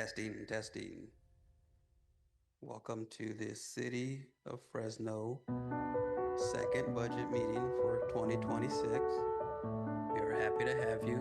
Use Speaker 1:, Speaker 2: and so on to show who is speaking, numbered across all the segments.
Speaker 1: Testing, testing. Welcome to the city of Fresno second budget meeting for 2026. We are happy to have you.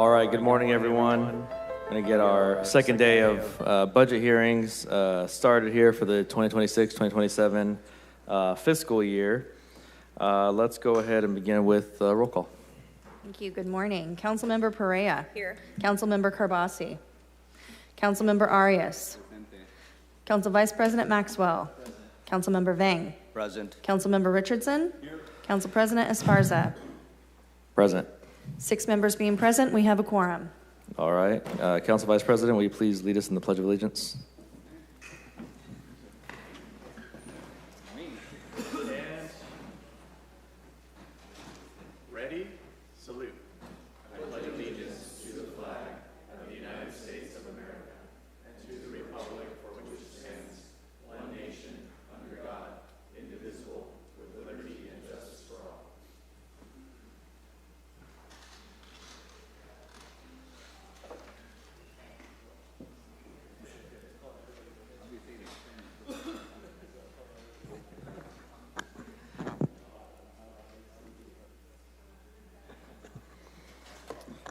Speaker 2: All right, good morning, everyone. Going to get our second day of budget hearings started here for the 2026-2027 fiscal year. Let's go ahead and begin with roll call.
Speaker 3: Thank you. Good morning. Councilmember Perea.
Speaker 4: Here.
Speaker 3: Councilmember Carbasi. Councilmember Arias. Council Vice President Maxwell. Councilmember Vang.
Speaker 5: Present.
Speaker 3: Councilmember Richardson. Here. Council President Esparza.
Speaker 2: Present.
Speaker 3: 6 members being present, we have a quorum.
Speaker 2: All right. Council Vice President, will you please lead us in the Pledge of Allegiance?
Speaker 6: Ready? Salute. I pledge allegiance to the flag of the United States of America and to the republic for which it stands, one nation, under God, indivisible, with liberty and justice for all.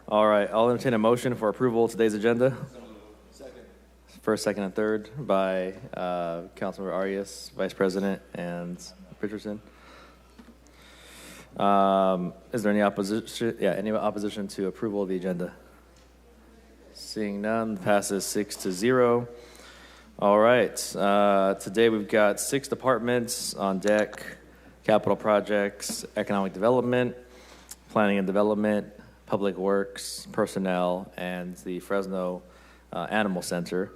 Speaker 2: All right. I'll entertain a motion for approval of today's agenda. Second. First, second, and third by Councilmember Arias, Vice President, and Richardson. Is there any opposition? Yeah, any opposition to approval of the agenda? Seeing none, passes 6-0. All right. Today we've got 6 departments on deck: capital projects, economic development, planning and development, public works, personnel, and the Fresno Animal Center.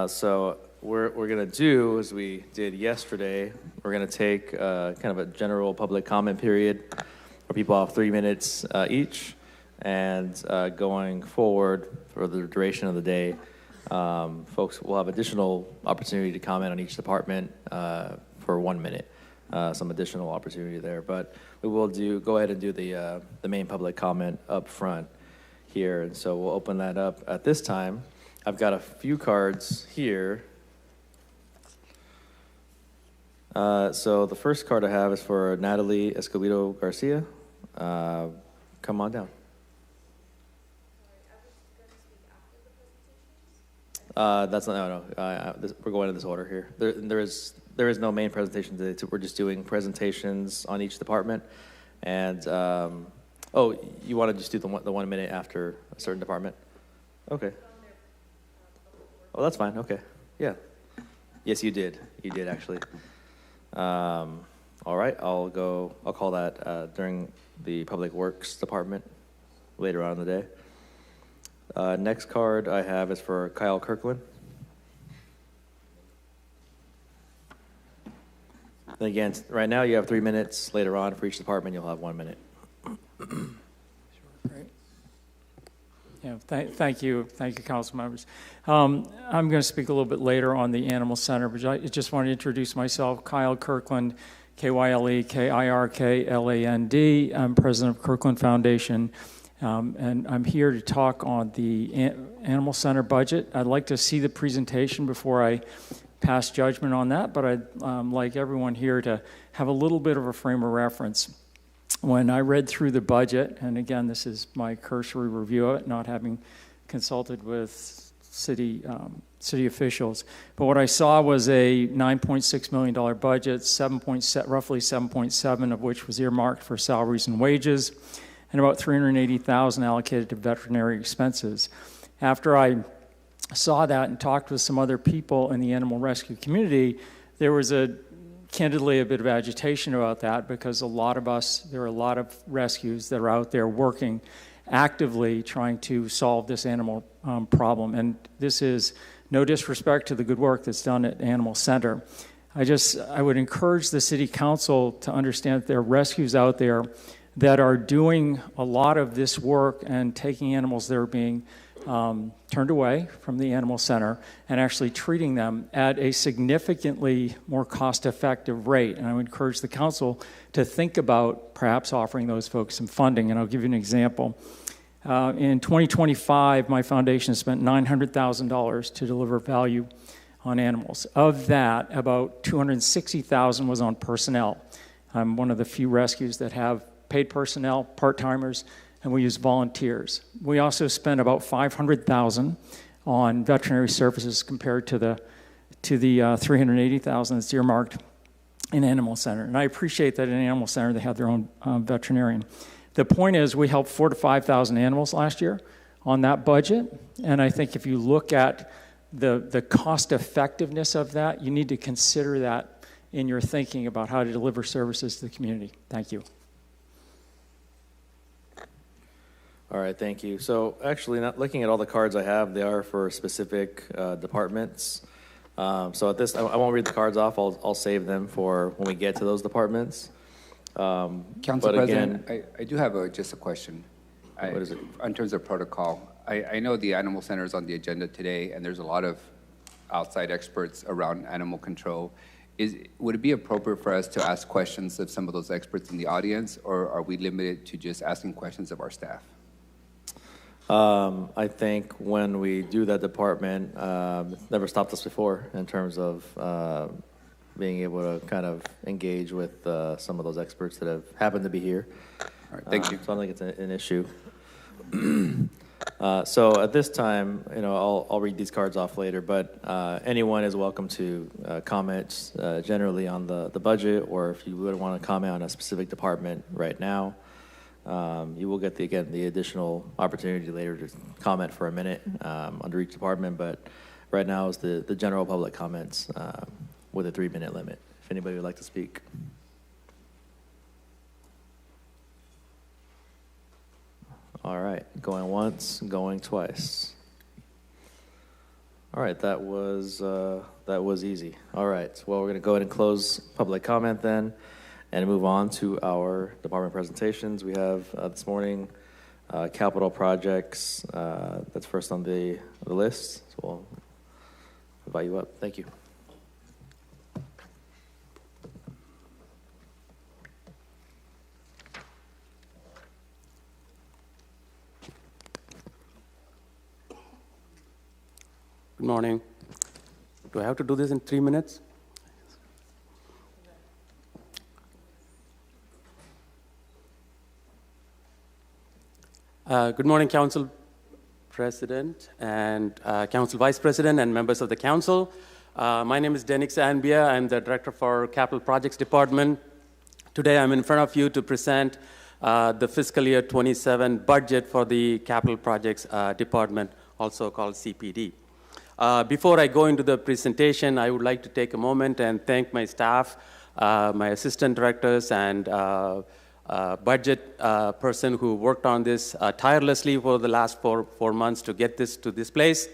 Speaker 2: So we're going to do, as we did yesterday, we're going to take kind of a general public comment period where people have 3 minutes each. And going forward for the duration of the day, folks will have additional opportunity to comment on each department for 1 minute. Some additional opportunity there, but we will go ahead and do the main public comment up front here, and so we'll open that up at this time. I've got a few cards here. So the first card I have is for Natalie Escobedo Garcia. Come on down. That's not, no. We're going in this order here. There is no main presentation today. We're just doing presentations on each department. And, you want to just do the 1 minute after a certain department? Okay. Oh, that's fine. Okay. Yeah. Yes, you did. You did, actually. All right. I'll call that during the Public Works Department later on in the day. Next card I have is for Kyle Kirkland. And again, right now you have 3 minutes. Later on, for each department, you'll have 1 minute.
Speaker 7: Great. Yeah, thank you, council members. I'm going to speak a little bit later on the Animal Center, but I just want to introduce myself, Kyle Kirkland, Kyle Kirkland. I'm president of Kirkland Foundation, and I'm here to talk on the Animal Center budget. I'd like to see the presentation before I pass judgment on that, but I'd like everyone here to have a little bit of a frame of reference. When I read through the budget, and again, this is my cursory review of it, not having consulted with city officials, but what I saw was a $9.6 million budget, roughly 7.7 of which was earmarked for salaries and wages, and about $380,000 allocated to veterinary expenses. After I saw that and talked with some other people in the animal rescue community, there was candidly a bit of agitation about that, because there are a lot of rescues that are out there working actively trying to solve this animal problem. And this is no disrespect to the good work that's done at Animal Center. I would encourage the city council to understand that there are rescues out there that are doing a lot of this work and taking animals that are being turned away from the Animal Center and actually treating them at a significantly more cost-effective rate. And I would encourage the council to think about perhaps offering those folks some funding. And I'll give you an example. In 2025, my foundation spent $900,000 to deliver value on animals. Of that, about $260,000 was on personnel. I'm one of the few rescues that have paid personnel, part-timers, and we use volunteers. We also spend about $500,000 on veterinary services compared to the $380,000 that's earmarked in Animal Center. And I appreciate that in Animal Center they have their own veterinarian. The point is we helped 4,000 to 5,000 animals last year on that budget. And I think if you look at the cost effectiveness of that, you need to consider that in your thinking about how to deliver services to the community. Thank you.
Speaker 2: All right, thank you. So actually, not looking at all the cards I have, they are for specific departments. So at this, I won't read the cards off. I'll save them for when we get to those departments.
Speaker 4: Council President, I do have just a question.
Speaker 2: What is it?
Speaker 4: In terms of protocol, I know the Animal Center is on the agenda today, and there's a lot of outside experts around animal control. Would it be appropriate for us to ask questions of some of those experts in the audience, or are we limited to just asking questions of our staff?
Speaker 2: I think when we do that department, it's never stopped us before in terms of being able to kind of engage with some of those experts that have happened to be here.
Speaker 4: All right, thank you.
Speaker 2: So I don't think it's an issue. So at this time, I'll read these cards off later, but anyone is welcome to comment generally on the budget, or if you would want to comment on a specific department right now. You will get the additional opportunity later to comment for a minute under each department, but right now is the general public comments with a 3-minute limit. If anybody would like to speak. All right, going once, going twice. All right, that was easy. All right, well, we're going to go ahead and close public comment then, and move on to our department presentations. We have this morning capital projects. That's first on the list. So we'll invite you up. Thank you.
Speaker 1: Good morning. Do I have to do this in 3 minutes? Good morning, Council President and Council Vice President and members of the Council. My name is Denix Anbia. I'm the Director for Capital Projects Department. Today I'm in front of you to present the fiscal year 27 budget for the Capital Projects Department, also called CPD. Before I go into the presentation, I would like to take a moment and thank my staff, my assistant directors, and budget person who worked on this tirelessly for the last four months to get this to this place.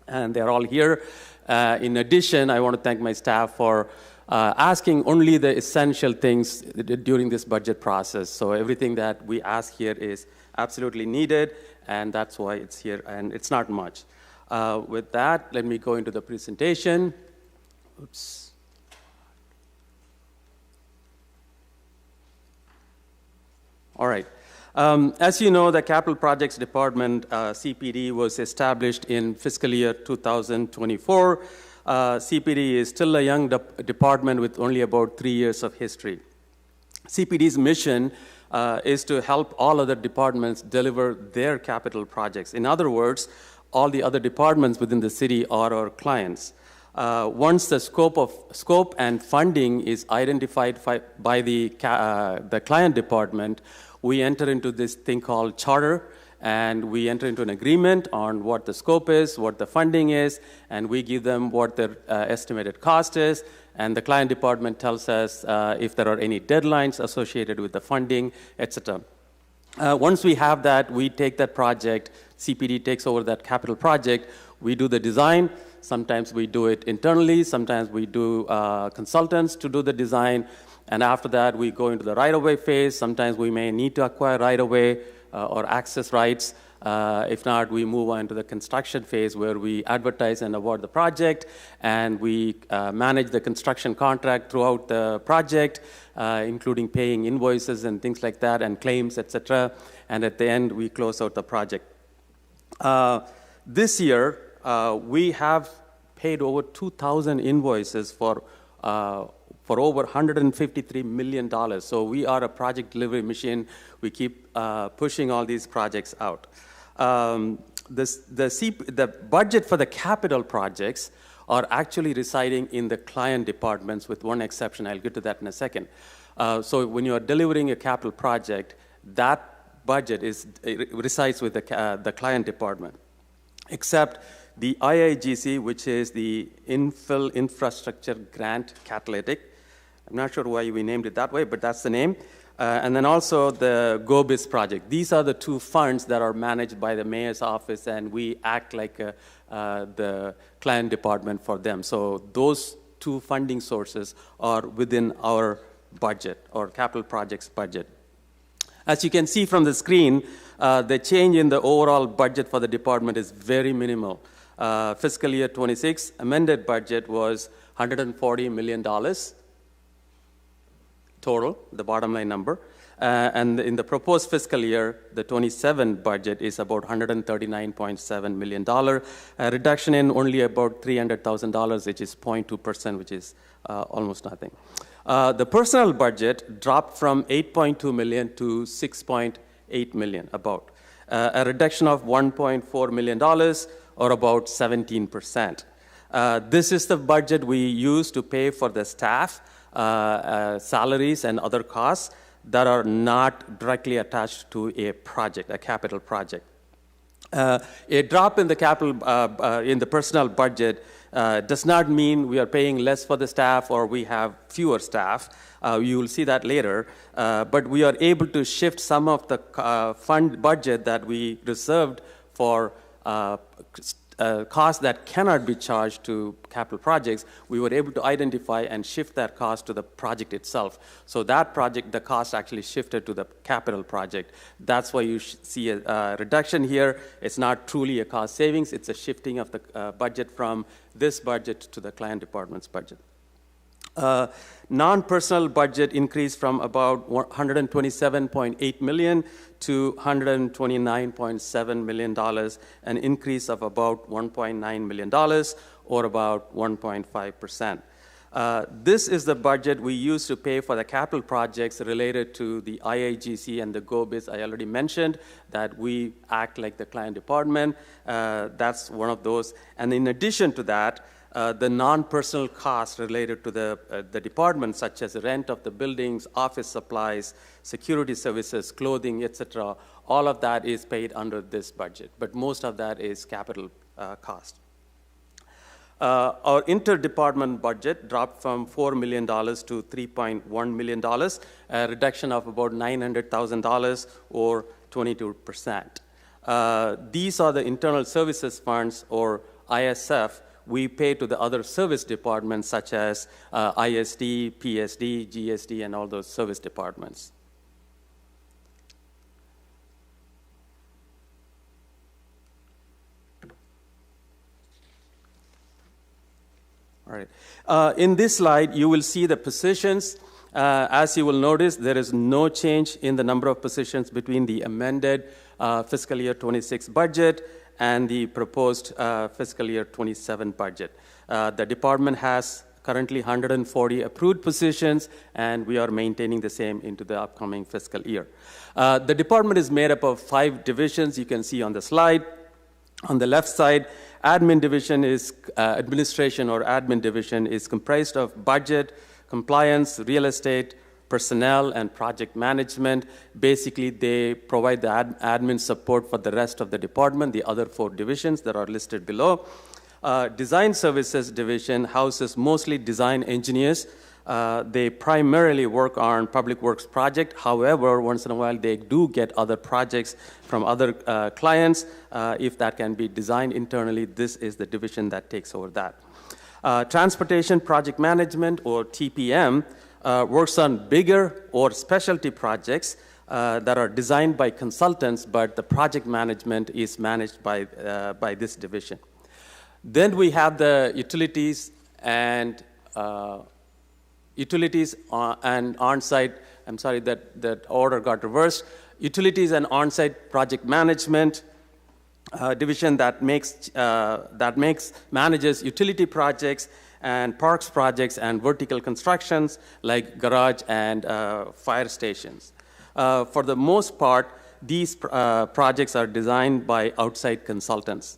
Speaker 1: And they're all here. In addition, I want to thank my staff for asking only the essential things during this budget process. So everything that we ask here is absolutely needed, and that's why it's here, and it's not much. With that, let me go into the presentation. Oops. All right. As you know, the Capital Projects Department, CPD, was established in fiscal year 2024. CPD is still a young department with only about 3 years of history. CPD's mission is to help all other departments deliver their capital projects. In other words, all the other departments within the city are our clients. Once the scope and funding is identified by the client department, we enter into this thing called charter, and we enter into an agreement on what the scope is, what the funding is, and we give them what their estimated cost is, and the client department tells us if there are any deadlines associated with the funding, etc. Once we have that, we take that project, CPD takes over that capital project, we do the design. Sometimes we do it internally, sometimes we do consultants to do the design, and after that we go into the right-of-way phase. Sometimes we may need to acquire right-of-way or access rights. If not, we move on to the construction phase where we advertise and award the project, and we manage the construction contract throughout the project, including paying invoices and things like that, and claims, etc. And at the end, we close out the project. This year, we have paid over 2,000 invoices for
Speaker 5: for over $153 million. So we are a project delivery machine. We keep pushing all these projects out. The budget for the capital projects are actually residing in the client departments with one exception. I'll get to that in a second. So when you are delivering a capital project, that budget resides with the client department, except the IIGC, which is the Infill Infrastructure Grant Catalytic. I'm not sure why we named it that way, but that's the name. And then also the GoBiz project. These are the two funds that are managed by the mayor's office, and we act like the client department for them. So those two funding sources are within our budget, or capital projects budget. As you can see from the screen, the change in the overall budget for the department is very minimal. Fiscal year 26 amended budget was $140 million total, the bottom line number. And in the proposed fiscal year, the 27 budget is about $139.7 million, a reduction in only about $300,000, which is 0.2%, which is almost nothing. The personnel budget dropped from $8.2 million to $6.8 million, about a reduction of $1.4 million, or about 17%. This is the budget we use to pay for the staff, salaries, and other costs that are not directly attached to a project, a capital project. A drop in the capital, in the personnel budget does not mean we are paying less for the staff or we have fewer staff. You will see that later. But we are able to shift some of the fund budget that we reserved for costs that cannot be charged to capital projects. We were able to identify and shift that cost to the project itself. So that project, the cost actually shifted to the capital project. That's why you see a reduction here. It's not truly a cost savings. It's a shifting of the budget from this budget to the client department's budget. Non-personnel budget increased from about $127.8 million to $129.7 million, an increase of about $1.9 million, or about 1.5%. This is the budget we use to pay for the capital projects related to the IIGC and the GoBiz. I already mentioned that we act like the client department. That's one of those. And in addition to that, the non-personal costs related to the department, such as the rent of the buildings, office supplies, security services, clothing, etc., all of that is paid under this budget. But most of that is capital cost. Our interdepartment budget dropped from $4 million to $3.1 million, a reduction of about $900,000 or 22%. These are the internal services funds, or ISF, we pay to the other service departments such as ISD, PSD, GSD, and all those service departments. All right. In this slide, you will see the positions. As you will notice, there is no change in the number of positions between the amended fiscal year 26 budget and the proposed fiscal year 27 budget. The department has currently 140 approved positions, and we are maintaining the same into the upcoming fiscal year. The department is made up of 5 divisions you can see on the slide. On the left side, admin division is administration or admin division is comprised of budget, compliance, real estate, personnel, and project management. Basically, they provide the admin support for the rest of the department, the other 4 divisions that are listed below. Design services division houses mostly design engineers. They primarily work on public works project. However, once in a while, they do get other projects from other clients. If that can be designed internally, this is the division that takes over that. Transportation project management, or TPM, works on bigger or specialty projects that are designed by consultants, but the project management is managed by this division. Then we have the utilities and on-site. I'm sorry, that order got reversed. Utilities and on-site project management division that manages utility projects and parks projects and vertical constructions like garage and fire stations. For the most part, these projects are designed by outside consultants.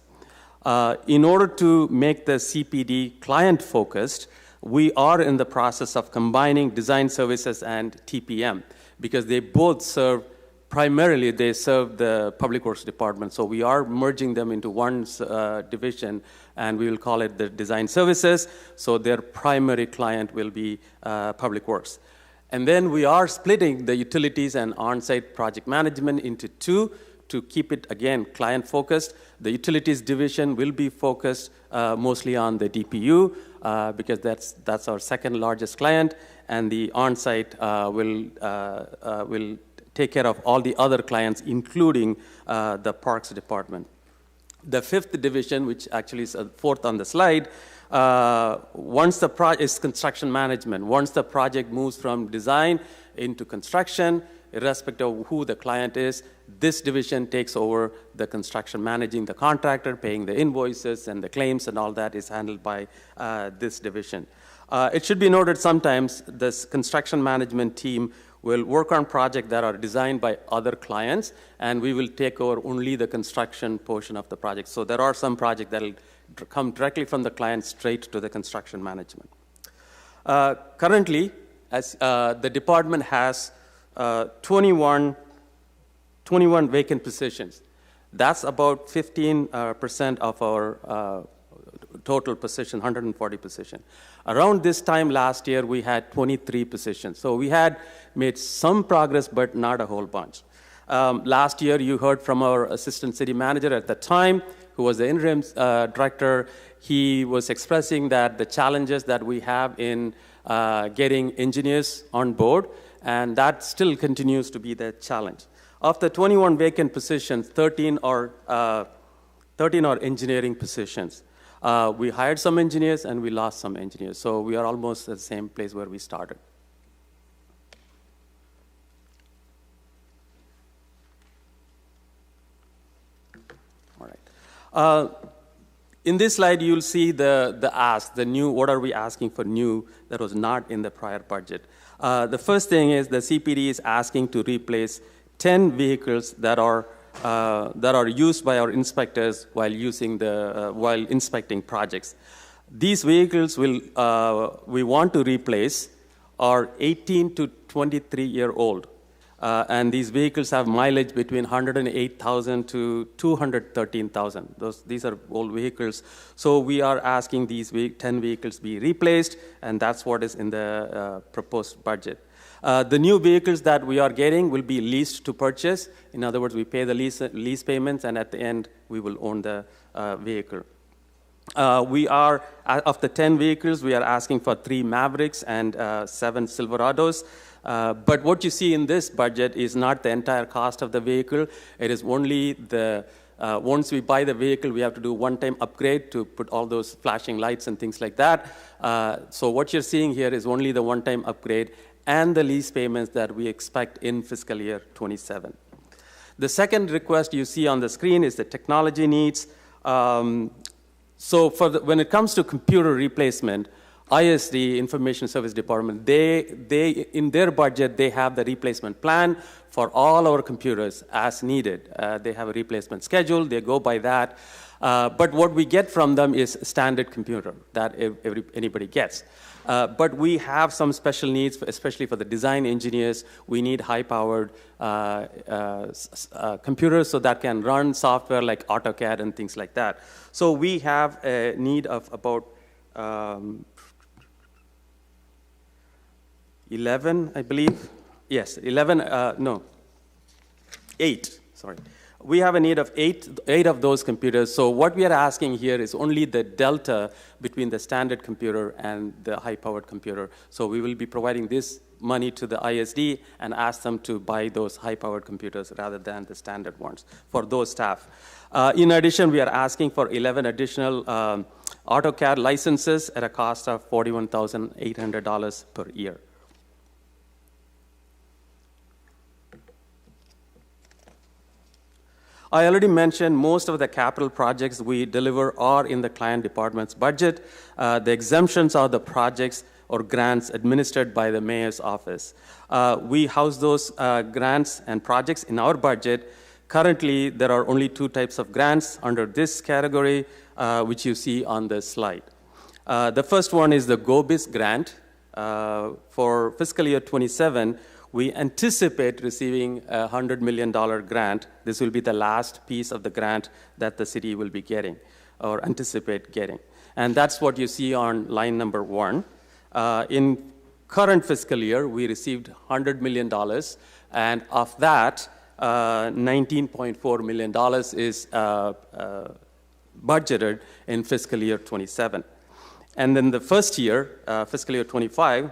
Speaker 5: In order to make the CPD client-focused, we are in the process of combining design services and TPM because they both serve, primarily they serve the Public Works Department. So we are merging them into one division, and we will call it the design services. So their primary client will be Public Works. And then we are splitting the utilities and on-site project management into two to keep it, again, client-focused. The utilities division will be focused mostly on the DPU because that's our second largest client, and the on-site will take care of all the other clients, including the Parks Department. The fifth division, which actually is fourth on the slide, is construction management. Once the project moves from design into construction, irrespective of who the client is, this division takes over the construction, managing the contractor, paying the invoices, and the claims and all that is handled by this division. It should be noted sometimes this construction management team will work on projects that are designed by other clients, and we will take over only the construction portion of the project. So there are some projects that will come directly from the client straight to the construction management. Currently, as the department has 21 vacant positions. That's about 15% of our total position, 140 positions. Around this time last year, we had 23 positions. So we had made some progress, but not a whole bunch. Last year, you heard from our assistant city manager at the time, who was the interim director. He was expressing that the challenges that we have in getting engineers on board, and that still continues to be the challenge. Of the 21 vacant positions, 13 are engineering positions. We hired some engineers and we lost some engineers. So we are almost at the same place where we started. All right. In this slide, you'll see the ask, the new, what are we asking for new that was not in the prior budget. The first thing is the CPD is asking to replace 10 vehicles that are used by our inspectors while inspecting projects. These vehicles we want to replace are 18 to 23-year-old. And these vehicles have mileage between 108,000 to 213,000. These are old vehicles. So we are asking these 10 vehicles be replaced, and that's what is in the proposed budget. The new vehicles that we are getting will be leased to purchase. In other words, we pay the lease payments, and at the end, we will own the vehicle. Of the 10 vehicles, we are asking for 3 Mavericks and 7 Silverados. But what you see in this budget is not the entire cost of the vehicle. It is only once we buy the vehicle, we have to do one-time upgrade to put all those flashing lights and things like that. So what you're seeing here is only the one-time upgrade and the lease payments that we expect in fiscal year 27. The second request you see on the screen is the technology needs. So when it comes to computer replacement, ISD, Information Service Department, they in their budget, they have the replacement plan for all our computers as needed. They have a replacement schedule. They go by that. But what we get from them is a standard computer that anybody gets. But we have some special needs, especially for the design engineers. We need high-powered computers so that can run software like AutoCAD and things like that. So we have a need of about 11, I believe. Yes, 8, sorry. We have a need of eight of those computers. So what we are asking here is only the delta between the standard computer and the high-powered computer. So we will be providing this money to the ISD and ask them to buy those high-powered computers rather than the standard ones for those staff. In addition, we are asking for 11 additional AutoCAD licenses at a cost of $41,800 per year. I already mentioned most of the capital projects we deliver are in the client department's budget. The exemptions are the projects or grants administered by the mayor's office. We house those grants and projects in our budget. Currently, there are only two types of grants under this category, which you see on this slide. The first one is the GoBIS grant. For fiscal year 27, we anticipate receiving a $100 million grant. This will be the last piece of the grant that the city will be getting or anticipate getting. And that's what you see on line number 1. In current fiscal year, we received $100 million, and of that, $19.4 million is budgeted in fiscal year 27. And then the first year, fiscal year 25,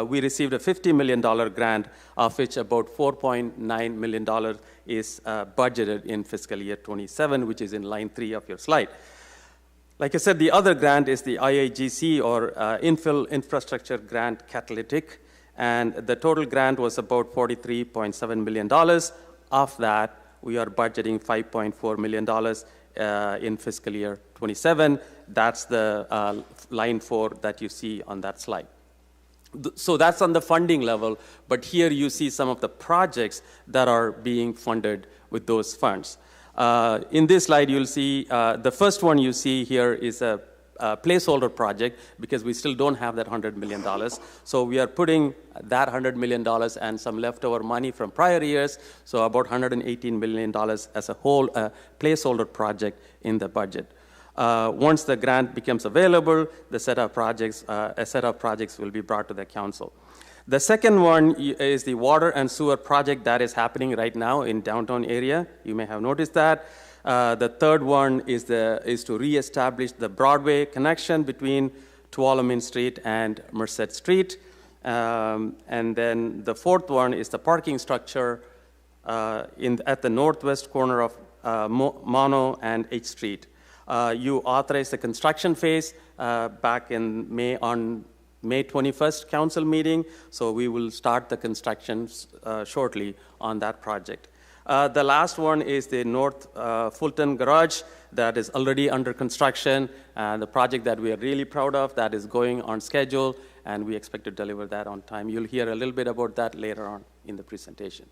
Speaker 5: we received a $50 million grant, of which about $4.9 million is budgeted in fiscal year 27, which is in line 3 of your slide. Like I said, the other grant is the IIGC, or Infill Infrastructure Grant Catalytic, and the total grant was about $43.7 million. Of that, we are budgeting $5.4 million in fiscal year 27. That's the line 4 that you see on that slide. So that's on the funding level, but here you see some of the projects that are being funded with those funds. In this slide, you'll see the first one you see here is a placeholder project, because we still don't have that $100 million. So we are putting that $100 million and some leftover money from prior years, so about $118 million as a whole placeholder project in the budget. Once the grant becomes available, a set of projects will be brought to the council. The second one is the water and sewer project that is happening right now in downtown area. You may have noticed that. The third one is to reestablish the Broadway connection between Tualamin Street and Merced Street. And then the fourth one is the parking structure at the northwest corner of Mono and H Street. You authorized the construction phase back in May 21st council meeting, so we will start the construction shortly on that project. The last one is the North Fulton Garage that is already under construction, the project that we are really proud of, that is going on schedule, and we expect to deliver that on time. You'll hear a little bit about that later on in the presentation.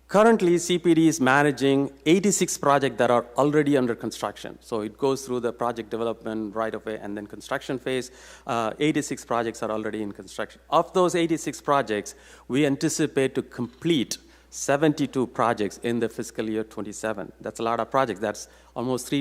Speaker 5: Currently, CPD is managing 86 projects that are already under construction. So it goes through the project development right away and then construction phase. 86 projects are already in construction. Of those 86 projects, we anticipate to complete 72 projects in the fiscal year 27. That's a lot of projects. That's almost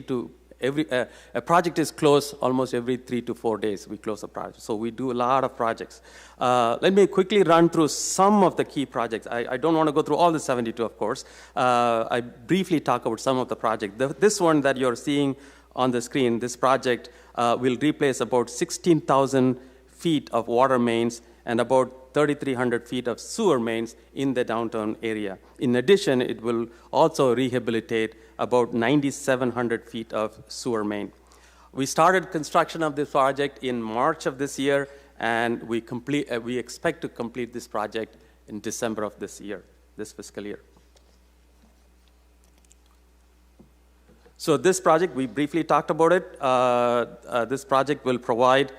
Speaker 5: a project is closed almost every 3 to 4 days. We close a project. So we do a lot of projects. Let me quickly run through some of the key projects. I don't want to go through all the 72, of course. I briefly talk about some of the projects. This one that you're seeing on the screen, this project will replace about 16,000 feet of water mains and about 3,300 feet of sewer mains in the downtown area. In addition, it will also rehabilitate about 9,700 feet of sewer main. We started construction of this project in March of this year, and we expect to complete this project in December of this year, this fiscal year. So this project, we briefly talked about it. This project will provide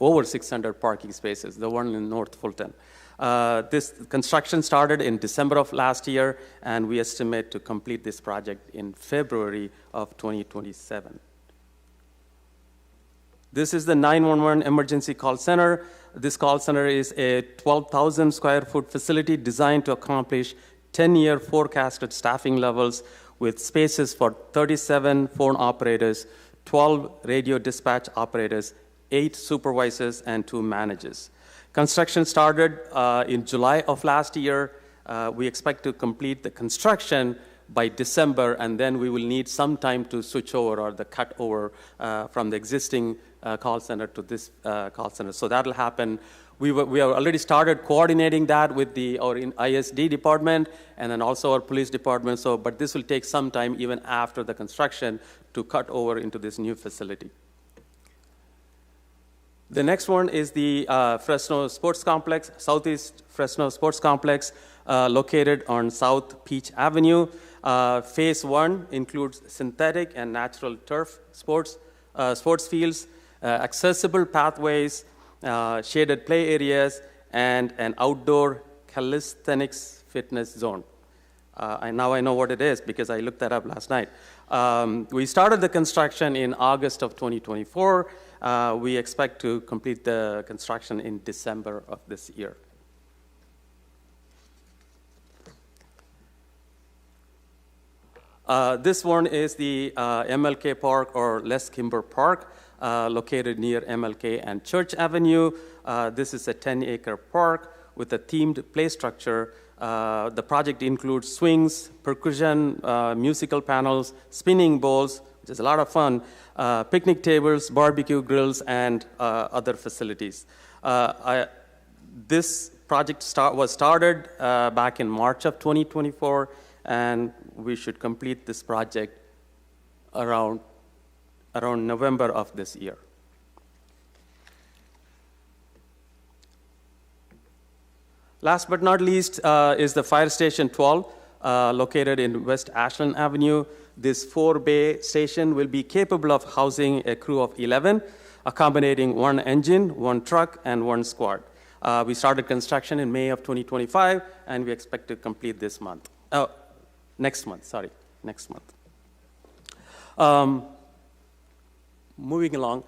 Speaker 5: over 600 parking spaces, the one in North Fulton. This construction started in December of last year, and we estimate to complete this project in February of 2027. This is the 911 emergency call center. This call center is a 12,000 square foot facility designed to accomplish 10-year forecasted staffing levels with spaces for 37 phone operators, 12 radio dispatch operators, 8 supervisors, and 2 managers. Construction started in July of last year. We expect to complete the construction by December, and then we will need some time to switch over or the cut over from the existing call center to this call center. So that'll happen. We have already started coordinating that with our ISD department and then also our police department. But this will take some time even after the construction to cut over into this new facility. The next one is the Fresno Sports Complex, Southeast Fresno Sports Complex, located on South Peach Avenue. Phase 1 includes synthetic and natural turf sports fields, accessible pathways, shaded play areas, and an outdoor calisthenics fitness zone. Now I know what it is because I looked that up last night. We started the construction in August of 2024. We expect to complete the construction in December of this year. This one is the MLK Park or Les Kimber Park, located near MLK and Church Avenue. This is a 10-acre park with a themed play structure. The project includes swings, percussion, musical panels, spinning bowls, which is a lot of fun, picnic tables, barbecue grills, and other facilities. This project was started back in March of 2024, and we should complete this project around November of this year. Last but not least is the Fire Station 12, located in West Ashland Avenue. This 4-bay station will be capable of housing a crew of 11, accommodating 1 engine, 1 truck, and 1 squad. We started construction in May of 2025, and we expect to complete this month. Next month. Moving along.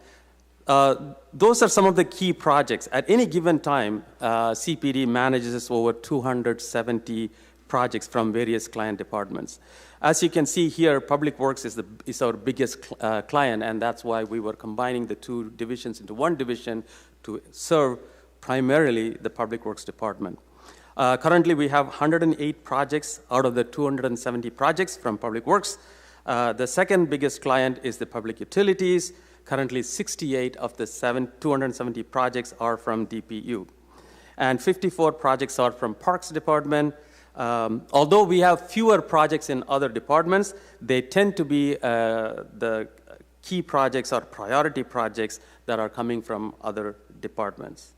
Speaker 5: Those are some of the key projects. At any given time, CPD manages over 270 projects from various client departments. As you can see here, Public Works is our biggest client, and that's why we were combining the 2 divisions into 1 division to serve primarily the Public Works Department. Currently, we have 108 projects out of the 270 projects from Public Works. The second biggest client is the Public Utilities. Currently, 68 of the 270 projects are from DPU. And 54 projects are from Parks Department. Although we have fewer projects in other departments, they tend to be the key projects or priority projects that are coming from other departments.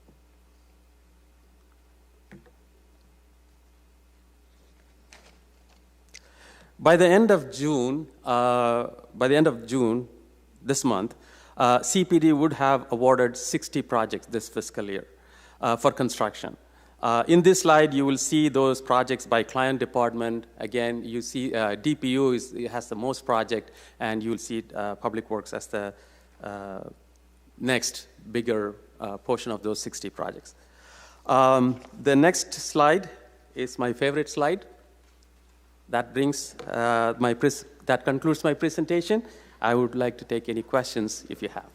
Speaker 5: By the end of June, this month, CPD would have awarded 60 projects this fiscal year for construction. In this slide, you will see those projects by client department. Again, you see DPU has the most project, and you will see Public Works as the next bigger portion of those 60 projects. The next slide is my favorite slide. That concludes my presentation. I would like to take any questions if you have.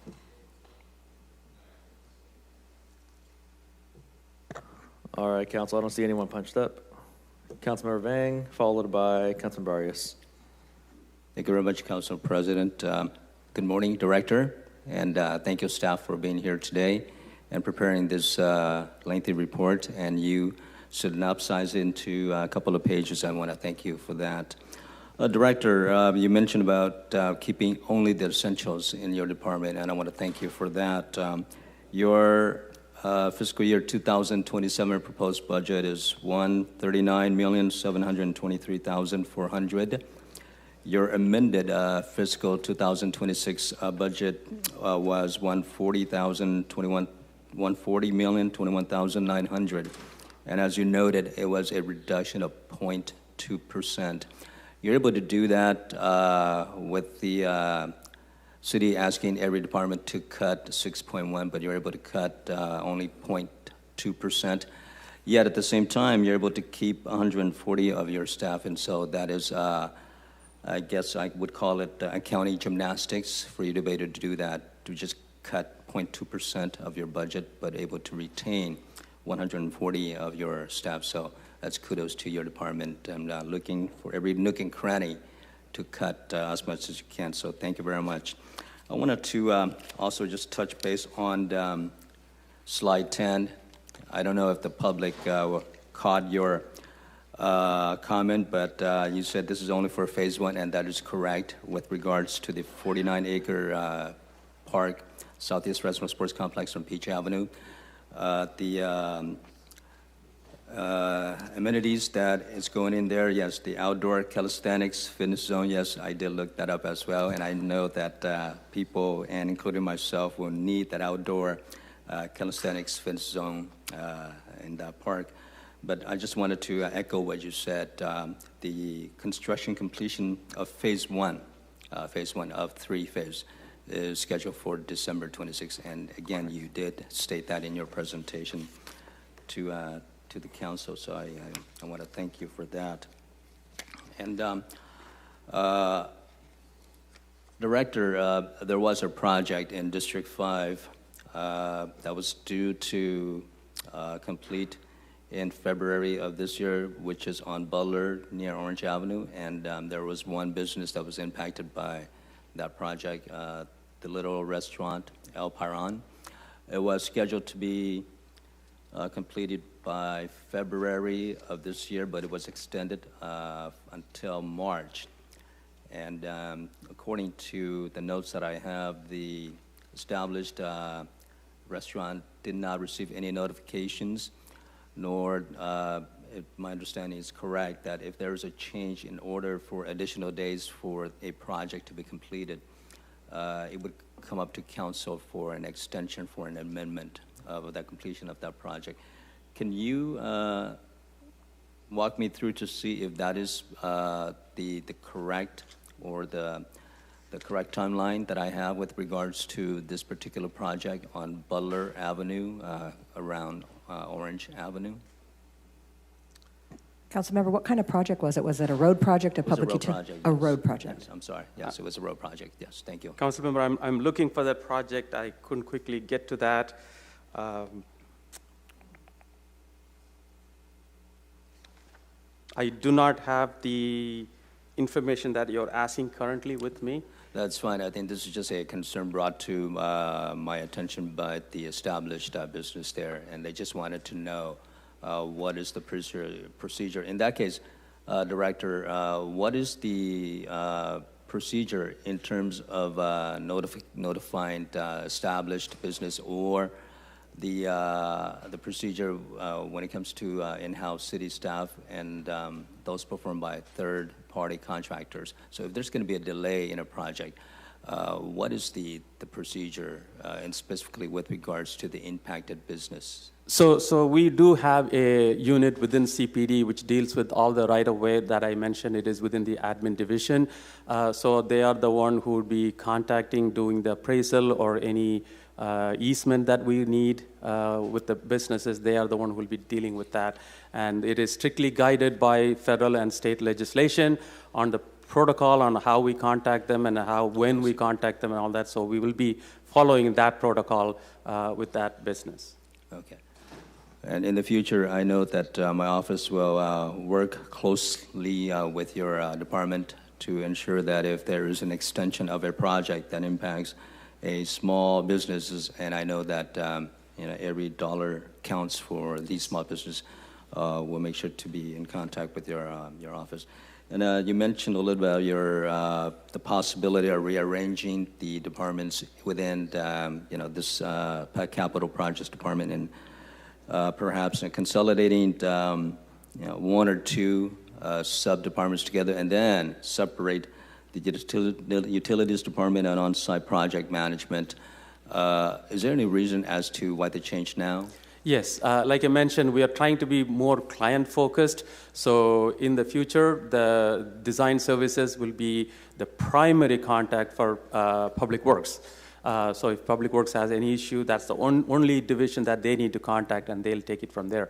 Speaker 2: All right, Council, I don't see anyone punched up. Councilmember Vang, followed by Councilmember Barrios.
Speaker 8: Thank you very much, Council President. Good morning, Director, and thank you, staff, for being here today and preparing this lengthy report. And you synopsized into a couple of pages. I want to thank you for that. Director, you mentioned about keeping only the essentials in your department, and I want to thank you for that. Your fiscal year 2027 proposed budget is $139,723,400. Your amended fiscal 2026 budget was $140,021,900. And as you noted, it was a reduction of 0.2%. You're able to do that with the city asking every department to cut 6.1, but you're able to cut only 0.2%. Yet at the same time, you're able to keep 140 of your staff, and so that is, I guess I would call it county gymnastics for you to be able to do that, to just cut 0.2% of your budget, but able to retain 140 of your staff. So that's kudos to your department, and looking for every nook and cranny to cut as much as you can. So thank you very much. I wanted to also just touch base on slide 10. I don't know if the public caught your comment, but you said this is only for phase 1, and that is correct with regards to the 49-acre park. Southeast Fresno Sports Complex on Peach Avenue. The amenities that is going in there, yes, the outdoor calisthenics fitness zone, yes, I did look that up as well, and I know that people, and including myself, will need that outdoor calisthenics fitness zone in that park. But I just wanted to echo what you said. The construction completion of phase one of 3 phases is scheduled for December 26th, and again, you did state that in your presentation to the council, so I want to thank you for that. And Director, there was a project in District 5 that was due to complete in February of this year, which is on Butler near Orange Avenue, and there was one business that was impacted by that project, the little restaurant El Paran. It was scheduled to be completed by February of this year, but it was extended until March. And according to the notes that I have, the established restaurant did not receive any notifications, nor, if my understanding is correct, that if there is a change in order for additional days for a project to be completed, it would come up to council for an extension, for an amendment of that completion of that project. Can you walk me through to see if that is the correct or the correct timeline that I have with regards to this particular project on Butler Avenue around Orange Avenue?
Speaker 9: Councilmember, what kind of project was it? Was it a road project, a public utility? A road project.
Speaker 8: Yes, I'm sorry. Yes, it was a road project. Yes, thank you.
Speaker 5: Councilmember, I'm looking for that project. I couldn't quickly get to that. I do not have the information that you're asking currently with me.
Speaker 8: That's fine. I think this is just a concern brought to my attention by the established business there, and they just wanted to know what is the procedure. In that case, Director, what is the procedure in terms of notifying established business, or the procedure when it comes to in-house city staff and those performed by third-party contractors? So if there's going to be a delay in a project, what is the procedure, and specifically with regards to the impacted business?
Speaker 5: So we do have a unit within CPD which deals with all the right-of-way that I mentioned. It is within the admin division. So they are the one who would be contacting, doing the appraisal or any easement that we need with the businesses. They are the one who will be dealing with that. And it is strictly guided by federal and state legislation on the protocol on how we contact them and when we contact them and all that. So we will be following that protocol with that business.
Speaker 8: Okay. And in the future, I know that my office will work closely with your department to ensure that if there is an extension of a project that impacts a small businesses, and I know that every dollar counts for these small businesses, we'll make sure to be in contact with your office. And you mentioned a little about the possibility of rearranging the departments within this capital projects department, and perhaps consolidating one or two sub-departments together, and then separate the utilities department and on-site project management. Is there any reason as to why they changed now?
Speaker 5: Yes, like I mentioned, we are trying to be more client-focused. So in the future, the design services will be the primary contact for Public Works. So if Public Works has any issue, that's the only division that they need to contact, and they'll take it from there.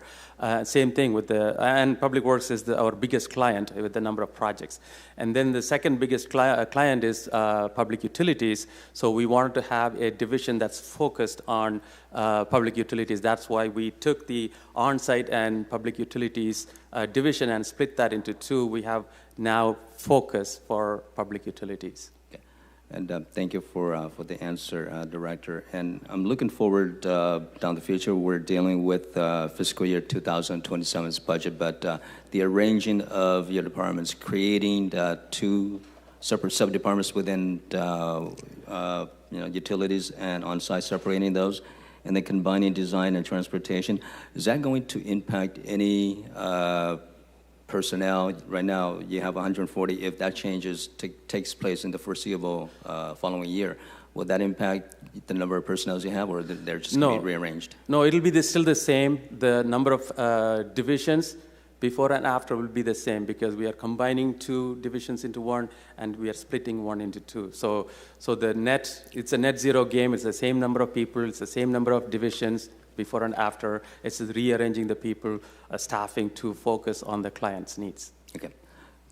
Speaker 5: Same thing with and Public Works is our biggest client with the number of projects. And then the second biggest client is Public Utilities. So we wanted to have a division that's focused on Public Utilities. That's why we took the on-site and Public Utilities division and split that into two. We have now focus for Public Utilities.
Speaker 8: And thank you for the answer, Director. And I'm looking forward down the future. We're dealing with fiscal year 2027's budget, but the arranging of your departments, creating two separate sub-departments within utilities and on-site, separating those, and then combining design and transportation. Is that going to impact any personnel? Right now, you have 140. If that changes, takes place in the foreseeable following year, will that impact the number of personnel you have, or they're just going to be rearranged?
Speaker 5: No, it'll be still the same. The number of divisions before and after will be the same, because we are combining 2 divisions into 1, and we are splitting 1 into 2. So it's a net zero game. It's the same number of people. It's the same number of divisions before and after. It's just rearranging the people, staffing to focus on the client's needs.
Speaker 8: Okay.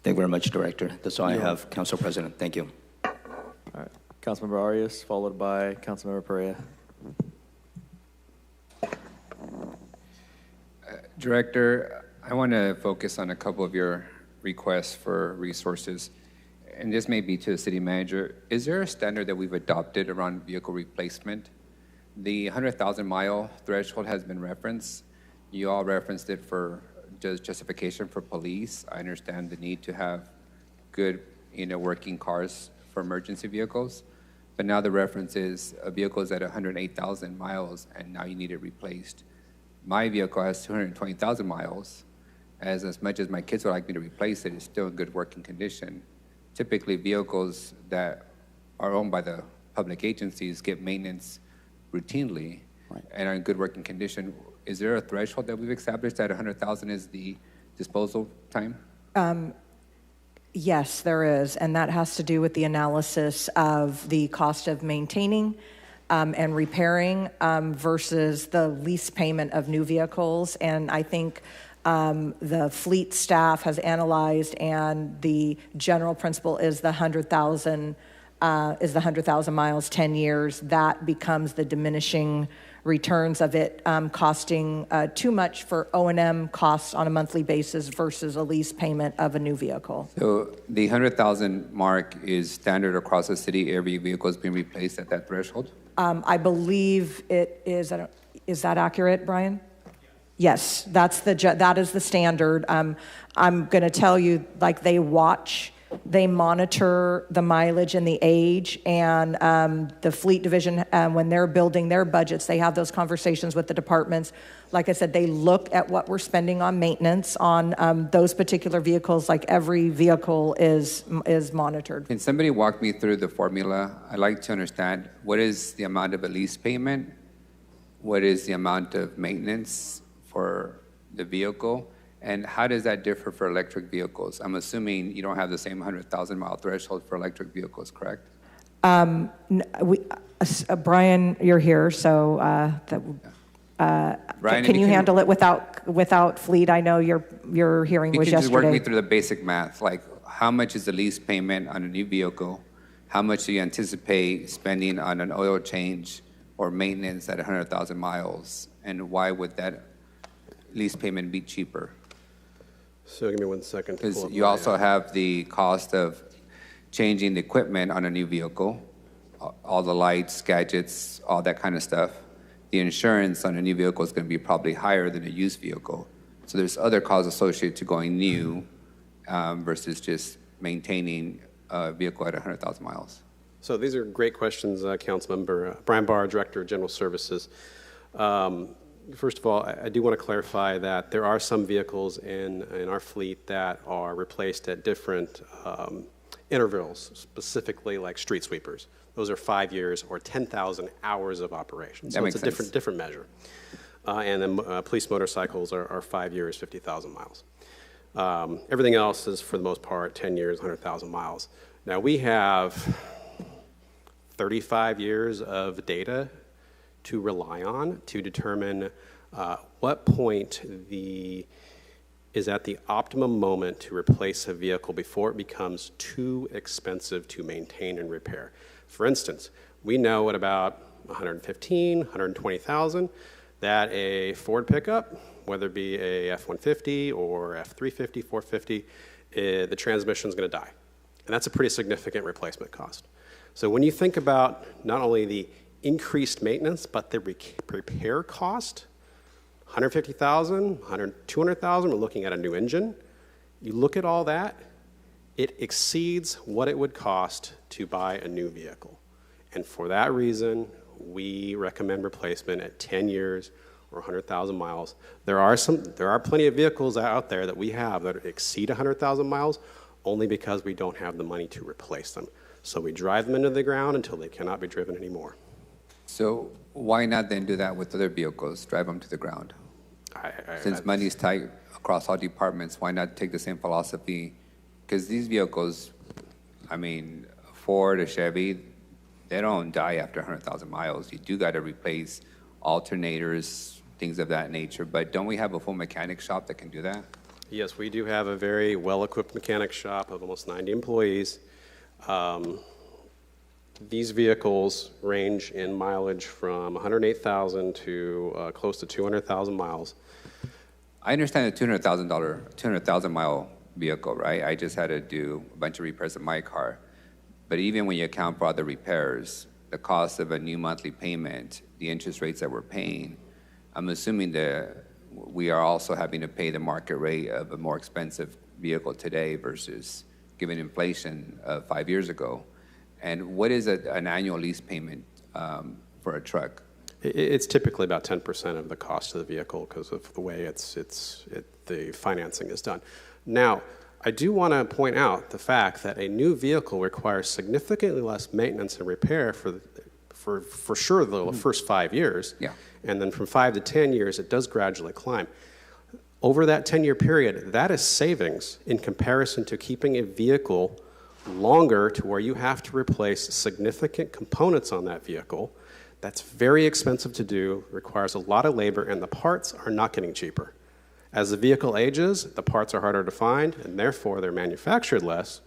Speaker 8: Thank you very much, Director. That's all I have, Council President. Thank you.
Speaker 2: All right. Councilmember Arias, followed by Councilmember Perea.
Speaker 4: Director, I want to focus on a couple of your requests for resources, and this may be to the city manager. Is there a standard that we've adopted around vehicle replacement? The 100,000-mile threshold has been referenced. You all referenced it for justification for police. I understand the need to have good, working cars for emergency vehicles, but now the reference is a vehicle is at 108,000 miles, and now you need it replaced. My vehicle has 220,000 miles. As much as my kids would like me to replace it, it's still in good working condition. Typically, vehicles that are owned by the public agencies get maintenance routinely and are in good working condition. Is there a threshold that we've established that 100,000 is the disposal time?
Speaker 9: Yes, there is, and that has to do with the analysis of the cost of maintaining and repairing versus the lease payment of new vehicles. And I think the fleet staff has analyzed, and the general principle is the 100,000 miles, 10 years. That becomes the diminishing returns of it costing too much for O&M costs on a monthly basis versus a lease payment of a new vehicle.
Speaker 4: So the 100,000 mark is standard across the city. Every vehicle is being replaced at that threshold?
Speaker 9: I believe it is. Is that accurate, Brian? Yes, that is the standard. I'm going to tell you, like, they monitor the mileage and the age, and the fleet division, when they're building their budgets, they have those conversations with the departments. Like I said, they look at what we're spending on maintenance on those particular vehicles. Like, every vehicle is monitored.
Speaker 4: Can somebody walk me through the formula? I'd like to understand, what is the amount of a lease payment? What is the amount of maintenance for the vehicle? And how does that differ for electric vehicles? I'm assuming you don't have the same 100,000-mile threshold for electric vehicles, correct?
Speaker 9: Brian, you're here, so
Speaker 4: Brian,
Speaker 9: can you handle it without fleet? I know your hearing was yesterday.
Speaker 4: You can just work me through the basic math, like how much is the lease payment on a new vehicle? How much do you anticipate spending on an oil change or maintenance at 100,000 miles? And why would that lease payment be cheaper?
Speaker 10: So give me 1 second.
Speaker 4: Because you also have the cost of changing the equipment on a new vehicle, all the lights, gadgets, all that kind of stuff. The insurance on a new vehicle is going to be probably higher than a used vehicle. So there's other costs associated to going new versus just maintaining a vehicle at 100,000 miles.
Speaker 10: So these are great questions, Councilmember. Brian Barr, Director of General Services. First of all, I do want to clarify that there are some vehicles in our fleet that are replaced at different intervals, specifically like street sweepers. Those are 5 years or 10,000 hours of operation. So it's a different measure. And then police motorcycles are 5 years, 50,000 miles. Everything else is, for the most part, 10 years, 100,000 miles. Now, we have 35 years of data to rely on to determine what point is at the optimum moment to replace a vehicle before it becomes too expensive to maintain and repair. For instance, we know at about 115, 120,000 that a Ford pickup, whether it be a F-150 or F-350, 450, the transmission is going to die. And that's a pretty significant replacement cost. So when you think about not only the increased maintenance, but the repair cost, 150,000, 200,000, we're looking at a new engine. You look at all that, it exceeds what it would cost to buy a new vehicle. And for that reason, we recommend replacement at 10 years or 100,000 miles. There are plenty of vehicles out there that we have that exceed 100,000 miles only because we don't have the money to replace them. So we drive them into the ground until they cannot be driven anymore.
Speaker 4: So why not then do that with other vehicles, drive them to the ground? Since money is tight across all departments, why not take the same philosophy? Because these vehicles, I mean, Ford or Chevy, they don't die after 100,000 miles. You do got to replace alternators, things of that nature. But don't we have a full mechanic shop that can do that?
Speaker 10: Yes, we do have a very well-equipped mechanic shop of almost 90 employees. These vehicles range in mileage from 108,000 to close to 200,000 miles.
Speaker 4: I understand the $200,000 mile vehicle, right? I just had to do a bunch of repairs in my car. But even when you account for all the repairs, the cost of a new monthly payment, the interest rates that we're paying, I'm assuming that we are also having to pay the market rate of a more expensive vehicle today versus given inflation 5 years ago. And what is an annual lease payment for a truck?
Speaker 10: It's typically about 10% of the cost of the vehicle because of the way the financing is done. Now, I do want to point out the fact that a new vehicle requires significantly less maintenance and repair for sure the first 5 years.
Speaker 4: Yeah.
Speaker 10: And then from 5 to 10 years, it does gradually climb. Over that 10-year period, that is savings in comparison to keeping a vehicle longer to where you have to replace significant components on that vehicle. That's very expensive to do, requires a lot of labor, and the parts are not getting cheaper. As the vehicle ages, the parts are harder to find, and therefore they're manufactured less,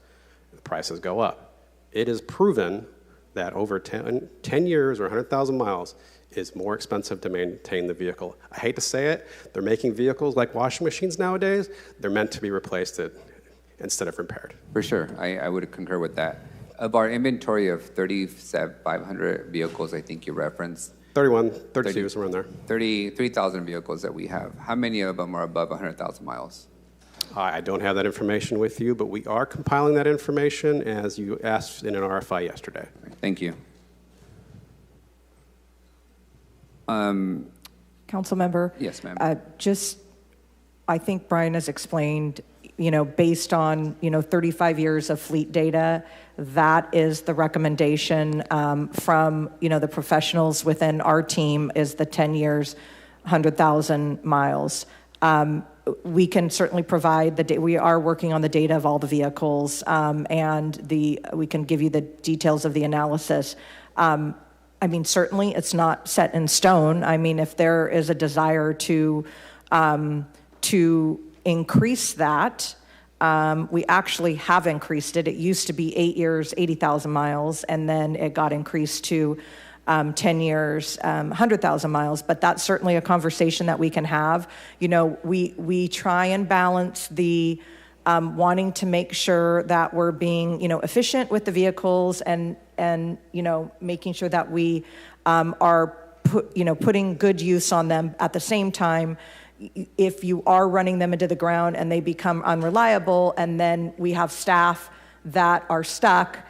Speaker 10: the prices go up. It is proven that over 10 years or 100,000 miles is more expensive to maintain the vehicle. I hate to say it, they're making vehicles like washing machines nowadays. They're meant to be replaced instead of repaired.
Speaker 4: For sure, I would concur with that. Of our inventory of 3,500 vehicles, I think you referenced,
Speaker 10: 32 is around there.
Speaker 4: 33,000 vehicles that we have. How many of them are above 100,000 miles?
Speaker 10: I don't have that information with you, but we are compiling that information as you asked in an RFI yesterday.
Speaker 4: Thank you.
Speaker 9: Council member?
Speaker 4: Yes, ma'am.
Speaker 9: I think Brian has explained, based on, 35 years of fleet data, that is the recommendation from, the professionals within our team is the 10 years, 100,000 miles. We can certainly provide the data. We are working on the data of all the vehicles, and we can give you the details of the analysis. Certainly it's not set in stone. If there is a desire to increase that, we actually have increased it. It used to be 8 years, 80,000 miles, and then it got increased to 10 years, 100,000 miles. But that's certainly a conversation that we can have. We try and balance the wanting to make sure that we're being, efficient with the vehicles and making sure that we are putting good use on them. At the same time, if you are running them into the ground and they become unreliable, and then we have staff that are stuck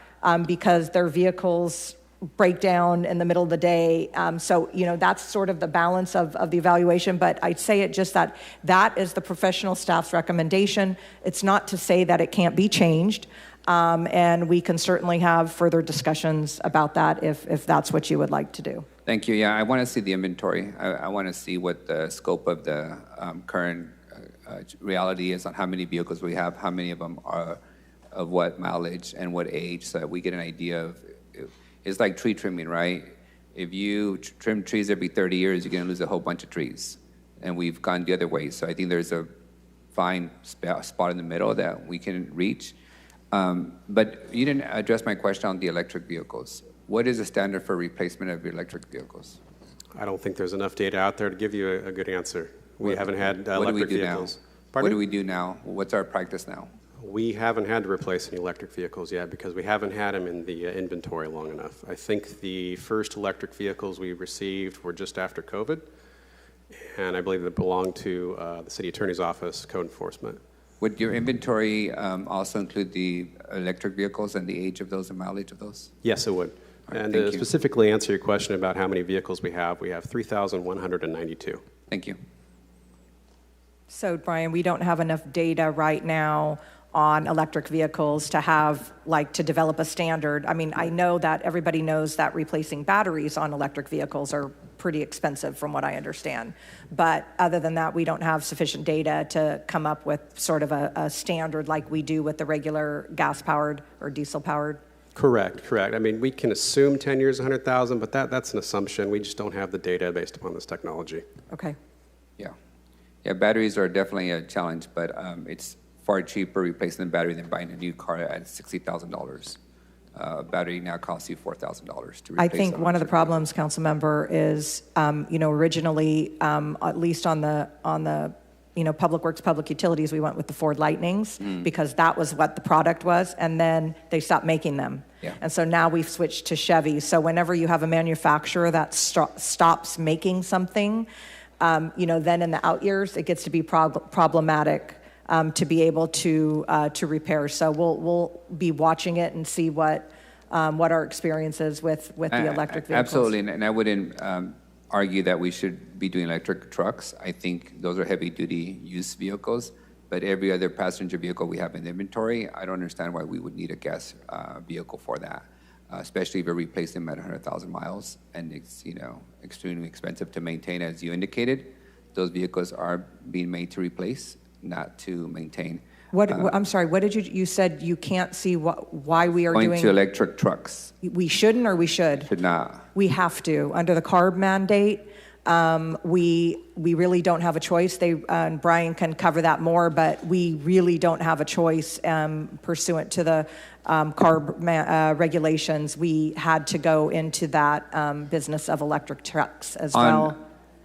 Speaker 9: because their vehicles break down in the middle of the day. That's sort of the balance of the evaluation. But I'd say it just that is the professional staff's recommendation. It's not to say that it can't be changed. And we can certainly have further discussions about that if that's what you would like to do.
Speaker 4: Thank you. Yeah, I want to see the inventory. I want to see what the scope of the current reality is on how many vehicles we have, how many of them are of what mileage and what age, so that we get an idea of. It's like tree trimming, right? If you trim trees every 30 years, you're going to lose a whole bunch of trees. And we've gone the other way. So I think there's a fine spot in the middle that we can reach. But you didn't address my question on the electric vehicles. What is the standard for replacement of your electric vehicles?
Speaker 10: I don't think there's enough data out there to give you a good answer. We haven't had electric vehicles.
Speaker 4: What do we do now? What's our practice now?
Speaker 10: We haven't had to replace any electric vehicles yet because we haven't had them in the inventory long enough. I think the first electric vehicles we received were just after COVID, and I believe they belonged to the city attorney's office, code enforcement.
Speaker 4: Would your inventory also include the electric vehicles and the age of those and mileage of those?
Speaker 10: Yes, it would.
Speaker 4: All right,
Speaker 10: And
Speaker 4: thank
Speaker 10: to
Speaker 4: you.
Speaker 10: specifically answer your question about how many vehicles we have 3,192.
Speaker 4: Thank you.
Speaker 9: So, Brian, we don't have enough data right now on electric vehicles to have, like, to develop a standard. I mean, I know that everybody knows that replacing batteries on electric vehicles are pretty expensive from what I understand. But other than that, we don't have sufficient data to come up with sort of a standard like we do with the regular gas-powered or diesel-powered.
Speaker 10: Correct. I mean, we can assume 10 years, 100,000, but that's an assumption. We just don't have the data based upon this technology.
Speaker 9: Okay.
Speaker 4: Yeah, batteries are definitely a challenge, but it's far cheaper replacing the battery than buying a new car at $60,000. Battery now costs you $4,000 to replace.
Speaker 9: I think one of the problems, council member, is originally, at least on the Public Works, Public Utilities, we went with the Ford Lightnings because that was what the product was, and then they stopped making them.
Speaker 4: Yeah.
Speaker 9: And so now we've switched to Chevy. So whenever you have a manufacturer that stops making something, then in the out years, it gets to be problematic to be able to repair. So we'll be watching it and see what our experience is with the electric vehicles.
Speaker 4: Absolutely, and I wouldn't argue that we should be doing electric trucks. I think those are heavy-duty use vehicles, but every other passenger vehicle we have in inventory, I don't understand why we would need a gas vehicle for that, especially if you're replacing them at 100,000 miles, and it's extremely expensive to maintain, as you indicated. Those vehicles are being made to replace, not to maintain.
Speaker 9: I'm sorry, what did you said you can't see why we are
Speaker 4: Going
Speaker 9: doing...
Speaker 4: to electric trucks.
Speaker 9: We shouldn't, or we should?
Speaker 4: Should not.
Speaker 9: We have to. Under the CARB mandate, we really don't have a choice. And Brian can cover that more, but we really don't have a choice pursuant to the CARB regulations. We had to go into that business of electric trucks as well.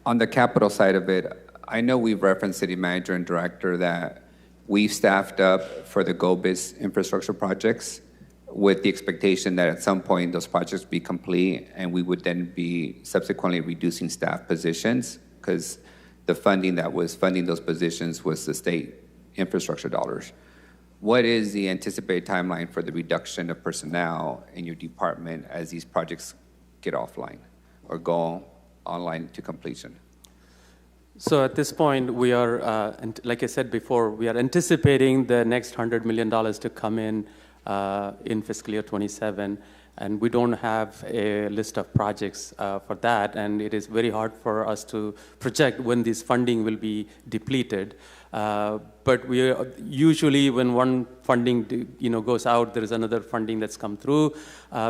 Speaker 4: On the capital side of it, I know we've referenced city manager and director that we've staffed up for the GoBiz infrastructure projects with the expectation that at some point those projects be complete, and we would then be subsequently reducing staff positions because the funding that was funding those positions was the state infrastructure dollars. What is the anticipated timeline for the reduction of personnel in your department as these projects get offline or go online to completion?
Speaker 5: So at this point, we are, like I said before, we are anticipating the next $100 million to come in fiscal year 27, and we don't have a list of projects for that, and it is very hard for us to project when this funding will be depleted. But we usually, when one funding goes out, there is another funding that's come through.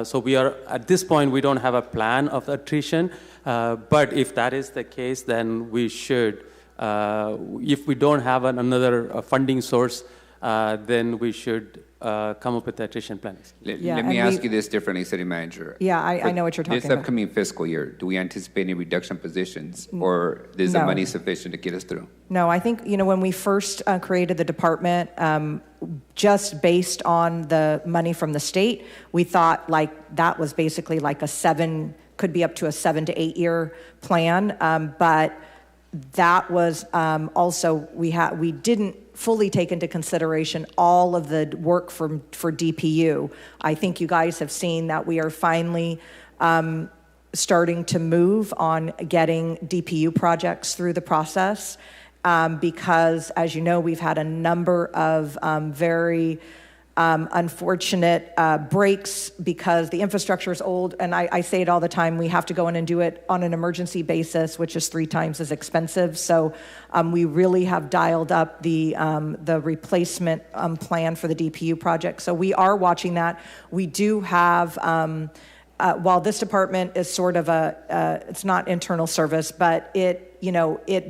Speaker 5: So we are at this point, we don't have a plan of attrition. But if that is the case, then we should. If we don't have another funding source, then we should come up with the attrition plans.
Speaker 4: Let me ask you this differently, City Manager.
Speaker 9: Yeah, I know what you're talking
Speaker 4: this
Speaker 9: about.
Speaker 4: This upcoming fiscal year, do we anticipate any reduction in positions, or is the money sufficient to get us through?
Speaker 9: No, I think, when we first created the department, just based on the money from the state, we thought that was basically could be up to a 7 to 8 year plan. But that was also, we didn't fully take into consideration all of the work for DPU. I think you guys have seen that we are finally starting to move on getting DPU projects through the process because, as you know, we've had a number of very unfortunate breaks because the infrastructure is old, and I say it all the time, we have to go in and do it on an emergency basis, which is 3 times as expensive. So we really have dialed up the replacement plan for the DPU project. So we are watching that. We do have, while this department is sort of it's not internal service, but it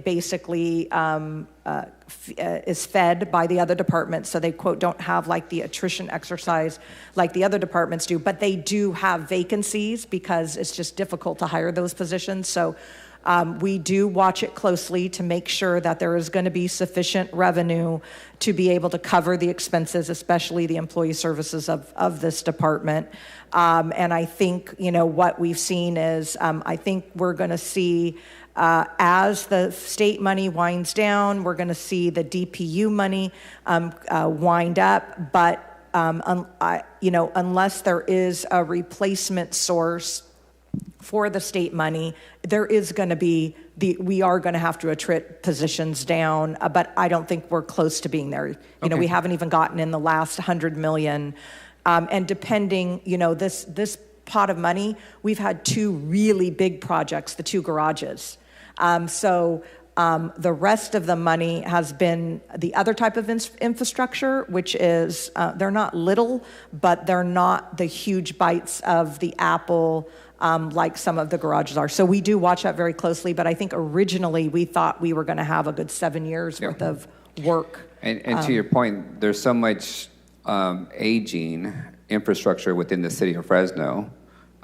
Speaker 9: basically is fed by the other departments, so they, quote, don't have the attrition exercise like the other departments do, but they do have vacancies because it's just difficult to hire those positions. So we do watch it closely to make sure that there is going to be sufficient revenue to be able to cover the expenses, especially the employee services of this department. And I think, what we've seen is I think we're going to see As the state money winds down, we're going to see the DPU money wind up. But unless there is a replacement source for the state money, there is going to be we are going to have to attrit positions down, but I don't think we're close to being there. We haven't even gotten in the last 100 million, and depending, this pot of money, we've had two really big projects, the two garages. The rest of the money has been the other type of infrastructure, which is they're not little, but they're not the huge bites of the apple like some of the garages are. So we do watch that very closely, but I think originally we thought we were going to have a good 7 years worth of work.
Speaker 4: And to your point, there's so much aging infrastructure within the city of Fresno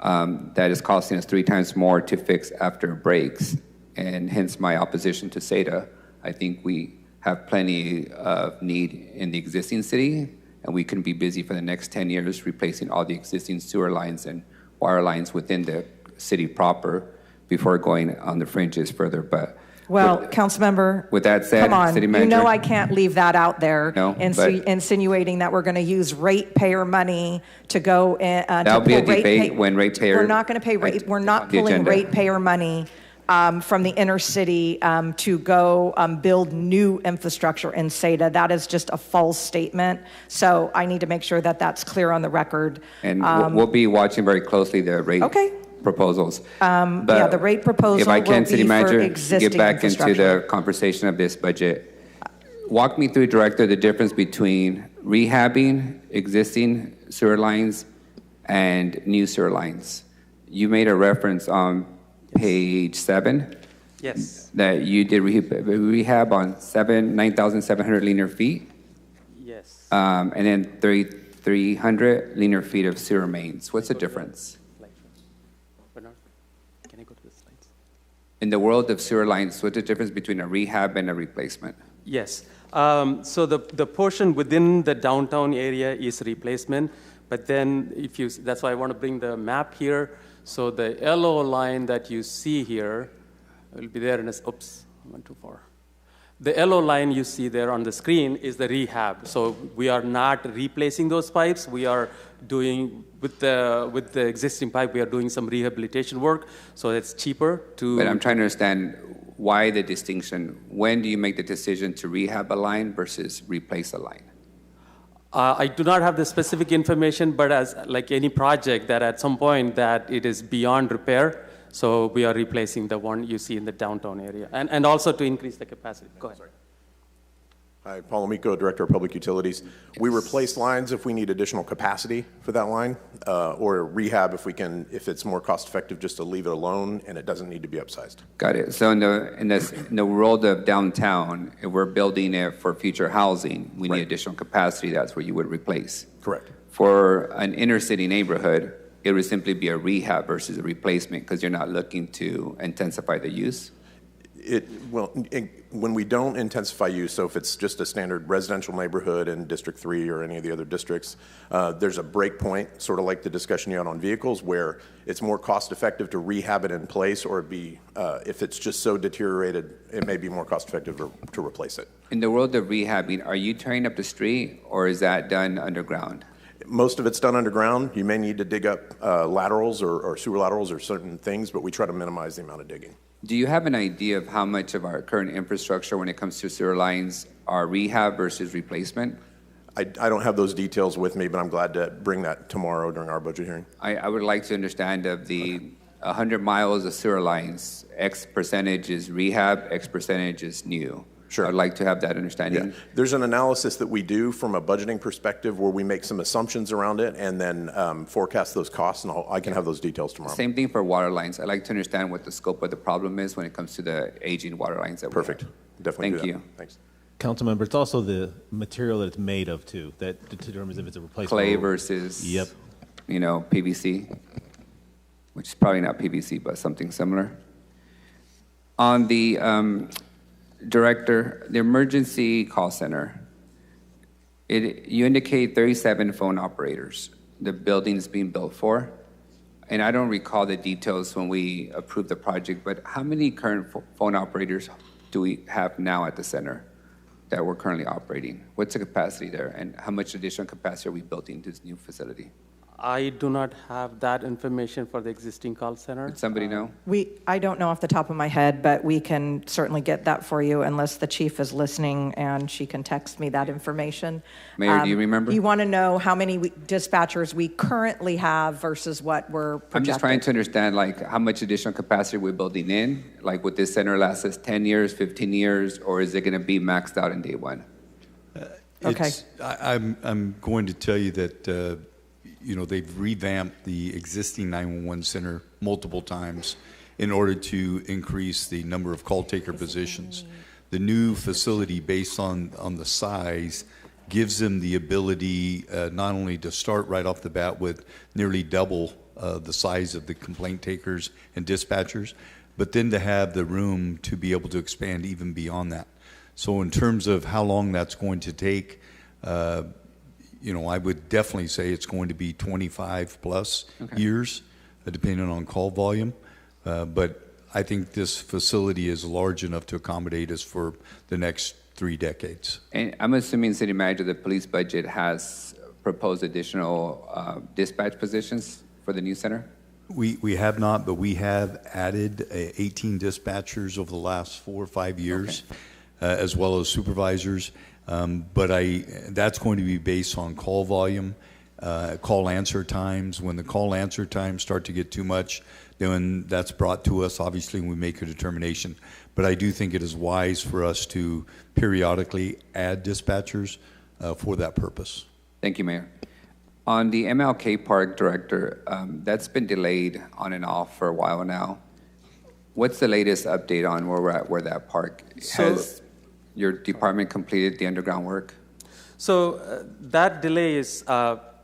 Speaker 4: that is costing us 3 times more to fix after it breaks, and hence my opposition to SEDA. I think we have plenty of need in the existing city, and we can be busy for the next 10 years replacing all the existing sewer lines and wire lines within the city proper before going on the fringes further. But
Speaker 9: Councilmember,
Speaker 4: with that said,
Speaker 9: come on,
Speaker 4: City Manager,
Speaker 9: I can't leave that out there,
Speaker 4: but
Speaker 9: insinuating that we're going to use ratepayer money to go in.
Speaker 4: That'll be a debate when ratepayer.
Speaker 9: We're not going to pay rate. We're not pulling ratepayer money from the inner city to go build new infrastructure in SEDA. That is just a false statement. So I need to make sure that that's clear on the record.
Speaker 4: And we'll be watching very closely the rate proposals.
Speaker 9: The rate proposal
Speaker 4: if I can,
Speaker 9: will
Speaker 4: City
Speaker 9: be
Speaker 4: Manager,
Speaker 9: for existing
Speaker 4: get back into
Speaker 9: infrastructure.
Speaker 4: the conversation of this budget. Walk me through, Director, the difference between rehabbing existing sewer lines and new sewer lines. You made a reference on page 7.
Speaker 5: Yes.
Speaker 4: That you did rehab on 9,700 linear feet.
Speaker 5: Yes.
Speaker 4: And then 3,300 linear feet of sewer mains. What's the difference?
Speaker 5: Can I go to the slides?
Speaker 4: In the world of sewer lines, what's the difference between a rehab and a replacement?
Speaker 5: Yes. So the portion within the downtown area is replacement, but then that's why I want to bring the map here. So the yellow line that you see here will be there in a, oops, I went too far. The yellow line you see there on the screen is the rehab. So we are not replacing those pipes. We are doing, with the existing pipe, we are doing some rehabilitation work, so it's cheaper to...
Speaker 4: But I'm trying to understand why the distinction. When do you make the decision to rehab a line versus replace a line?
Speaker 5: I do not have the specific information, but as like any project that at some point that it is beyond repair, so we are replacing the one you see in the downtown area, and also to increase the capacity. Go ahead.
Speaker 11: Hi, Paul Amico, Director of Public Utilities. We replace lines if we need additional capacity for that line, or rehab if it's more cost effective just to leave it alone and it doesn't need to be upsized.
Speaker 4: Got it. So in the world of downtown, if we're building it for future housing, we need additional capacity. That's where you would replace.
Speaker 11: Correct.
Speaker 4: For an inner city neighborhood, it would simply be a rehab versus a replacement because you're not looking to intensify the use.
Speaker 11: When we don't intensify use, so if it's just a standard residential neighborhood in District 3 or any of the other districts, there's a break point, sort of like the discussion you had on vehicles, where it's more cost effective to rehab it in place, or if it's just so deteriorated, it may be more cost effective to replace it.
Speaker 4: In the world of rehabbing, are you tearing up the street or is that done underground?
Speaker 11: Most of it's done underground. You may need to dig up laterals or sewer laterals or certain things, but we try to minimize the amount of digging.
Speaker 4: Do you have an idea of how much of our current infrastructure when it comes to sewer lines are rehab versus replacement?
Speaker 11: I don't have those details with me, but I'm glad to bring that tomorrow during our budget hearing.
Speaker 4: I would like to understand of the 100 miles of sewer lines, X percentage is rehab, X percentage is new.
Speaker 11: Sure.
Speaker 4: I'd like to have that understanding.
Speaker 11: Yeah. There's an analysis that we do from a budgeting perspective where we make some assumptions around it and then forecast those costs, and I can have those details tomorrow.
Speaker 4: Same thing for water lines. I'd like to understand what the scope of the problem is when it comes to the aging water lines that
Speaker 11: Perfect.
Speaker 4: we have.
Speaker 11: Definitely
Speaker 4: Thank
Speaker 11: do that.
Speaker 4: you.
Speaker 11: Thanks.
Speaker 12: Councilmember, it's also the material that it's made of, too, that determines if it's a replacement.
Speaker 4: Clay versus, PVC, which is probably not PVC, but something similar. On the Director, the emergency call center, you indicate 37 phone operators the building is being built for. and I don't recall the details when we approved the project, but how many current phone operators do we have now at the center that we're currently operating? What's the capacity there, and how much additional capacity are we building to this new facility?
Speaker 5: I do not have that information for the existing call center.
Speaker 4: Does somebody know?
Speaker 9: I don't know off the top of my head, but we can certainly get that for you unless the chief is listening and she can text me that information.
Speaker 4: Mayor, do you remember?
Speaker 9: You want to know how many dispatchers we currently have versus what we're projecting?
Speaker 4: I'm just trying to understand, like, how much additional capacity we're building in. Like, would this center last us 10 years, 15 years, or is it going to be maxed out in day one?
Speaker 9: Okay.
Speaker 13: I'm going to tell you that they've revamped the existing 911 center multiple times in order to increase the number of call taker positions. The new facility, based on the size, gives them the ability not only to start right off the bat with nearly double the size of the complaint takers and dispatchers, but then to have the room to be able to expand even beyond that. So in terms of how long that's going to take, I would definitely say it's going to be 25 plus years, depending on call volume. But I think this facility is large enough to accommodate us for the next 3 decades.
Speaker 4: And I'm assuming, City Manager, the police budget has proposed additional dispatch positions for the new center?
Speaker 13: We have not, but we have added 18 dispatchers over the last 4 or 5 years, as well as supervisors. But that's going to be based on call volume, call answer times. When the call answer times start to get too much, then that's brought to us, obviously, and we make a determination. But I do think it is wise for us to periodically add dispatchers for that purpose.
Speaker 4: Thank you, Mayor. On the MLK Park, Director, that's been delayed on and off for a while now. What's the latest update on where we're at, where that park has your department completed the underground work?
Speaker 5: So that delay is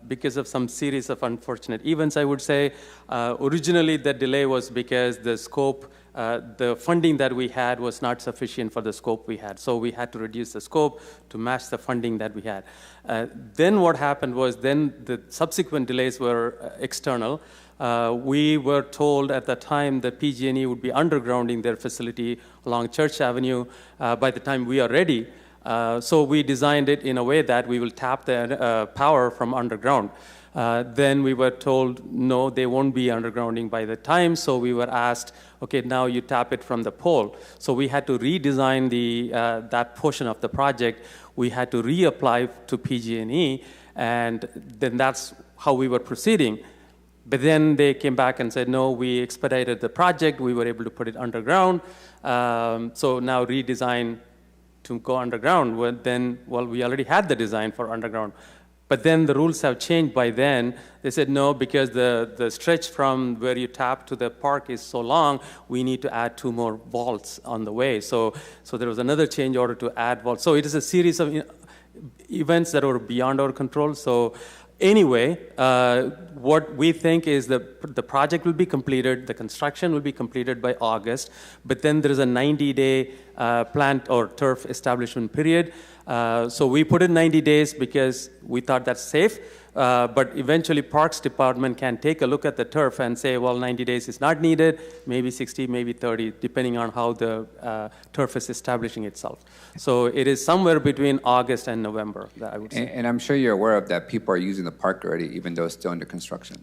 Speaker 5: because of some series of unfortunate events, I would say. Originally, the delay was because the scope, the funding that we had was not sufficient for the scope we had. So we had to reduce the scope to match the funding that we had. Then what happened was then the subsequent delays were external. We were told at the time that PG&E would be undergrounding their facility along Church Avenue by the time we are ready. So we designed it in a way that we will tap the power from underground. Then we were told, no, they won't be undergrounding by the time. So we were asked, okay, now you tap it from the pole. So we had to redesign that portion of the project. We had to reapply to PG&E, and then that's how we were proceeding. But then they came back and said, no, we expedited the project. We were able to put it underground. So now redesign to go underground. Well, we already had the design for underground. But then the rules have changed by then. They said, no, because the stretch from where you tap to the park is so long, we need to add 2 more vaults on the way. So there was another change order to add vaults. So it is a series of events that were beyond our control. So anyway, what we think is that the project will be completed, the construction will be completed by August, but then there is a 90-day plant or turf establishment period. So we put in 90 days because we thought that's safe, but eventually Parks Department can take a look at the turf and say, well, 90 days is not needed, maybe 60, maybe 30, depending on how the turf is establishing itself. So it is somewhere between August and November, I would say.
Speaker 4: And I'm sure you're aware of that people are using the park already, even though it's still under construction.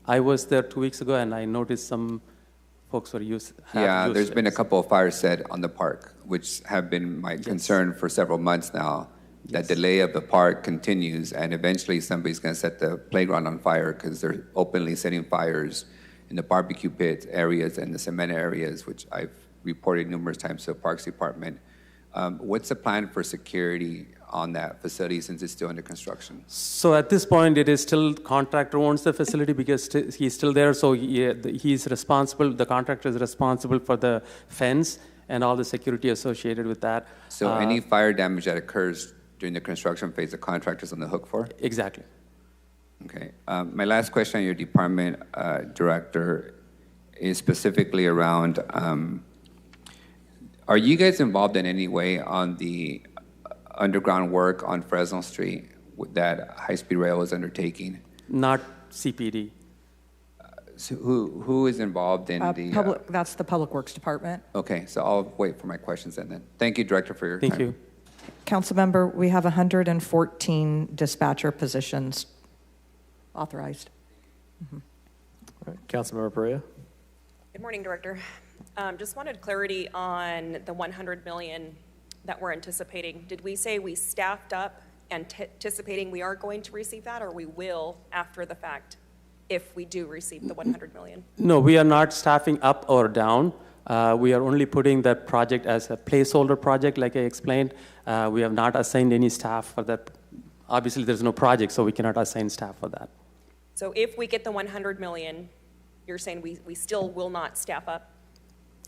Speaker 5: I was there 2 weeks ago, and I noticed some folks were used.
Speaker 4: There's been a couple of fires set on the park, which have been my concern for several months now. That delay of the park continues, and eventually somebody's going to set the playground on fire because they're openly setting fires in the barbecue pit areas and the cement areas, which I've reported numerous times to the Parks Department. What's the plan for security on that facility since it's still under construction?
Speaker 5: So at this point, it is still contractor owns the facility because he's still there. So he's responsible, the contractor is responsible for the fence and all the security associated with that.
Speaker 4: So any fire damage that occurs during the construction phase, the contractor's on the hook for?
Speaker 5: Exactly.
Speaker 4: Okay. My last question on your department, Director, is specifically around, are you guys involved in any way on the underground work on Fresno Street that high-speed rail is undertaking?
Speaker 5: Not CPD.
Speaker 4: So who is involved in the?
Speaker 9: That's the Public Works Department.
Speaker 4: Okay, so I'll wait for my questions then. Thank you, Director, for your time.
Speaker 5: Thank you.
Speaker 9: Councilmember, we have 114 dispatcher positions authorized.
Speaker 2: All right, Councilmember Perea.
Speaker 14: Good morning, Director. Just wanted clarity on the 100 million that we're anticipating. Did we say we staffed up anticipating we are going to receive that, or we will after the fact if we do receive the 100 million?
Speaker 5: No, we are not staffing up or down. We are only putting that project as a placeholder project, like I explained. We have not assigned any staff for that. Obviously, there's no project, so we cannot assign staff for that.
Speaker 14: So if we get the 100 million, you're saying we still will not staff up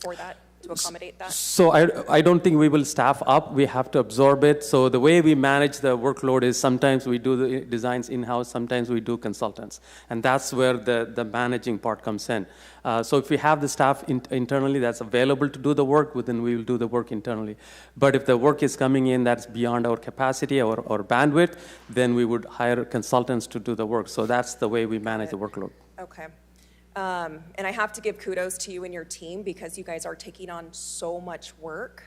Speaker 14: for that, to accommodate that?
Speaker 5: So I don't think we will staff up. We have to absorb it. So the way we manage the workload is sometimes we do the designs in-house, sometimes we do consultants. And that's where the managing part comes in. So if we have the staff internally that's available to do the work, then we will do the work internally. But if the work is coming in that's beyond our capacity or bandwidth, then we would hire consultants to do the work. So that's the way we manage the workload.
Speaker 14: Okay. And I have to give kudos to you and your team because you guys are taking on so much work.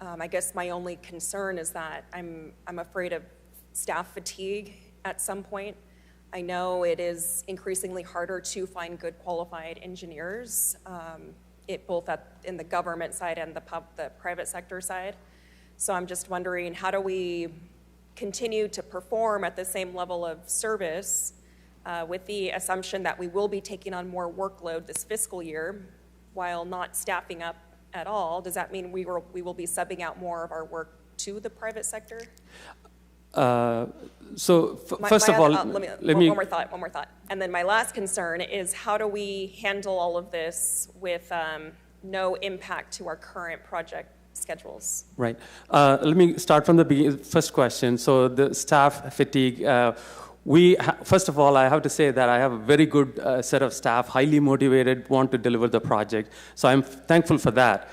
Speaker 14: I guess my only concern is that I'm afraid of staff fatigue at some point. I know it is increasingly harder to find good qualified engineers, both in the government side and the private sector side. So I'm just wondering, how do we continue to perform at the same level of service with the assumption that we will be taking on more workload this fiscal year while not staffing up at all? Does that mean we will be subbing out more of our work to the private sector?
Speaker 5: First of all,
Speaker 14: one more thought. And then my last concern is how do we handle all of this with no impact to our current project schedules?
Speaker 5: Right. Let me start from the first question. So the staff fatigue. First of all, I have to say that I have a very good set of staff, highly motivated, want to deliver the project. So I'm thankful for that.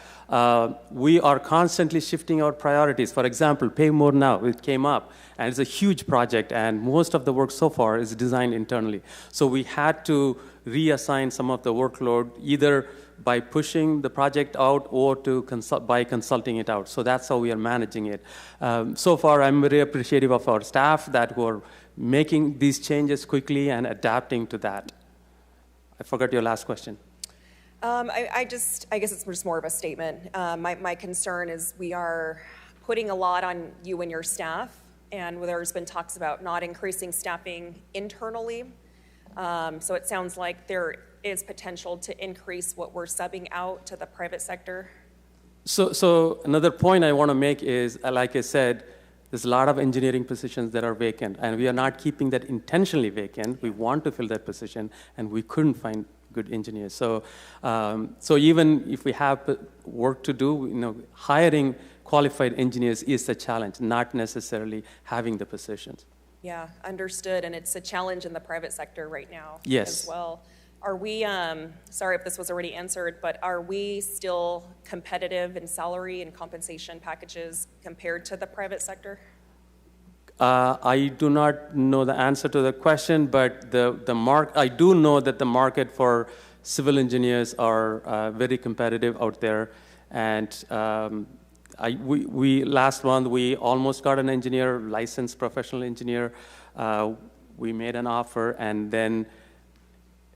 Speaker 5: We are constantly shifting our priorities. For example, Pay More Now, it came up, and it's a huge project, and most of the work so far is designed internally. So we had to reassign some of the workload, either by pushing the project out or by consulting it out. So that's how we are managing it. So far, I'm very appreciative of our staff who are making these changes quickly and adapting to that. I forgot your last question.
Speaker 14: I guess it's just more of a statement. My concern is we are putting a lot on you and your staff, and there's been talks about not increasing staffing internally. So it sounds like there is potential to increase what we're subbing out to the private sector.
Speaker 5: So another point I want to make is, like I said, there's a lot of engineering positions that are vacant, and we are not keeping that intentionally vacant. We want to fill that position, and we couldn't find good engineers. So even if we have work to do, hiring qualified engineers is a challenge, not necessarily having the positions.
Speaker 14: Yeah, understood, and it's a challenge in the private sector right now
Speaker 5: as
Speaker 14: well. Are we, sorry if this was already answered, but are we still competitive in salary and compensation packages compared to the private sector?
Speaker 5: I do not know the answer to the question, but I do know that the market for civil engineers are very competitive out there. And last month, we almost got an engineer, licensed professional engineer. We made an offer, and then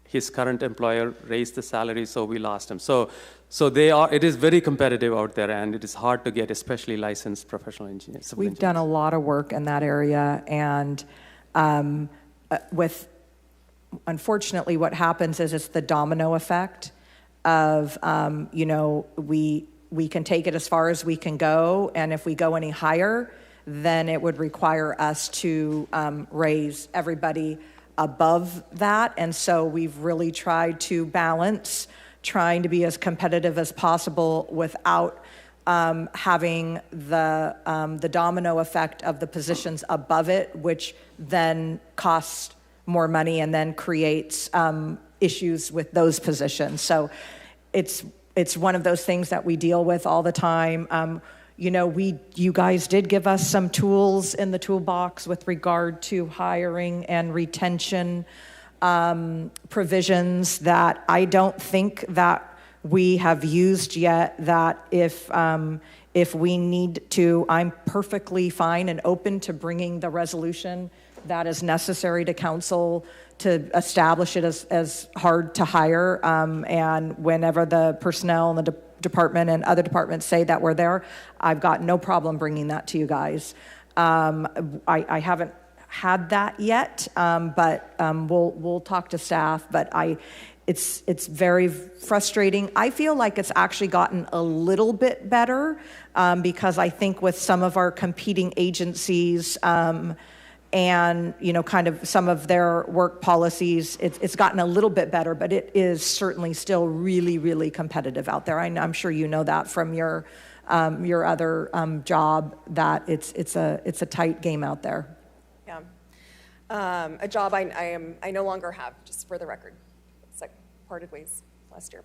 Speaker 5: his current employer raised the salary, so we lost him. So it is very competitive out there, and it is hard to get, especially licensed professional engineers.
Speaker 9: We've done a lot of work in that area, and unfortunately, what happens is it's the domino effect of, we can take it as far as we can go, and if we go any higher, then it would require us to raise everybody above that. And so we've really tried to balance trying to be as competitive as possible without having the domino effect of the positions above it, which then costs more money and then creates issues with those positions. So it's one of those things that we deal with all the time. You guys did give us some tools in the toolbox with regard to hiring and retention. provisions that I don't think that we have used yet, that if we need to, I'm perfectly fine and open to bringing the resolution that is necessary to council to establish it as hard to hire. And whenever the personnel and the department and other departments say that we're there, I've got no problem bringing that to you guys. I haven't had that yet, but we'll talk to staff. But it's very frustrating. I feel like it's actually gotten a little bit better because I think with some of our competing agencies and kind of some of their work policies, it's gotten a little bit better, but it is certainly still really, really competitive out there. I'm sure you know that from your other job, that it's a tight game out there.
Speaker 14: Yeah, a job I no longer have, just for the record. It's like parted ways last year.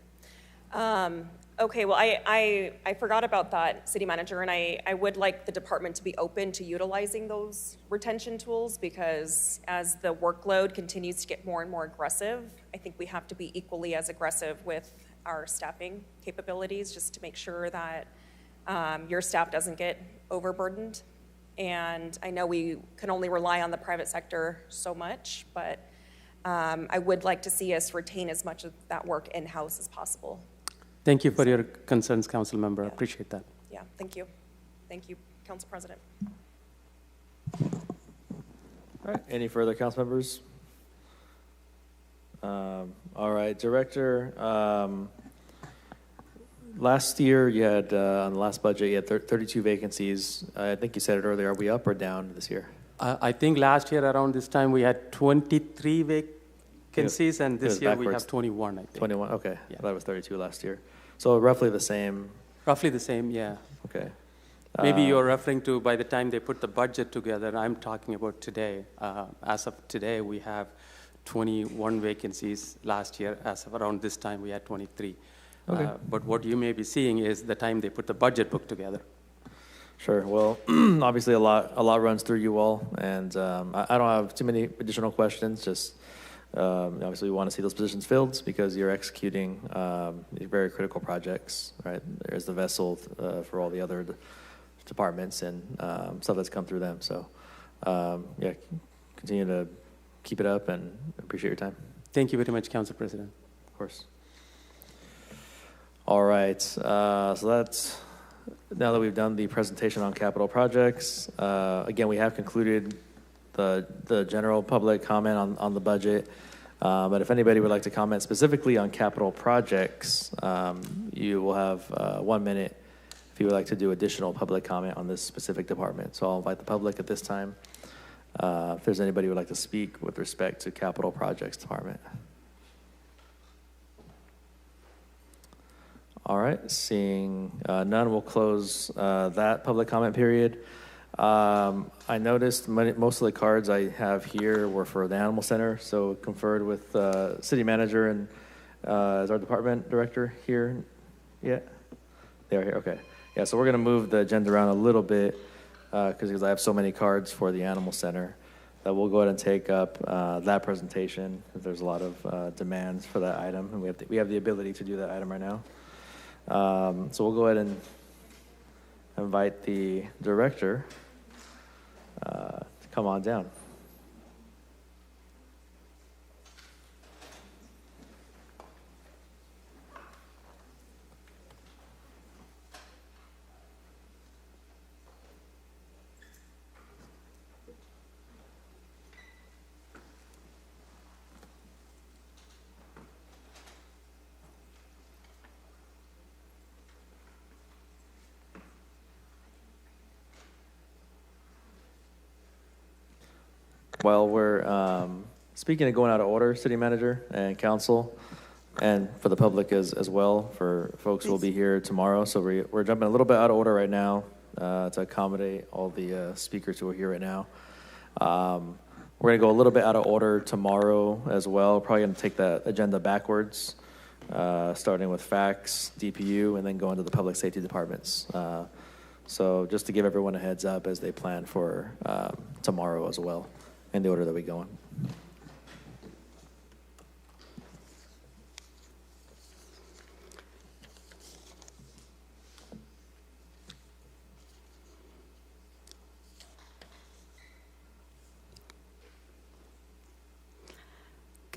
Speaker 14: Okay, well, I forgot about that, City Manager, and I would like the department to be open to utilizing those retention tools, because as the workload continues to get more and more aggressive, I think we have to be equally as aggressive with our staffing capabilities, just to make sure that your staff doesn't get overburdened. And I know we can only rely on the private sector so much, but I would like to see us retain as much of that work in-house as possible.
Speaker 5: Thank you for your concerns, Council Member. I appreciate that.
Speaker 14: Yeah, thank you. Thank you, Council President.
Speaker 2: All right, any further council members? All right, Director, last year you had, on the last budget, you had 32 vacancies. I think you said it earlier. Are we up or down this year?
Speaker 5: I think last year around this time we had 23 vacancies, and this year we have 21, I think.
Speaker 2: 21, okay. Yeah. I thought it was 32 last year. So roughly the same?
Speaker 5: Roughly the same, yeah.
Speaker 2: Okay.
Speaker 5: Maybe you're referring to by the time they put the budget together. I'm talking about today. As of today, we have 21 vacancies. Last year, as of around this time, we had 23.
Speaker 2: Okay.
Speaker 5: But what you may be seeing is the time they put the budget book together.
Speaker 2: Sure. Well, obviously a lot runs through you all, and I don't have too many additional questions. Just obviously we want to see those positions filled because you're executing very critical projects, right? There's the vessel for all the other departments and stuff that's come through them. So yeah, continue to keep it up and appreciate your time.
Speaker 5: Thank you very much, Council President.
Speaker 2: Of course. All right. So that's, now that we've done the presentation on capital projects, again, we have concluded the general public comment on the budget. But if anybody would like to comment specifically on capital projects, you will have 1 minute if you would like to do additional public comment on this specific department. So I'll invite the public at this time. If there's anybody who would like to speak with respect to capital projects department. All right, seeing none, we'll close that public comment period. I noticed most of the cards I have here were for the Animal Center, so conferred with City Manager and is our Department Director here yet? They are here, okay. Yeah, so we're gonna move the agenda around a little bit because I have so many cards for the Animal Center that we'll go ahead and take up that presentation. There's a lot of demands for that item, and we have the ability to do that item right now. So we'll go ahead and invite the director to come on down. Well, we're speaking of going out of order, City Manager and Council, and for the public as well, for folks who will be here tomorrow. So we're jumping a little bit out of order right now to accommodate all the speakers who are here right now. We're going to go a little bit out of order tomorrow as well. Probably going to take the agenda backwards, starting with facts, DPU, and then go into the public safety departments. So just to give everyone a heads up as they plan for tomorrow as well, in the order that we go in.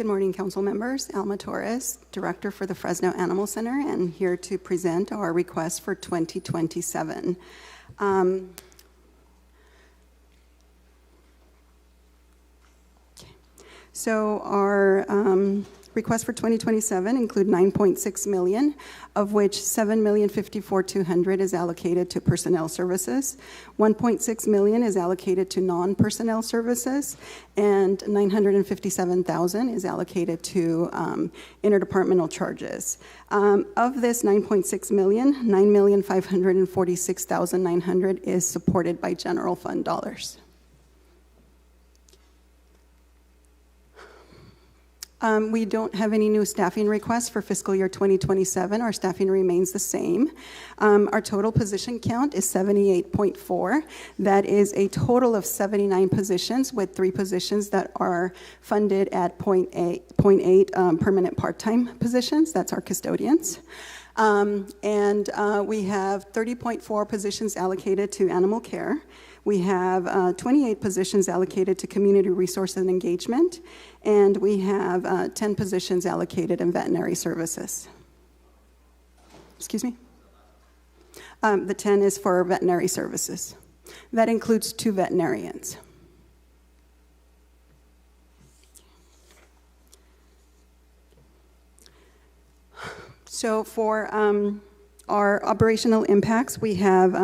Speaker 15: Good morning, council members. Alma Torres, Director for the Fresno Animal Center, and here to present our request for 2027. So our request for 2027 include 9.6 million, of which 7,054,200 is allocated to personnel services, 1.6 million is allocated to non-personnel services, and 957,000 is allocated to interdepartmental charges. Of this 9.6 million, 9,546,900 is supported by general fund dollars. We don't have any new staffing requests for fiscal year 2027. Our staffing remains the same. Our total position count is 78.4. That is a total of 79 positions, with 3 positions that are funded at 0.8 permanent part-time positions. That's our custodians. We have 30.4 positions allocated to animal care. We have 28 positions allocated to community resource and engagement, and we have 10 positions allocated in veterinary services. Excuse me? The 10 is for veterinary services. That includes 2 veterinarians. So for our operational impacts, we have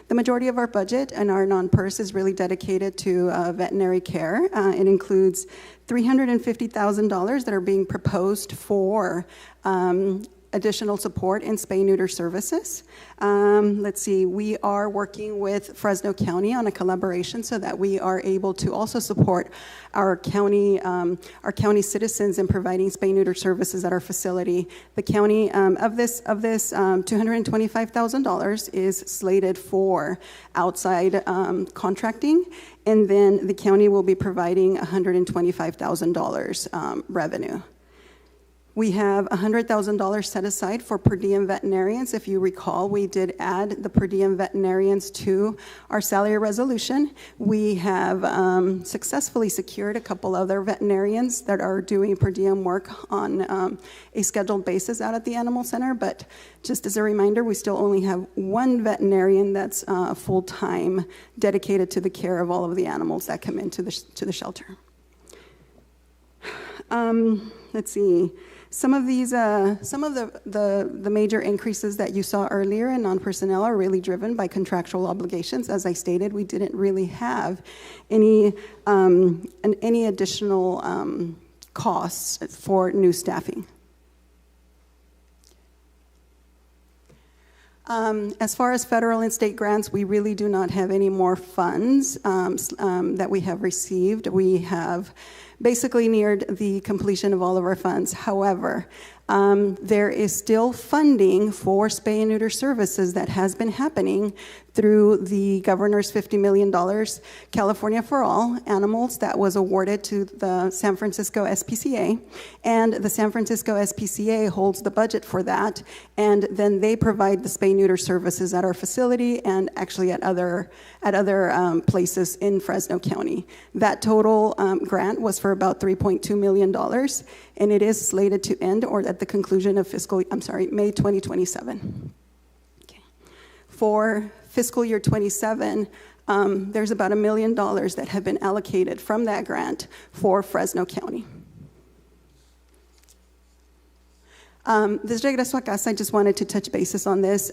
Speaker 15: the majority of our budget and our non-PERS is really dedicated to veterinary care. It includes $350,000 that are being proposed for additional support in spay-neuter services. Let's see, we are working with Fresno County on a collaboration so that we are able to also support our county citizens in providing spay-neuter services at our facility. The county of this $225,000 is slated for outside contracting, and then the county will be providing $125,000 revenue. We have $100,000 set aside for per diem veterinarians. If you recall, we did add the per diem veterinarians to our salary resolution. We have successfully secured a couple other veterinarians that are doing per diem work on a scheduled basis out at the animal center. But just as a reminder, we still only have 1 veterinarian that's full-time dedicated to the care of all of the animals that come into the shelter. Let's see. Some of the major increases that you saw earlier in non-personnel are really driven by contractual obligations. As I stated, we didn't really have any additional costs for new staffing. As far as federal and state grants, we really do not have any more funds that we have received. We have basically neared the completion of all of our funds. However, there is still funding for spay and neuter services that has been happening through the governor's $50 million California for All Animals that was awarded to the San Francisco SPCA. And the San Francisco SPCA holds the budget for that. And then they provide the spay neuter services at our facility and actually at other places in Fresno County. That total grant was for about $3.2 million. And it is slated to end or at the conclusion of May 2027. Okay. For fiscal year 27, there's about $1 million that have been allocated from that grant for Fresno County. This regreso a casa, I just wanted to touch bases on this.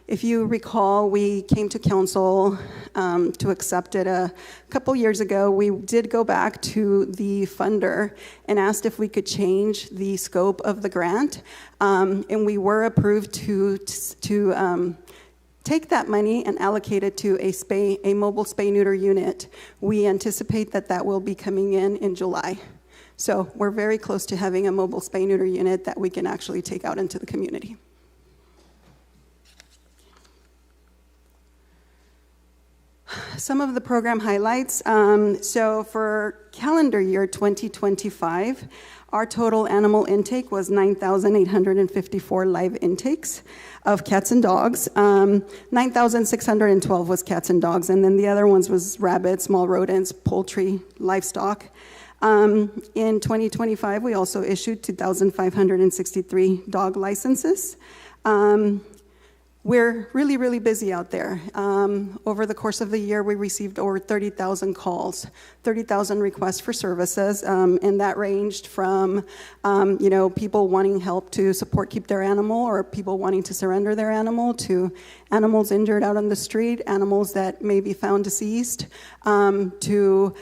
Speaker 15: If you recall, we came to council to accept it a couple years ago. We did go back to the funder and asked if we could change the scope of the grant, and we were approved to take that money and allocate it to a mobile spay-neuter unit. We anticipate that will be coming in July. So we're very close to having a mobile spay-neuter unit that we can actually take out into the community. Some of the program highlights. So for calendar year 2025, our total animal intake was 9,854 live intakes of cats and dogs. 9,612 was cats and dogs, and then the other ones was rabbits, small rodents, poultry, livestock. In 2025, we also issued 2,563 dog licenses. We're really, really busy out there. Over the course of the year, we received over 30,000 calls, 30,000 requests for services, and that ranged from, people wanting help to support keep their animal, or people wanting to surrender their animal, to animals injured out on the street, animals that may be found deceased, to,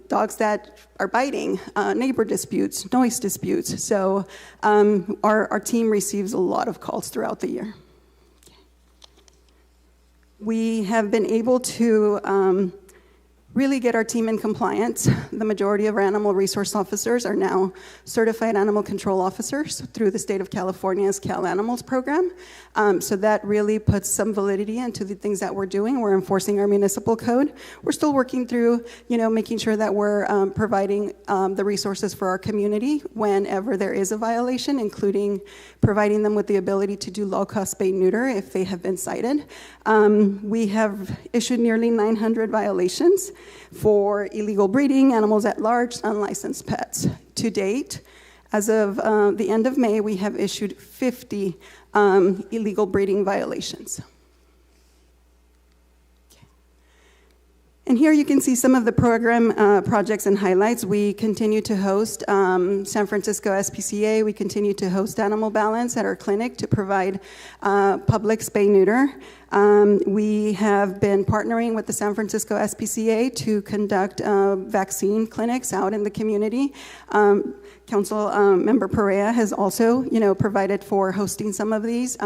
Speaker 15: dogs that are biting, neighbor disputes, noise disputes. So our team receives a lot of calls throughout the year. We have been able to really get our team in compliance. The majority of our animal resource officers are now certified animal control officers through the state of California's Cal Animals program. So that really puts some validity into the things that we're doing. We're enforcing our municipal code. We're still working through, making sure that we're providing the resources for our community whenever there is a violation, including providing them with the ability to do low-cost spay-neuter if they have been cited. We have issued nearly 900 violations for illegal breeding, animals at large, unlicensed pets. To date, as of the end of May, we have issued 50 illegal breeding violations. And here you can see some of the program projects and highlights. We continue to host San Francisco SPCA. We continue to host Animal Balance at our clinic to provide public spay-neuter. We have been partnering with the San Francisco SPCA to conduct vaccine clinics out in the community. Council Member Perea has also, provided for hosting some of these.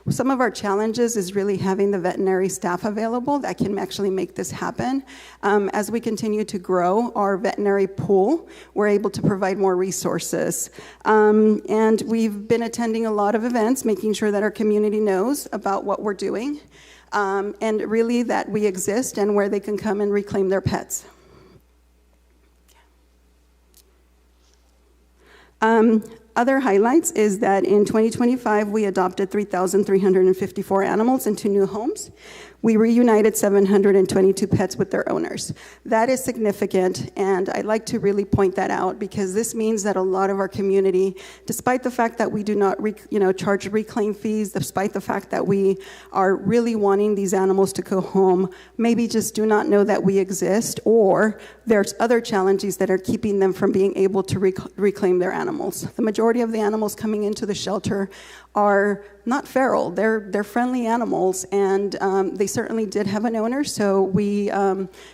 Speaker 15: Some of our challenges is really having the veterinary staff available that can actually make this happen. As we continue to grow our veterinary pool, we're able to provide more resources. And we've been attending a lot of events, making sure that our community knows about what we're doing, and really that we exist and where they can come and reclaim their pets. Other highlights is that in 2025, we adopted 3,354 animals into new homes. We reunited 722 pets with their owners. That is significant, and I'd like to really point that out because this means that a lot of our community, despite the fact that we do not charge reclaim fees, despite the fact that we are really wanting these animals to go home, maybe just do not know that we exist, or there's other challenges that are keeping them from being able to reclaim their animals. The majority of the animals coming into the shelter are not feral. They're friendly animals, and they certainly did have an owner, so we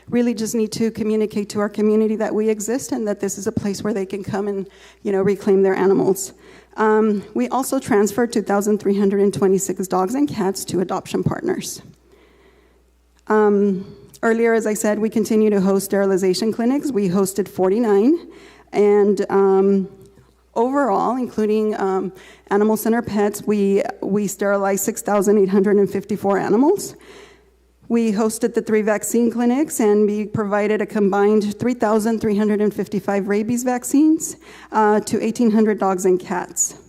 Speaker 15: really just need to communicate to our community that we exist and that this is a place where they can come and reclaim their animals. We also transferred 2,326 dogs and cats to adoption partners. Earlier, as I said, we continue to host sterilization clinics. We hosted 49, and overall, including animal center pets, we sterilized 6,854 animals. We hosted the 3 vaccine clinics, and we provided a combined 3,355 rabies vaccines to 1,800 dogs and cats.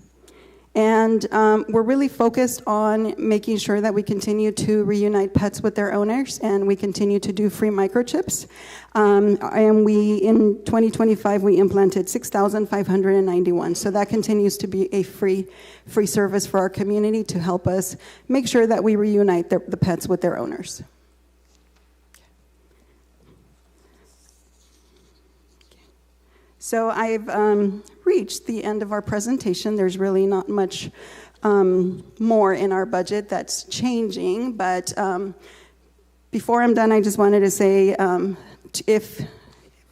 Speaker 15: And we're really focused on making sure that we continue to reunite pets with their owners, and we continue to do free microchips. And in 2025, we implanted 6,591. So that continues to be a free service for our community to help us make sure that we reunite the pets with their owners. So I've reached the end of our presentation. There's really not much more in our budget that's changing, but before I'm done, I just wanted to say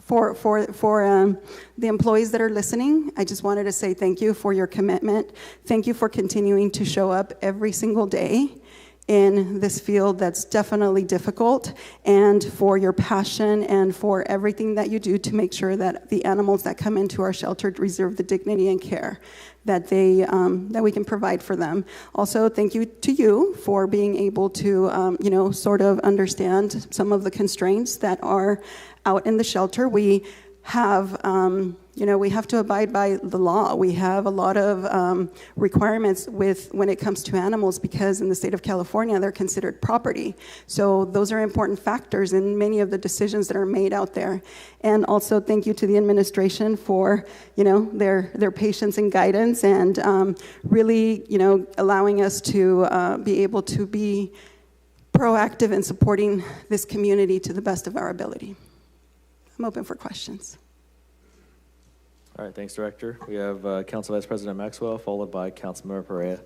Speaker 15: for the employees that are listening, I just wanted to say thank you for your commitment. Thank you for continuing to show up every single day in this field that's definitely difficult, and for your passion and for everything that you do to make sure that the animals that come into our shelter deserve the dignity and care that that we can provide for them. Also, thank you to you for being able to sort of understand some of the constraints that are out in the shelter. We have, we have to abide by the law. We have a lot of requirements when it comes to animals because in the state of California, they're considered property. So those are important factors in many of the decisions that are made out there. And also thank you to the administration for, their patience and guidance and really, allowing us to be able to be proactive in supporting this community to the best of our ability. I'm open for questions.
Speaker 2: All right, thanks, Director. We have Council Vice President Maxwell, followed by Councilmember Perea.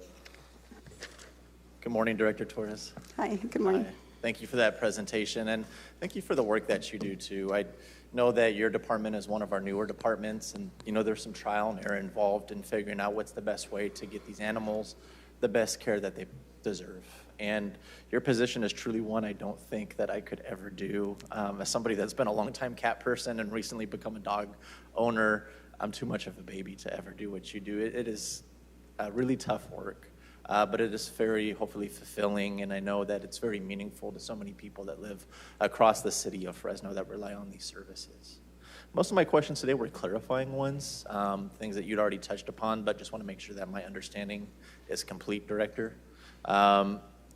Speaker 16: Good morning, Director Torres.
Speaker 15: Hi, good morning.
Speaker 16: Hi. Thank you for that presentation, and thank you for the work that you do, too. I know that your department is one of our newer departments, and there's some trial and error involved in figuring out what's the best way to get these animals the best care that they deserve. And your position is truly one I don't think that I could ever do. As somebody that's been a longtime cat person and recently become a dog owner, I'm too much of a baby to ever do what you do. It is really tough work, but it is very, hopefully, fulfilling, and I know that it's very meaningful to so many people that live across the city of Fresno that rely on these services. Most of my questions today were clarifying ones, things that you'd already touched upon, but just want to make sure that my understanding is complete, Director.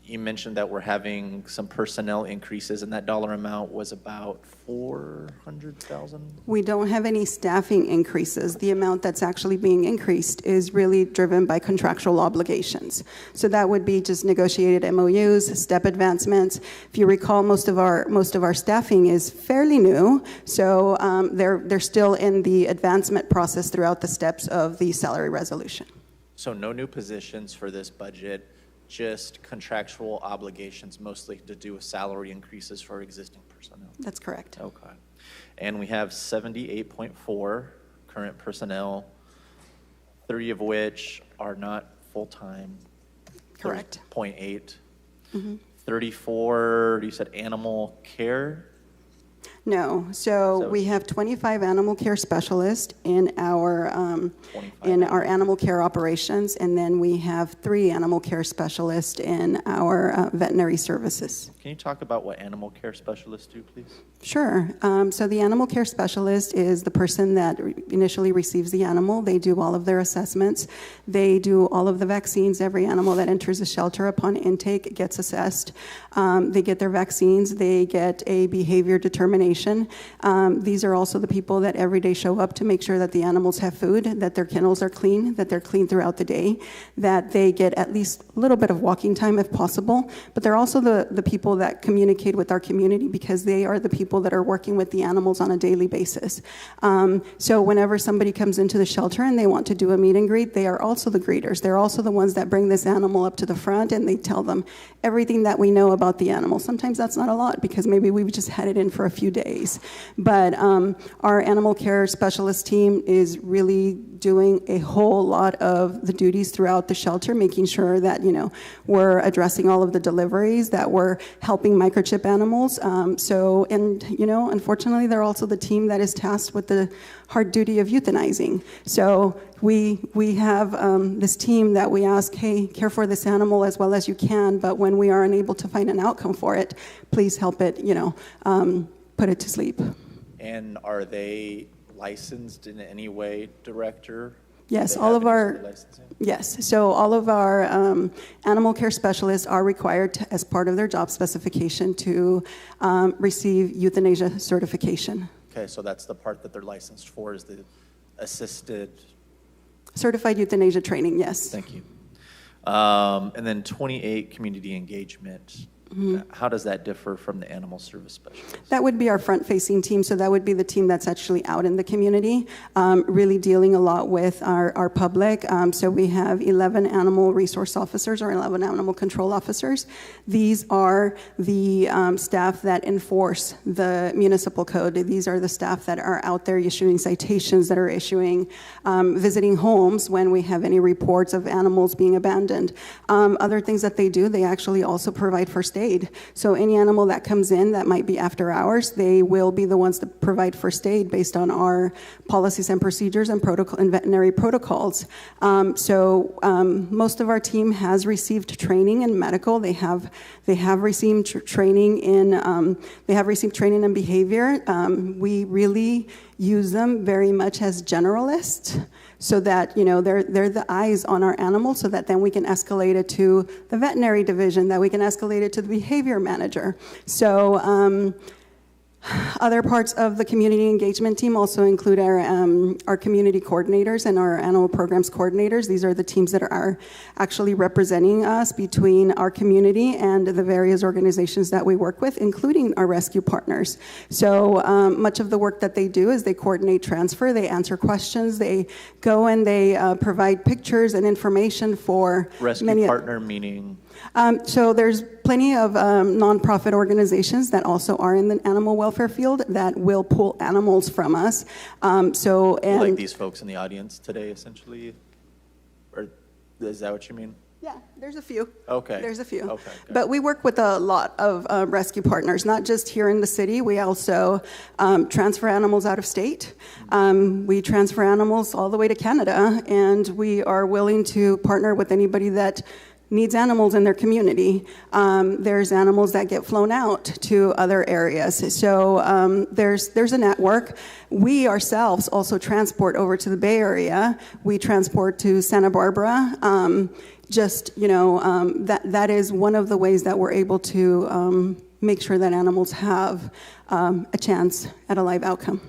Speaker 16: You mentioned that we're having some personnel increases, and that dollar amount was about $400,000?
Speaker 15: We don't have any staffing increases. The amount that's actually being increased is really driven by contractual obligations. So that would be just negotiated MOUs, step advancements. If you recall, most of our staffing is fairly new, so they're still in the advancement process throughout the steps of the salary resolution.
Speaker 16: So no new positions for this budget, just contractual obligations, mostly to do with salary increases for existing personnel.
Speaker 15: That's correct.
Speaker 16: Okay. And we have 78.4 current personnel, 3 of which are not full-time.
Speaker 15: Correct.
Speaker 16: 0.8.
Speaker 15: Mm-hmm.
Speaker 16: 34, you said animal care?
Speaker 15: No, so we have 25 animal care specialists in our animal care operations, and then we have 3 animal care specialists in our veterinary services.
Speaker 16: Can you talk about what animal care specialists do, please?
Speaker 15: Sure. So the animal care specialist is the person that initially receives the animal. They do all of their assessments. They do all of the vaccines. Every animal that enters the shelter upon intake gets assessed. They get their vaccines. They get a behavior determination. These are also the people that every day show up to make sure that the animals have food, that their kennels are clean, that they're clean throughout the day, that they get at least a little bit of walking time if possible. But they're also the people that communicate with our community because they are the people that are working with the animals on a daily basis. So whenever somebody comes into the shelter and they want to do a meet and greet, they are also the greeters. They're also the ones that bring this animal up to the front and they tell them everything that we know about the animal. Sometimes that's not a lot because maybe we've just had it in for a few days. But our animal care specialist team is really doing a whole lot of the duties throughout the shelter, making sure that, we're addressing all of the deliveries, that we're helping microchip animals. Unfortunately, they're also the team that is tasked with the hard duty of euthanizing. So we have this team that we ask, hey, care for this animal as well as you can, but when we are unable to find an outcome for it, please help it, put it to sleep.
Speaker 16: And are they licensed in any way, Director?
Speaker 15: Yes, all of our animal care specialists are required to, as part of their job specification to receive euthanasia certification.
Speaker 16: Okay, so that's the part that they're licensed for, is the assisted...
Speaker 15: Certified euthanasia training, yes.
Speaker 16: Thank you. And then 28 community engagement. Mm-hmm. How does that differ from the animal service specialist?
Speaker 15: That would be our front-facing team, so that would be the team that's actually out in the community, really dealing a lot with our public. So we have 11 animal resource officers or 11 animal control officers. These are the staff that enforce the municipal code. These are the staff that are out there issuing citations, that are issuing, visiting homes when we have any reports of animals being abandoned. Other things that they do, they actually also provide first aid. aid. So any animal that comes in that might be after hours, they will be the ones to provide first aid based on our policies and procedures and protocol and veterinary protocols. Most of our team has received training in medical. They have received training in behavior. We really use them very much as generalists, so that they're the eyes on our animals, so that then we can escalate it to the veterinary division, that we can escalate it to the behavior manager. So other parts of the community engagement team also include our community coordinators and our animal programs coordinators. These are the teams that are actually representing us between our community and the various organizations that we work with, including our rescue partners. So much of the work that they do is they coordinate transfer, they answer questions, they go and they provide pictures and information for
Speaker 16: Rescue partner meaning?
Speaker 15: So there's plenty of nonprofit organizations that also are in the animal welfare field that will pull animals from us.
Speaker 16: Like these folks in the audience today, essentially? Or is that what you mean?
Speaker 15: Yeah, there's a few.
Speaker 16: Okay.
Speaker 15: There's a few.
Speaker 16: Okay.
Speaker 15: But we work with a lot of rescue partners, not just here in the city. We also transfer animals out of state. We transfer animals all the way to Canada, and we are willing to partner with anybody that needs animals in their community. There's animals that get flown out to other areas. So there's a network. We ourselves also transport over to the Bay Area. We transport to Santa Barbara. That is one of the ways that we're able to make sure that animals have a chance at a live outcome.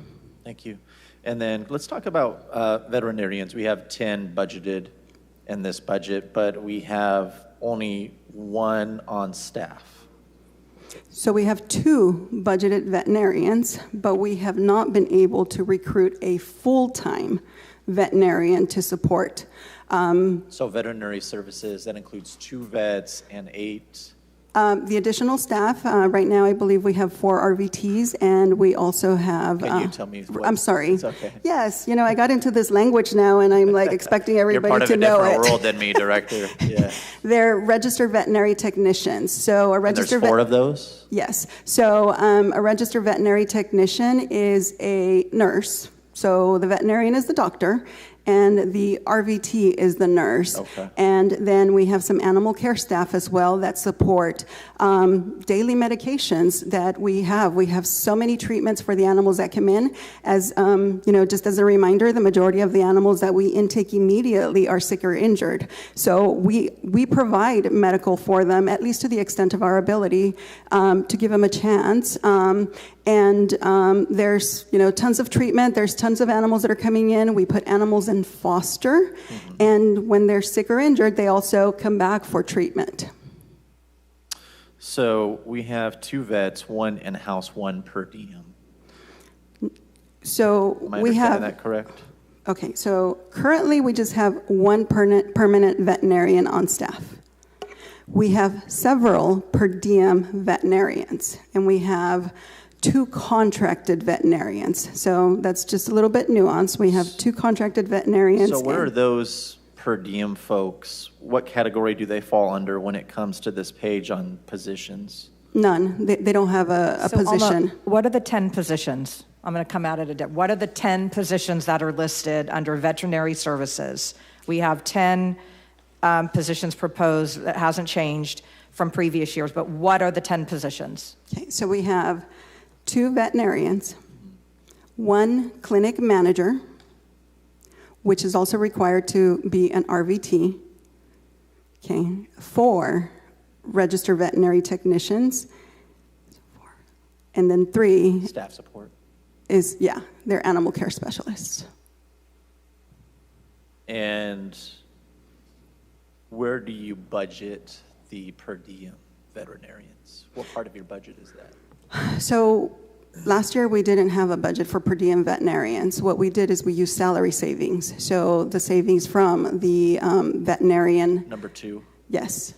Speaker 16: Thank you. And then let's talk about veterinarians. We have 10 budgeted in this budget, but we have only one on staff.
Speaker 15: So we have 2 budgeted veterinarians, but we have not been able to recruit a full-time veterinarian to support.
Speaker 16: So veterinary services, that includes 2 vets and 8?
Speaker 15: The additional staff, right now I believe we have 4 RVTs, and we also have...
Speaker 16: Can you tell me what?
Speaker 15: I'm sorry.
Speaker 16: It's okay.
Speaker 15: Yes, I got into this language now, and I'm like expecting everybody to know it.
Speaker 16: You're part of a different world than me, Director. Yeah.
Speaker 15: They're registered veterinary technicians. So a registered...
Speaker 16: And there's 4 of those?
Speaker 15: Yes. So a registered veterinary technician is a nurse. So the veterinarian is the doctor, and the RVT is the nurse.
Speaker 16: Okay.
Speaker 15: And then we have some animal care staff as well that support daily medications that we have. We have so many treatments for the animals that come in. As just as a reminder, the majority of the animals that we intake immediately are sick or injured. So we provide medical for them, at least to the extent of our ability, to give them a chance. There's tons of treatment. There's tons of animals that are coming in. We put animals in foster, and when they're sick or injured, they also come back for treatment.
Speaker 16: So we have 2 vets, 1 in-house, 1 per diem.
Speaker 15: So
Speaker 16: Am I
Speaker 15: we have
Speaker 16: understanding that correct?
Speaker 15: Okay, so currently we just have 1 permanent veterinarian on staff. We have several per diem veterinarians, and we have 2 contracted veterinarians. So that's just a little bit nuanced. We have 2 contracted veterinarians.
Speaker 16: So what are those per diem folks? What category do they fall under when it comes to this page on positions?
Speaker 15: None. They don't have a position.
Speaker 9: Alma, what are the 10 positions? I'm going to come at it what are the 10 positions that are listed under veterinary services? We have 10 positions proposed. That hasn't changed from previous years, but what are the 10 positions?
Speaker 15: Okay, so we have 2 veterinarians, 1 clinic manager, which is also required to be an RVT. Okay, 4 registered veterinary technicians, and then 3
Speaker 16: staff support.
Speaker 15: They're animal care specialists.
Speaker 16: And where do you budget the per diem veterinarians? What part of your budget is that?
Speaker 15: So last year we didn't have a budget for per diem veterinarians. What we did is we used salary savings. So the savings from the veterinarian.
Speaker 16: Number 2.
Speaker 15: Yes.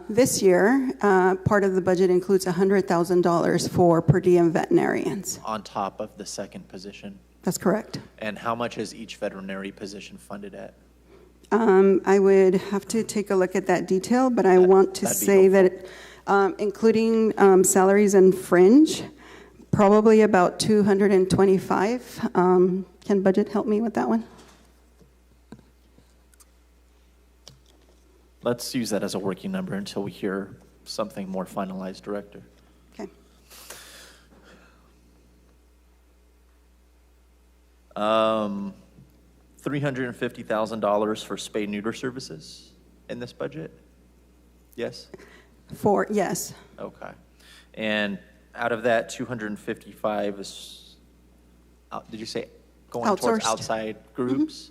Speaker 15: This year, part of the budget includes $100,000 for per diem veterinarians.
Speaker 16: On top of the 2nd position?
Speaker 15: That's correct.
Speaker 16: And how much is each veterinary position funded at?
Speaker 15: I would have to take a look at that detail, but I want to say that including salaries and fringe, probably about 225. Can budget help me with that one?
Speaker 16: Let's use that as a working number until we hear something more finalized, Director.
Speaker 15: Okay.
Speaker 16: $350,000 for spay-neuter services in this budget? Yes?
Speaker 15: Yes.
Speaker 16: Okay. And out of that, 255 is, did you say going towards
Speaker 15: Outsourced.
Speaker 16: outside groups?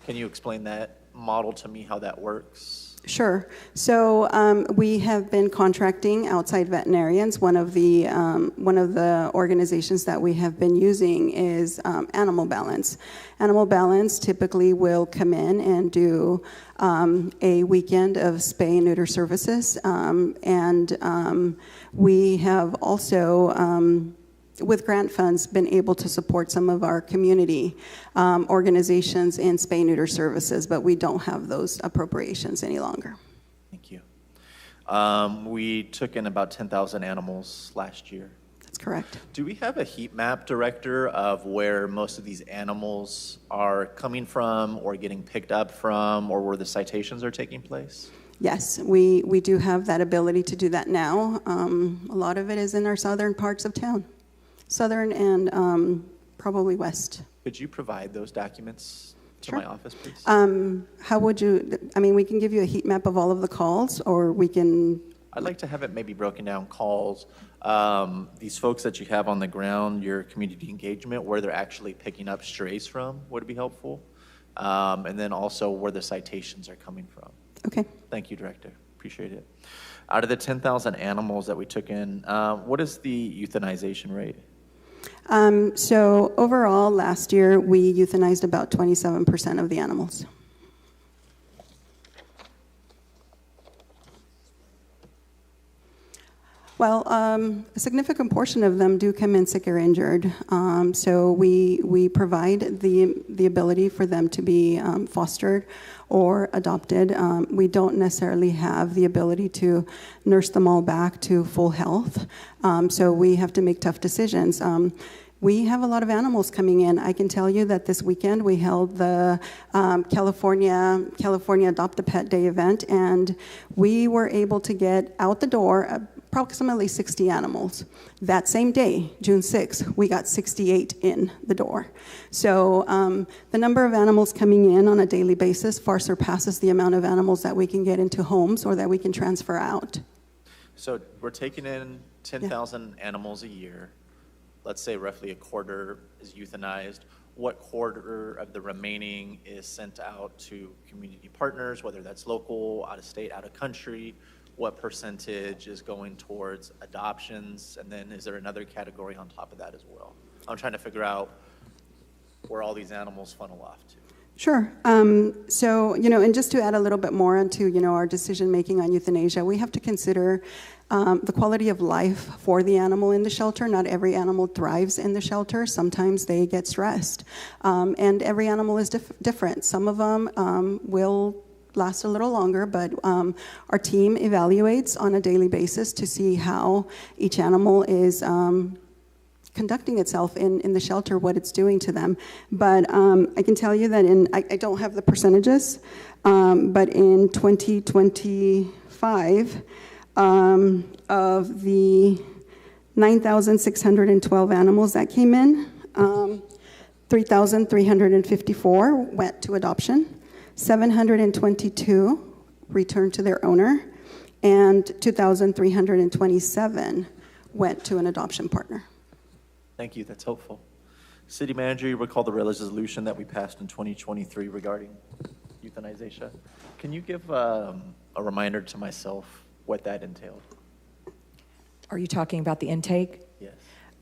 Speaker 16: Can you explain that model to me, how that works?
Speaker 15: Sure. So we have been contracting outside veterinarians. One of the organizations that we have been using is Animal Balance. Animal Balance typically will come in and do a weekend of spay and neuter services, and we have also, with grant funds, been able to support some of our community organizations in spay-neuter services, but we don't have those appropriations any longer.
Speaker 16: Thank you. We took in about 10,000 animals last year.
Speaker 15: That's correct.
Speaker 16: Do we have a heat map, Director, of where most of these animals are coming from or getting picked up from, or where the citations are taking place?
Speaker 15: Yes, we do have that ability to do that now. A lot of it is in our southern parts of town. Southern and probably west.
Speaker 16: Could you provide those documents to
Speaker 15: Sure.
Speaker 16: my office, please?
Speaker 15: How would you, I mean, we can give you a heat map of all of the calls, or we can...
Speaker 16: I'd like to have it maybe broken down calls. These folks that you have on the ground, your community engagement, where they're actually picking up strays from would be helpful. And then also where the citations are coming from.
Speaker 15: Okay.
Speaker 16: Thank you, Director. Appreciate it. Out of the 10,000 animals that we took in, what is the euthanization rate?
Speaker 15: So overall, last year, we euthanized about 27% of the animals. Well, a significant portion of them do come in sick or injured. So we provide the ability for them to be fostered or adopted. We don't necessarily have the ability to nurse them all back to full health. So we have to make tough decisions. We have a lot of animals coming in. I can tell you that this weekend we held the California Adopt a Pet Day event, and we were able to get out the door approximately 60 animals. That same day, June 6th, we got 68 in the door. So the number of animals coming in on a daily basis far surpasses the amount of animals that we can get into homes or that we can transfer out.
Speaker 16: So we're taking in 10,000 animals a year. Let's say roughly a quarter is euthanized. What quarter of the remaining is sent out to community partners, whether that's local, out of state, out of country? What percentage is going towards adoptions? And then is there another category on top of that as well? I'm trying to figure out where all these animals funnel off to.
Speaker 15: Sure. So, and just to add a little bit more onto, our decision-making on euthanasia, we have to consider the quality of life for the animal in the shelter. Not every animal thrives in the shelter. Sometimes they get stressed. And every animal is different. Some of them will last a little longer, but our team evaluates on a daily basis to see how each animal is conducting itself in the shelter, what it's doing to them. But I can tell you that I don't have the percentages, but in 2025, of the 9,612 animals that came in, 3,354 went to adoption, 722 returned to their owner, and 2,327 went to an adoption partner.
Speaker 16: Thank you, that's helpful. City Manager, you recall the resolution that we passed in 2023 regarding euthanization. Can you give a reminder to myself what that entailed?
Speaker 9: Are you talking about the intake?
Speaker 16: Yes.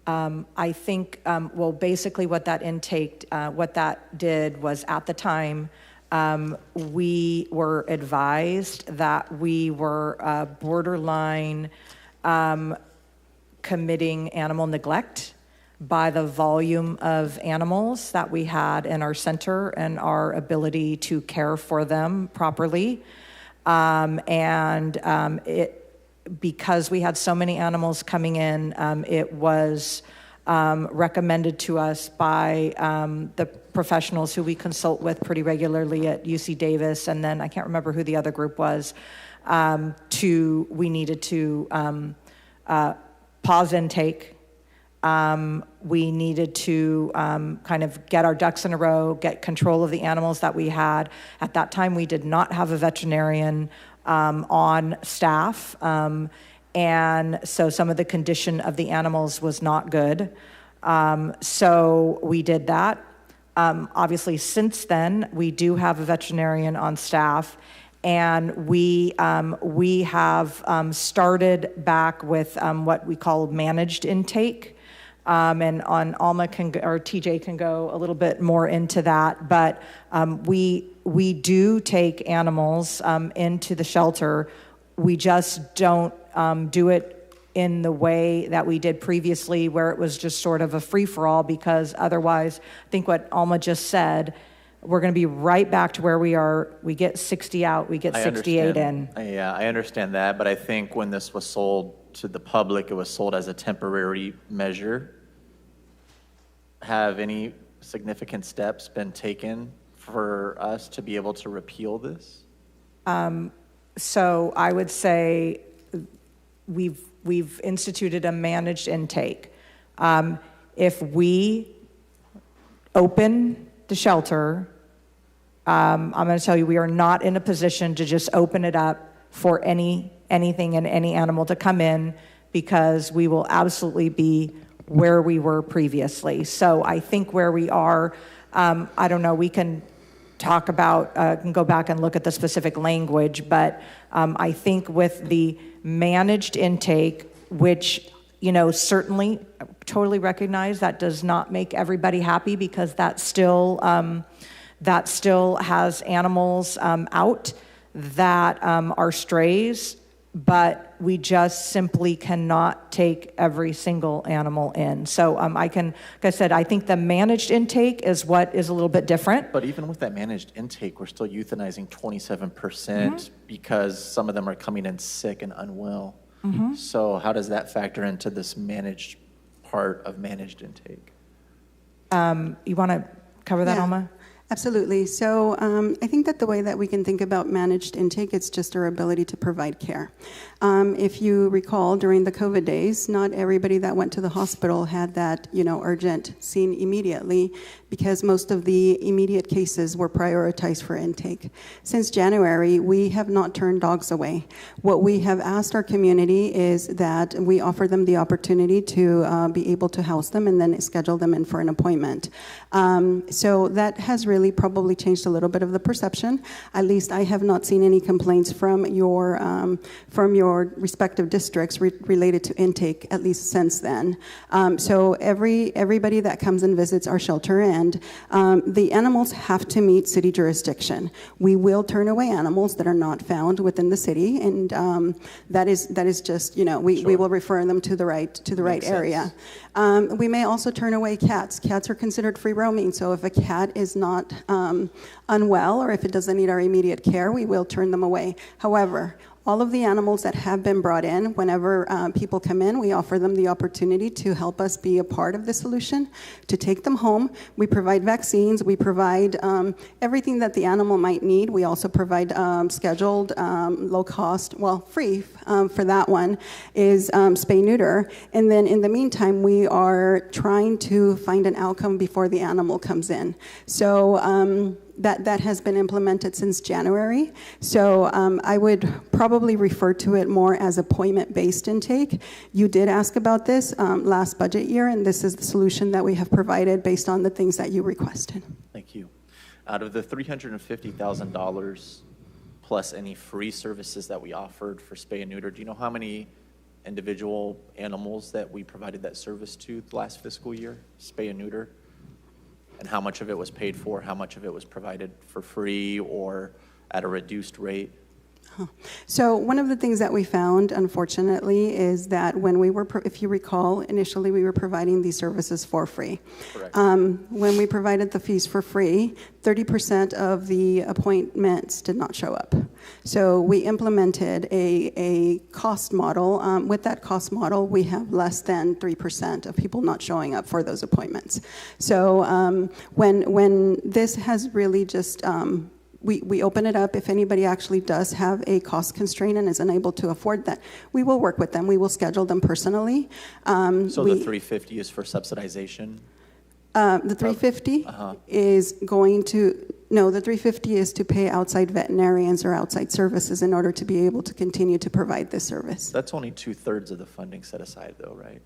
Speaker 9: I think, well, basically what that intake, what that did was at the time, we were advised that we were borderline committing animal neglect by the volume of animals that we had in our center and our ability to care for them properly. because we had so many animals coming in, it was recommended to us by the professionals who we consult with pretty regularly at UC Davis, and then I can't remember who the other group was, we needed to pause intake. We needed to kind of get our ducks in a row, get control of the animals that we had. At that time, we did not have a veterinarian on staff, and so some of the condition of the animals was not good. So we did that. Obviously, since then, we do have a veterinarian on staff, and we have started back with what we call managed intake. And on Alma or TJ can go a little bit more into that, but we do take animals into the shelter. We just don't do it in the way that we did previously, where it was just sort of a free-for-all, because otherwise, I think what Alma just said, we're going to be right back to where we are. We get 60 out, we get 68 in.
Speaker 16: Yeah, I understand that, but I think when this was sold to the public, it was sold as a temporary measure. Have any significant steps been taken for us to be able to repeal this?
Speaker 9: So I would say we've instituted a managed intake. If we open the shelter, I'm going to tell you, we are not in a position to just open it up for anything and any animal to come in, because we will absolutely be where we were previously. So I think where we are, I don't know, we can talk about, can go back and look at the specific language, but I think with the managed intake, which, you know, certainly totally recognize that does not make everybody happy, because that still has animals out that are strays, but we just simply cannot take every single animal in. So like I said, I think the managed intake is what is a little bit different.
Speaker 16: But even with that managed intake, we're still euthanizing 27% because some of them are coming in sick and unwell. So how does that factor into this managed part of managed intake?
Speaker 9: You want to cover that, Alma?
Speaker 15: Absolutely. So I think that the way that we can think about managed intake, it's just our ability to provide care. If you recall, during the COVID days, not everybody that went to the hospital had that, urgent scene immediately, because most of the immediate cases were prioritized for intake. Since January, we have not turned dogs away. What we have asked our community is that we offer them the opportunity to be able to house them and then schedule them in for an appointment. So that has really probably changed a little bit of the perception. At least I have not seen any complaints from your respective districts related to intake, at least since then. So everybody that comes and visits our shelter, and the animals have to meet city jurisdiction. We will turn away animals that are not found within the city, and that is just, we will refer them to the right area. We may also turn away cats. Cats are considered free roaming, so if a cat is not unwell, or if it doesn't need our immediate care, we will turn them away. However, all of the animals that have been brought in, whenever people come in, we offer them the opportunity to help us be a part of the solution, to take them home. We provide vaccines. We provide everything that the animal might need. We also provide scheduled, low cost, free for that one, is spay-neuter. And then in the meantime, we are trying to find an outcome before the animal comes in. So that has been implemented since January. So I would probably refer to it more as appointment-based intake. You did ask about this last budget year, and this is the solution that we have provided based on the things that you requested.
Speaker 16: Thank you. Out of the $350,000 plus any free services that we offered for spay and neuter, do you know how many individual animals that we provided that service to the last fiscal year, spay and neuter? And how much of it was paid for, how much of it was provided for free or at a reduced rate?
Speaker 15: So one of the things that we found, unfortunately, is that when we were, if you recall, initially we were providing these services for free.
Speaker 16: Correct.
Speaker 15: When we provided the fees for free, 30% of the appointments did not show up. So we implemented a cost model. With that cost model, we have less than 3% of people not showing up for those appointments. So when this has really just we open it up. If anybody actually does have a cost constraint and is unable to afford that, we will work with them. We will schedule them personally.
Speaker 16: So the 350 is for subsidization?
Speaker 15: The 350 is going to, no, the 350 is to pay outside veterinarians or outside services in order to be able to continue to provide this service.
Speaker 16: That's only 2/3 of the funding set aside, though, right?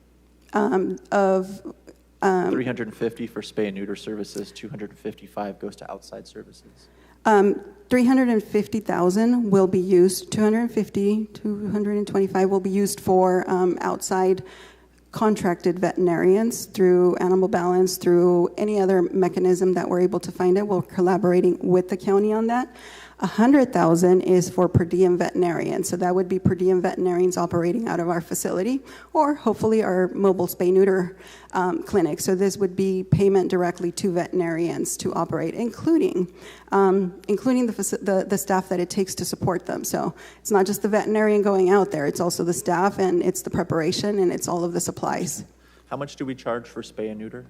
Speaker 16: 350 for spay and neuter services, 255 goes to outside services.
Speaker 15: 350,000 will be used, 250, 225 will be used for outside contracted veterinarians through Animal Balance, through any other mechanism that we're able to find it. We're collaborating with the county on that. 100,000 is for per diem veterinarians. So that would be per diem veterinarians operating out of our facility, or hopefully our mobile spay-neuter clinic. So this would be payment directly to veterinarians to operate, including the staff that it takes to support them. So it's not just the veterinarian going out there, it's also the staff, and it's the preparation, and it's all of the supplies.
Speaker 16: How much do we charge for spay and neuter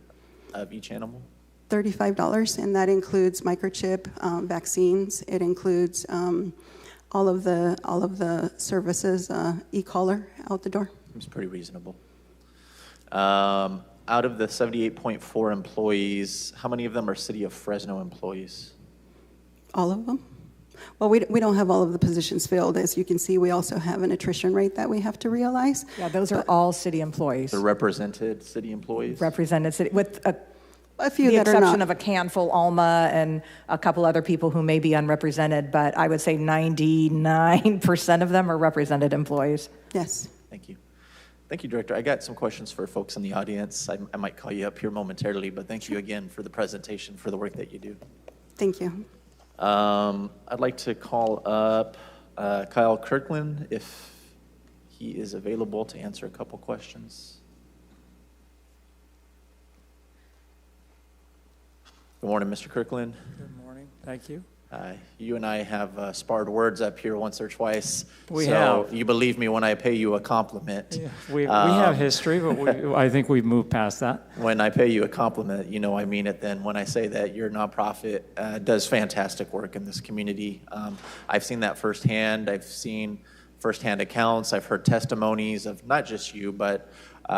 Speaker 16: of each animal?
Speaker 15: $35, and that includes microchip, vaccines. It includes all of the services, e-collar out the door.
Speaker 16: It's pretty reasonable. Out of the 78.4 employees, how many of them are City of Fresno employees?
Speaker 15: All of them. Well, we don't have all of the positions filled. As you can see, we also have an attrition rate that we have to realize.
Speaker 9: Yeah, those are all city employees.
Speaker 16: They're represented city employees?
Speaker 9: Represented city, with a
Speaker 15: few
Speaker 9: the
Speaker 15: that are
Speaker 9: exception
Speaker 15: not.
Speaker 9: of a handful, Alma, and a couple other people who may be unrepresented, but I would say 99% of them are represented employees.
Speaker 15: Yes.
Speaker 16: Thank you. Thank you, Director. I got some questions for folks in the audience. I might call you up here momentarily, but thank you again for the presentation, for the work that you do.
Speaker 15: Thank you.
Speaker 16: I'd like to call up Kyle Kirkland if he is available to answer a couple questions. Good morning, Mr. Kirkland.
Speaker 7: Good morning. Thank you.
Speaker 16: You and I have sparred words up here once or twice.
Speaker 7: We
Speaker 16: so
Speaker 7: have.
Speaker 16: You believe me when I pay you a compliment.
Speaker 7: Yeah, we have history, but I think we've moved past that.
Speaker 16: When I pay you a compliment, you know I mean it then. When I say that your nonprofit does fantastic work in this community. I've seen that firsthand. I've seen firsthand accounts. I've heard testimonies of not just you, but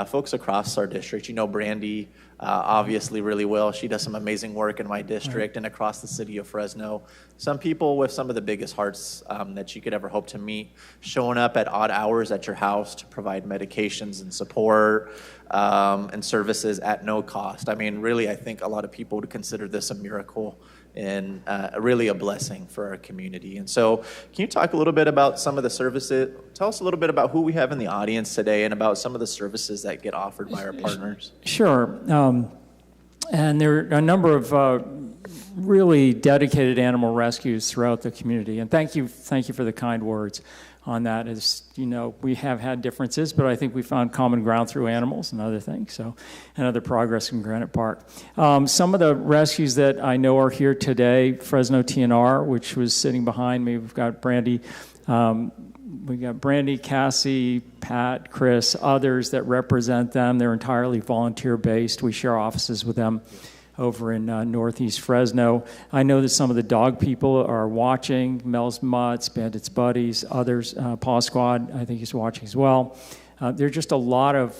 Speaker 16: folks across our district. You know Brandy obviously really well. She does some amazing work in my district and across the city of Fresno. Some people with some of the biggest hearts that you could ever hope to meet, showing up at odd hours at your house to provide medications and support and services at no cost. I mean, really, I think a lot of people would consider this a miracle and really a blessing for our community. And so can you talk a little bit about some of the services? Tell us a little bit about who we have in the audience today and about some of the services that get offered by our partners.
Speaker 7: Sure. And there are a number of really dedicated animal rescues throughout the community. And thank you for the kind words on that. As you know, we have had differences, but I think we found common ground through animals and other things, and other progress in Granite Park. Some of the rescues that I know are here today, Fresno TNR, which was sitting behind me. We've got Brandy, Cassie, Pat, Chris, others that represent them. They're entirely volunteer-based. We share offices with them over in Northeast Fresno. I know that some of the dog people are watching, Mel's Mutts, Bandits Buddies, others, Paw Squad, I think is watching as well. There are just a lot of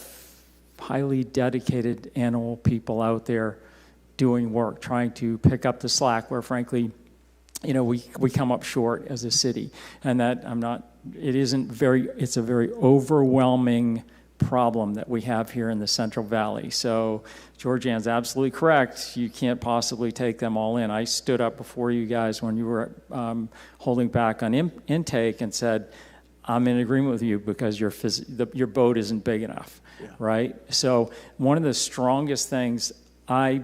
Speaker 7: highly dedicated animal people out there doing work, trying to pick up the slack where, frankly, you know, we come up short as a city. And that it's a very overwhelming problem that we have here in the Central Valley. So Georgianne's absolutely correct. You can't possibly take them all in. I stood up before you guys when you were holding back on intake and said, I'm in agreement with you because your boat isn't big enough, right? So one of the strongest things I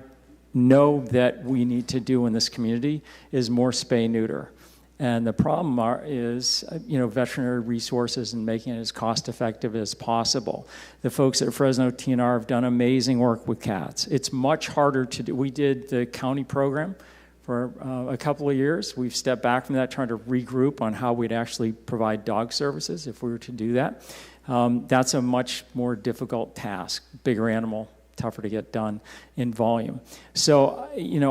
Speaker 7: know that we need to do in this community is more spay-neuter. And the problem is, veterinary resources and making it as cost-effective as possible. The folks at Fresno TNR have done amazing work with cats. It's much harder to do. We did the county program for a couple of years. We've stepped back from that, trying to regroup on how we'd actually provide dog services if we were to do that. That's a much more difficult task, bigger animal, tougher to get done in volume. So,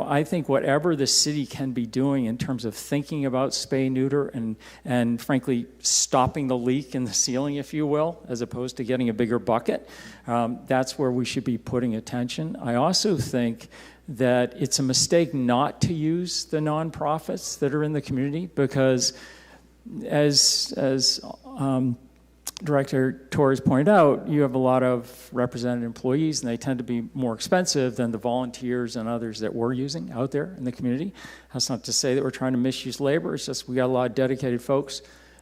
Speaker 7: I think whatever the city can be doing in terms of thinking about spay neuter and frankly stopping the leak in the ceiling, if you will, as opposed to getting a bigger bucket, that's where we should be putting attention. I also think that it's a mistake not to use the nonprofits that are in the community, because as Director Torres pointed out, you have a lot of represented employees, and they tend to be more expensive than the volunteers and others that we're using out there in the community. That's not to say that we're trying to misuse labor. It's just we got a lot of dedicated folks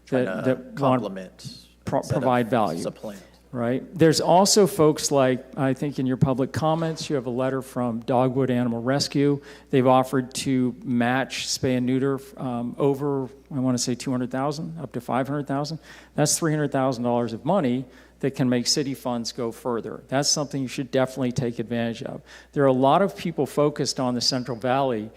Speaker 7: that
Speaker 16: complement,
Speaker 7: provide value.
Speaker 16: Supplant.
Speaker 7: Right. There's also folks like, I think in your public comments, you have a letter from Dogwood Animal Rescue. They've offered to match spay and neuter over, I want to say 200,000 up to 500,000. That's $300,000 of money that can make city funds go further. That's something you should definitely take advantage of. There are a lot of people focused on the Central Valley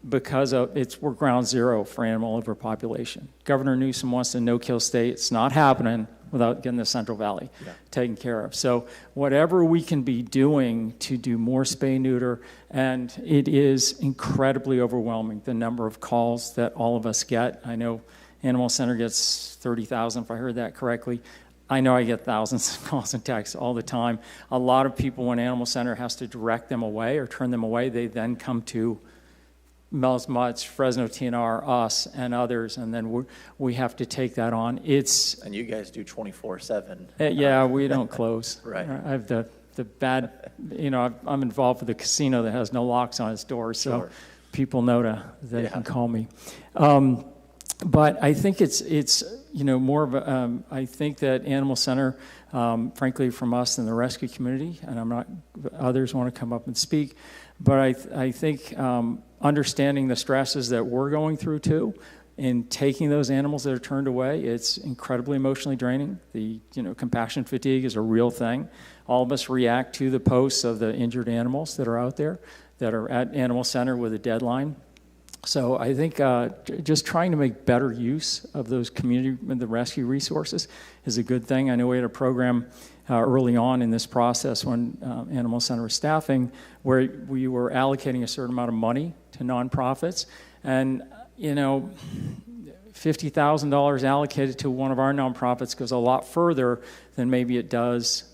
Speaker 7: because we're ground zero for animal overpopulation. Governor Newsom wants a no-kill state. It's not happening without getting the Central Valley taken care of. So whatever we can be doing to do more spay neuter, and it is incredibly overwhelming, the number of calls that all of us get. I know Animal Center gets 30,000, if I heard that correctly. I know I get thousands of calls and texts all the time. A lot of people, when Animal Center has to direct them away or turn them away, they then come to Mel's Mutts, Fresno TNR, us, and others, and then we have to take that on.
Speaker 16: And you guys do 24/7.
Speaker 7: Yeah, we don't close.
Speaker 16: Right.
Speaker 7: I have the bad, I'm involved with a casino that has no locks on its doors, so people know they can call me. But I think it's more of a, I think that Animal Center, frankly, from us and the rescue community, and others want to come up and speak, but I think understanding the stresses that we're going through too, in taking those animals that are turned away, it's incredibly emotionally draining. The compassion fatigue is a real thing. All of us react to the posts of the injured animals that are out there, that are at Animal Center with a deadline. So I think just trying to make better use of those community and the rescue resources is a good thing. I know we had a program early on in this process when Animal Center was staffing where we were allocating a certain amount of money to nonprofits, and $50,000 allocated to one of our nonprofits goes a lot further than maybe it does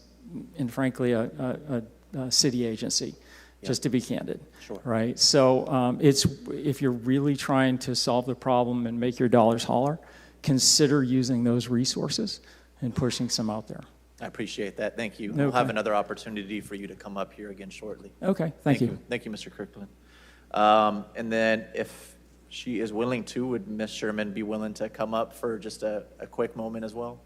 Speaker 7: in, frankly, a city agency. Just to be candid, right? So if you're really trying to solve the problem and make your dollars holler, consider using those resources and pushing some out there.
Speaker 16: I appreciate that. Thank you.
Speaker 7: Okay.
Speaker 16: We'll have another opportunity for you to come up here again shortly.
Speaker 7: Okay, thank you.
Speaker 16: Thank you, Mr. Kirkland. And then if she is willing to, would Ms. Sherman be willing to come up for just a quick moment as well?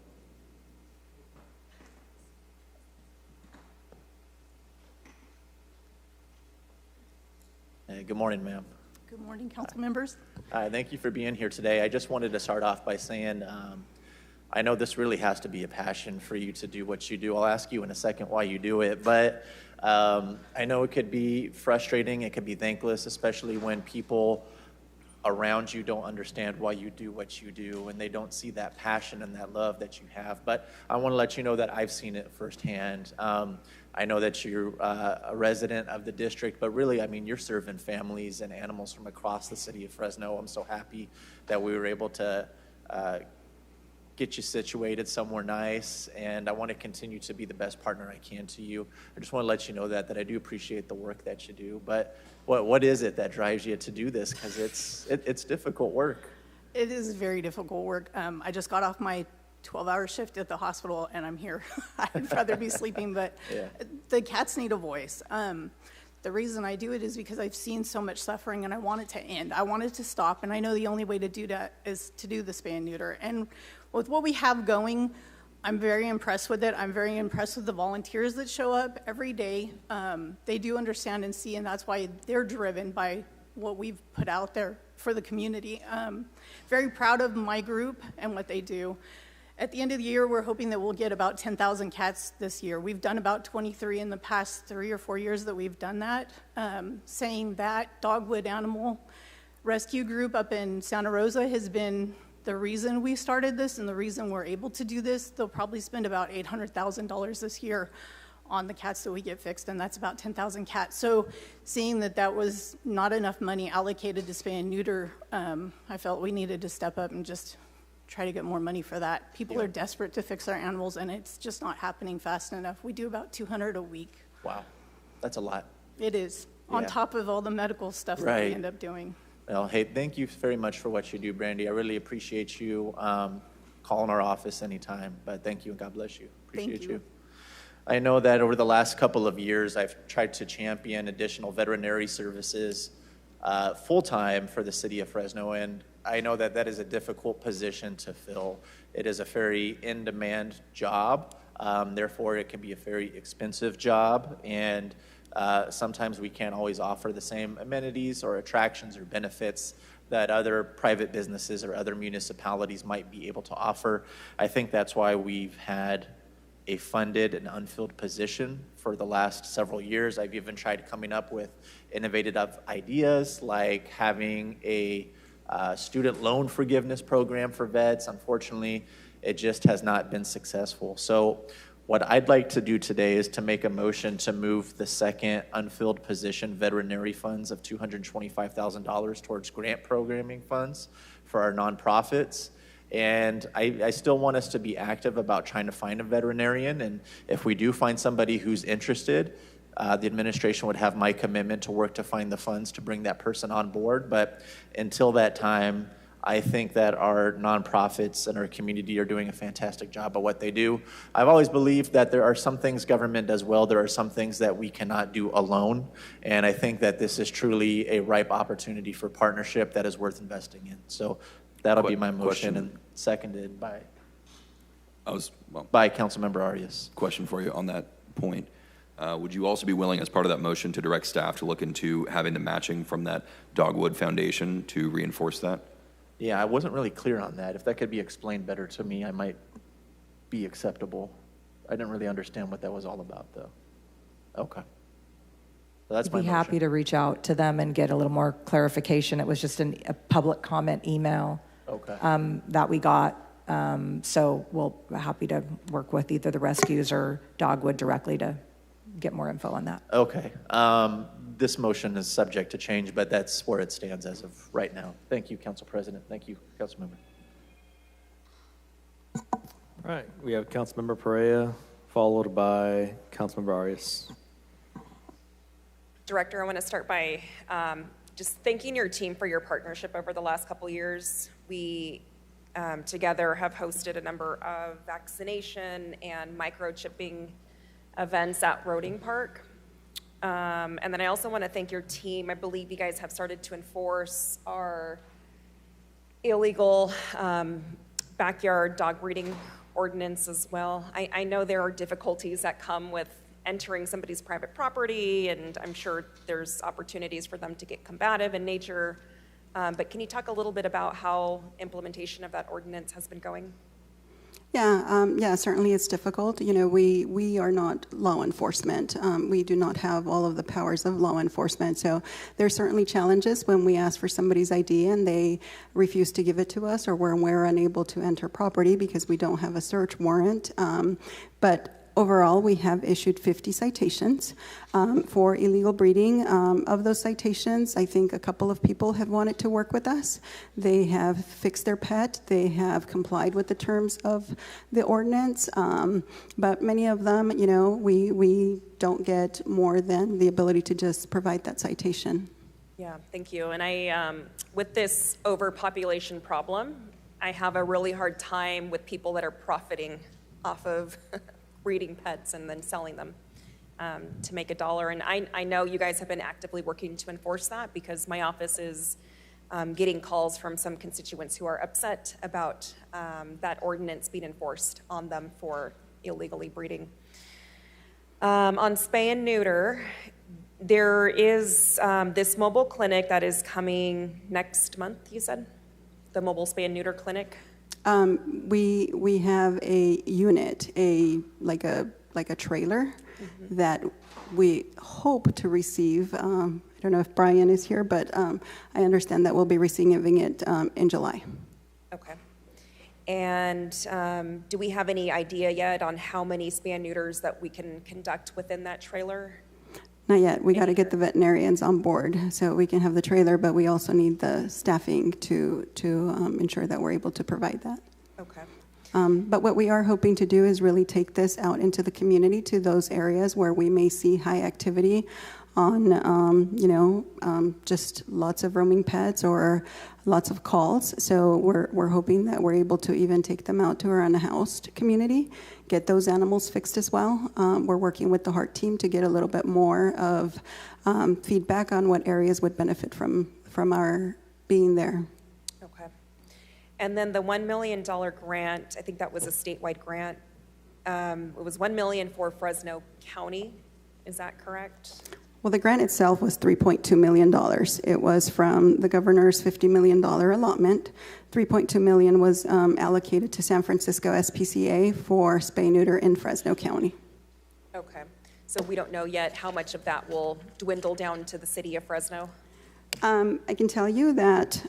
Speaker 16: Good morning, ma'am.
Speaker 17: Good morning, council members.
Speaker 16: Thank you for being here today. I just wanted to start off by saying I know this really has to be a passion for you to do what you do. I'll ask you in a second why you do it, but I know it could be frustrating, it could be thankless, especially when people around you don't understand why you do what you do and they don't see that passion and that love that you have. But I want to let you know that I've seen it firsthand. I know that you're a resident of the district, but really, I mean, you're serving families and animals from across the city of Fresno. I'm so happy that we were able to get you situated somewhere nice, and I want to continue to be the best partner I can to you. I just want to let you know that I do appreciate the work that you do, but what is it that drives you to do this? Because it's difficult work.
Speaker 17: It is very difficult work. I just got off my 12-hour shift at the hospital, and I'm here. I'd rather be sleeping, but the cats need a voice. The reason I do it is because I've seen so much suffering, and I want it to end. I want it to stop, and I know the only way to do that is to do the spay and neuter. And with what we have going, I'm very impressed with it. I'm very impressed with the volunteers that show up every day. They do understand and see, and that's why they're driven by what we've put out there for the community. Very proud of my group and what they do. At the end of the year, we're hoping that we'll get about 10,000 cats this year. We've done about 23 in the past 3 or 4 years that we've done that. Saying that, Dogwood Animal rescue group up in Santa Rosa has been the reason we started this and the reason we're able to do this. They'll probably spend about $800,000 this year on the cats that we get fixed, and that's about 10,000 cats. So seeing that that was not enough money allocated to spay and neuter, I felt we needed to step up and just try to get more money for that. People are desperate to fix their animals, and it's just not happening fast enough. We do about 200 a week.
Speaker 16: Wow, that's a lot.
Speaker 17: It is, on
Speaker 16: Yeah.
Speaker 17: top of all the medical stuff that we end up doing.
Speaker 16: Well, hey, thank you very much for what you do, Brandy. I really appreciate you calling our office anytime, but thank you and God bless you. Appreciate
Speaker 17: Thank you.
Speaker 16: I know that over the last couple of years, I've tried to champion additional veterinary services full-time for the city of Fresno, and I know that that is a difficult position to fill. It is a very in-demand job, therefore it can be a very expensive job, and sometimes we can't always offer the same amenities or attractions or benefits that other private businesses or other municipalities might be able to offer. I think that's why we've had a funded and unfilled position for the last several years. I've even tried coming up with innovative ideas like having a student loan forgiveness program for vets. Unfortunately, it just has not been successful. So what I'd like to do today is to make a motion to move the second unfilled position, veterinary funds of $225,000 towards grant programming funds for our nonprofits. And I still want us to be active about trying to find a veterinarian. And if we do find somebody who's interested, the administration would have my commitment to work to find the funds to bring that person on board. But until that time, I think that our nonprofits and our community are doing a fantastic job of what they do. I've always believed that there are some things government does well, there are some things that we cannot do alone. And I think that this is truly a ripe opportunity for partnership that is worth investing in. So that'll be my motion, and seconded by by Councilmember Arias.
Speaker 18: Question for you on that point. Would you also be willing, as part of that motion, to direct staff to look into having the matching from that Dogwood Foundation to reinforce that?
Speaker 16: Yeah, I wasn't really clear on that. If that could be explained better to me, I might be acceptable. I didn't really understand what that was all about, though. Okay. So that's
Speaker 9: I'd
Speaker 16: my
Speaker 9: be
Speaker 16: motion.
Speaker 9: happy to reach out to them and get a little more clarification. It was just a public comment email that we got. So we'll be happy to work with either the rescues or Dogwood directly to get more info on that.
Speaker 16: Okay. This motion is subject to change, but that's where it stands as of right now. Thank you, Council President. Thank you, Council Member.
Speaker 2: All right, we have Councilmember Perea, followed by Councilmember Arias.
Speaker 14: Director, I want to start by just thanking your team for your partnership over the last couple years. We together have hosted a number of vaccination and microchipping events at Roding Park. And then I also want to thank your team. I believe you guys have started to enforce our illegal backyard dog breeding ordinance as well. I know there are difficulties that come with entering somebody's private property, and I'm sure there's opportunities for them to get combative in nature. But can you talk a little bit about how implementation of that ordinance has been going?
Speaker 15: Yeah, certainly it's difficult. You know, we are not law enforcement. We do not have all of the powers of law enforcement. So there's certainly challenges when we ask for somebody's ID and they refuse to give it to us, or when we're unable to enter property because we don't have a search warrant. But overall, we have issued 50 citations for illegal breeding. Of those citations, I think a couple of people have wanted to work with us. They have fixed their pet. They have complied with the terms of the ordinance. But many of them, you know, we don't get more than the ability to just provide that citation.
Speaker 14: Yeah, thank you. And I, with this overpopulation problem, I have a really hard time with people that are profiting off of breeding pets and then selling them to make a dollar. And I know you guys have been actively working to enforce that, because my office is getting calls from some constituents who are upset about that ordinance being enforced on them for illegally breeding. On spay and neuter, there is this mobile clinic that is coming next month, you said? The mobile spay and neuter clinic?
Speaker 15: We have a unit, like a trailer that we hope to receive. I don't know if Brian is here, but I understand that we'll be receiving it in July.
Speaker 14: Okay. And do we have any idea yet on how many spay and neuters that we can conduct within that trailer?
Speaker 15: Not yet. We got to get the veterinarians on board so we can have the trailer, but we also need the staffing to ensure that we're able to provide that.
Speaker 14: Okay.
Speaker 15: But what we are hoping to do is really take this out into the community to those areas where we may see high activity on, just lots of roaming pets or lots of calls. So we're hoping that we're able to even take them out to our unhoused community, get those animals fixed as well. We're working with the HEART team to get a little bit more of feedback on what areas would benefit from our being there.
Speaker 14: Okay. And then the $1 million grant, I think that was a statewide grant. It was $1 million for Fresno County. Is that correct?
Speaker 15: Well, the grant itself was $3.2 million. It was from the governor's $50 million allotment. $3.2 million was allocated to San Francisco SPCA for spay-neuter in Fresno County.
Speaker 14: Okay. So we don't know yet how much of that will dwindle down to the city of Fresno?
Speaker 15: I can tell you that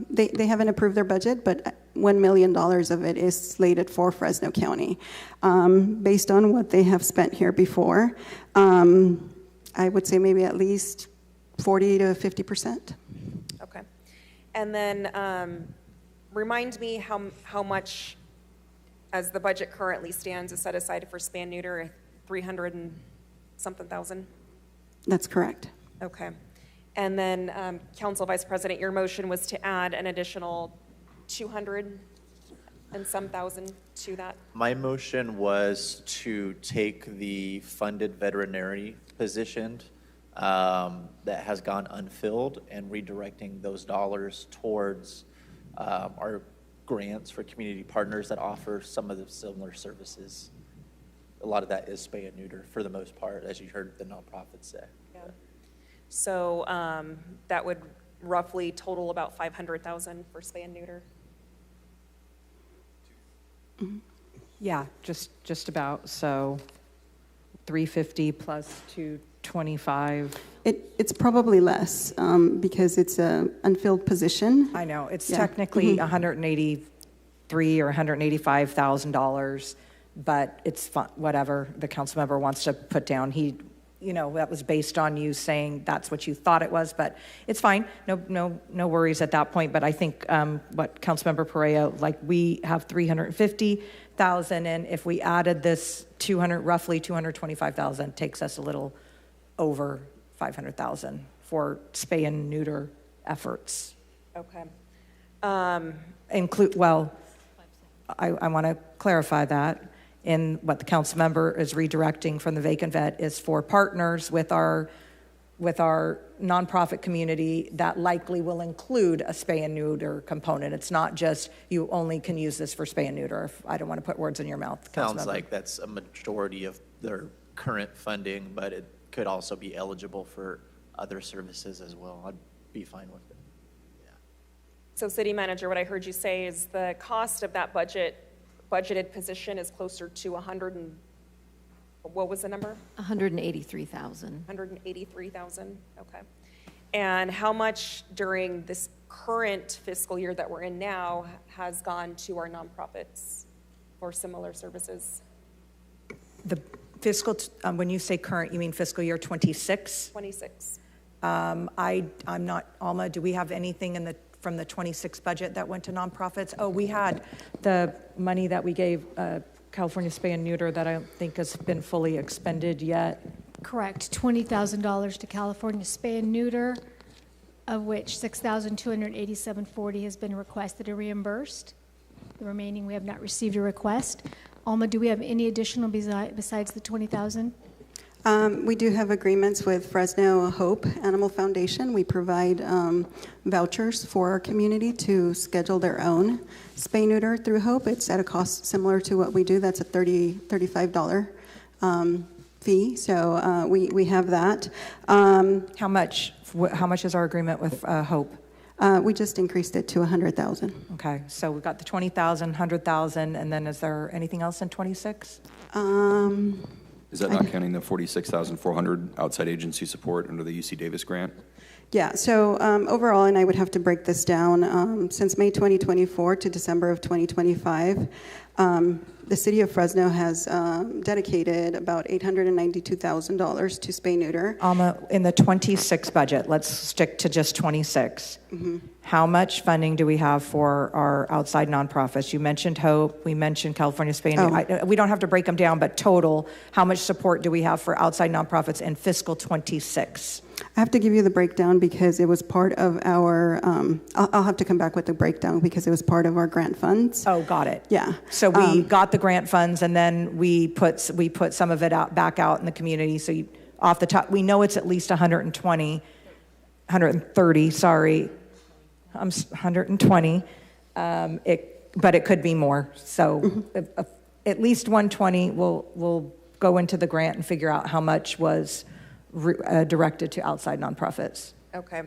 Speaker 15: they haven't approved their budget, but $1 million of it is slated for Fresno County. Based on what they have spent here before, I would say maybe at least 40 to 50%.
Speaker 14: Okay. And then remind me how much, as the budget currently stands, is set aside for spay and neuter, 300 and something thousand?
Speaker 15: That's correct.
Speaker 14: Okay. And then, Council Vice President, your motion was to add an additional 200 and some thousand to that?
Speaker 16: My motion was to take the funded veterinary position that has gone unfilled and redirecting those dollars towards our grants for community partners that offer some of the similar services. A lot of that is spay and neuter for the most part, as you heard the nonprofits say.
Speaker 14: Yeah. So that would roughly total about 500,000 for spay and neuter.
Speaker 9: Yeah, just about. So 350 plus 225.
Speaker 15: It's probably less because it's an unfilled position.
Speaker 9: I know it's
Speaker 15: Yeah.
Speaker 9: technically
Speaker 15: Mhm.
Speaker 9: $183 or $185,000, but it's whatever the council member wants to put down. That was based on you saying that's what you thought it was, but it's fine. No worries at that point. But I think what Councilmember Perea, we have 350,000, and if we added this roughly 225,000, takes us a little over 500,000 for spay and neuter efforts.
Speaker 14: Okay.
Speaker 9: I want to clarify that. In what the council member is redirecting from the vacant vet is for partners with our nonprofit community that likely will include a spay and neuter component. It's not just you only can use this for spay and neuter. I don't want to put words in your mouth.
Speaker 16: Sounds like that's a majority of their current funding, but it could also be eligible for other services as well. I'd be fine with it.
Speaker 14: So City Manager, what I heard you say is the cost of that budgeted position is closer to 100 and, what was the number?
Speaker 19: 183,000.
Speaker 14: 183,000, okay. And how much during this current fiscal year that we're in now has gone to our nonprofits for similar services?
Speaker 9: The fiscal, when you say current, you mean fiscal year 26?
Speaker 14: 26.
Speaker 9: I'm not, Alma, do we have anything from the 26 budget that went to nonprofits? Oh, we had the money that we gave California Spay and Neuter that I don't think has been fully expended yet.
Speaker 20: Correct, $20,000 to California Spay and Neuter, of which $6,287.40 has been requested and reimbursed. The remaining, we have not received a request. Alma, do we have any additional besides the $20,000?
Speaker 15: We do have agreements with Fresno Hope Animal Foundation. We provide vouchers for our community to schedule their own spay neuter through Hope. It's at a cost similar to what we do. That's a $35 fee. So we have that.
Speaker 9: How much is our agreement with Hope?
Speaker 15: We just increased it to 100,000.
Speaker 9: Okay, so we've got the 20,000, 100,000, and then is there anything else in 26?
Speaker 18: Is that not counting the $46,400 outside agency support under the UC Davis grant?
Speaker 15: Yeah, so overall, and I would have to break this down, since May 2024 to December of 2025, the city of Fresno has dedicated about $892,000 to spay-neuter.
Speaker 9: Alma, in the 26 budget, let's stick to just 26.
Speaker 15: Mhm.
Speaker 9: How much funding do we have for our outside nonprofits? You mentioned Hope, we mentioned California Spay and Neuter. We don't have to break them down, but total, how much support do we have for outside nonprofits in fiscal 26?
Speaker 15: I have to give you the breakdown because it was part of our, I'll have to come back with the breakdown because it was part of our grant funds.
Speaker 9: Oh, got it.
Speaker 15: Yeah.
Speaker 9: So we got the grant funds and then we put some of it back out in the community. So off the top, we know it's at least 130, sorry. 120, but it could be more. So at least 120 will go into the grant and figure out how much was directed to outside nonprofits.
Speaker 14: Okay.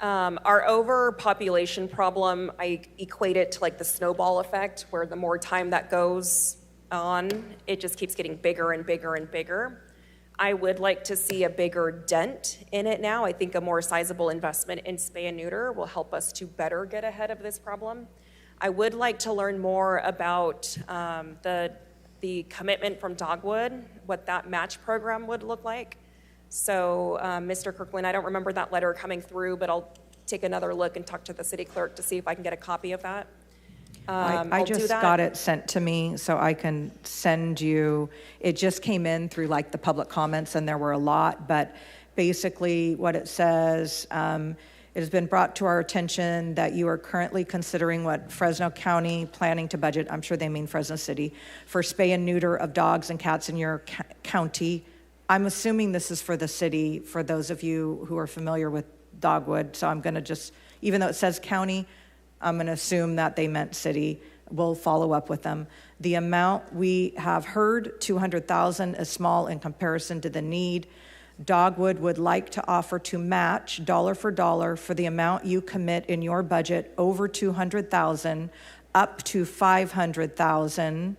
Speaker 14: Our overpopulation problem, I equate it to like the snowball effect, where the more time that goes on, it just keeps getting bigger and bigger and bigger. I would like to see a bigger dent in it now. I think a more sizable investment in spay and neuter will help us to better get ahead of this problem. I would like to learn more about the commitment from Dogwood, what that match program would look like. So, Mr. Kirkland, I don't remember that letter coming through, but I'll take another look and talk to the city clerk to see if I can get a copy of that.
Speaker 9: I just got it sent to me, so I can send you. It just came in through like the public comments, and there were a lot, but basically what it says, it has been brought to our attention that you are currently considering what Fresno County planning to budget, I'm sure they mean Fresno City, for spay and neuter of dogs and cats in your county. I'm assuming this is for the city, for those of you who are familiar with Dogwood, so I'm gonna just, even though it says county, I'm gonna assume that they meant city. We'll follow up with them. The amount we have heard, $200,000, is small in comparison to the need. Dogwood would like to offer to match dollar for the amount you commit in your budget over $200,000 up to $500,000.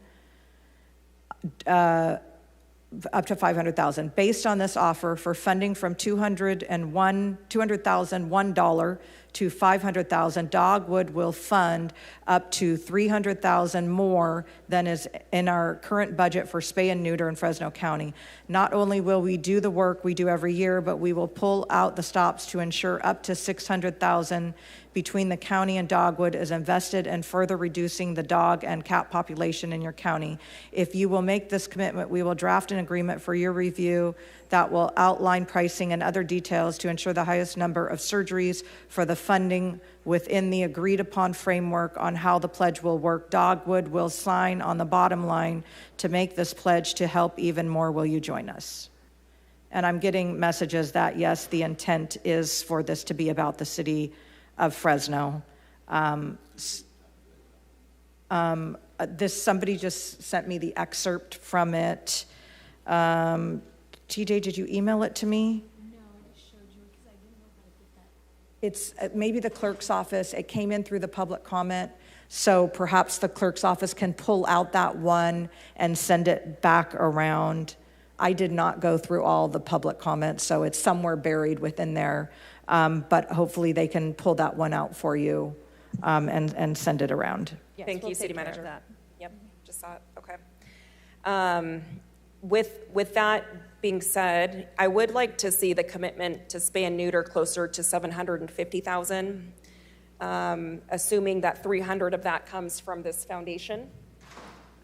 Speaker 9: Up to $500,000. Based on this offer for funding from $200,001 to $500,000, Dogwood will fund up to $300,000 more than is in our current budget for spay and neuter in Fresno County. Not only will we do the work we do every year, but we will pull out the stops to ensure up to $600,000 between the county and Dogwood is invested in further reducing the dog and cat population in your county. If you will make this commitment, we will draft an agreement for your review that will outline pricing and other details to ensure the highest number of surgeries for the funding within the agreed upon framework on how the pledge will work. Dogwood will sign on the bottom line to make this pledge to help even more. Will you join us? And I'm getting messages that yes, the intent is for this to be about the city of Fresno. Somebody just sent me the excerpt from it. TJ, did you email it to me?
Speaker 20: No, I just showed you because I didn't know how to get that.
Speaker 9: It's maybe the clerk's office. It came in through the public comment. So perhaps the clerk's office can pull out that one and send it back around. I did not go through all the public comments, so it's somewhere buried within there. But hopefully they can pull that one out for you and send it around.
Speaker 14: Yes, Thank you, City Manager.
Speaker 20: That.
Speaker 14: Yep, just saw it. Okay. With that being said, I would like to see the commitment to spay and neuter closer to $750,000, assuming that 300 of that comes from this foundation.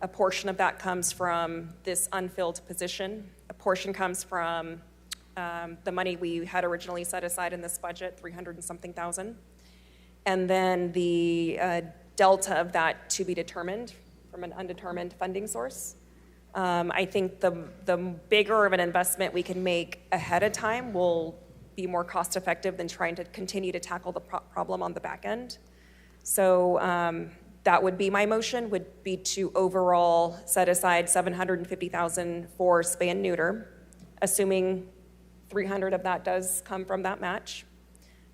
Speaker 14: A portion of that comes from this unfilled position. A portion comes from the money we had originally set aside in this budget, 300 and something thousand. And then the delta of that to be determined from an undetermined funding source. I think the bigger of an investment we can make ahead of time will be more cost effective than trying to continue to tackle the problem on the back end. So that would be my motion, would be to overall set aside $750,000 for spay and neuter, assuming 300 of that does come from that match.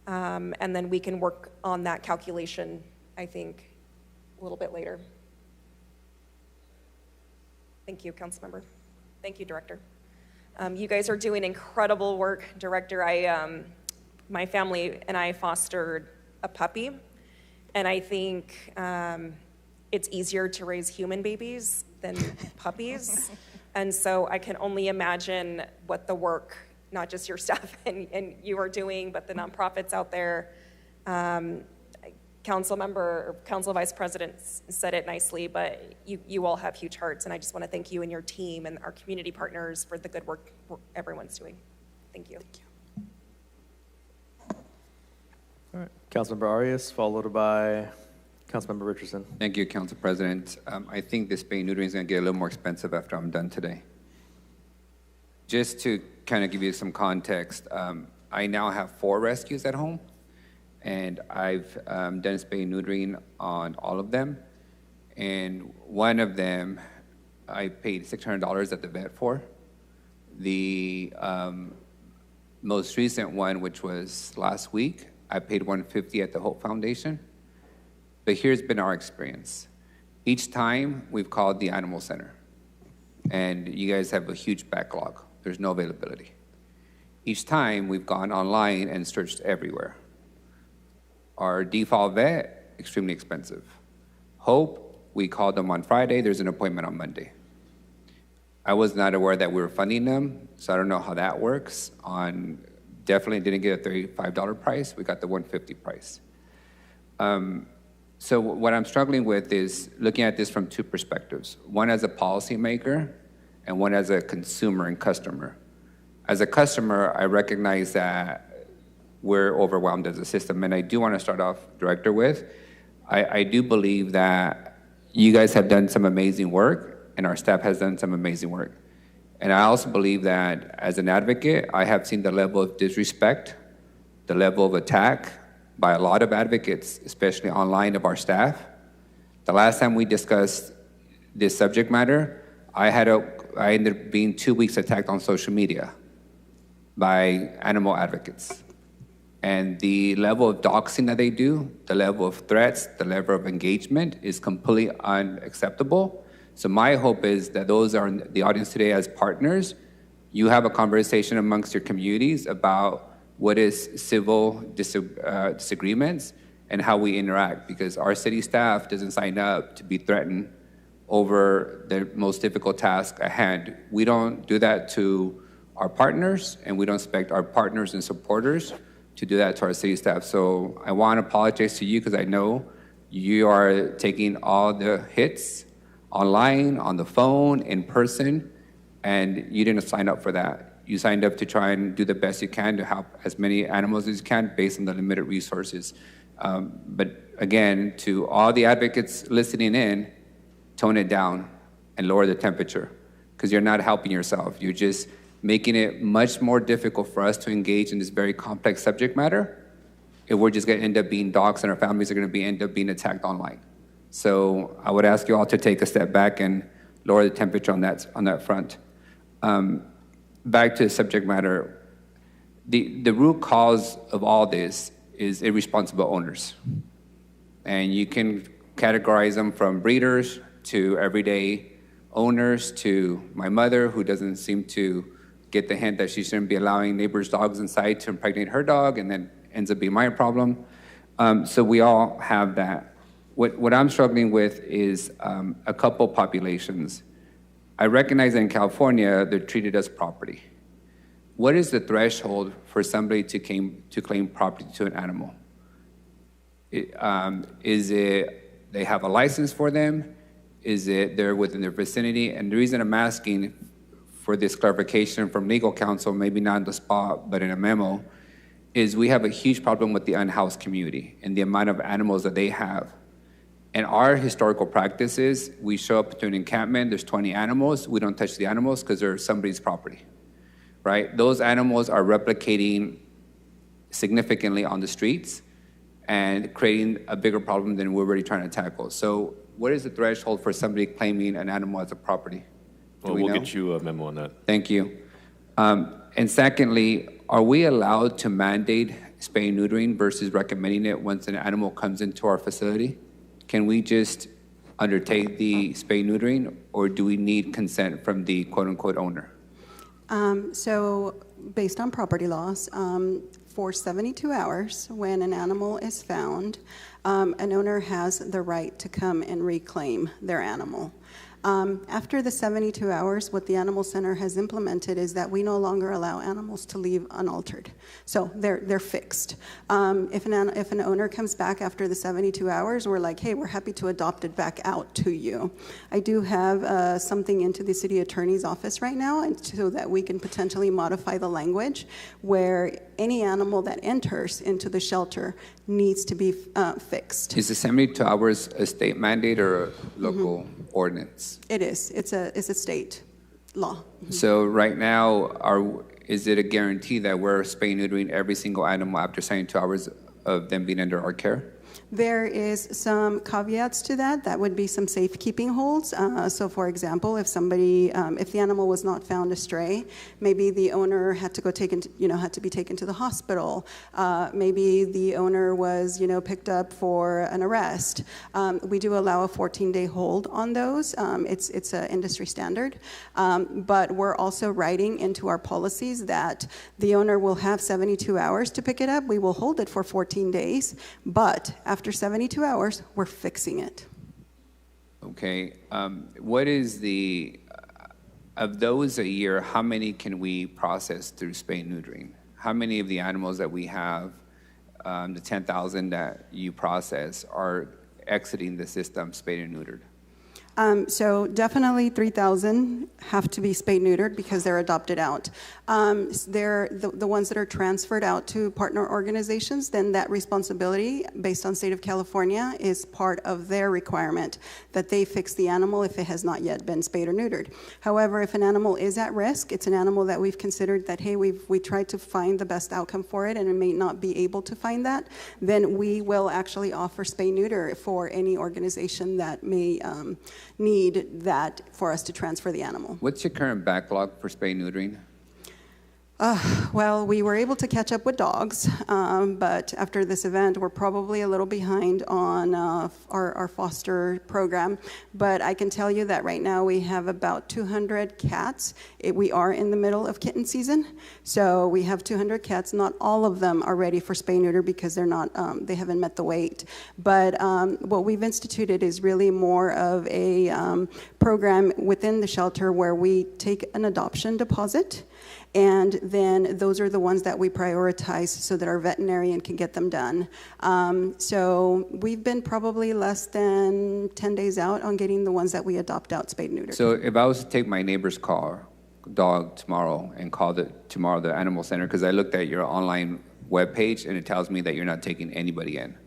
Speaker 14: And then we can work on that calculation, I think, a little bit later. Thank you, Councilmember. Thank you, Director. You guys are doing incredible work, Director. My family and I fostered a puppy, and I think it's easier to raise human babies than puppies. And so I can only imagine what the work, not just your staff and you are doing, but the nonprofits out there. Council Vice President said it nicely, but you all have huge hearts, and I just want to thank you and your team and our community partners for the good work everyone's doing. Thank you.
Speaker 2: All right, Councilmember Arias, followed by Councilmember Richardson.
Speaker 4: Thank you, Council President. I think this spay neutering is going to get a little more expensive after I'm done today. Just to kind of give you some context, I now have 4 rescues at home, and I've done spay neutering on all of them. And one of them, I paid $600 at the vet for. The most recent one, which was last week, I paid $150 at the Hope Foundation. But here's been our experience. Each time we've called the animal center, and you guys have a huge backlog. There's no availability. Each time we've gone online and searched everywhere. Our default vet, extremely expensive. Hope, we called them on Friday, there's an appointment on Monday. I was not aware that we were funding them, so I don't know how that works. Definitely didn't get a $35 price, we got the $150 price. So what I'm struggling with is looking at this from 2 perspectives. One as a policymaker and one as a consumer and customer. As a customer, I recognize that we're overwhelmed as a system. And I do want to start off, Director, with, I do believe that you guys have done some amazing work and our staff has done some amazing work. And I also believe that as an advocate, I have seen the level of disrespect, the level of attack by a lot of advocates, especially online, of our staff. The last time we discussed this subject matter, I ended up being 2 weeks attacked on social media by animal advocates. And the level of doxing that they do, the level of threats, the level of engagement is completely unacceptable. So my hope is that those are in the audience today as partners, you have a conversation amongst your communities about what is civil disagreements and how we interact, because our city staff doesn't sign up to be threatened over the most difficult task at hand. We don't do that to our partners, and we don't expect our partners and supporters to do that to our city staff. So I want to apologize to you because I know you are taking all the hits online, on the phone, in person, and you didn't sign up for that. You signed up to try and do the best you can to help as many animals as you can based on the limited resources. But again, to all the advocates listening in, tone it down and lower the temperature, because you're not helping yourself. You're just making it much more difficult for us to engage in this very complex subject matter if we're just going to end up being dogs and our families are going to end up being attacked online. So I would ask you all to take a step back and lower the temperature on that front. Back to the subject matter, the root cause of all this is irresponsible owners. And you can categorize them from breeders to everyday owners to my mother, who doesn't seem to get the hint that she shouldn't be allowing neighbors' dogs inside to impregnate her dog, and then ends up being my problem. So we all have that. What I'm struggling with is a couple populations. I recognize that in California, they're treated as property. What is the threshold for somebody to claim property to an animal? Is it they have a license for them? Is it they're within their vicinity? And the reason I'm asking for this clarification from legal counsel, maybe not on the spot, but in a memo, is we have a huge problem with the unhoused community and the amount of animals that they have. And our historical practice is we show up to an encampment, there's 20 animals, we don't touch the animals because they're somebody's property, right? Those animals are replicating significantly on the streets and creating a bigger problem than we're already trying to tackle. So what is the threshold for somebody claiming an animal as a property?
Speaker 21: Well, we'll get you a memo on that.
Speaker 4: Thank you. And secondly, are we allowed to mandate spay and neutering versus recommending it once an animal comes into our facility? Can we just undertake the spay and neutering, or do we need consent from the quote-unquote owner?
Speaker 15: So based on property laws, for 72 hours, when an animal is found, an owner has the right to come and reclaim their animal. After the 72 hours, what the Animal Center has implemented is that we no longer allow animals to leave unaltered. So they're fixed. If an owner comes back after the 72 hours, we're like, hey, we're happy to adopt it back out to you. I do have something into the city attorney's office right now, and so that we can potentially modify the language where any animal that enters into the shelter needs to be fixed.
Speaker 4: Is the 72 hours a state mandate or a local ordinance?
Speaker 15: It is. It's a state law.
Speaker 4: So right now, is it a guarantee that we're spay neutering every single animal after 72 hours of them being under our care?
Speaker 15: There is some caveats to that. That would be some safekeeping holds. So, for example, if if the animal was not found astray, maybe the owner had to be taken to the hospital. Maybe the owner was, picked up for an arrest. We do allow a 14-day hold on those. It's an industry standard. But we're also writing into our policies that the owner will have 72 hours to pick it up. We will hold it for 14 days, but after 72 hours, we're fixing it.
Speaker 4: Okay. What is of those a year, how many can we process through spay neutering? How many of the animals that we have, the 10,000 that you process, are exiting the system spayed and neutered?
Speaker 15: So definitely 3,000 have to be spayed neutered because they're adopted out. They're the ones that are transferred out to partner organizations, then that responsibility based on state of California is part of their requirement that they fix the animal if it has not yet been spayed or neutered. However, if an animal is at risk, it's an animal that we've considered that, hey, we tried to find the best outcome for it and it may not be able to find that, then we will actually offer spay neuter for any organization that may need that for us to transfer the animal.
Speaker 4: What's your current backlog for spay neutering?
Speaker 15: Well, we were able to catch up with dogs, but after this event, we're probably a little behind on our foster program. But I can tell you that right now we have about 200 cats. We are in the middle of kitten season, so we have 200 cats. Not all of them are ready for spay neuter because they haven't met the weight. But what we've instituted is really more of a program within the shelter where we take an adoption deposit. And then those are the ones that we prioritize so that our veterinarian can get them done. So we've been probably less than 10 days out on getting the ones that we adopt out spayed neutered.
Speaker 4: So if I was to take my neighbor's dog tomorrow and call the animal center, because I looked at your online webpage and it tells me that you're not taking anybody in,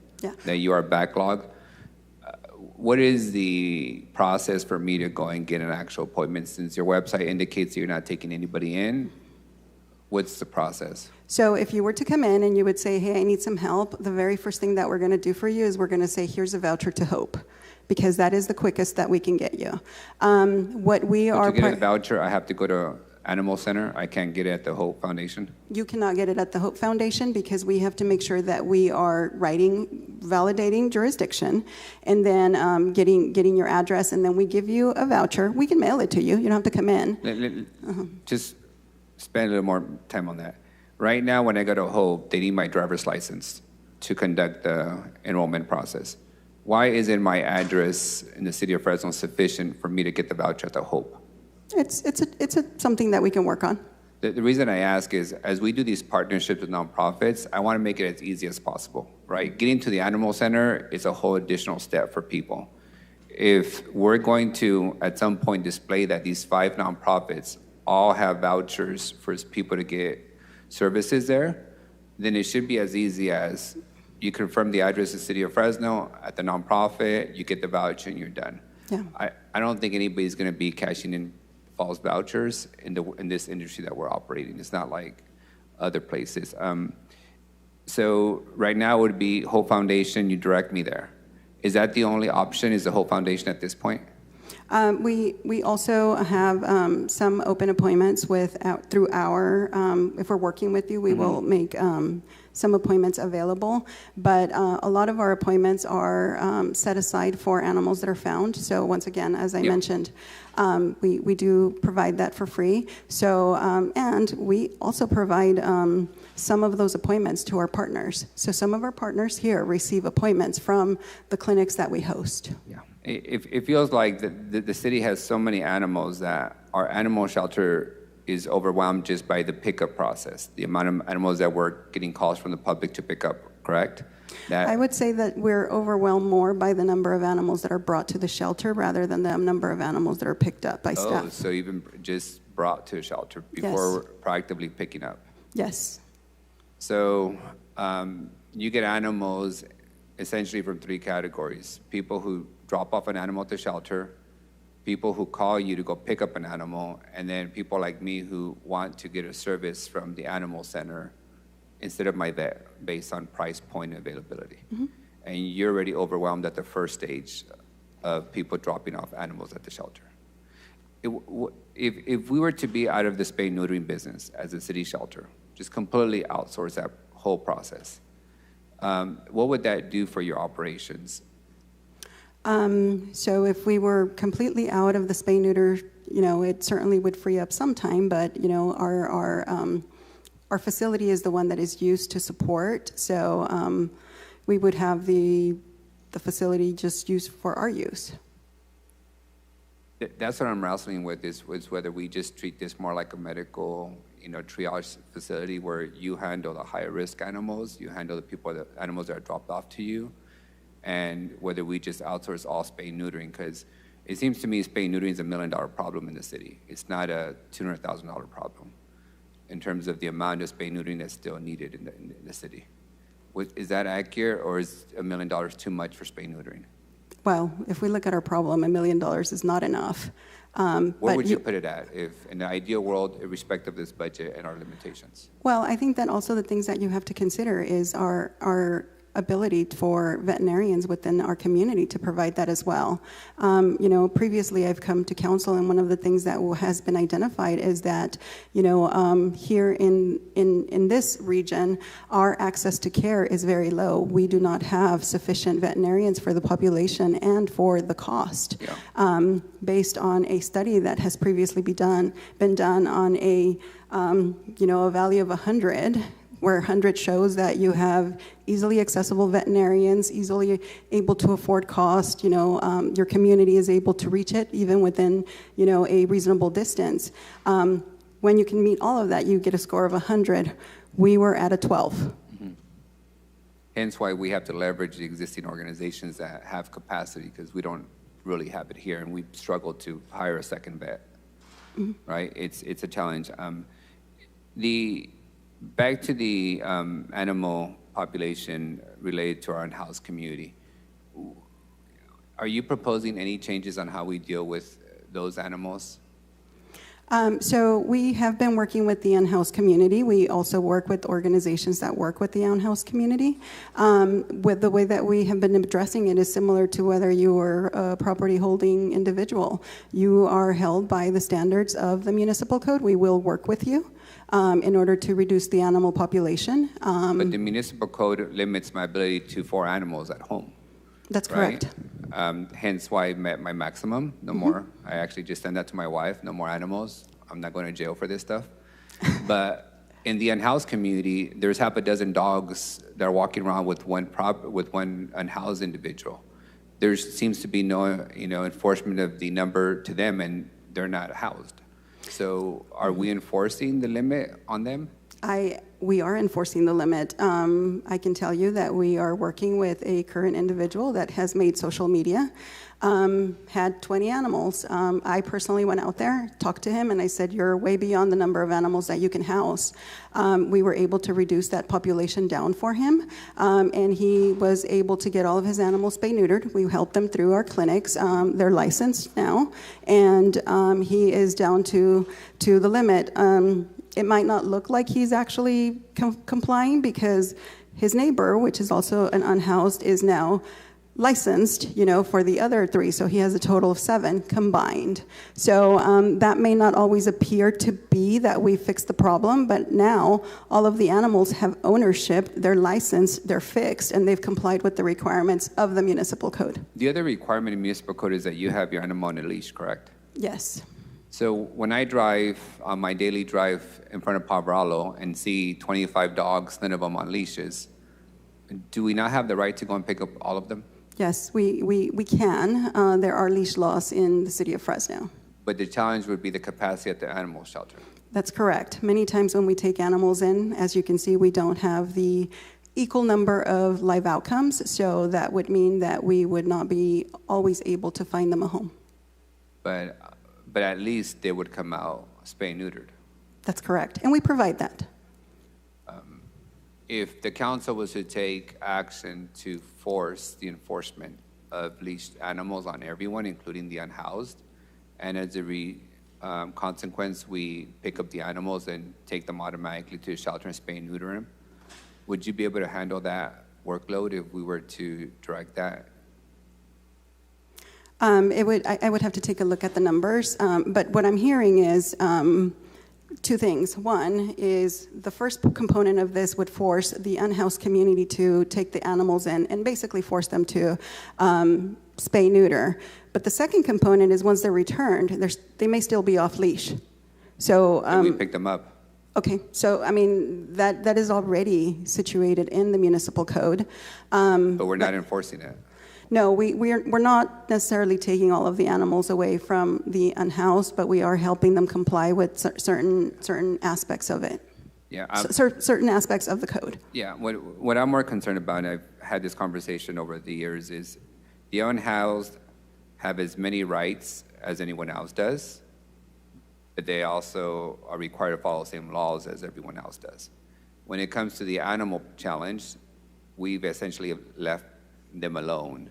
Speaker 4: that you are backlogged. What is the process for me to go and get an actual appointment since your website indicates that you're not taking anybody in? What's the process?
Speaker 15: So if you were to come in and you would say, hey, I need some help, the very first thing that we're going to do for you is we're going to say, here's a voucher to Hope, because that is the quickest that we can get you. To
Speaker 4: get a voucher, I have to go to Animal Center. I can't get it at the Hope Foundation.
Speaker 15: You cannot get it at the Hope Foundation because we have to make sure that we are validating jurisdiction, and then getting your address, and then we give you a voucher. We can mail it to you. You don't have to come in.
Speaker 4: Just spend a little more time on that. Right now, when I go to Hope, they need my driver's license to conduct the enrollment process. Why isn't my address in the city of Fresno sufficient for me to get the voucher at the Hope?
Speaker 15: It's something that we can work on.
Speaker 4: The reason I ask is, as we do these partnerships with nonprofits, I want to make it as easy as possible, right? Getting to the Animal Center is a whole additional step for people. If we're going to, at some point, display that these 5 nonprofits all have vouchers for people to get services there, then it should be as easy as you confirm the address of the city of Fresno at the nonprofit, you get the voucher, and you're done.
Speaker 15: Yeah.
Speaker 4: I don't think anybody's going to be cashing in false vouchers in this industry that we're operating. It's not like other places. So right now it would be Hope Foundation, you direct me there. Is that the only option, is the Hope Foundation at this point?
Speaker 15: We also have some open appointments through our, if we're working with you, we will make some appointments available, but a lot of our appointments are set aside for animals that are found. So once again, as I mentioned, we do provide that for free. So, and we also provide some of those appointments to our partners. So some of our partners here receive appointments from the clinics that we host.
Speaker 4: Yeah. It feels like the city has so many animals that our animal shelter is overwhelmed just by the pickup process, the amount of animals that we're getting calls from the public to pick up, correct?
Speaker 15: I would say that we're overwhelmed more by the number of animals that are brought to the shelter rather than the number of animals that are picked up by staff.
Speaker 4: Oh, so even just brought to a shelter before proactively picking up?
Speaker 15: Yes.
Speaker 4: So you get animals essentially from three categories: people who drop off an animal at the shelter, people who call you to go pick up an animal, and then people like me who want to get a service from the animal center instead of my vet based on price point and availability.
Speaker 15: Mm-hmm.
Speaker 4: And you're already overwhelmed at the first stage of people dropping off animals at the shelter. If we were to be out of the spay neutering business as a city shelter, just completely outsource that whole process, what would that do for your operations?
Speaker 15: So if we were completely out of the spay neuter, it certainly would free up some time, but our facility is the one that is used to support. So we would have the facility just used for our use.
Speaker 4: That's what I'm wrestling with is whether we just treat this more like a medical, triage facility where you handle the higher risk animals, you handle the animals that are dropped off to you, and whether we just outsource all spay neutering, because it seems to me spay neutering is $1 million problem in the city. It's not a $200,000 problem in terms of the amount of spay neutering that's still needed in the city. Is that accurate, or is $1 million too much for spay neutering?
Speaker 15: Well, if we look at our problem, $1 million is not enough.
Speaker 4: Where would you put it at, if in the ideal world, irrespective of this budget and our limitations?
Speaker 15: Well, I think that also the things that you have to consider is our ability for veterinarians within our community to provide that as well. Previously I've come to council, and one of the things that has been identified is that, here in this region, our access to care is very low. We do not have sufficient veterinarians for the population and for the cost. Yeah. Based on a study that has previously been done on a value of 100, where 100 shows that you have easily accessible veterinarians, easily able to afford cost, your community is able to reach it even within, a reasonable distance. When you can meet all of that, you get a score of 100. We were at a 12.
Speaker 4: Mm-hmm. Hence why we have to leverage the existing organizations that have capacity, because we don't really have it here, and we struggle to hire a second vet, mm-hmm. Right? It's a challenge. Back to the animal population related to our in-house community. Are you proposing any changes on how we deal with those animals?
Speaker 15: So we have been working with the in-house community. We also work with organizations that work with the in-house community. With the way that we have been addressing it is similar to whether you are a property holding individual. You are held by the standards of the municipal code. We will work with you in order to reduce the animal population.
Speaker 4: But the municipal code limits my ability to 4 animals at home.
Speaker 15: That's
Speaker 4: right?
Speaker 15: correct.
Speaker 4: Hence why I met my maximum, no more. I actually just sent that to my wife, no more animals. I'm not going to jail for this stuff. But in the in-house community, there's half a dozen dogs that are walking around with one unhoused individual. There seems to be no enforcement of the number to them, and they're not housed. So are we enforcing the limit on them?
Speaker 15: We are enforcing the limit. I can tell you that we are working with a current individual that has made social media, had 20 animals. I personally went out there, talked to him, and I said, you're way beyond the number of animals that you can house. We were able to reduce that population down for him, and he was able to get all of his animals spay-neutered. We helped them through our clinics. They're licensed now, and he is down to the limit. It might not look like he's actually complying because his neighbor, which is also an unhoused, is now licensed, for the other 3. So he has a total of 7 combined. So that may not always appear to be that we fixed the problem, but now all of the animals have ownership, they're licensed, they're fixed, and they've complied with the requirements of the municipal code.
Speaker 4: The other requirement in municipal code is that you have your animal on a leash, correct?
Speaker 15: Yes.
Speaker 4: So when I drive on my daily drive in front of Pavaralo and see 25 dogs, none of them on leashes, do we not have the right to go and pick up all of them?
Speaker 15: Yes, we can. There are leash laws in the city of Fresno.
Speaker 4: But the challenge would be the capacity at the animal shelter.
Speaker 15: That's correct. Many times when we take animals in, as you can see, we don't have the equal number of live outcomes, so that would mean that we would not be always able to find them a home.
Speaker 4: But at least they would come out spay-neutered.
Speaker 15: That's correct, and we provide that.
Speaker 4: If the council was to take action to force the enforcement of leashed animals on everyone, including the unhoused, and as a consequence, we pick up the animals and take them automatically to a shelter and spay and neuter them, would you be able to handle that workload if we were to direct that?
Speaker 15: I would have to take a look at the numbers, but what I'm hearing is 2 things. One is the first component of this would force the unhoused community to take the animals in and basically force them to spay neuter. But the second component is once they're returned, they may still be off leash. So
Speaker 4: we pick them up.
Speaker 15: Okay, so I mean that is already situated in the municipal code.
Speaker 4: But we're not enforcing it.
Speaker 15: No, we're not necessarily taking all of the animals away from the unhoused, but we are helping them comply with certain aspects of it.
Speaker 4: Yeah,
Speaker 15: certain aspects of the code.
Speaker 4: Yeah, what I'm more concerned about, and I've had this conversation over the years, is the unhoused have as many rights as anyone else does, but they also are required to follow the same laws as everyone else does. When it comes to the animal challenge, we've essentially left them alone.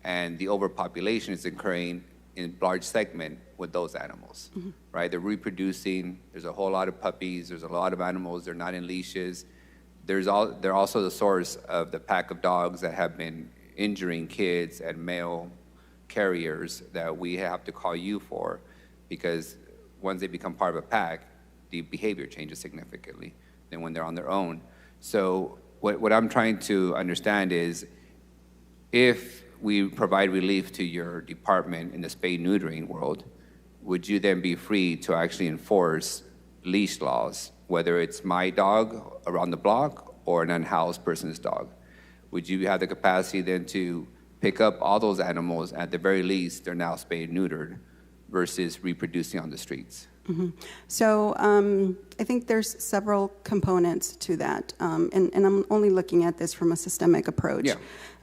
Speaker 4: And the overpopulation is occurring in large segment with those animals, right? They're reproducing. There's a whole lot of puppies. There's a lot of animals. They're not in leashes. They're also the source of the pack of dogs that have been injuring kids and male carriers that we have to call you for, because once they become part of a pack, the behavior changes significantly than when they're on their own. So what I'm trying to understand is, if we provide relief to your department in the spay-neutering world, would you then be free to actually enforce leash laws, whether it's my dog around the block or an unhoused person's dog? Would you have the capacity then to pick up all those animals, at the very least, they're now spay-neutered, versus reproducing on the streets?
Speaker 15: So I think there's several components to that, and I'm only looking at this from a systemic approach.
Speaker 4: Yeah.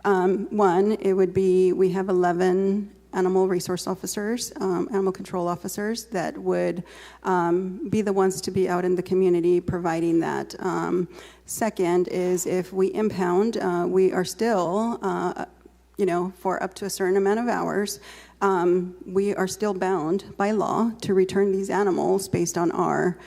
Speaker 15: One, it would be, we have 11 animal resource officers, animal control officers that would be the ones to be out in the community providing that. Second is, if we impound, we are still, for up to a certain amount of hours, we are still bound by law to return these animals based on our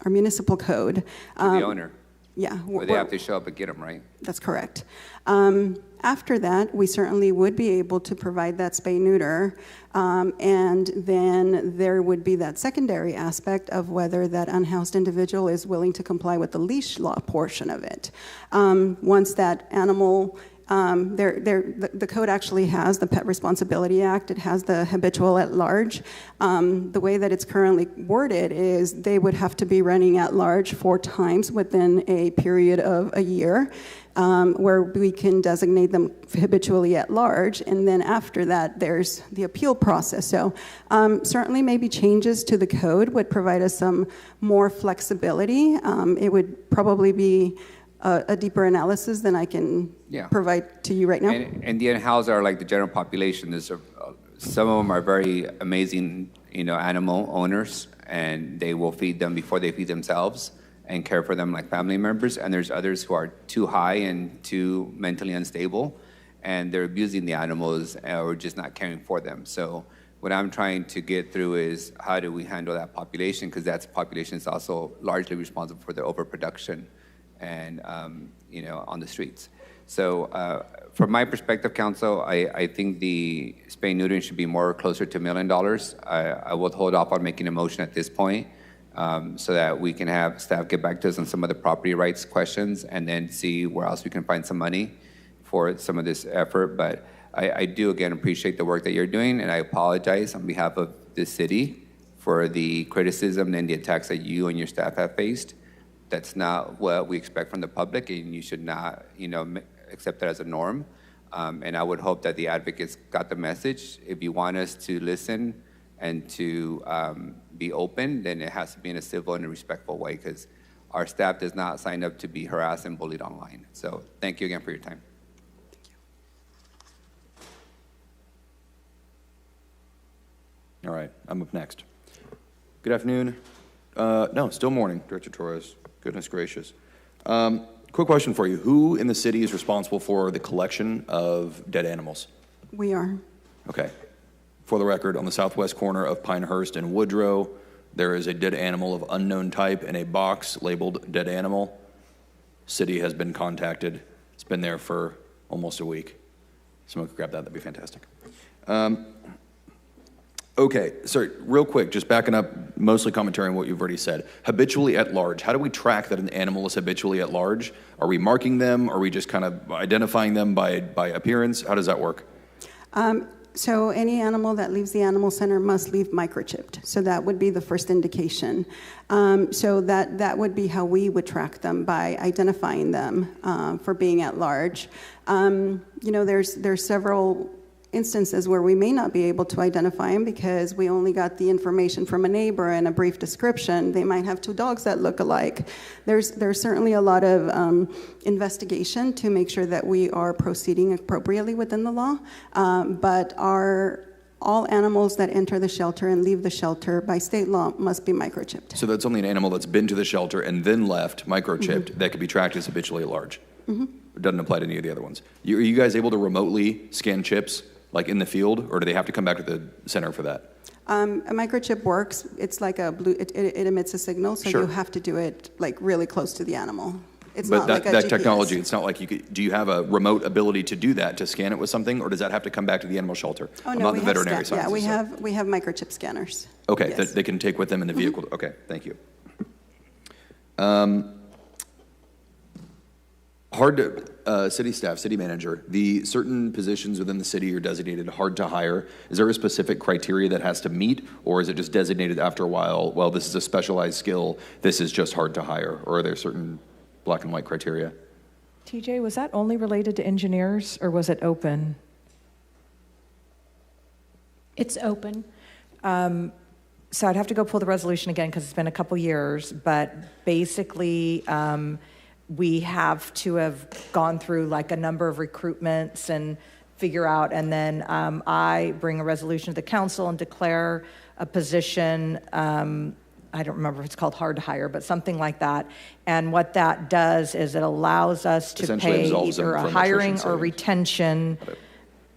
Speaker 15: municipal code.
Speaker 4: To the owner.
Speaker 15: Yeah.
Speaker 4: Or they have to show up and get them, right?
Speaker 15: That's correct. After that, we certainly would be able to provide that spay-neuter, and then there would be that secondary aspect of whether that unhoused individual is willing to comply with the leash law portion of it. Once that animal, the code actually has the Pet Responsibility Act, it has the habitual at large. The way that it's currently worded is they would have to be running at large 4 times within a period of a year, where we can designate them habitually at large, and then after that there's the appeal process. So certainly maybe changes to the code would provide us some more flexibility. It would probably be a deeper analysis than I can provide to you right now.
Speaker 4: And the unhoused are like the general population. Some of them are very amazing, animal owners, and they will feed them before they feed themselves and care for them like family members. And there's others who are too high and too mentally unstable, and they're abusing the animals or just not caring for them. So what I'm trying to get through is, how do we handle that population? Because that population is also largely responsible for the overproduction and on the streets. So from my perspective, Council, I think the spay neutering should be more closer to $1 million. I will hold off on making a motion at this point so that we can have staff get back to us on some of the property rights questions and then see where else we can find some money for some of this effort. But I do, again, appreciate the work that you're doing, and I apologize on behalf of the city for the criticism and the attacks that you and your staff have faced. That's not what we expect from the public, and you should not, accept that as a norm. And I would hope that the advocates got the message. If you want us to listen and to be open, then it has to be in a civil and a respectful way, because our staff does not sign up to be harassed and bullied online. So thank you again for your time.
Speaker 18: All right, I'm up next. Good afternoon. No, still morning, Director Torres. Goodness gracious. Quick question for you. Who in the city is responsible for the collection of dead animals?
Speaker 15: We are.
Speaker 18: Okay. For the record, on the southwest corner of Pinehurst and Woodrow, there is a dead animal of unknown type in a box labeled dead animal. City has been contacted. It's been there for almost a week. Someone could grab that, that'd be fantastic. Okay, sorry, real quick, just backing up, mostly commentary on what you've already said. Habitually at large, how do we track that an animal is habitually at large? Are we marking them? Are we just kind of identifying them by appearance? How does that work?
Speaker 15: So any animal that leaves the animal center must leave microchipped. So that would be the first indication. So that would be how we would track them, by identifying them for being at large. There's several instances where we may not be able to identify them because we only got the information from a neighbor and a brief description. They might have two dogs that look alike. There's certainly a lot of investigation to make sure that we are proceeding appropriately within the law, but all animals that enter the shelter and leave the shelter by state law must be microchipped.
Speaker 18: So that's only an animal that's been to the shelter and then left microchipped that could be tracked as habitually at large. It doesn't apply to any of the other ones. Are you guys able to remotely scan chips like in the field, or do they have to come back to the center for that?
Speaker 15: A microchip works. It's like a blue. It emits a signal, so you have to do it like really close to the animal. It's
Speaker 18: but
Speaker 15: not
Speaker 18: that,
Speaker 15: like a
Speaker 18: that
Speaker 15: GPS.
Speaker 18: technology, it's not like you could. Do you have a remote ability to do that, to scan it with something, or does that have to come back to the animal shelter?
Speaker 15: Oh
Speaker 18: I'm
Speaker 15: no,
Speaker 18: not
Speaker 15: we
Speaker 18: the
Speaker 15: have
Speaker 18: veterinary sciences, so-
Speaker 15: we have microchip scanners.
Speaker 18: Okay,
Speaker 15: Yes.
Speaker 18: that they can take with them in the vehicle. Okay, thank you. City staff, city manager, the certain positions within the city are designated hard to hire. Is there a specific criteria that has to meet, or is it just designated after a while, well, this is a specialized skill, this is just hard to hire, or are there certain black and white criteria?
Speaker 9: TJ, was that only related to engineers, or was it open?
Speaker 20: It's open.
Speaker 9: So I'd have to go pull the resolution again because it's been a couple years, but basically we have to have gone through like a number of recruitments and figure out, and then I bring a resolution to the council and declare a position. I don't remember if it's called hard to hire, but something like that. And what that does is it allows us to
Speaker 18: Essentially
Speaker 9: pay
Speaker 18: absolves them
Speaker 9: either a
Speaker 18: from
Speaker 9: hiring
Speaker 18: attrition
Speaker 9: or
Speaker 18: savings.
Speaker 9: retention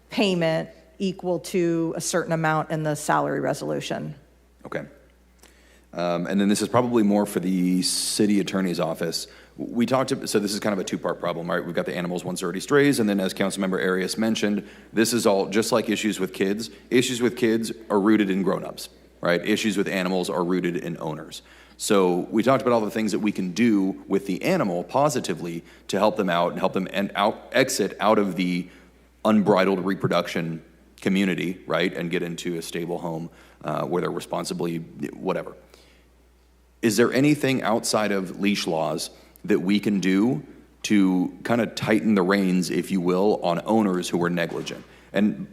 Speaker 9: payment equal to a certain amount in the salary resolution.
Speaker 18: Okay. And then this is probably more for the city attorney's office. We talked, so this is kind of a two-part problem, right? We've got the animals once already strays, and then as Councilmember Arias mentioned, this is all just like issues with kids. Issues with kids are rooted in grown-ups, right? Issues with animals are rooted in owners. So we talked about all the things that we can do with the animal positively to help them out and help them exit out of the unbridled reproduction community, right? And get into a stable home where they're responsibly, whatever. Is there anything outside of leash laws that we can do to kind of tighten the reins, if you will, on owners who are negligent? And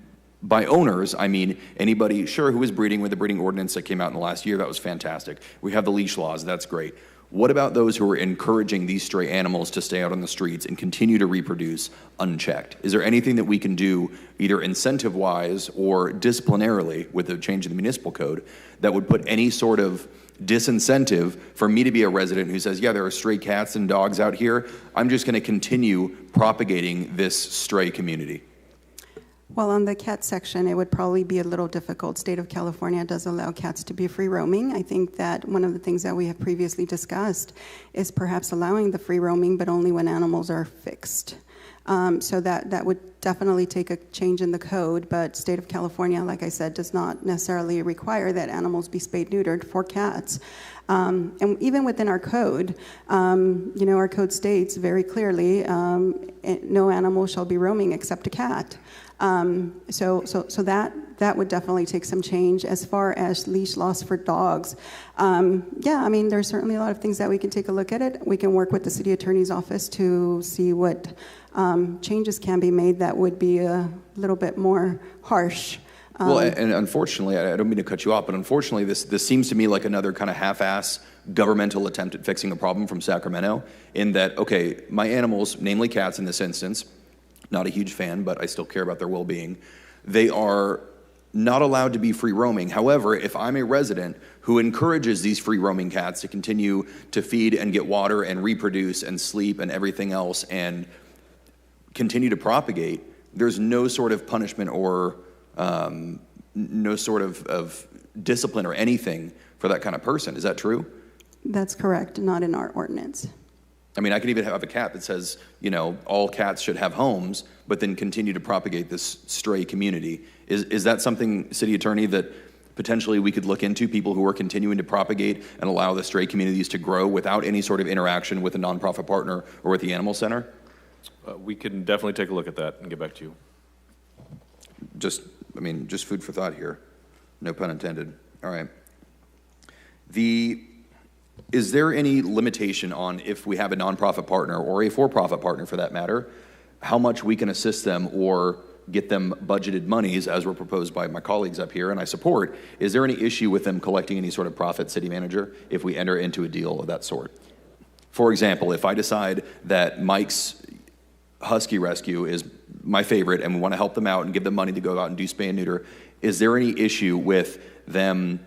Speaker 18: by owners, I mean anybody, sure, who is breeding with the breeding ordinance that came out in the last year. That was fantastic. We have the leash laws. That's great. What about those who are encouraging these stray animals to stay out on the streets and continue to reproduce unchecked? Is there anything that we can do, either incentive-wise or disciplinarily, with the change in the municipal code, that would put any sort of disincentive for me to be a resident who says, yeah, there are stray cats and dogs out here. I'm just going to continue propagating this stray community?
Speaker 15: Well, on the cat section, it would probably be a little difficult. State of California does allow cats to be free roaming. I think that one of the things that we have previously discussed is perhaps allowing the free roaming, but only when animals are fixed. So that would definitely take a change in the code, but State of California, like I said, does not necessarily require that animals be spayed neutered for cats. And even within our code, our code states very clearly, no animal shall be roaming except a cat. So that would definitely take some change. As far as leash loss for dogs, there's certainly a lot of things that we can take a look at it. We can work with the city attorney's office to see what changes can be made that would be a little bit more harsh.
Speaker 18: Well, and unfortunately, I don't mean to cut you off, but unfortunately, this seems to me like another kind of half-ass governmental attempt at fixing a problem from Sacramento, in that, okay, my animals, namely cats in this instance, not a huge fan, but I still care about their well-being, they are not allowed to be free roaming. However, if I'm a resident who encourages these free roaming cats to continue to feed and get water and reproduce and sleep and everything else and continue to propagate, there's no sort of punishment or no sort of discipline or anything for that kind of person. Is that true?
Speaker 15: That's correct, not in our ordinance.
Speaker 18: I mean, I could even have a cat that says, all cats should have homes, but then continue to propagate this stray community. Is that something, City Attorney, that potentially we could look into, people who are continuing to propagate and allow the stray communities to grow without any sort of interaction with a nonprofit partner or with the animal center?
Speaker 21: We can definitely take a look at that and get back to you.
Speaker 18: Just food for thought here. No pun intended. All right. Is there any limitation on, if we have a nonprofit partner or a for-profit partner for that matter, how much we can assist them or get them budgeted monies, as were proposed by my colleagues up here, and I support? Is there any issue with them collecting any sort of profit, city manager, if we enter into a deal of that sort? For example, if I decide that Mike's Husky Rescue is my favorite and we want to help them out and give them money to go out and do spay and neuter, is there any issue with them,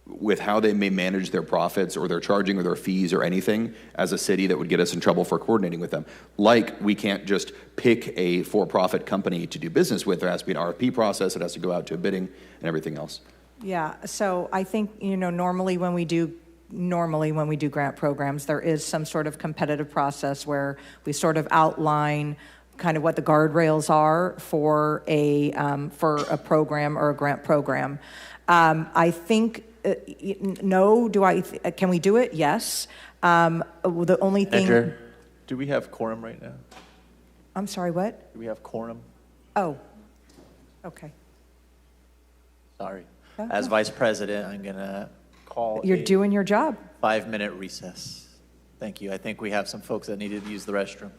Speaker 18: with how they may manage their profits or their charging or their fees or anything as a city that would get us in trouble for coordinating with them? Like, we can't just pick a for-profit company to do business with. There has to be an RFP process. It has to go out to a bidding and everything else.
Speaker 9: Yeah, so I think, normally when we do grant programs, there is some sort of competitive process where we sort of outline kind of what the guardrails are for a program or a grant program. I think, can we do it? Yes. The only thing...
Speaker 16: Edgar, do we have quorum right now?
Speaker 9: I'm sorry, what?
Speaker 16: Do we have quorum?
Speaker 9: Oh, okay.
Speaker 16: Sorry.
Speaker 9: No,
Speaker 16: As
Speaker 9: no.
Speaker 16: vice president, I'm going to call
Speaker 9: You're doing your job.
Speaker 16: 5-minute recess. Thank you. I think we have some folks that needed to use the restroom.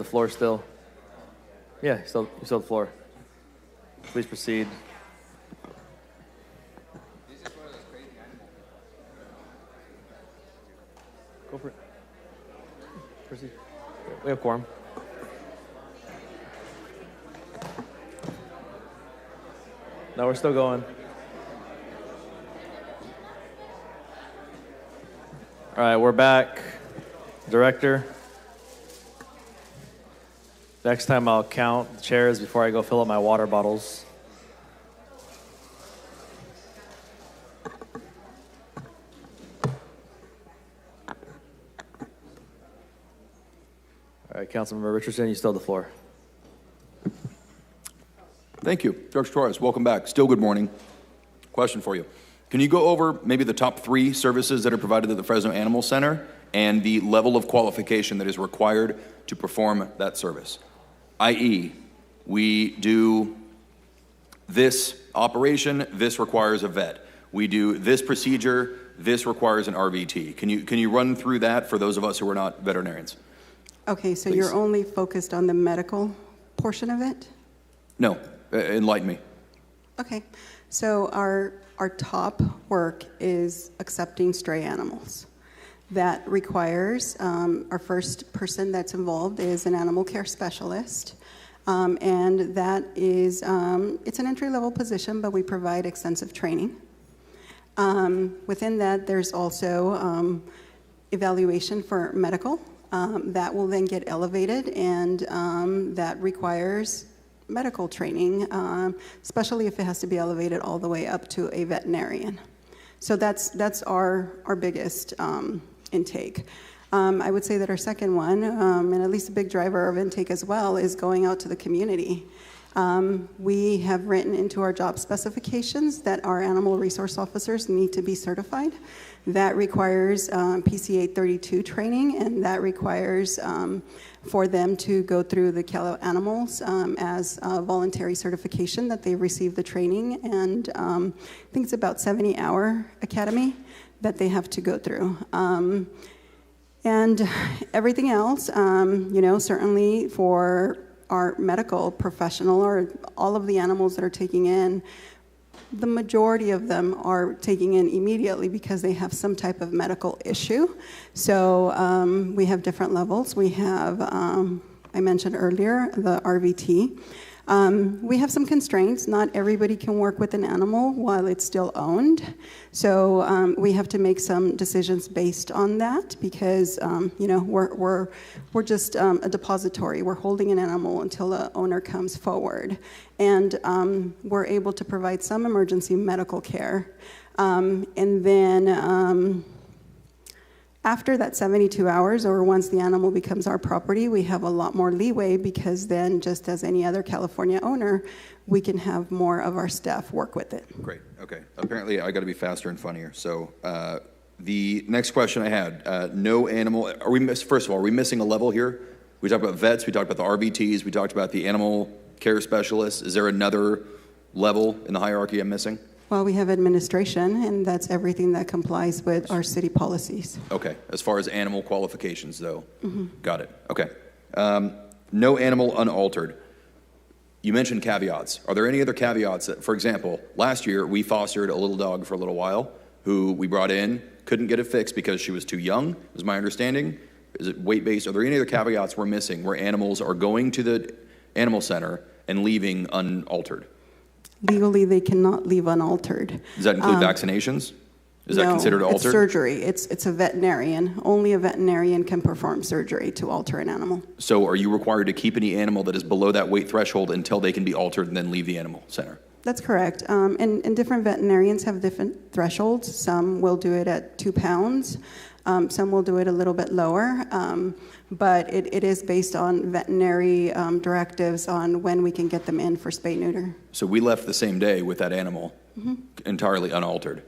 Speaker 2: The floor still. Yeah, you still the floor. Please proceed. Go for it. Proceed. We have quorum. No, we're still going. All right, we're back. Director. Next time I'll count the chairs before I go fill up my water bottles. All right, Councilmember Richardson, you still have the floor.
Speaker 18: Thank you. Director Torres, welcome back. Still good morning. Question for you. Can you go over maybe the top 3 services that are provided at the Fresno Animal Center and the level of qualification that is required to perform that service? I.e., we do this operation, this requires a vet. We do this procedure, this requires an RVT. Can you run through that for those of us who are not veterinarians?
Speaker 15: Okay, so
Speaker 18: Please.
Speaker 15: you're only focused on the medical portion of it?
Speaker 18: No, enlighten me.
Speaker 15: Okay, so our top work is accepting stray animals. That requires, our first person that's involved is an animal care specialist. And that is, it's an entry-level position, but we provide extensive training. Within that, there's also evaluation for medical. That will then get elevated, and that requires medical training, especially if it has to be elevated all the way up to a veterinarian. So that's our biggest intake. I would say that our second one, and at least a big driver of intake as well, is going out to the community. We have written into our job specifications that our animal resource officers need to be certified. That requires PCA 32 training, and that requires for them to go through the Cal Animals as a voluntary certification that they receive the training, and I think it's about 70-hour academy that they have to go through. And everything else, certainly for our medical professional or all of the animals that are taking in, the majority of them are taking in immediately because they have some type of medical issue. So we have different levels. We have, I mentioned earlier, the RVT. We have some constraints. Not everybody can work with an animal while it's still owned. So we have to make some decisions based on that because, we're just a depository. We're holding an animal until the owner comes forward. And we're able to provide some emergency medical care. And then after that 72 hours, or once the animal becomes our property, we have a lot more leeway because then, just as any other California owner, we can have more of our staff work with it.
Speaker 18: Great, okay. Apparently, I got to be faster and funnier. So the next question I had, no animal, first of all, are we missing a level here? We talked about vets, we talked about the RVTs, we talked about the animal care specialists. Is there another level in the hierarchy I'm missing?
Speaker 15: Well, we have administration, and that's everything that complies with our city policies.
Speaker 18: Okay, as far as animal qualifications, though. Mm-hmm. Got it, okay. No animal unaltered. You mentioned caveats. Are there any other caveats that, for example, last year we fostered a little dog for a little while who we brought in, couldn't get it fixed because she was too young, is my understanding. Is it weight-based? Are there any other caveats we're missing where animals are going to the animal center and leaving unaltered?
Speaker 15: Legally, they cannot leave unaltered.
Speaker 18: Does that include vaccinations? Is that considered altered?
Speaker 15: It's surgery. It's a veterinarian. Only a veterinarian can perform surgery to alter an animal.
Speaker 18: So are you required to keep any animal that is below that weight threshold until they can be altered and then leave the animal center?
Speaker 15: That's correct. And different veterinarians have different thresholds. Some will do it at 2 pounds. Some will do it a little bit lower. But it is based on veterinary directives on when we can get them in for spay-neuter.
Speaker 18: So we left the same day with that animal entirely unaltered.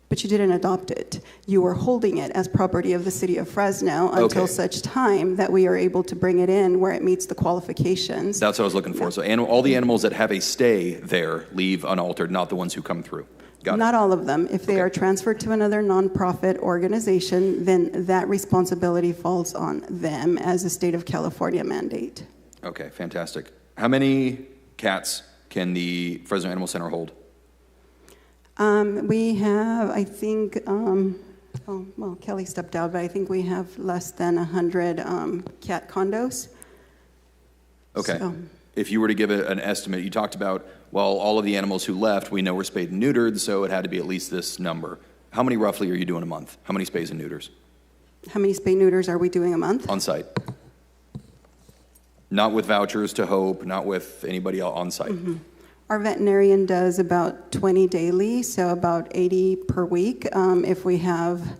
Speaker 15: but you didn't adopt it. You were holding it as property of the city of Fresno until such time that we are able to bring it in where it meets the qualifications.
Speaker 18: That's what I was looking for. So all the animals that have a stay there leave unaltered, not the ones who come through. Got it.
Speaker 15: Not all of them. If they are transferred to another nonprofit organization, then that responsibility falls on them as a state of California mandate.
Speaker 18: Okay, fantastic. How many cats can the Fresno Animal Center hold?
Speaker 15: We have, I think, Kelly stepped out, but I think we have less than 100 cat condos.
Speaker 18: Okay.
Speaker 15: So,
Speaker 18: If you were to give an estimate, you talked about, well, all of the animals who left, we know were spayed and neutered, so it had to be at least this number. How many roughly are you doing a month? How many spays and neuters?
Speaker 15: how many spay neuters are we doing a month?
Speaker 18: On site. Not with vouchers to Hope, not with anybody else on site.
Speaker 15: Mm-hmm. Our veterinarian does about 20 daily, so about 80 per week. If we have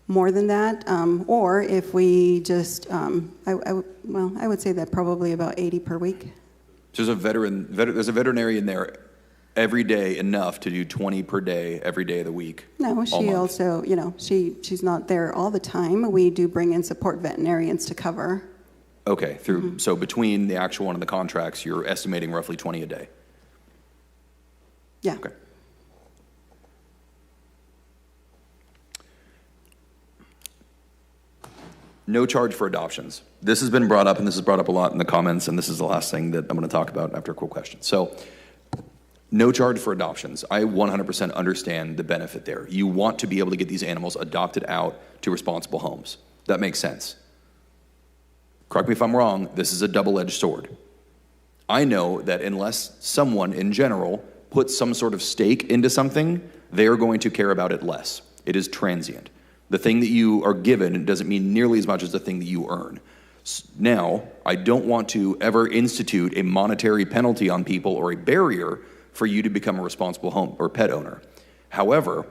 Speaker 15: more than that, or if we just, I would say that probably about 80 per week.
Speaker 18: So there's a veterinarian there every day enough to do 20 per day every day of the week.
Speaker 15: No, she also, she's not there all the time. We do bring in support veterinarians to cover.
Speaker 18: Okay, so between the actual one and the contracts, you're estimating roughly 20 a day.
Speaker 15: Yeah.
Speaker 18: Okay. No charge for adoptions. This has been brought up, and this is brought up a lot in the comments, and this is the last thing that I'm going to talk about after a quick question. So, no charge for adoptions. I 100% understand the benefit there. You want to be able to get these animals adopted out to responsible homes. That makes sense. Correct me if I'm wrong, this is a double-edged sword. I know that unless someone in general puts some sort of stake into something, they are going to care about it less. It is transient. The thing that you are given doesn't mean nearly as much as the thing that you earn. Now, I don't want to ever institute a monetary penalty on people or a barrier for you to become a responsible home or pet owner. However,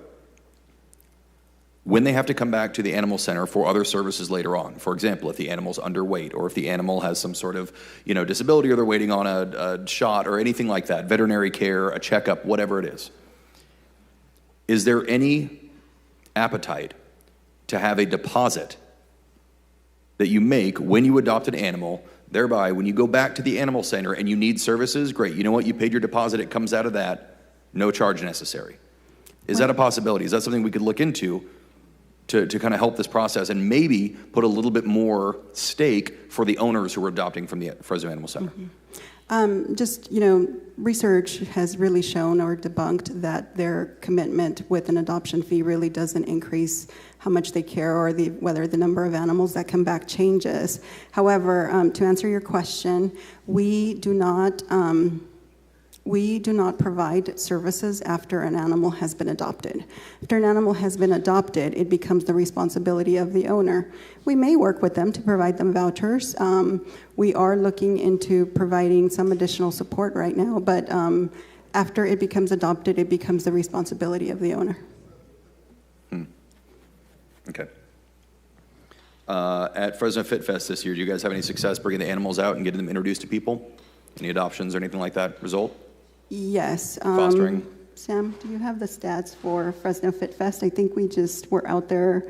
Speaker 18: when they have to come back to the animal center for other services later on, for example, if the animal's underweight or if the animal has some sort of disability or they're waiting on a shot or anything like that, veterinary care, a checkup, whatever it is there any appetite to have a deposit that you make when you adopt an animal, thereby when you go back to the animal center and you need services, great, you know what, you paid your deposit, it comes out of that, no charge necessary. Is that a possibility? Is that something we could look into to kind of help this process and maybe put a little bit more stake for the owners who are adopting from the Fresno Animal Center?
Speaker 15: Mm-hmm. Research has really shown or debunked that their commitment with an adoption fee really doesn't increase how much they care or whether the number of animals that come back changes. However, to answer your question, we do not provide services after an animal has been adopted. After an animal has been adopted, it becomes the responsibility of the owner. We may work with them to provide them vouchers. We are looking into providing some additional support right now, but after it becomes adopted, it becomes the responsibility of the owner.
Speaker 18: Okay. At Fresno Fit Fest this year, do you guys have any success bringing the animals out and getting them introduced to people? Any adoptions or anything like that result?
Speaker 15: Yes.
Speaker 18: Fostering?
Speaker 15: Sam, do you have the stats for Fresno Fit Fest? I think we just were out there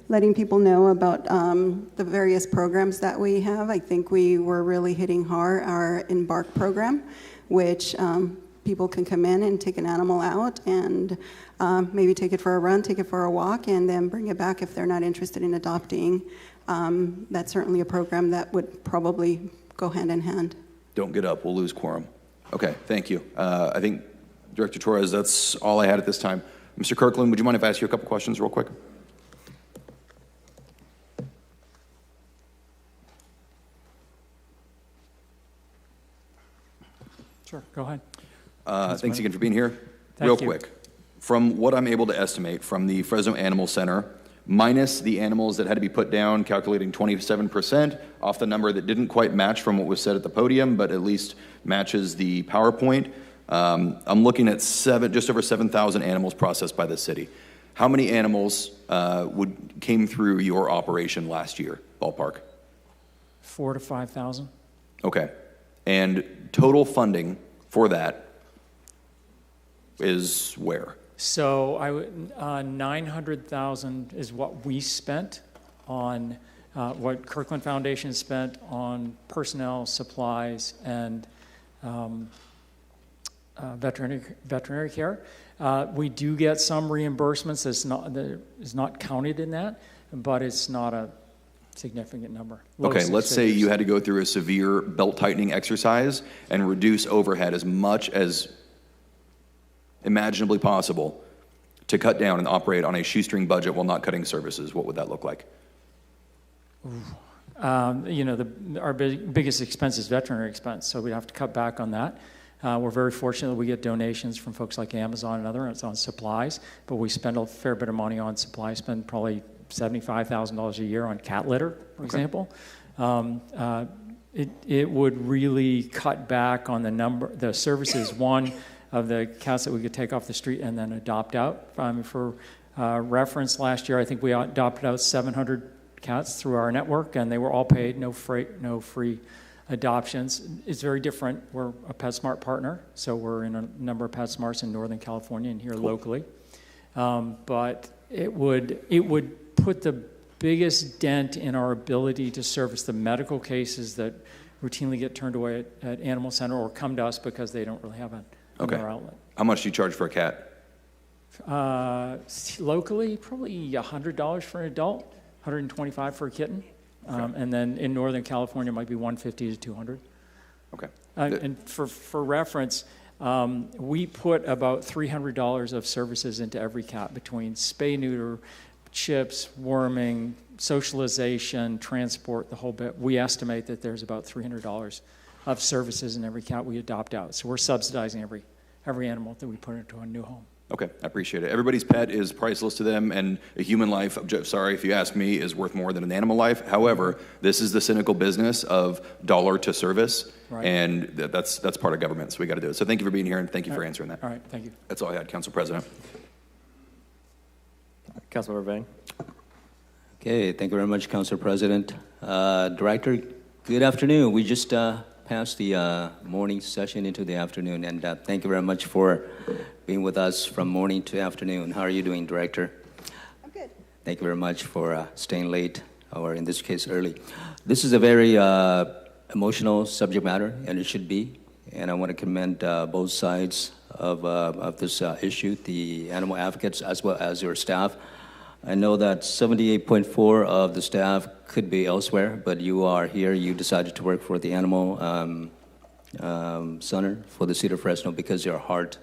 Speaker 15: letting people know about the various programs that we have. I think we were really hitting hard our Embark program, which people can come in and take an animal out and maybe take it for a run, take it for a walk, and then bring it back if they're not interested in adopting. That's certainly a program that would probably go hand in hand.
Speaker 18: Don't get up, we'll lose quorum. Okay, thank you. I think, Director Torres, that's all I had at this time. Mr. Kirkland, would you mind if I ask you a couple questions real quick?
Speaker 7: Sure, go ahead.
Speaker 18: Thanks again for being here.
Speaker 7: Thank
Speaker 18: Real
Speaker 7: you.
Speaker 18: quick, from what I'm able to estimate from the Fresno Animal Center, minus the animals that had to be put down, calculating 27% off the number that didn't quite match from what was said at the podium, but at least matches the PowerPoint. I'm looking at just over 7,000 animals processed by the city. How many animals came through your operation last year, ballpark?
Speaker 7: 4,000 to 5,000.
Speaker 18: Okay. And total funding for that is where?
Speaker 7: So 900,000 is what we spent on what Kirkland Foundation spent on personnel, supplies, and veterinary care. We do get some reimbursements that is not counted in that, but it's not a significant number.
Speaker 18: Okay, let's say you had to go through a severe belt tightening exercise and reduce overhead as much as imaginably possible to cut down and operate on a shoestring budget while not cutting services. What would that look like?
Speaker 7: Our biggest expense is veterinary expense, so we'd have to cut back on that. We're very fortunate that we get donations from folks like Amazon and others on supplies, but we spend a fair bit of money on supplies, spend probably $75,000 a year on cat litter, for example. It would really cut back on the services, one, of the cats that we could take off the street and then adopt out. For reference, last year I think we adopted out 700 cats through our network, and they were all paid, no free adoptions. It's very different. We're a PetSmart partner, so we're in a number of PetSmarts in Northern California and here locally. But it would put the biggest dent in our ability to service the medical cases that routinely get turned away at Animal Center or come to us because they don't really have another outlet.
Speaker 18: How much do you charge for a cat?
Speaker 7: Locally, probably $100 for an adult, $125 for a kitten. And then in Northern California, it might be $150 to $200.
Speaker 18: Okay.
Speaker 7: And for reference, we put about $300 of services into every cat between spay, neuter, chips, worming, socialization, transport, the whole bit. We estimate that there's about $300 of services in every cat we adopt out. So we're subsidizing every animal that we put into a new home.
Speaker 18: Okay, I appreciate it. Everybody's pet is priceless to them, and a human life, sorry if you ask me, is worth more than an animal life. However, this is the cynical business of dollar to service, and that's part of government, so we got to do it. So thank you for being here, and thank you for answering that.
Speaker 7: All right, thank you.
Speaker 18: That's all I had, Council President.
Speaker 2: Councilmember Vang.
Speaker 8: Okay, thank you very much, Council President. Director, good afternoon. We just passed the morning session into the afternoon, and thank you very much for being with us from morning to afternoon. How are you doing, Director?
Speaker 15: I'm good.
Speaker 8: Thank you very much for staying late, or in this case, early. This is a very emotional subject matter, and it should be. And I want to commend both sides of this issue, the animal advocates as well as your staff. I know that 78.4% of the staff could be elsewhere, but you are here. You decided to work for the Animal Center for the City of Fresno because your heart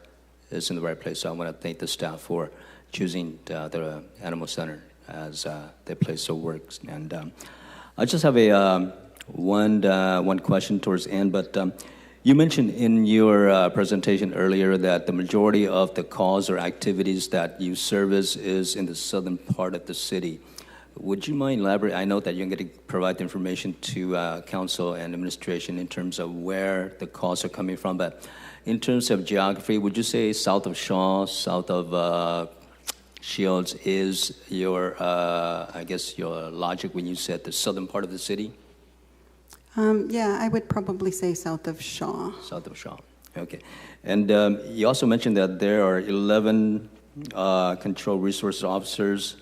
Speaker 8: is in the right place. So I want to thank the staff for choosing the Animal Center as their place of work. And I just have one question towards the end, but you mentioned in your presentation earlier that the majority of the calls or activities that you service is in the southern part of the city. Would you mind elaborating? I know that you're going to provide the information to council and administration in terms of where the calls are coming from, but in terms of geography, would you say south of Shaw, south of Shields is your, I guess, your logic when you said the southern part of the city?
Speaker 15: Yeah, I would probably say south of Shaw.
Speaker 8: South of Shaw, okay. And you also mentioned that there are 11 control resource officers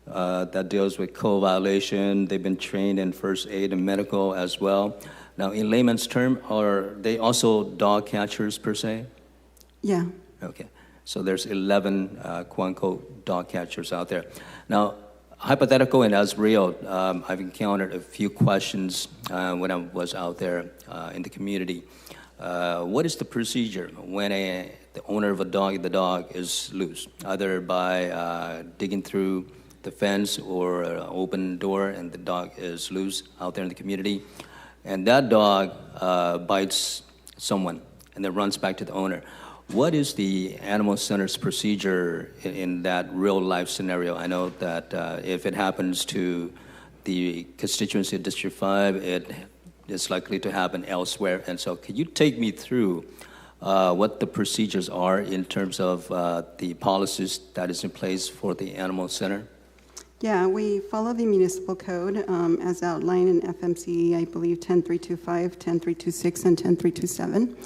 Speaker 8: that deals with co-violation. They've been trained in first aid and medical as well. Now, in layman's term, are they also dog catchers per se?
Speaker 15: Yeah.
Speaker 8: Okay, so there's 11 quote-unquote dog catchers out there. Now, hypothetical and as real, I've encountered a few questions when I was out there in the community. What is the procedure when the owner of the dog is loose, either by digging through the fence or an open door and the dog is loose out there in the community, and that dog bites someone and then runs back to the owner? What is the Animal Center's procedure in that real life scenario? I know that if it happens to the constituency of District 5, it is likely to happen elsewhere. And so could you take me through what the procedures are in terms of the policies that is in place for the Animal Center?
Speaker 15: Yeah, we follow the municipal code as outlined in FMCE, I believe 10325, 10326, and 10327.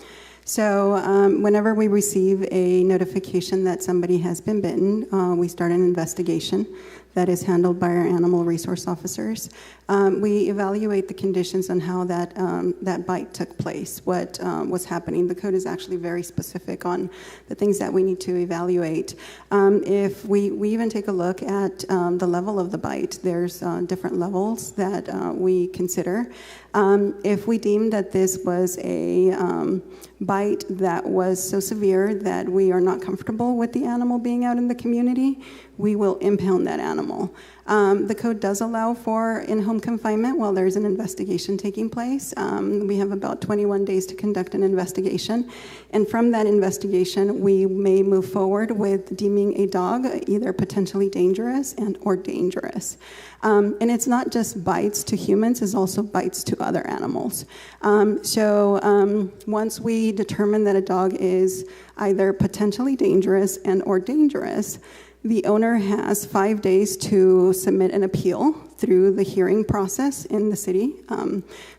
Speaker 15: So whenever we receive a notification that somebody has been bitten, we start an investigation that is handled by our animal resource officers. We evaluate the conditions on how that bite took place, what was happening. The code is actually very specific on the things that we need to evaluate. If we even take a look at the level of the bite, there's different levels that we consider. If we deem that this was a bite that was so severe that we are not comfortable with the animal being out in the community, we will impound that animal. The code does allow for in-home confinement while there's an investigation taking place. We have about 21 days to conduct an investigation. And from that investigation, we may move forward with deeming a dog either potentially dangerous and or dangerous. And it's not just bites to humans, it's also bites to other animals. Once we determine that a dog is either potentially dangerous and or dangerous, the owner has 5 days to submit an appeal through the hearing process in the city.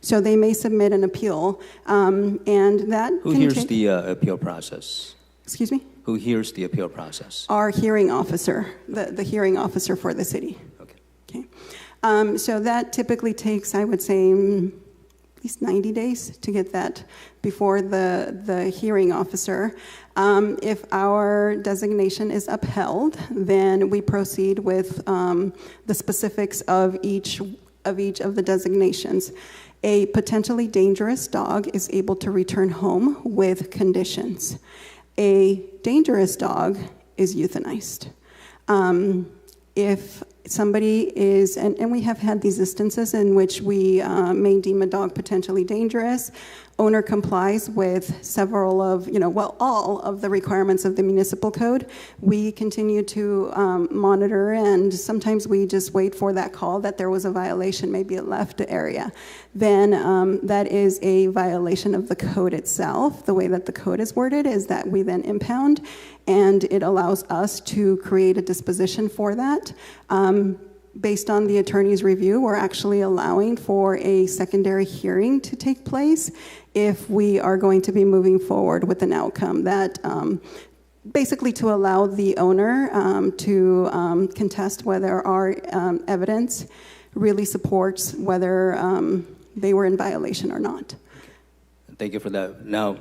Speaker 15: So they may submit an appeal, and that
Speaker 8: Who hears the appeal process?
Speaker 15: Excuse me?
Speaker 8: Who hears the appeal process?
Speaker 15: Our hearing officer, the hearing officer for the city. Okay. So that typically takes, I would say, at least 90 days to get that before the hearing officer. If our designation is upheld, then we proceed with the specifics of each of the designations. A potentially dangerous dog is able to return home with conditions. A dangerous dog is euthanized. If somebody is, and we have had these instances in which we may deem a dog potentially dangerous, owner complies with several of, all of the requirements of the municipal code, we continue to monitor, and sometimes we just wait for that call that there was a violation, maybe it left the area. Then that is a violation of the code itself. The way that the code is worded is that we then impound, and it allows us to create a disposition for that. Based on the attorney's review, we're actually allowing for a secondary hearing to take place if we are going to be moving forward with an outcome that basically to allow the owner to contest whether our evidence really supports whether they were in violation or not.
Speaker 8: Thank you for that. Now,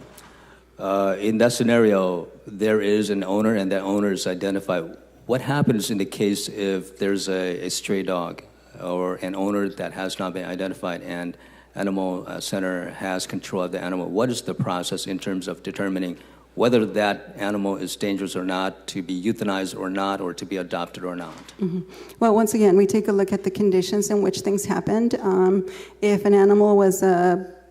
Speaker 8: in that scenario, there is an owner and that owner is identified. What happens in the case if there's a stray dog or an owner that has not been identified and animal center has control of the animal? What is the process in terms of determining whether that animal is dangerous or not, to be euthanized or not, or to be adopted or not?
Speaker 15: Mm-hmm. Well, once again, we take a look at the conditions in which things happened. If an animal was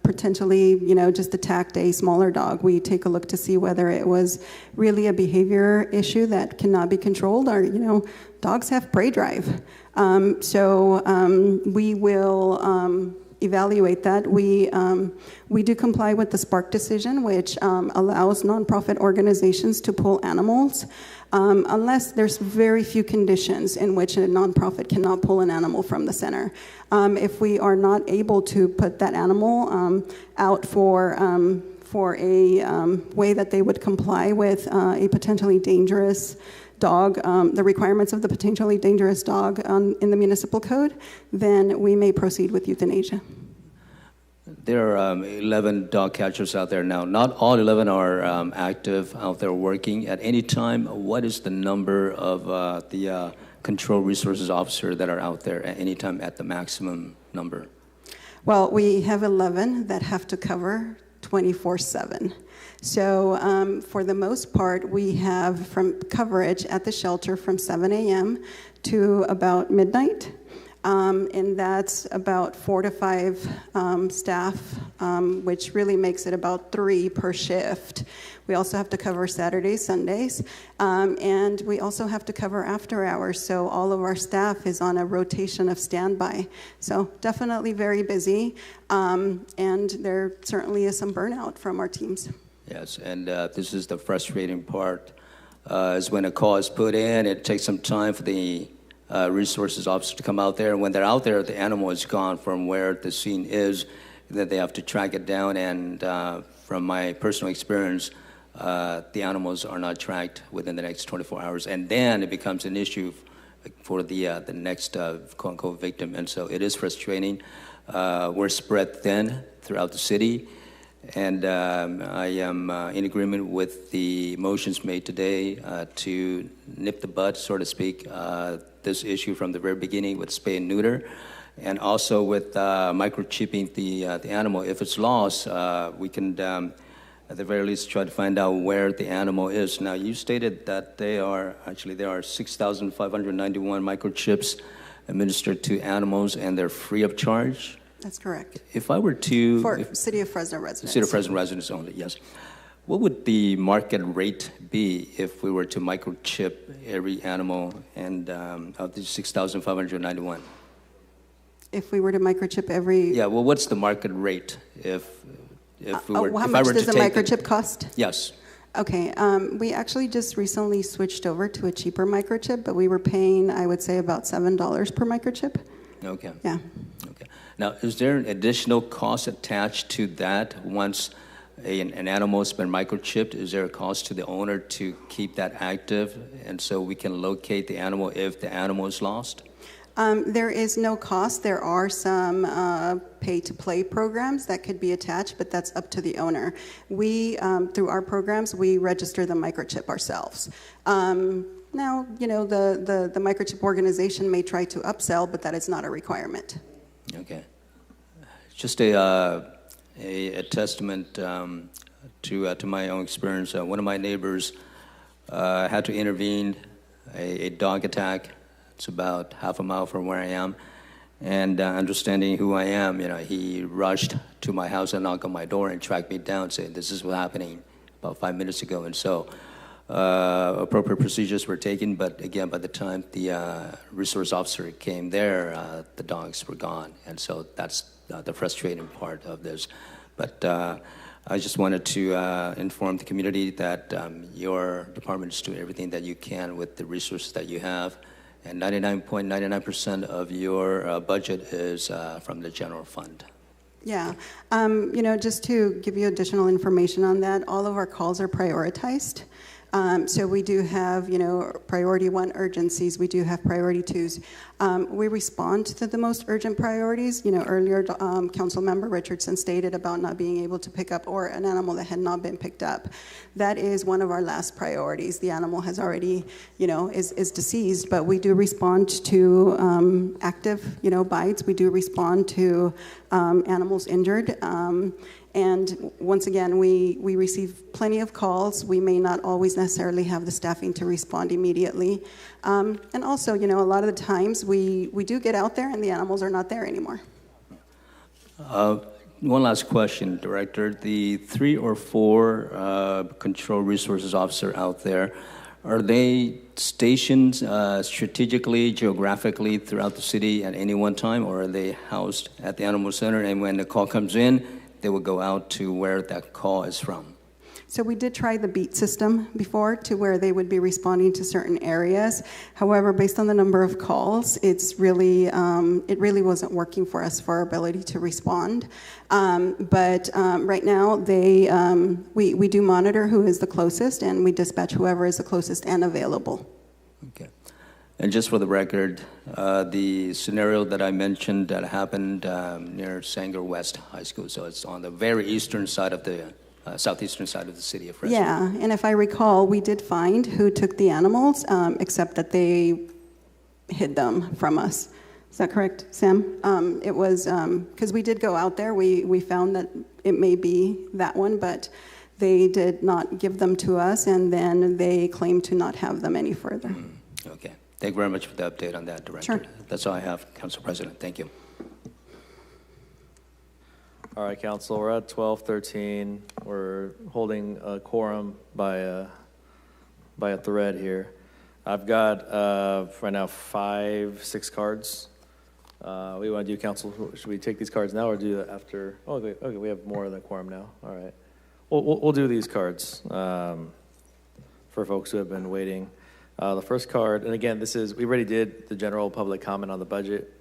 Speaker 15: potentially, just attacked a smaller dog, we take a look to see whether it was really a behavior issue that cannot be controlled, or, dogs have prey drive. We will evaluate that. We do comply with the SPARK decision, which allows nonprofit organizations to pull animals, unless there's very few conditions in which a nonprofit cannot pull an animal from the center. If we are not able to put that animal out for a way that they would comply with a potentially dangerous dog, the requirements of the potentially dangerous dog in the municipal code, then we may proceed with euthanasia.
Speaker 8: There are 11 dog catchers out there now. Not all 11 are active out there working at any time. What is the number of the control resources officer that are out there at any time at the maximum number?
Speaker 15: Well, we have 11 that have to cover 24/7. So for the most part, we have from coverage at the shelter from 7 a.m. to about midnight. And that's about 4 to 5 staff, which really makes it about 3 per shift. We also have to cover Saturdays, Sundays, and we also have to cover after hours. So all of our staff is on a rotation of standby. So definitely very busy, and there certainly is some burnout from our teams.
Speaker 8: Yes, and this is the frustrating part, is when a call is put in, it takes some time for the resources officer to come out there. And when they're out there, the animal is gone from where the scene is, then they have to track it down, and from my personal experience, the animals are not tracked within the next 24 hours, and then it becomes an issue for the next quote-unquote victim, and so it is frustrating. We're spread thin throughout the city, and I am in agreement with the motions made today to nip the bud, so to speak, this issue from the very beginning with spay and neuter, and also with microchipping the animal. If it's lost, we can, at the very least, try to find out where the animal is. Now, you stated that there are 6,591 microchips administered to animals, and they're free of charge.
Speaker 15: That's correct.
Speaker 8: If I were to...
Speaker 15: For City of Fresno residents.
Speaker 8: City of Fresno residents only, yes. What would the market rate be if we were to microchip every animal and of the 6,591?
Speaker 15: If we were to microchip every...
Speaker 8: Yeah, well, what's the market rate if we were...
Speaker 15: how
Speaker 8: if
Speaker 15: much
Speaker 8: I were
Speaker 15: does
Speaker 8: to
Speaker 15: a
Speaker 8: take
Speaker 15: microchip cost?
Speaker 8: Yes.
Speaker 15: Okay, we actually just recently switched over to a cheaper microchip, but we were paying, I would say, about $7 per microchip.
Speaker 8: Okay.
Speaker 15: Yeah.
Speaker 8: Okay. Now, is there an additional cost attached to that once an animal has been microchipped? Is there a cost to the owner to keep that active, and so we can locate the animal if the animal is lost?
Speaker 15: There is no cost. There are some pay-to-play programs that could be attached, but that's up to the owner. We, through our programs, we register the microchip ourselves. Now, you know, the microchip organization may try to upsell, but that is not a requirement.
Speaker 8: Okay. Just a testament to my own experience. One of my neighbors had to intervene a dog attack. It's about half a mile from where I am. And understanding who I am, you know, he rushed to my house and knocked on my door and tracked me down, saying, "This is what's happening," about 5 minutes ago. And so appropriate procedures were taken, but again, by the time the resource officer came there, the dogs were gone. And so that's the frustrating part of this. But I just wanted to inform the community that your department is doing everything that you can with the resources that you have. And 99.99% of your budget is from the general fund.
Speaker 15: Yeah, you know, just to give you additional information on that, all of our calls are prioritized. So we do have, you know, priority 1 urgencies. We do have priority 2s. We respond to the most urgent priorities. You know, earlier, Council Member Richardson stated about not being able to pick up or an animal that had not been picked up. That is one of our last priorities. The animal has already, you know, is deceased, but we do respond to active, you know, bites. We do respond to animals injured. And once again, we receive plenty of calls. We may not always necessarily have the staffing to respond immediately. And also, you know, a lot of the times we do get out there and the animals are not there anymore.
Speaker 8: One last question, Director. The 3 or 4 control resources officer out there, are they stationed strategically, geographically throughout the city at any one time, or are they housed at the animal center, and when the call comes in, they will go out to where that call is from?
Speaker 15: So we did try the beat system before to where they would be responding to certain areas. However, based on the number of calls, it really wasn't working for us for our ability to respond. But right now, we do monitor who is the closest, and we dispatch whoever is the closest and available.
Speaker 8: Okay. And just for the record, the scenario that I mentioned that happened near Sanger West High School, so it's on the very eastern side of the southeastern side of the city of Fresno.
Speaker 15: Yeah, and if I recall, we did find who took the animals, except that they hid them from us. Is that correct, Sam? It was, because we did go out there, we found that it may be that one, but they did not give them to us, and then they claimed to not have them any further.
Speaker 8: Okay. Thank you very much for the update on that, Director.
Speaker 15: Sure.
Speaker 8: That's all I have, Council President. Thank you.
Speaker 2: All right, Council, we're at 12:13. We're holding a quorum by a thread here. I've got right now 5, 6 cards. What do you want to do, Council? Should we take these cards now or do that after? Oh, okay, we have more than a quorum now. All right. We'll do these cards for folks who have been waiting. The first card, and again, we already did the general public comment on the budget.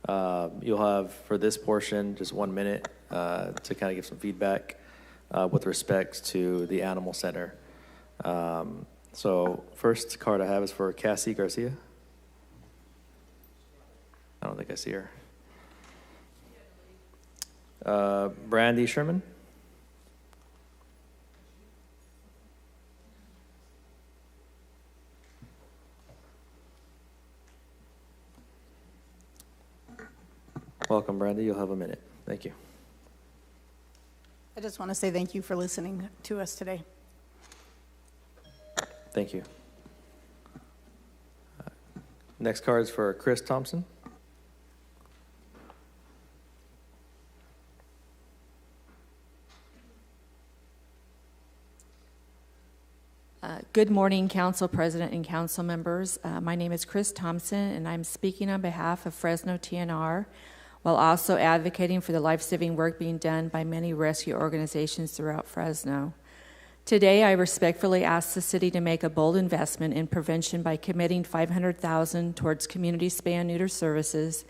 Speaker 2: You'll have, for this portion, just 1 minute to kind of give some feedback. with respect to the animal center. So first card I have is for Cassie Garcia. I don't think I see her. Brandy Sherman. Welcome, Brandy. You'll have a minute. Thank you.
Speaker 17: I just want to say thank you for listening to us today.
Speaker 2: Thank you. Next card is for Chris Thompson.
Speaker 3: Good morning, Council President and Council members. My name is Chris Thompson, and I'm speaking on behalf of Fresno TNR, while also advocating for the life-saving work being done by many rescue organizations throughout Fresno. Today, I respectfully ask the city to make a bold investment in prevention by committing $500,000 towards community spay and neuter services.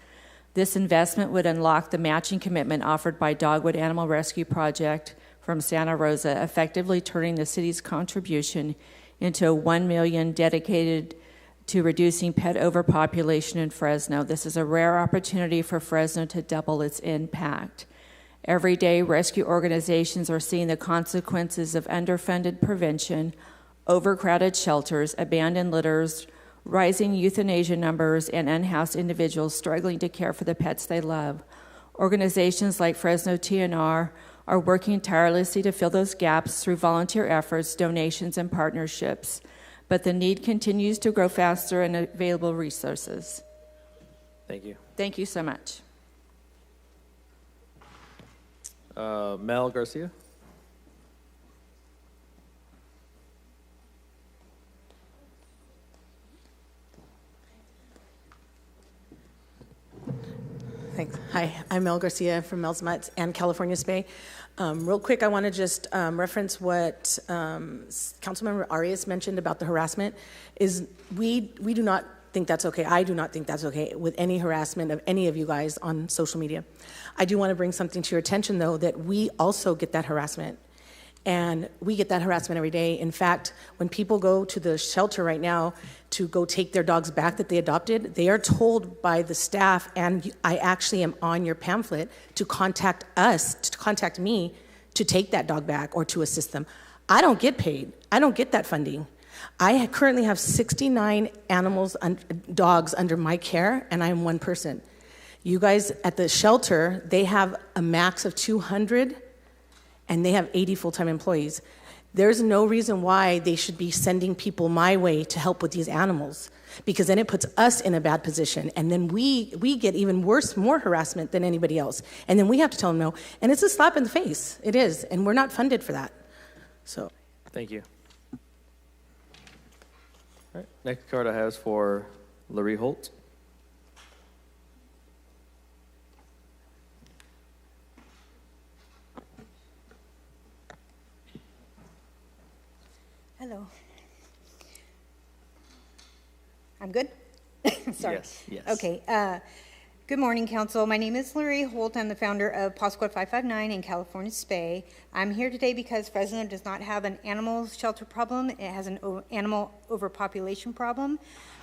Speaker 3: This investment would unlock the matching commitment offered by Dogwood Animal Rescue Project from Santa Rosa, effectively turning the city's contribution into $1 million dedicated to reducing pet overpopulation in Fresno. This is a rare opportunity for Fresno to double its impact. Every day, rescue organizations are seeing the consequences of underfunded prevention, overcrowded shelters, abandoned litters, rising euthanasia numbers, and unhoused individuals struggling to care for the pets they love. Organizations like Fresno TNR are working tirelessly to fill those gaps through volunteer efforts, donations, and partnerships. But the need continues to grow faster in available resources.
Speaker 2: Thank you.
Speaker 3: Thank you so much.
Speaker 2: Mel Garcia.
Speaker 22: Thanks. Hi, I'm Mel Garcia from Mel's Mutts and California Spay. Real quick, I want to just reference what Councilmember Arias mentioned about the harassment. Is we do not think that's okay. I do not think that's okay with any harassment of any of you guys on social media. I do want to bring something to your attention, though, that we also get that harassment. And we get that harassment every day. In fact, when people go to the shelter right now to go take their dogs back that they adopted, they are told by the staff, and I actually am on your pamphlet, to contact us, to contact me to take that dog back or to assist them. I don't get paid. I don't get that funding. I currently have 69 dogs under my care, and I am one person. You guys at the shelter, they have a max of 200, and they have 80 full-time employees. There's no reason why they should be sending people my way to help with these animals, because then it puts us in a bad position, and then we get even worse, more harassment than anybody else. And then we have to tell them no, and it's a slap in the face. It is, and we're not funded for that. So.
Speaker 2: Thank you. All right, next card I have is for Larry Holt.
Speaker 23: Hello. I'm good? Sorry.
Speaker 2: Yes.
Speaker 23: Okay. Good morning, Council. My name is Larry Holt. I'm the founder of Paw Squad 559 in California Spay. I'm here today because Fresno does not have an animal shelter problem. It has an animal overpopulation problem.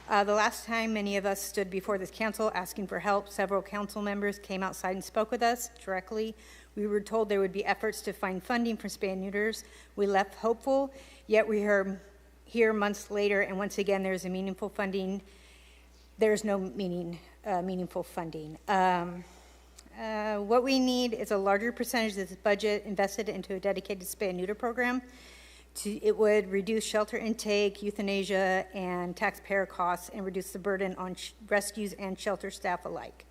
Speaker 23: The last time many of us stood before this council asking for help, several council members came outside and spoke with us directly. We were told there would be efforts to find funding for spay and neuters. We left hopeful, yet we are here months later, and once again, there's a meaningful funding. There's no meaningful funding. What we need is a larger percentage of this budget invested into a dedicated spay and neuter program. It would reduce shelter intake, euthanasia, and taxpayer costs, and reduce the burden on rescues and shelter staff alike.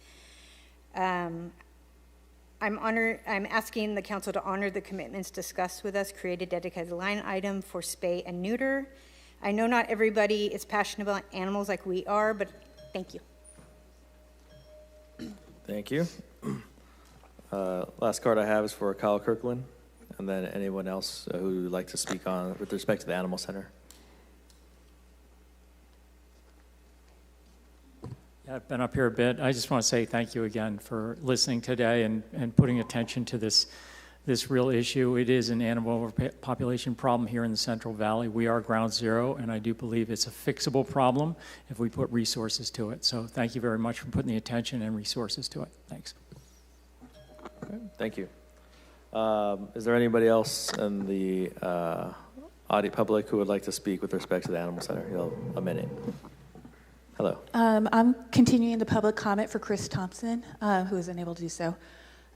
Speaker 23: I'm asking the council to honor the commitments discussed with us, create a dedicated line item for spay and neuter. I know not everybody is passionate about animals like we are, but thank you.
Speaker 2: Thank you. Last card I have is for Kyle Kirkland, and then anyone else who would like to speak on with respect to the Animal Center.
Speaker 7: Yeah, I've been up here a bit. I just want to say thank you again for listening today and putting attention to this this real issue. It is an animal overpopulation problem here in the Central Valley. We are ground zero, and I do believe it's a fixable problem if we put resources to it. So thank you very much for putting the attention and resources to it. Thanks.
Speaker 2: Okay, thank you. Is there anybody else in the public who would like to speak with respect to the Animal Center? You have a minute. Hello.
Speaker 1: I'm continuing the public comment for Chris Thompson, who is unable to do so.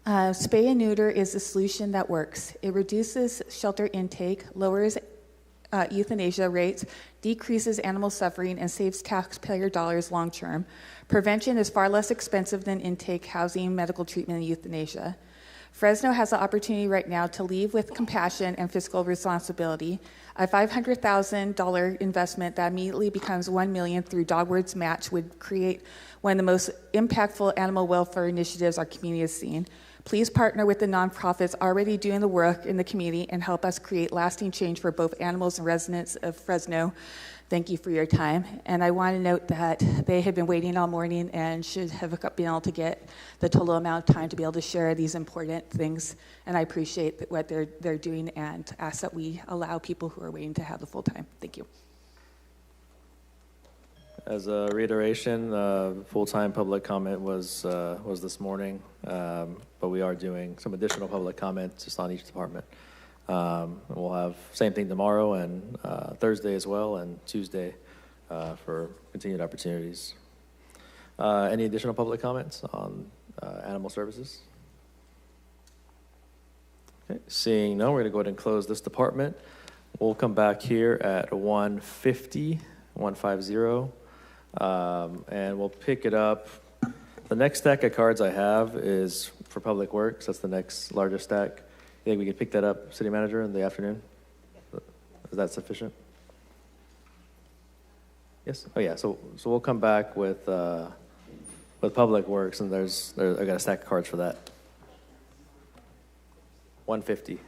Speaker 1: Spay and neuter is a solution that works. It reduces shelter intake, lowers euthanasia rates, decreases animal suffering, and saves taxpayer dollars long term. Prevention is far less expensive than intake, housing, medical treatment, and euthanasia. Fresno has the opportunity right now to leave with compassion and fiscal responsibility. A $500,000 investment that immediately becomes $1 million through Dogwoods Match would create one of the most impactful animal welfare initiatives our community has seen. Please partner with the nonprofits already doing the work in the community and help us create lasting change for both animals and residents of Fresno. Thank you for your time. And I want to note that they have been waiting all morning and should have been able to get the total amount of time to be able to share these important things. And I appreciate what they're doing and ask that we allow people who are waiting to have the full time. Thank you.
Speaker 2: As a reiteration, full-time public comment was this morning, but we are doing some additional public comments just on each department. We'll have same thing tomorrow and Thursday as well, and Tuesday for continued opportunities. Any additional public comments on animal services? Okay, seeing none, we're going to go ahead and close this department. We'll come back here at 150, and we'll pick it up. The next stack of cards I have is for Public Works. That's the next largest stack. You think we can pick that up, City Manager, in the afternoon? Is that sufficient? Yes? Oh, yeah. So we'll come back with Public Works, and I got a stack of cards for that. 150.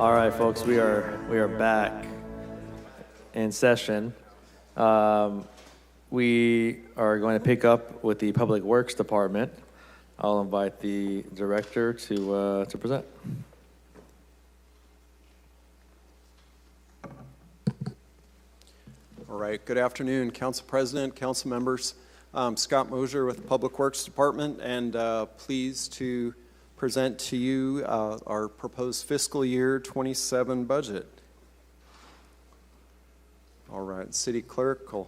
Speaker 2: All right, folks, we are back in session. We are going to pick up with the Public Works Department. I'll invite the director to present.
Speaker 6: All right, good afternoon, Council President, Council members. Scott Mosier with the Public Works Department, and pleased to present to you our proposed fiscal year 27 budget. All right, City Clerk will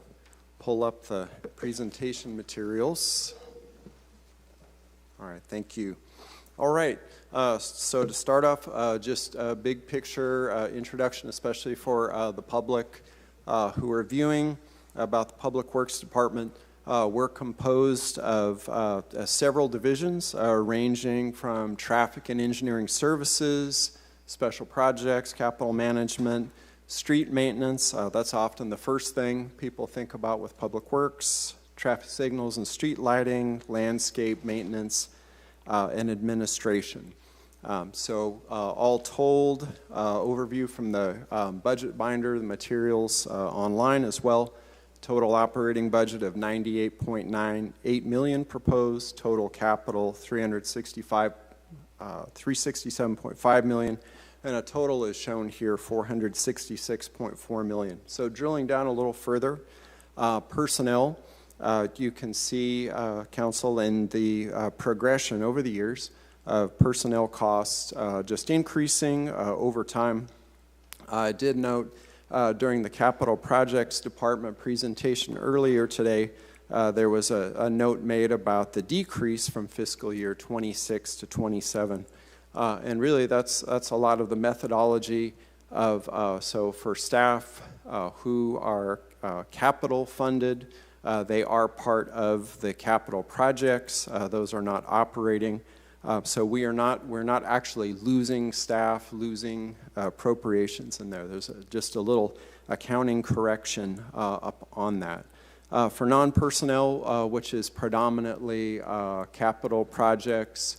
Speaker 6: pull up the presentation materials. All right, thank you. All right, so to start off, just a big picture introduction, especially for the public who are viewing about the Public Works Department. We're composed of several divisions ranging from traffic and engineering services, special projects, capital management, street maintenance. That's often the first thing people think about with Public Works, traffic signals and street lighting, landscape maintenance, and administration. So all told, overview from the budget binder, the materials online as well. Total operating budget of $98.98 million proposed. Total capital $367.5 million, and a total is shown here $466.4 million. So drilling down a little further, personnel. You can see, Council, in the progression over the years of personnel costs just increasing over time. I did note during the Capital Projects Department presentation earlier today, there was a note made about the decrease from fiscal year 26 to 27. And really that's a lot of the methodology of, so for staff who are capital funded, they are part of the capital projects. Those are not operating. So we're not actually losing staff, losing appropriations in there. There's just a little accounting correction up on that. For non-personnel, which is predominantly capital projects,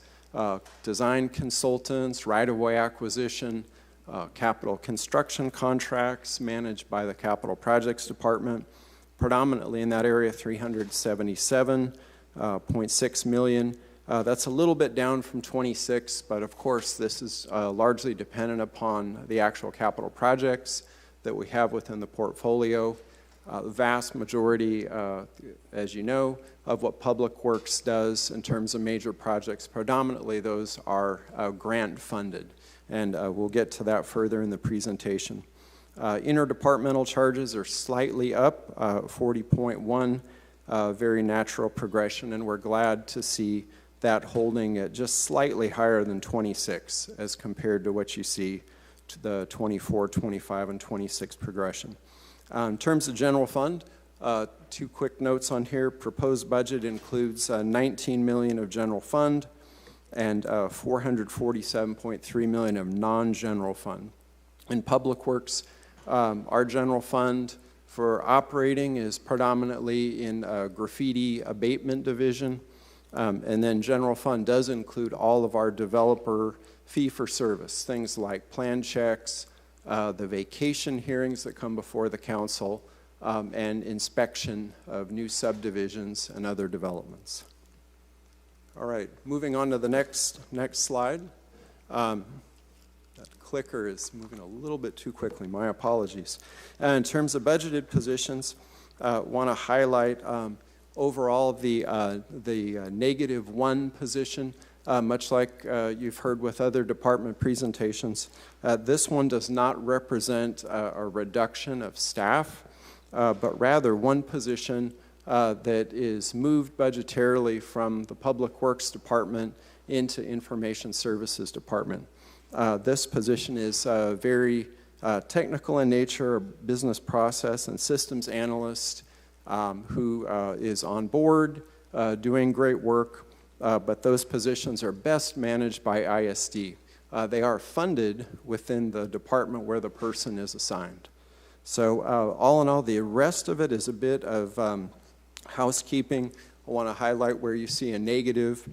Speaker 6: design consultants, right-of-way acquisition, capital construction contracts managed by the Capital Projects Department, predominantly in that area, $377.6 million. That's a little bit down from 26, but of course this is largely dependent upon the actual capital projects that we have within the portfolio. The vast majority, as you know, of what Public Works does in terms of major projects, predominantly those are grant funded, and we'll get to that further in the presentation. Interdepartmental charges are slightly up, 40.1, very natural progression, and we're glad to see that holding at just slightly higher than 26 as compared to what you see to the 24, 25, and 26 progression. In terms of general fund, two quick notes on here. Proposed budget includes $19 million of general fund and $447.3 million of non-general fund. In Public Works, our general fund for operating is predominantly in graffiti abatement division. And then general fund does include all of our developer fee-for-service, things like plan checks, the vacation hearings that come before the council, and inspection of new subdivisions and other developments. All right, moving on to the next slide. That clicker is moving a little bit too quickly, my apologies. In terms of budgeted positions, want to highlight overall, the -1 position, much like you've heard with other department presentations, this one does not represent a reduction of staff, but rather one position that is moved budgetarily from the Public Works Department into Information Services Department. This position is very technical in nature, a business process and systems analyst, who is on board, doing great work, but those positions are best managed by ISD. They are funded within the department where the person is assigned. So all in all, the rest of it is a bit of housekeeping. I want to highlight where you see a negative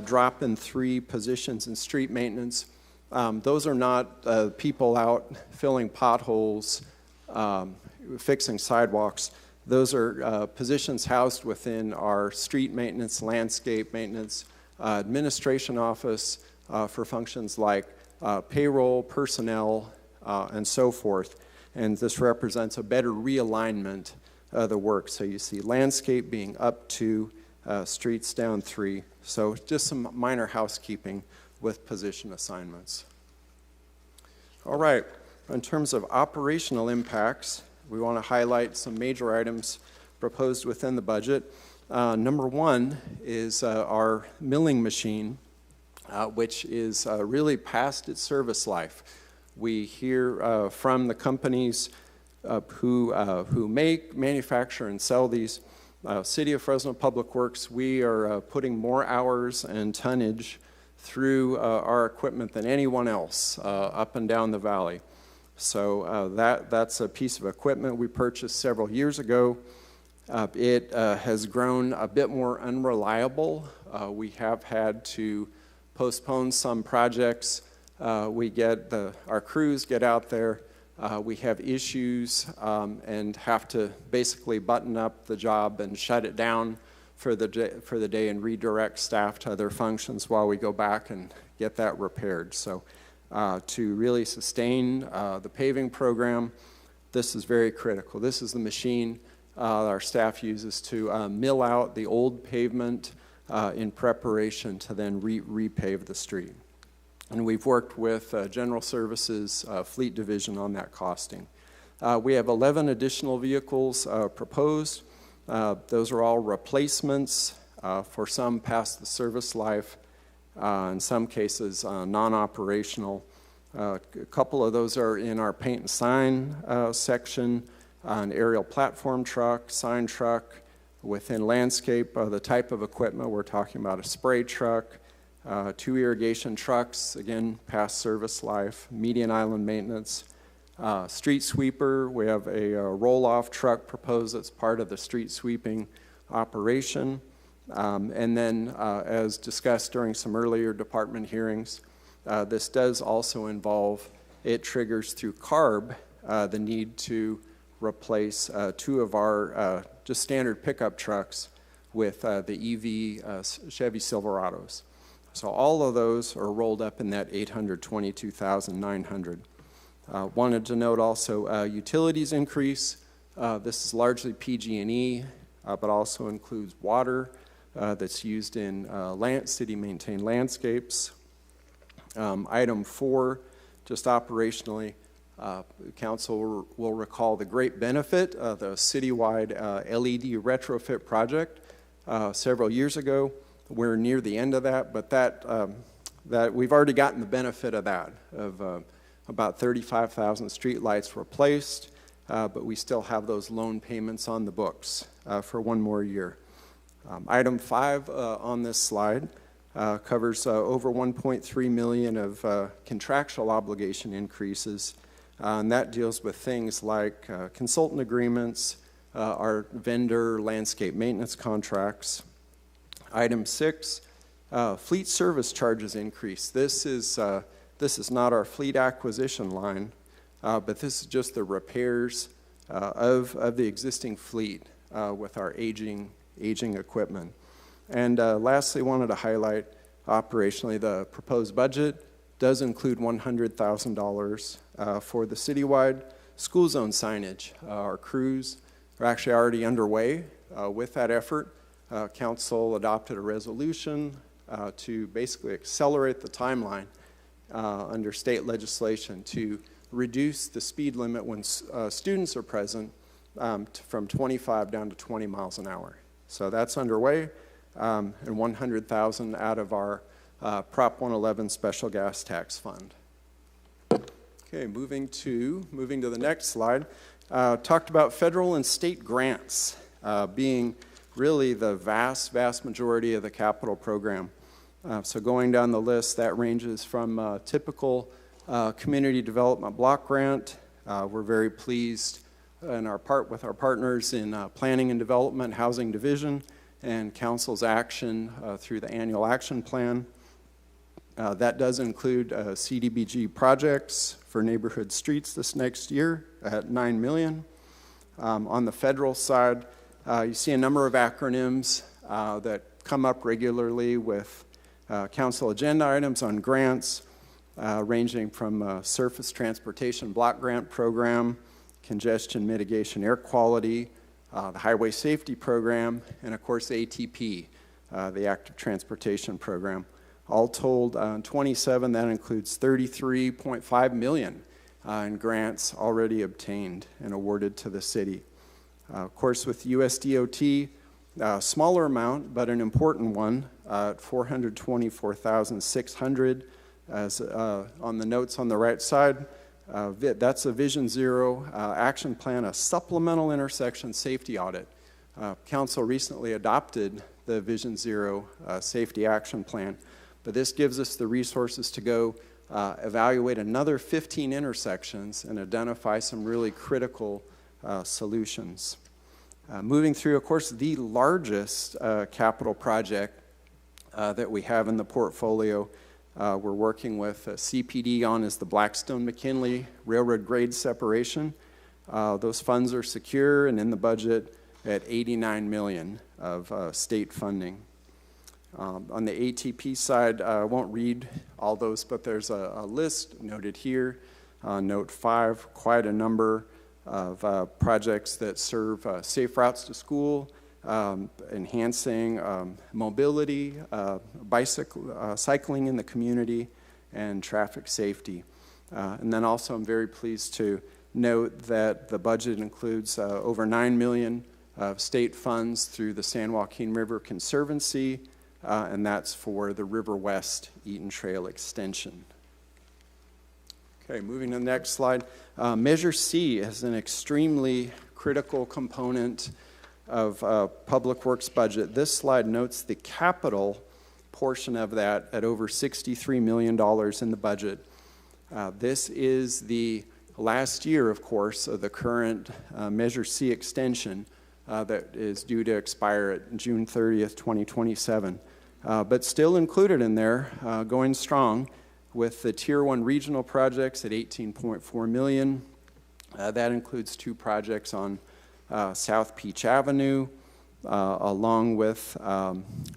Speaker 6: drop in 3 positions in street maintenance. Those are not people out filling potholes, fixing sidewalks. Those are positions housed within our street maintenance, landscape maintenance, administration office for functions like payroll, personnel, and so forth. And this represents a better realignment of the work. So you see landscape being up 2, streets down 3. So just some minor housekeeping with position assignments. All right, in terms of operational impacts, we want to highlight some major items proposed within the budget. Number 1 is our milling machine, which is really past its service life. We hear from the companies who make, manufacture, and sell these. City of Fresno Public Works, we are putting more hours and tonnage through our equipment than anyone else up and down the valley. So that's a piece of equipment we purchased several years ago. It has grown a bit more unreliable. We have had to postpone some projects. Our crews get out there. We have issues and have to basically button up the job and shut it down for the day and redirect staff to other functions while we go back and get that repaired. So to really sustain the paving program, this is very critical. This is the machine our staff uses to mill out the old pavement in preparation to then repave the street. And we've worked with General Services Fleet Division on that costing. We have 11 additional vehicles proposed. Those are all replacements, for some past the service life, in some cases non-operational. A couple of those are in our paint and sign section, an aerial platform truck, sign truck. Within landscape, the type of equipment, we're talking about a spray truck, 2 irrigation trucks, again, past service life, median island maintenance, street sweeper. We have a roll-off truck proposed that's part of the street sweeping operation. And then, as discussed during some earlier department hearings, this does also involve, it triggers through CARB, the need to replace 2 of our just standard pickup trucks with the EV Chevy Silverados. So all of those are rolled up in that $822,900. Wanted to note also utilities increase. This is largely PG&E, but also includes water that's used in city-maintained landscapes. Item 4, just operationally, Council will recall the great benefit of the citywide LED retrofit project several years ago. We're near the end of that, but that we've already gotten the benefit of that, of about 35,000 street lights replaced, but we still have those loan payments on the books for 1 more year. Item 5 on this slide covers over $1.3 million of contractual obligation increases, and that deals with things like consultant agreements, our vendor landscape maintenance contracts. Item 6, fleet service charges increase. This is not our fleet acquisition line, but this is just the repairs of the existing fleet with our aging equipment. And lastly, wanted to highlight operationally the proposed budget does include $100,000 for the citywide school zone signage. Our crews are actually already underway with that effort. Council adopted a resolution to basically accelerate the timeline under state legislation to reduce the speed limit when students are present from 25 down to 20 miles an hour. So that's underway, and $100,000 out of our Prop 111 Special Gas Tax Fund. Okay, moving to the next slide. Talked about federal and state grants being really the vast majority of the capital program. So going down the list, that ranges from typical community development block grant. We're very pleased with our partners in planning and development, housing division, and council's action through the annual action plan. That does include CDBG projects for neighborhood streets this next year at $9 million. On the federal side, you see a number of acronyms that come up regularly with council agenda items on grants, ranging from Surface Transportation Block Grant Program, Congestion Mitigation Air Quality, the Highway Safety Program, and of course ATP, the Active Transportation Program. All told, in 27, that includes $33.5 million in grants already obtained and awarded to the city. Of course, with USDOT, smaller amount, but an important one, at $424,600. As on the notes on the right side, that's a Vision Zero action plan, a supplemental intersection safety audit. Council recently adopted the Vision Zero safety action plan, but this gives us the resources to go evaluate another 15 intersections and identify some really critical solutions. Moving through, of course, the largest capital project that we have in the portfolio, we're working with CPD on is the Blackstone-McKinley Railroad grade separation. Those funds are secure and in the budget at $89 million of state funding. On the ATP side, I won't read all those, but there's a list noted here. Note 5, quite a number of projects that serve safe routes to school, enhancing mobility, cycling in the community, and traffic safety. And then also I'm very pleased to note that the budget includes over $9 million of state funds through the San Joaquin River Conservancy, and that's for the River West Eaton Trail extension. Okay, moving to the next slide. Measure C is an extremely critical component of Public Works budget. This slide notes the capital portion of that at over $63 million in the budget. This is the last year, of course, of the current Measure C extension that is due to expire at June 30th, 2027. But still included in there, going strong, with the Tier 1 regional projects at $18.4 million. That includes 2 projects on South Peach Avenue, along with,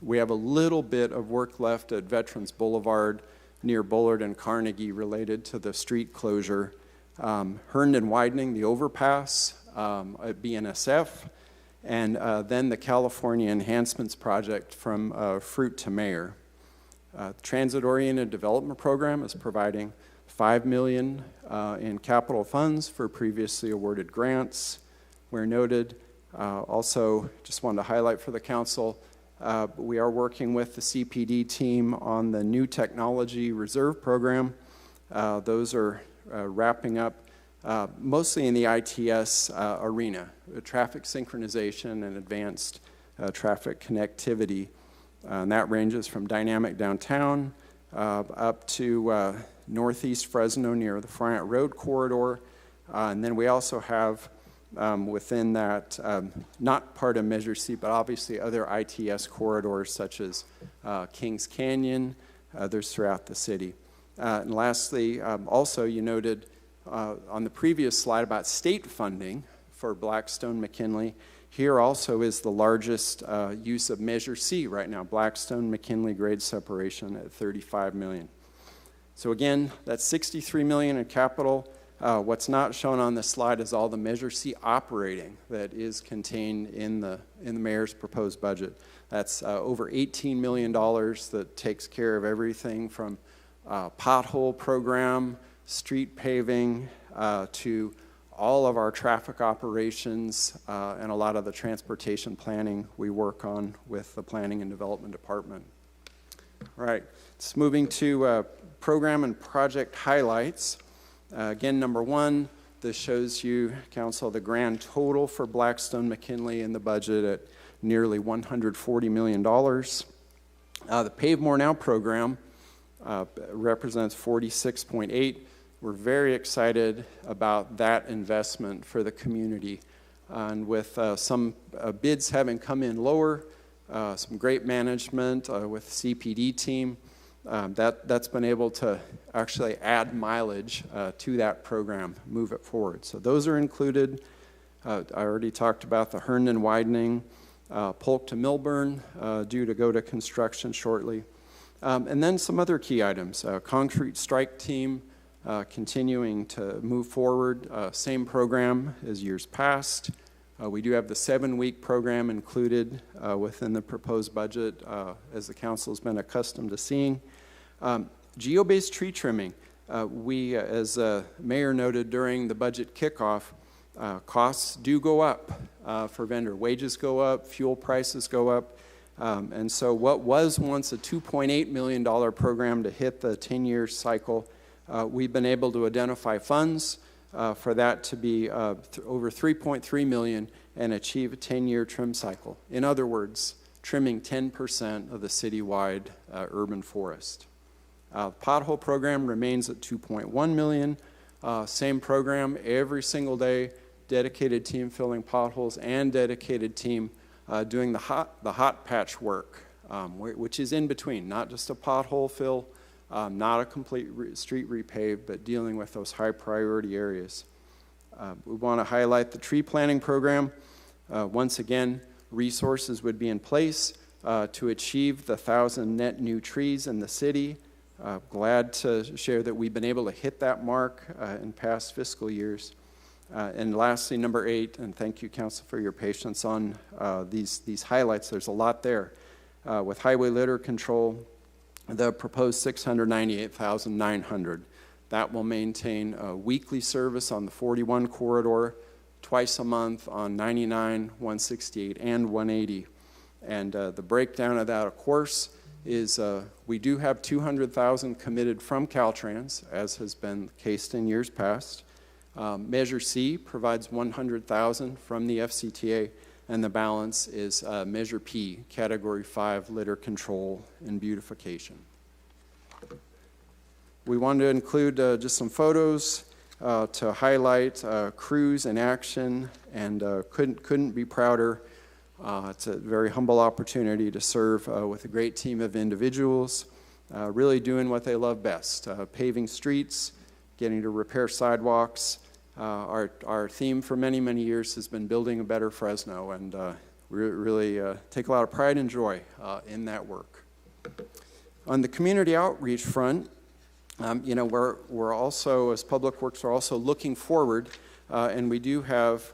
Speaker 6: we have a little bit of work left at Veterans Boulevard near Bullard and Carnegie related to the street closure. Herndon widening the overpass at BNSF, and then the California Enhancements Project from Fruit to Mayor. Transit-oriented development program is providing $5 million in capital funds for previously awarded grants. Where noted, also just wanted to highlight for the council, we are working with the CPD team on the new technology reserve program. Those are wrapping up mostly in the ITS arena, traffic synchronization and advanced traffic connectivity. And that ranges from dynamic downtown up to northeast Fresno near the Friant Road corridor. And then we also have within that, not part of Measure C, but obviously other ITS corridors such as Kings Canyon, others throughout the city. And lastly, also you noted on the previous slide about state funding for Blackstone-McKinley. Here also is the largest use of Measure C right now, Blackstone-McKinley grade separation at $35 million. So again, that's $63 million in capital. What's not shown on this slide is all the Measure C operating that is contained in the mayor's proposed budget. That's over $18 million that takes care of everything from pothole program, street paving, to all of our traffic operations and a lot of the transportation planning we work on with the Planning and Development Department. All right, it's moving to program and project highlights. Again, number 1, this shows you, Council, the grand total for Blackstone-McKinley in the budget at nearly $140 million. The Pave More Now program represents 46.8. We're very excited about that investment for the community. And with some bids having come in lower, some great management with CPD team, That's been able to actually add mileage to that program, move it forward. So those are included. I already talked about the Herndon widening, Polk to Milburn, due to go to construction shortly. And then some other key items. Concrete strike team continuing to move forward. Same program as years past. We do have the 7-week program included within the proposed budget, as the council has been accustomed to seeing. Geo-based tree trimming. We, as Mayor noted during the budget kickoff, costs do go up for vendor. Wages go up, fuel prices go up. And so what was once a $2.8 million program to hit the 10-year cycle, we've been able to identify funds for that to be over $3.3 million and achieve a 10-year trim cycle. In other words, trimming 10% of the citywide urban forest. The pothole program remains at $2.1 million. Same program every single day, dedicated team filling potholes and dedicated team doing the hot patch work, which is in between, not just a pothole fill, not a complete street repave, but dealing with those high priority areas. We want to highlight the tree planting program. Once again, resources would be in place to achieve the 1,000 net new trees in the city. Glad to share that we've been able to hit that mark in past fiscal years. And lastly, number 8, and thank you, Council, for your patience on these highlights. There's a lot there. With highway litter control, the proposed $698,900. That will maintain a weekly service on the 41 corridor, twice a month on 99, 168, and 180. And the breakdown of that, of course, is we do have $200,000 committed from Caltrans, as has been the case in years past. Measure C provides $100,000 from the FCTA, and the balance is Measure P, Category 5, litter control and beautification. We wanted to include just some photos to highlight crews in action, and couldn't be prouder. It's a very humble opportunity to serve with a great team of individuals, really doing what they love best, paving streets, getting to repair sidewalks. Our theme for many, many years has been building a better Fresno, and we really take a lot of pride and joy in that work. On the community outreach front, we're also, as Public Works, are also looking forward, and we do have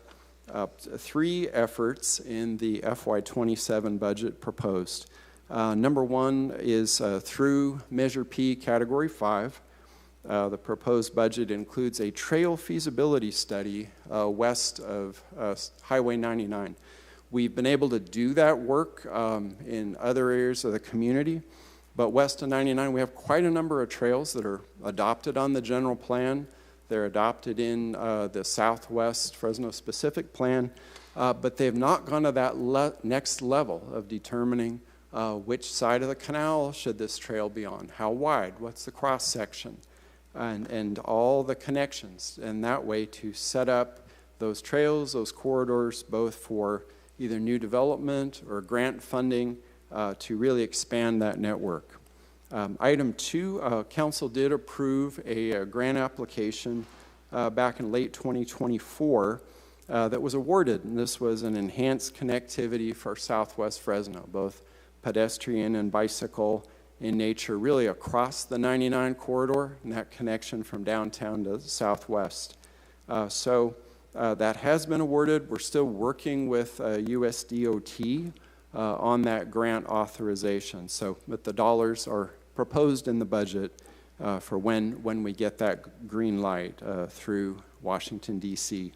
Speaker 6: 3 efforts in the FY27 budget proposed. Number 1 is through Measure P, Category 5. The proposed budget includes a trail feasibility study west of Highway 99. We've been able to do that work in other areas of the community, but west of 99 we have quite a number of trails that are adopted on the general plan. They're adopted in the Southwest Fresno specific plan, but they've not gone to that next level of determining which side of the canal should this trail be on, how wide, what's the cross section, and all the connections, and that way to set up those trails, those corridors, both for either new development or grant funding to really expand that network. Item 2, Council did approve a grant application back in late 2024 that was awarded, and this was an enhanced connectivity for Southwest Fresno, both pedestrian and bicycle in nature, really across the 99 corridor, and that connection from downtown to southwest. So that has been awarded. We're still working with USDOT on that grant authorization. So, but the dollars are proposed in the budget for when we get that green light through Washington, D.C.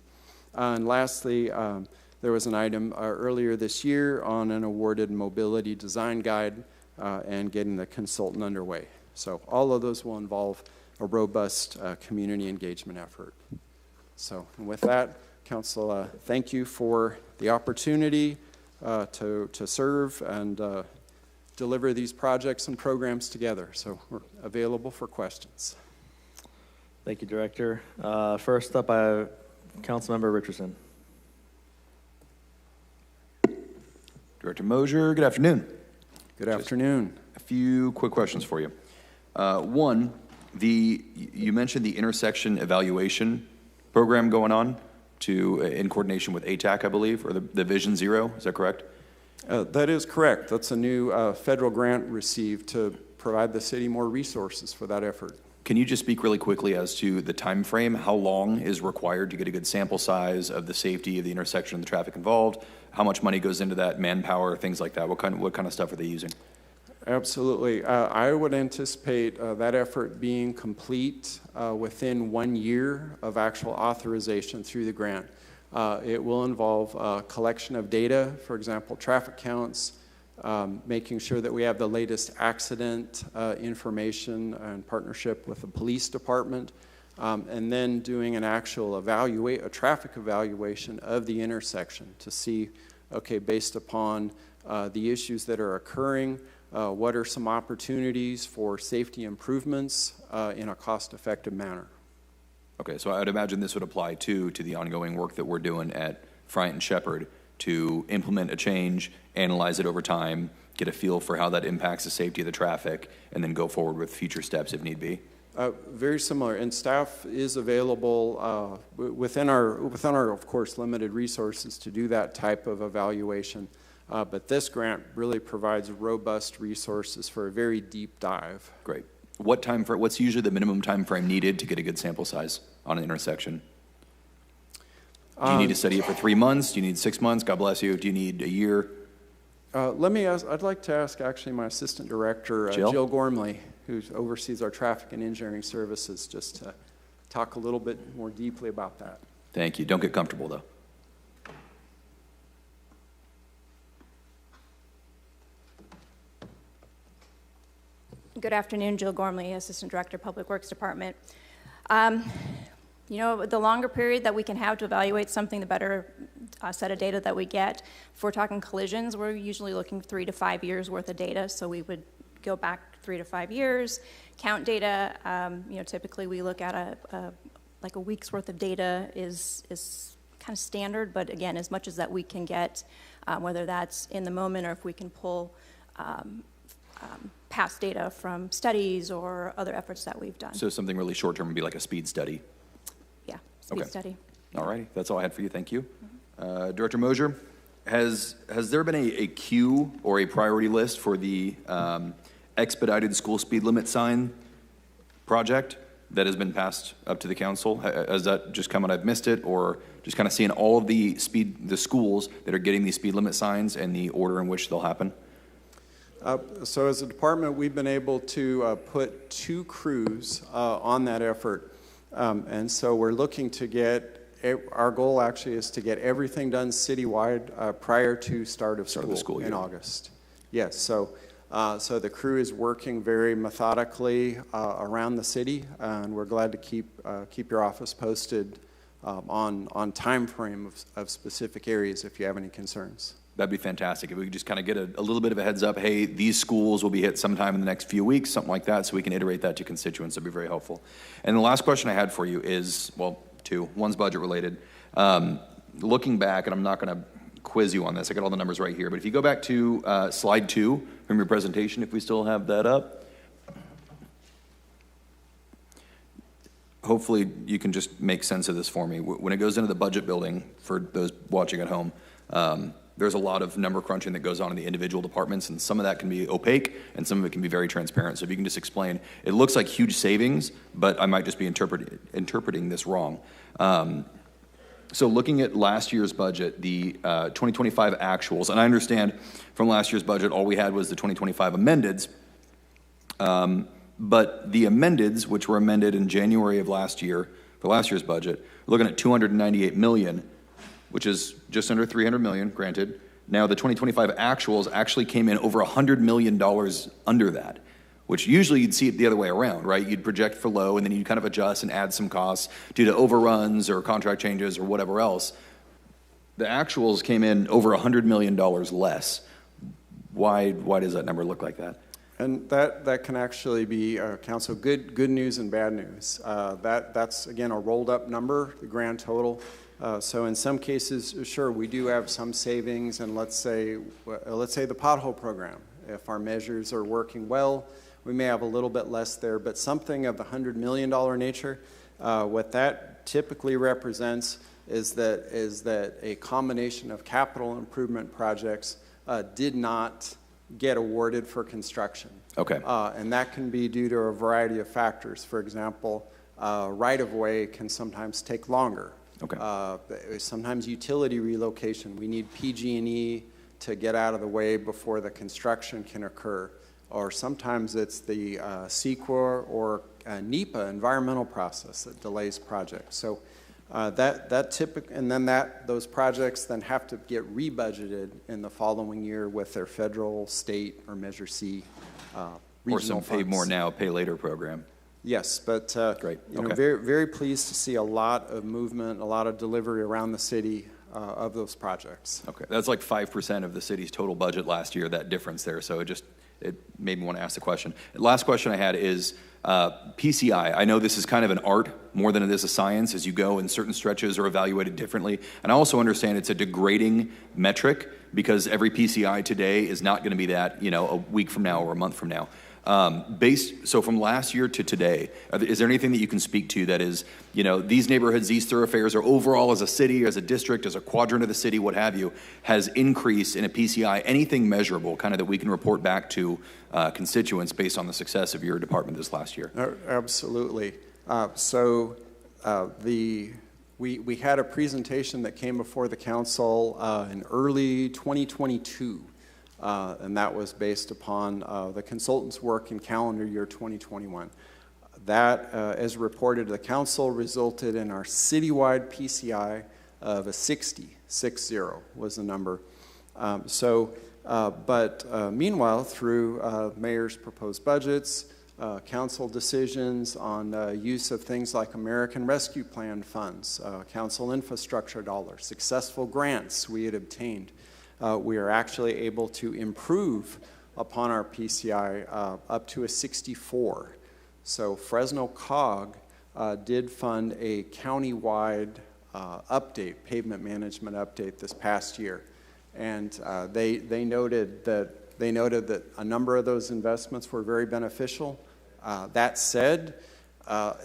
Speaker 6: And lastly, there was an item earlier this year on an awarded mobility design guide and getting the consultant underway. So all of those will involve a robust community engagement effort. So with that, Council, thank you for the opportunity to serve and deliver these projects and programs together. So we're available for questions.
Speaker 2: Thank you, Director. First up, I have Councilmember Richardson.
Speaker 18: Director Mosier, good afternoon.
Speaker 6: Good afternoon.
Speaker 18: A few quick questions for you. One, you mentioned the intersection evaluation program going on in coordination with ATAC, I believe, or the Vision Zero. Is that correct?
Speaker 6: That is correct. That's a new federal grant received to provide the city more resources for that effort.
Speaker 18: Can you just speak really quickly as to the time frame? How long is required to get a good sample size of the safety of the intersection and the traffic involved? How much money goes into that, manpower, things like that? What kind of stuff are they using?
Speaker 6: Absolutely. I would anticipate that effort being complete within 1 year of actual authorization through the grant. It will involve collection of data, for example, traffic counts, making sure that we have the latest accident information in partnership with the police department, and then doing an actual a traffic evaluation of the intersection to see, okay, based upon the issues that are occurring, what are some opportunities for safety improvements in a cost-effective manner.
Speaker 18: Okay, so I'd imagine this would apply to the ongoing work that we're doing at Friant and Shepherd to implement a change, analyze it over time, get a feel for how that impacts the safety of the traffic, and then go forward with future steps if need be.
Speaker 6: Very similar, and staff is available within our, of course, limited resources to do that type of evaluation. But this grant really provides robust resources for a very deep dive.
Speaker 18: Great. What's usually the minimum time frame needed to get a good sample size on an intersection? Do you need to study it for 3 months? Do you need 6 months? God bless you. Do you need a year?
Speaker 6: I'd like to ask actually my assistant director, Jill Gormley, who oversees our traffic and engineering services, just to talk a little bit more deeply about that.
Speaker 18: Thank you. Don't get comfortable, though.
Speaker 10: Good afternoon, Jill Gormley, Assistant Director, Public Works Department. You know, the longer period that we can have to evaluate something, the better set of data that we get. If we're talking collisions, we're usually looking 3 to 5 years worth of data, so we would go back 3 to 5 years, count data. You know, typically we look at like a week's worth of data is kind of standard, but again, as much as that we can get, whether that's in the moment or if we can pull past data from studies or other efforts that we've done.
Speaker 18: So something really short term would be like a speed study.
Speaker 10: Yeah, speed study.
Speaker 18: All righty, that's all I had for you. Thank you. Director Mosier, has there been a queue or a priority list for the expedited school speed limit sign project that has been passed up to the council? Has that just come and I've missed it, or just kind of seeing all of the schools that are getting these speed limit signs and the order in which they'll happen?
Speaker 6: So as a department, we've been able to put 2 crews on that effort. And so we're looking to get, our goal actually is to get everything done citywide prior to start of school in August. Yes, so the crew is working very methodically around the city, and we're glad to keep your office posted on time frame of specific areas if you have any concerns.
Speaker 18: That'd be fantastic. If we could just kind of get a little bit of a heads up, hey, these schools will be hit sometime in the next few weeks, something like that, so we can iterate that to constituents. That'd be very helpful. And the last question I had for you is, well, 2. One's budget related. Looking back, and I'm not going to quiz you on this, I got all the numbers right here, but if you go back to slide 2 from your presentation, if we still have that up. Hopefully you can just make sense of this for me. When it goes into the budget building, for those watching at home, there's a lot of number crunching that goes on in the individual departments, and some of that can be opaque, and some of it can be very transparent. So if you can just explain, it looks like huge savings, but I might just be interpreting this wrong. So looking at last year's budget, the 2025 actuals, and I understand from last year's budget, all we had was the 2025 amendeds, but the amendeds, which were amended in January of last year, for last year's budget, we're looking at $298 million, which is just under $300 million, granted. Now, the 2025 actuals actually came in over $100 million under that, which usually you'd see it the other way around, right? You'd project for low, and then you'd kind of adjust and add some costs due to overruns or contract changes or whatever else. The actuals came in over $100 million less. Why does that number look like that?
Speaker 6: And that can actually be, Council, good news and bad news. That's, again, a rolled up number, the grand total. So in some cases, sure, we do have some savings, and let's say the pothole program If our measures are working well, we may have a little bit less there, but something of the $100 million nature, what that typically represents is that a combination of capital improvement projects did not get awarded for construction.
Speaker 18: Okay.
Speaker 6: And that can be due to a variety of factors. For example, right-of-way can sometimes take longer.
Speaker 18: Okay.
Speaker 6: Sometimes utility relocation. We need PG&E to get out of the way before the construction can occur. Or sometimes it's the CEQA or NEPA environmental process that delays projects. So and then those projects then have to get rebudgeted in the following year with their federal, state, or Measure C regional
Speaker 18: or some
Speaker 6: funds.
Speaker 18: pay more now, pay later program.
Speaker 6: Yes, but
Speaker 18: Great.
Speaker 6: You know,
Speaker 18: Okay.
Speaker 6: very, very pleased to see a lot of movement, a lot of delivery around the city of those projects.
Speaker 18: Okay, that's like 5% of the city's total budget last year, that difference there. So it made me want to ask the question. Last question I had is PCI. I know this is kind of an art more than it is a science, as you go, and certain stretches are evaluated differently. And I also understand it's a degrading metric because every PCI today is not going to be that, you know, a week from now or a month from now. So from last year to today, is there anything that you can speak to that is, you know, these neighborhoods, these thoroughfares, or overall as a city, as a district, as a quadrant of the city, what have you, has increased in a PCI, anything measurable kind of that we can report back to constituents based on the success of your department this last year?
Speaker 6: Absolutely. We had a presentation that came before the council in early 2022. And that was based upon the consultant's work in calendar year 2021. That, as reported to the council, resulted in our citywide PCI of a 60 was the number. Meanwhile, through mayor's proposed budgets, council decisions on use of things like American Rescue Plan funds, council infrastructure dollars, successful grants we had obtained, we are actually able to improve upon our PCI up to a 64. So Fresno COG did fund a countywide update, pavement management update this past year. And they noted that a number of those investments were very beneficial. That said,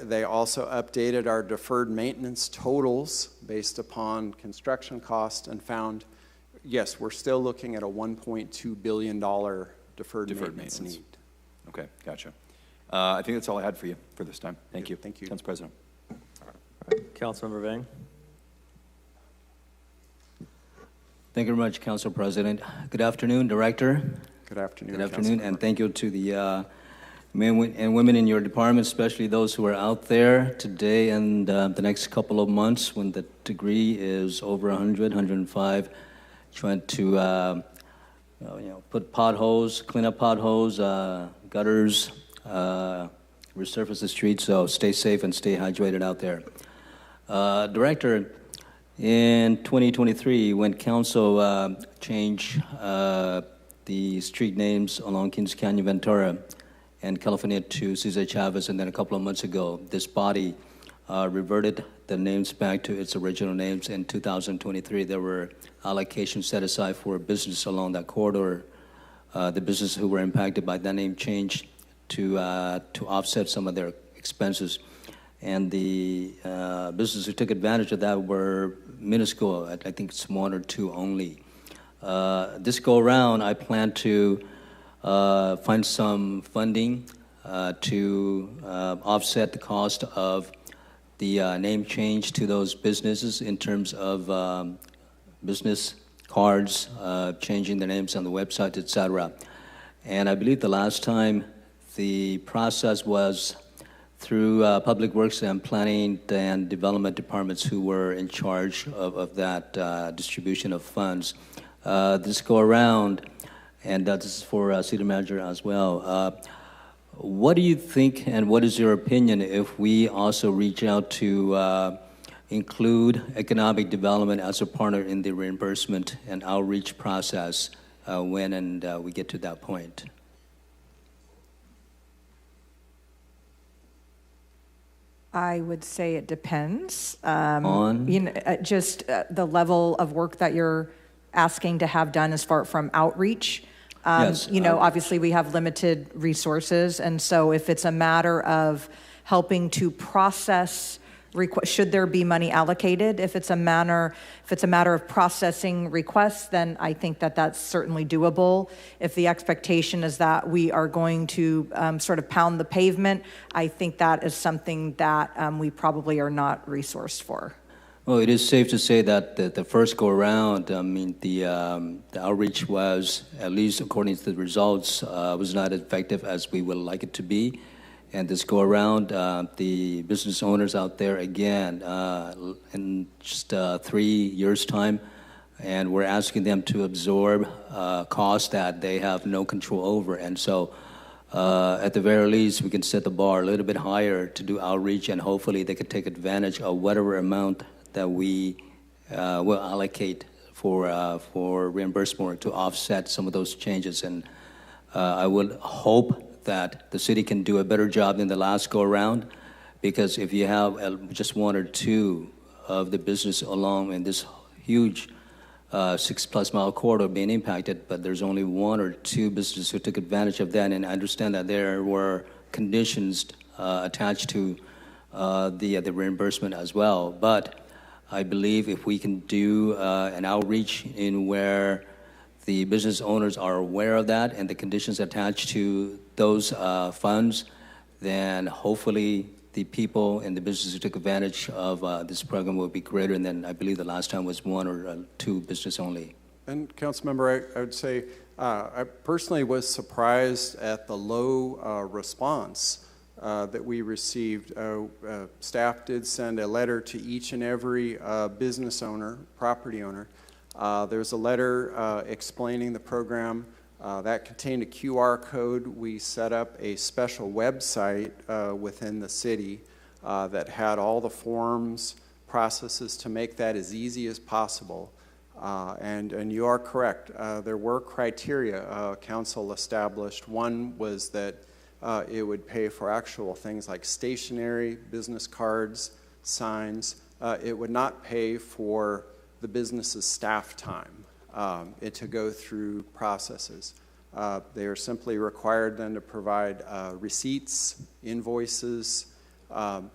Speaker 6: they also updated our deferred maintenance totals based upon construction cost and found, yes, we're still looking at a $1.2 billion deferred maintenance need.
Speaker 18: Okay, gotcha. I think that's all I had for you for this time. Thank you.
Speaker 6: Thank you.
Speaker 18: Council President.
Speaker 2: Councilmember Vang.
Speaker 8: Thank you very much, Council President. Good afternoon, Director.
Speaker 6: Good afternoon.
Speaker 8: Good afternoon, and thank you to the men and women in your department, especially those who are out there today and the next couple of months when the degree is over 100, 105, trying to put potholes, clean up potholes, gutters, resurface the streets. So stay safe and stay hydrated out there. Director, in 2023, when council changed the street names along Kings Canyon, Ventura, and California to Cesar Chavez, and then a couple of months ago, this body reverted the names back to its original names. In 2023, there were allocations set aside for business along that corridor. The businesses who were impacted by that name change to offset some of their expenses. And the businesses who took advantage of that were minuscule. I think it's one or two only. This go around, I plan to find some funding to offset the cost of the name change to those businesses in terms of business cards, changing the names on the website, etc. And I believe the last time the process was through Public Works and Planning and Development departments who were in charge of that distribution of funds. This go around, and this is for City Manager as well. What do you think, and what is your opinion if we also reach out to include economic development as a partner in the reimbursement and outreach process when we get to that point?
Speaker 9: I would say it depends.
Speaker 8: On?
Speaker 9: Just the level of work that you're asking to have done as far from outreach.
Speaker 8: Yes,
Speaker 9: Obviously we have limited resources, and so if it's a matter of helping to process, should there be money allocated? If it's a matter of processing requests, then I think that that's certainly doable. If the expectation is that we are going to sort of pound the pavement, I think that is something that we probably are not resourced for.
Speaker 8: Well, it is safe to say that the first go around, the outreach was, at least according to the results, was not as effective as we would like it to be. And this go around, the business owners out there again, in just 3 years' time, and we're asking them to absorb costs that they have no control over. And so, at the very least, we can set the bar a little bit higher to do outreach, and hopefully they could take advantage of whatever amount that we will allocate for reimbursement to offset some of those changes. And I would hope that the city can do a better job than the last go around, because if you have just one or two of the business along in this huge 6+ mile corridor being impacted, but there's only one or two businesses who took advantage of that, and I understand that there were conditions attached to the reimbursement as well. But I believe if we can do an outreach in where the business owners are aware of that and the conditions attached to those funds, then hopefully the people and the businesses who took advantage of this program will be greater than, I believe the last time was one or two business only. And
Speaker 6: Councilmember, I would say I personally was surprised at the low response that we received. Staff did send a letter to each and every business owner, property owner. There's a letter explaining the program that contained a QR code. We set up a special website within the city that had all the forms, processes to make that as easy as possible. And you are correct. There were criteria council established. One was that it would pay for actual things like stationery, business cards, signs. It would not pay for the business's staff time to go through processes. They are simply required then to provide receipts, invoices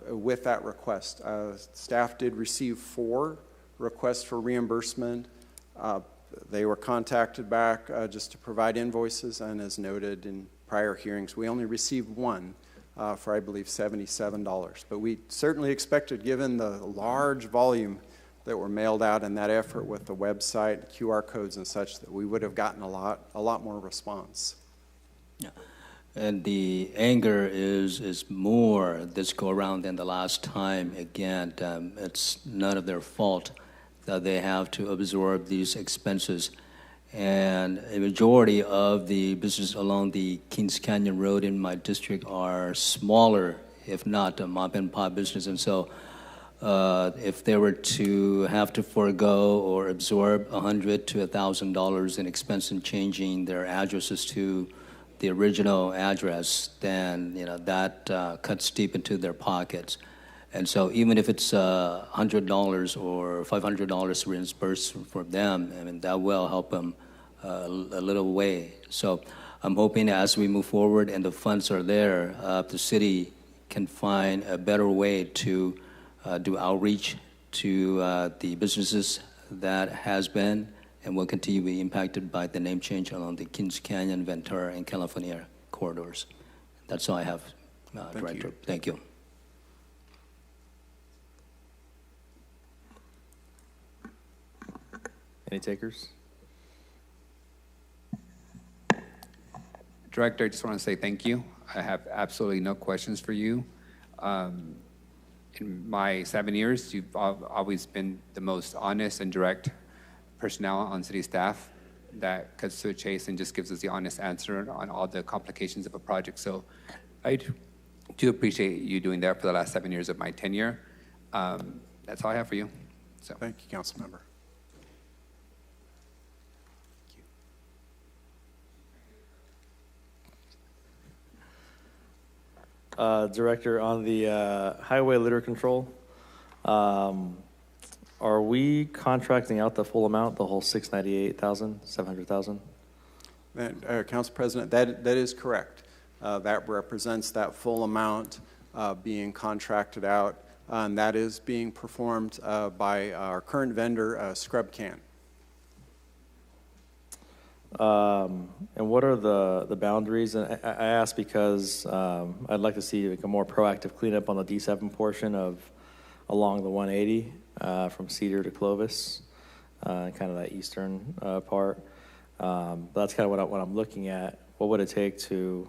Speaker 6: with that request. Staff did receive 4 requests for reimbursement. They were contacted back just to provide invoices, and as noted in prior hearings, we only received 1 for, I believe, $77. But we certainly expected, given the large volume that were mailed out in that effort with the website, QR codes and such, that we would have gotten a lot more response.
Speaker 8: Yeah. And the anger is more this go around than the last time. Again, it's none of their fault that they have to absorb these expenses. And a majority of the businesses along the Kings Canyon Road in my district are smaller, if not mom and pop business. And so if they were to have to forego or absorb $100 to $1,000 in expense in changing their addresses to the original address, then that cuts deep into their pockets. And so even if it's $100 or $500 reimbursed for them, I mean, that will help them a little way. So I'm hoping as we move forward and the funds are there, the city can find a better way to do outreach to the businesses that has been and will continue to be impacted by the name change along the Kings Canyon, Ventura, and California corridors. That's all I have, Director. Thank you.
Speaker 2: Any takers?
Speaker 4: Director, I just want to say thank you. I have absolutely no questions for you. In my 7 years, you've always been the most honest and direct personnel on city staff that cuts to the chase and just gives us the honest answer on all the complications of a project. So I do appreciate you doing that for the last 7 years of my tenure. That's all I have for you. So
Speaker 6: thank you, Councilmember.
Speaker 2: Director, on the highway litter control, are we contracting out the full amount, the whole $698,000, $700,000?
Speaker 6: Council President, that is correct. That represents that full amount being contracted out, and that is being performed by our current vendor, ScrubCan.
Speaker 2: And what are the boundaries? And I ask because I'd like to see like a more proactive cleanup on the D7 portion along the 180 from Cedar to Clovis, kind of that eastern part. But that's kind of what I'm looking at. What would it take to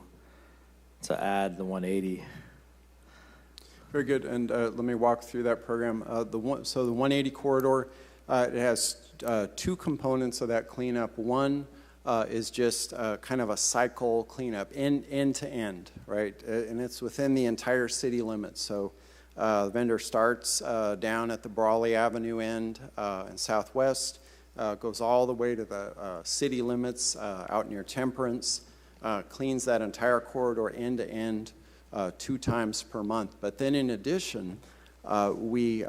Speaker 2: add the 180?
Speaker 6: Very good, and let me walk through that program. So the 180 corridor, it has two components of that cleanup. One is just kind of a cycle cleanup, end to end, right? And it's within the entire city limits. So the vendor starts down at the Brawley Avenue end in Southwest, goes all the way to the city limits out near Temperance, cleans that entire corridor end to end 2 times per month. But then in addition, we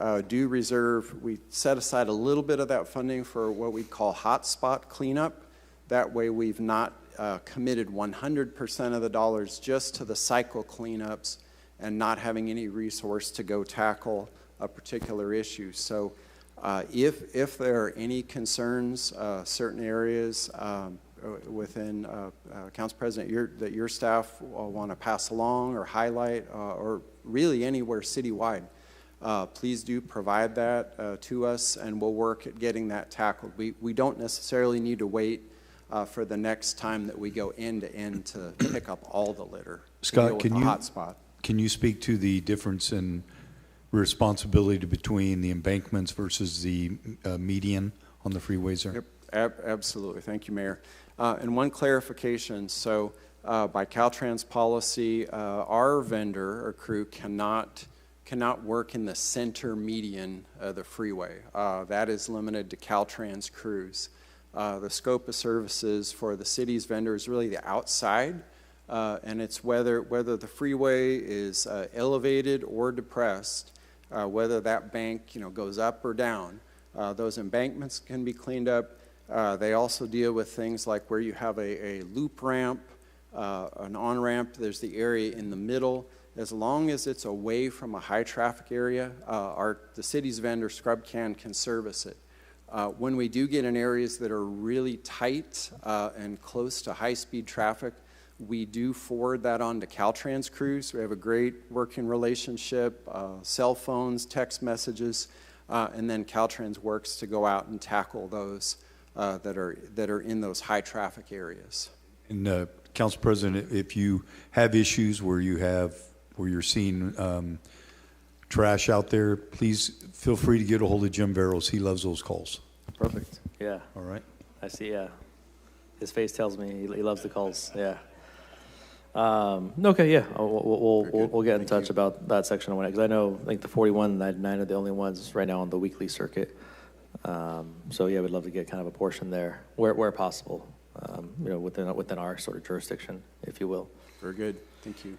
Speaker 6: set aside a little bit of that funding for what we call hotspot cleanup. That way we've not committed 100% of the dollars just to the cycle cleanups and not having any resource to go tackle a particular issue. So if there are any concerns, certain areas within Council President that your staff want to pass along or highlight or really anywhere citywide, please do provide that to us and we'll work at getting that tackled. We don't necessarily need to wait for the next time that we go end to end to pick up all the litter.
Speaker 11: Scott,
Speaker 6: Can
Speaker 11: you speak to the difference in responsibility between the embankments versus the median on the freeways there?
Speaker 6: Yep, absolutely. Thank you, Mayor. And one clarification. So by Caltrans policy, our vendor or crew cannot work in the center median of the freeway. That is limited to Caltrans crews. The scope of services for the city's vendor is really the outside, and it's whether the freeway is elevated or depressed, whether that bank goes up or down. Those embankments can be cleaned up. They also deal with things like where you have a loop ramp, an on-ramp. There's the area in the middle. As long as it's away from a high traffic area, the city's vendor ScrubCan can service it. When we do get in areas that are really tight and close to high-speed traffic, we do forward that on to Caltrans crews. We have a great working relationship, cell phones, text messages, and then Caltrans works to go out and tackle those that are in those high-traffic areas.
Speaker 11: And Council President, if you have issues where you're seeing trash out there, please feel free to get a hold of Jim Barrows. He loves those calls.
Speaker 2: Perfect. Yeah.
Speaker 11: All right.
Speaker 2: I see. Yeah. His face tells me he loves the calls. Yeah. Okay. Yeah. We'll get in touch about that section because I think the 41 and 99 are the only ones right now on the weekly circuit. So yeah, we'd love to get kind of a portion there where possible. Within our sort of jurisdiction, if you will.
Speaker 6: Very good. Thank you.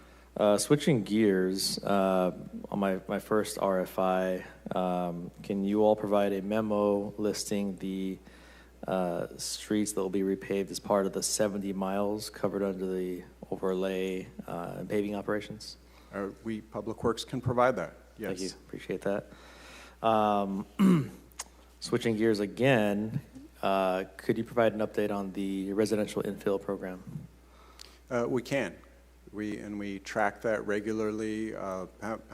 Speaker 2: Switching gears, on my first RFI, can you all provide a memo listing the streets that will be repaved as part of the 70 miles covered under the overlay and paving operations?
Speaker 6: We, Public Works, can provide that, yes.
Speaker 2: Thank you, appreciate that. Switching gears again, could you provide an update on the residential infill program?
Speaker 6: We can. We track that regularly, how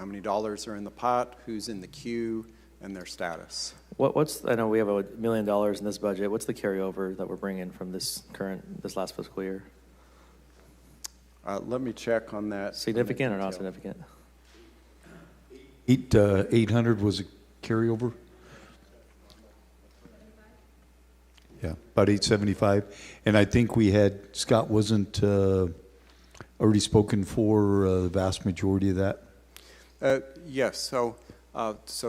Speaker 6: many dollars are in the pot, who's in the queue, and their status.
Speaker 2: I know we have $1 million in this budget. What's the carryover that we're bringing from this last fiscal year?
Speaker 6: Let me check on that.
Speaker 2: Significant or not significant?
Speaker 11: 800 was a carryover? Yeah, about 875. And I think Scott wasn't already spoken for the vast majority of that?
Speaker 6: Yes, so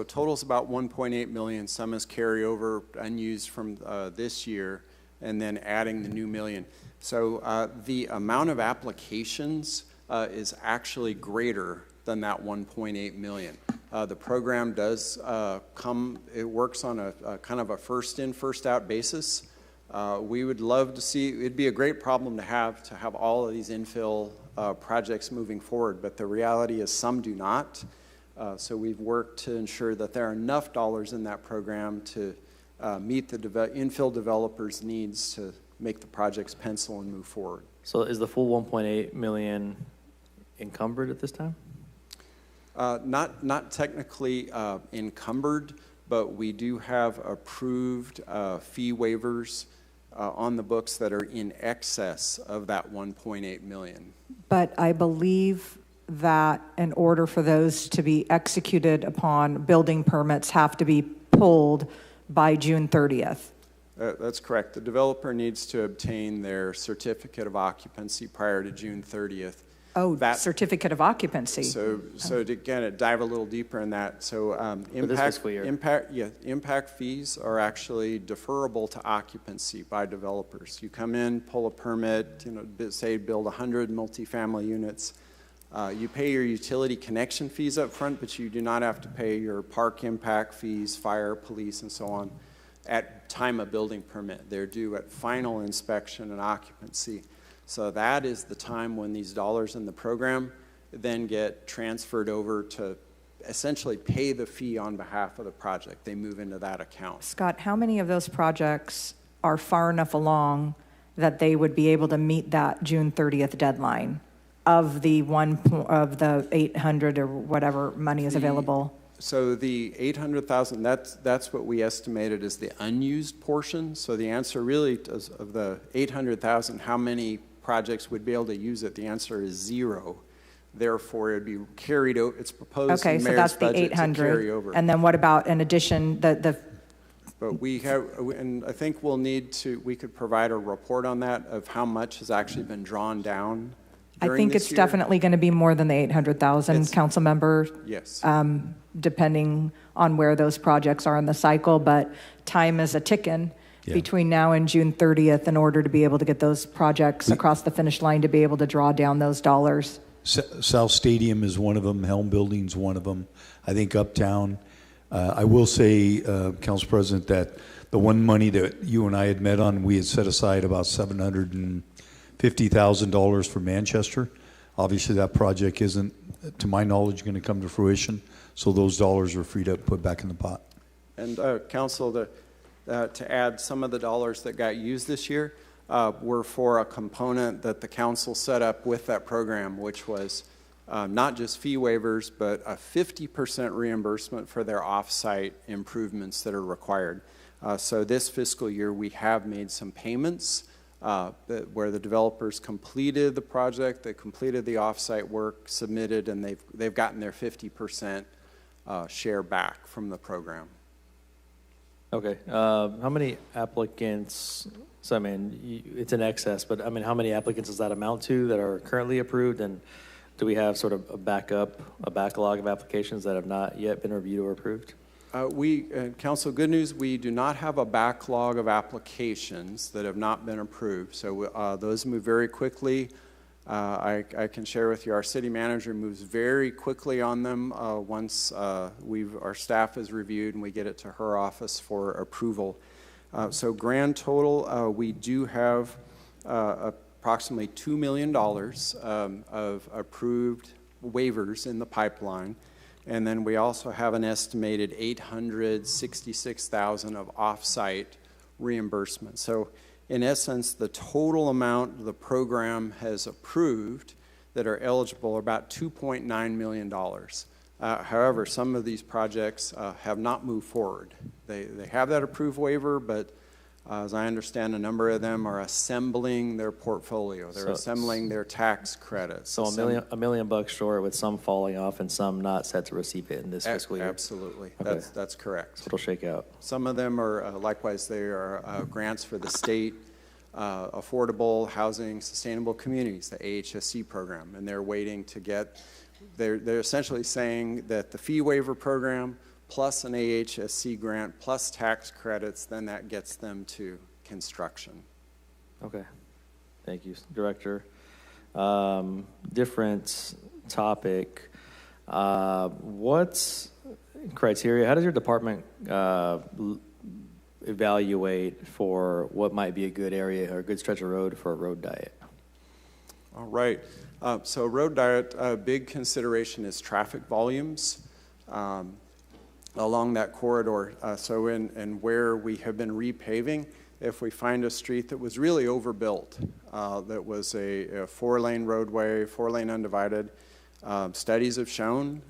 Speaker 6: total's about 1.8 million. Some is carryover unused from this year, and then adding the new million. So the amount of applications is actually greater than that 1.8 million. The program does it works on a kind of a first in, first out basis. We would love to see, it'd be a great problem to have all of these infill projects moving forward, but the reality is some do not. So we've worked to ensure that there are enough dollars in that program to meet the infill developers' needs to make the projects pencil and move forward.
Speaker 2: So is the full 1.8 million encumbered at this time?
Speaker 6: Not technically encumbered, but we do have approved fee waivers on the books that are in excess of that 1.8 million.
Speaker 9: But I believe that in order for those to be executed upon, building permits have to be pulled by June 30th.
Speaker 6: That's correct. The developer needs to obtain their certificate of occupancy prior to June 30th.
Speaker 9: Oh, that certificate of occupancy.
Speaker 6: So to again, dive a little deeper in that. So impact fees are actually deferrable to occupancy by developers. You come in, pull a permit, say build 100 multifamily units. You pay your utility connection fees up front, but you do not have to pay your park impact fees, fire, police, and so on at time of building permit. They're due at final inspection and occupancy. So that is the time when these dollars in the program then get transferred over to essentially pay the fee on behalf of the project. They move into that account.
Speaker 9: Scott, how many of those projects are far enough along that they would be able to meet that June 30th deadline of the 800 or whatever money is available?
Speaker 6: So the 800,000, that's what we estimated as the unused portion. So the answer really is, of the 800,000, how many projects would be able to use it? The answer is 0. Therefore, it'd be carried over. It's proposed in the mayor's budget to carry over.
Speaker 9: And then what about in addition the?
Speaker 6: But we have, and I think we could provide a report on that of how much has actually been drawn down.
Speaker 9: I think it's definitely going to be more than the 800,000, council member.
Speaker 6: Yes.
Speaker 9: Depending on where those projects are in the cycle, but time is a ticking. Yeah. Between now and June 30th in order to be able to get those projects across the finish line to be able to draw down those dollars.
Speaker 11: South Stadium is one of them. Helm Building's one of them. I think Uptown. I will say, Council President, that the one money that you and I had met on, we had set aside about $750,000 for Manchester. Obviously, that project isn't, to my knowledge, going to come to fruition. So those dollars are freed up, put back in the pot.
Speaker 6: And Council, to add, some of the dollars that got used this year were for a component that the council set up with that program, which was not just fee waivers, but a 50% reimbursement for their off-site improvements that are required. So this fiscal year, we have made some payments where the developers completed the project, they completed the off-site work, submitted, and they've gotten their 50% share back from the program.
Speaker 2: Okay. How many applicants? So I mean, it's in excess, but I mean, how many applicants does that amount to that are currently approved? And do we have sort of a backlog of applications that have not yet been reviewed or approved?
Speaker 6: Council, good news, we do not have a backlog of applications that have not been approved. So those move very quickly. I can share with you, our city manager moves very quickly on them once our staff is reviewed and we get it to her office for approval. So grand total, we do have approximately $2 million of approved waivers in the pipeline. And then we also have an estimated $866,000 of off-site reimbursement. So in essence, the total amount the program has approved that are eligible are about $2.9 million. However, some of these projects have not moved forward. They have that approved waiver, but as I understand, a number of them are assembling their portfolio. They're assembling their tax credits.
Speaker 2: So $1 million short, with some falling off and some not set to receive it in this fiscal year.
Speaker 6: Absolutely, okay. That's correct.
Speaker 2: So it'll shake out.
Speaker 6: Some of them are likewise. They are grants for the state affordable housing sustainable communities, the AHSC program, and they're waiting to get. They're essentially saying that the fee waiver program plus an AHSC grant, plus tax credits, then that gets them to construction.
Speaker 2: Okay. Thank you, Director. Different topic. What's criteria? How does your department evaluate for what might be a good area or a good stretch of road for a road diet?
Speaker 6: All right. So road diet, a big consideration is traffic volumes along that corridor. So in where we have been repaving, if we find a street that was really overbuilt, that was a four-lane roadway, four-lane undivided, studies have shown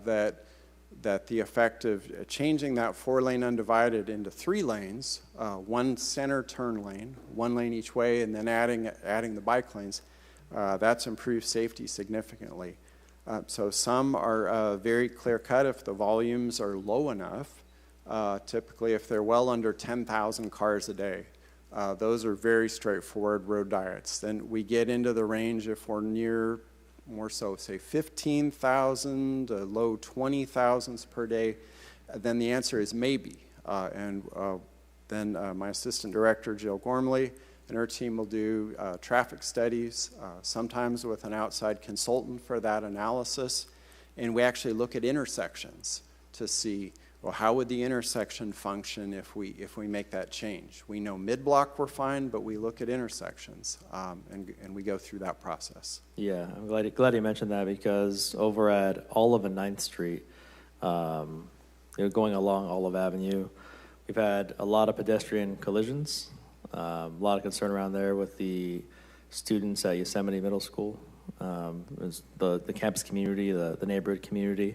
Speaker 6: that the effect of changing that four-lane undivided into 3 lanes, one center turn lane, 1 lane each way, and then adding the bike lanes, that's improved safety significantly. So some are very clear-cut if the volumes are low enough. Typically, if they're well under 10,000 cars a day, those are very straightforward road diets. Then we get into the range if we're near, more so, say 15,000 to low 20,000s per day, then the answer is maybe. Then my assistant director, Jill Gormley, and her team will do traffic studies, sometimes with an outside consultant for that analysis. And we actually look at intersections to see, well, how would the intersection function if we make that change? We know mid-block we're fine, but we look at intersections, and we go through that process.
Speaker 2: Yeah, I'm glad you mentioned that, because over at Olive and 9th Street, going along Olive Avenue, we've had a lot of pedestrian collisions. A lot of concern around there with the students at Yosemite Middle School, the campus community, the neighborhood community.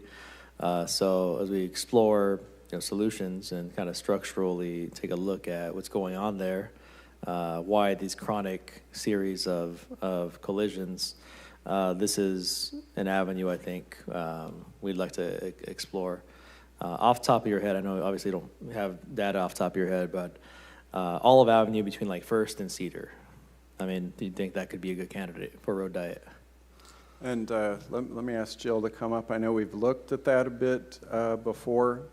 Speaker 2: So as we explore solutions and kind of structurally take a look at what's going on there, why these chronic series of collisions, this is an avenue I think we'd like to explore. Off the top of your head, I know obviously you don't have data off the top of your head, but Olive Avenue between like First and Cedar. I mean, do you think that could be a good candidate for road diet?
Speaker 6: And let me ask Jill to come up. I know we've looked at that a bit before,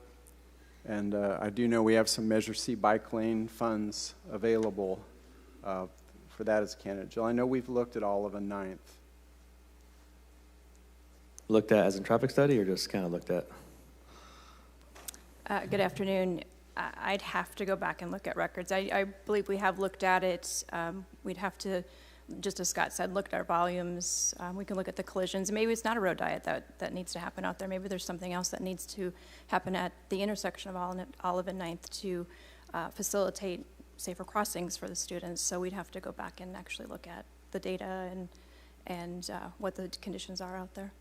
Speaker 6: and I do know we have some Measure C bike lane funds available for that as a candidate. Jill, I know we've looked at Olive and 9th.
Speaker 2: Looked at as in traffic study, or just kind of looked at?
Speaker 10: Good afternoon. I'd have to go back and look at records. I believe we have looked at it. We'd have to, just as Scott said, look at our volumes. We can look at the collisions. Maybe it's not a road diet that needs to happen out there. Maybe there's something else that needs to happen at the intersection of Olive and 9th to facilitate safer crossings for the students. So we'd have to go back and actually look at the data and what the conditions are out there.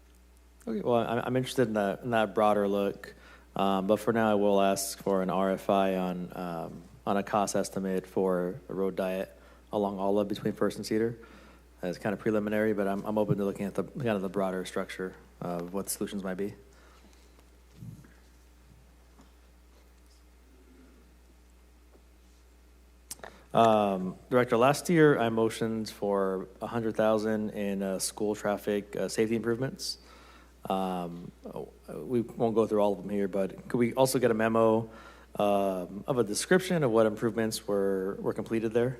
Speaker 2: Okay, well, I'm interested in that broader look. But for now, I will ask for an RFI on a cost estimate for a road diet along Olive between First and Cedar. It's kind of preliminary, but I'm open to looking at the kind of the broader structure of what the solutions might be. Director, last year I motioned for $100,000 in school traffic safety improvements. We won't go through all of them here, but could we also get a memo of a description of what improvements were completed there?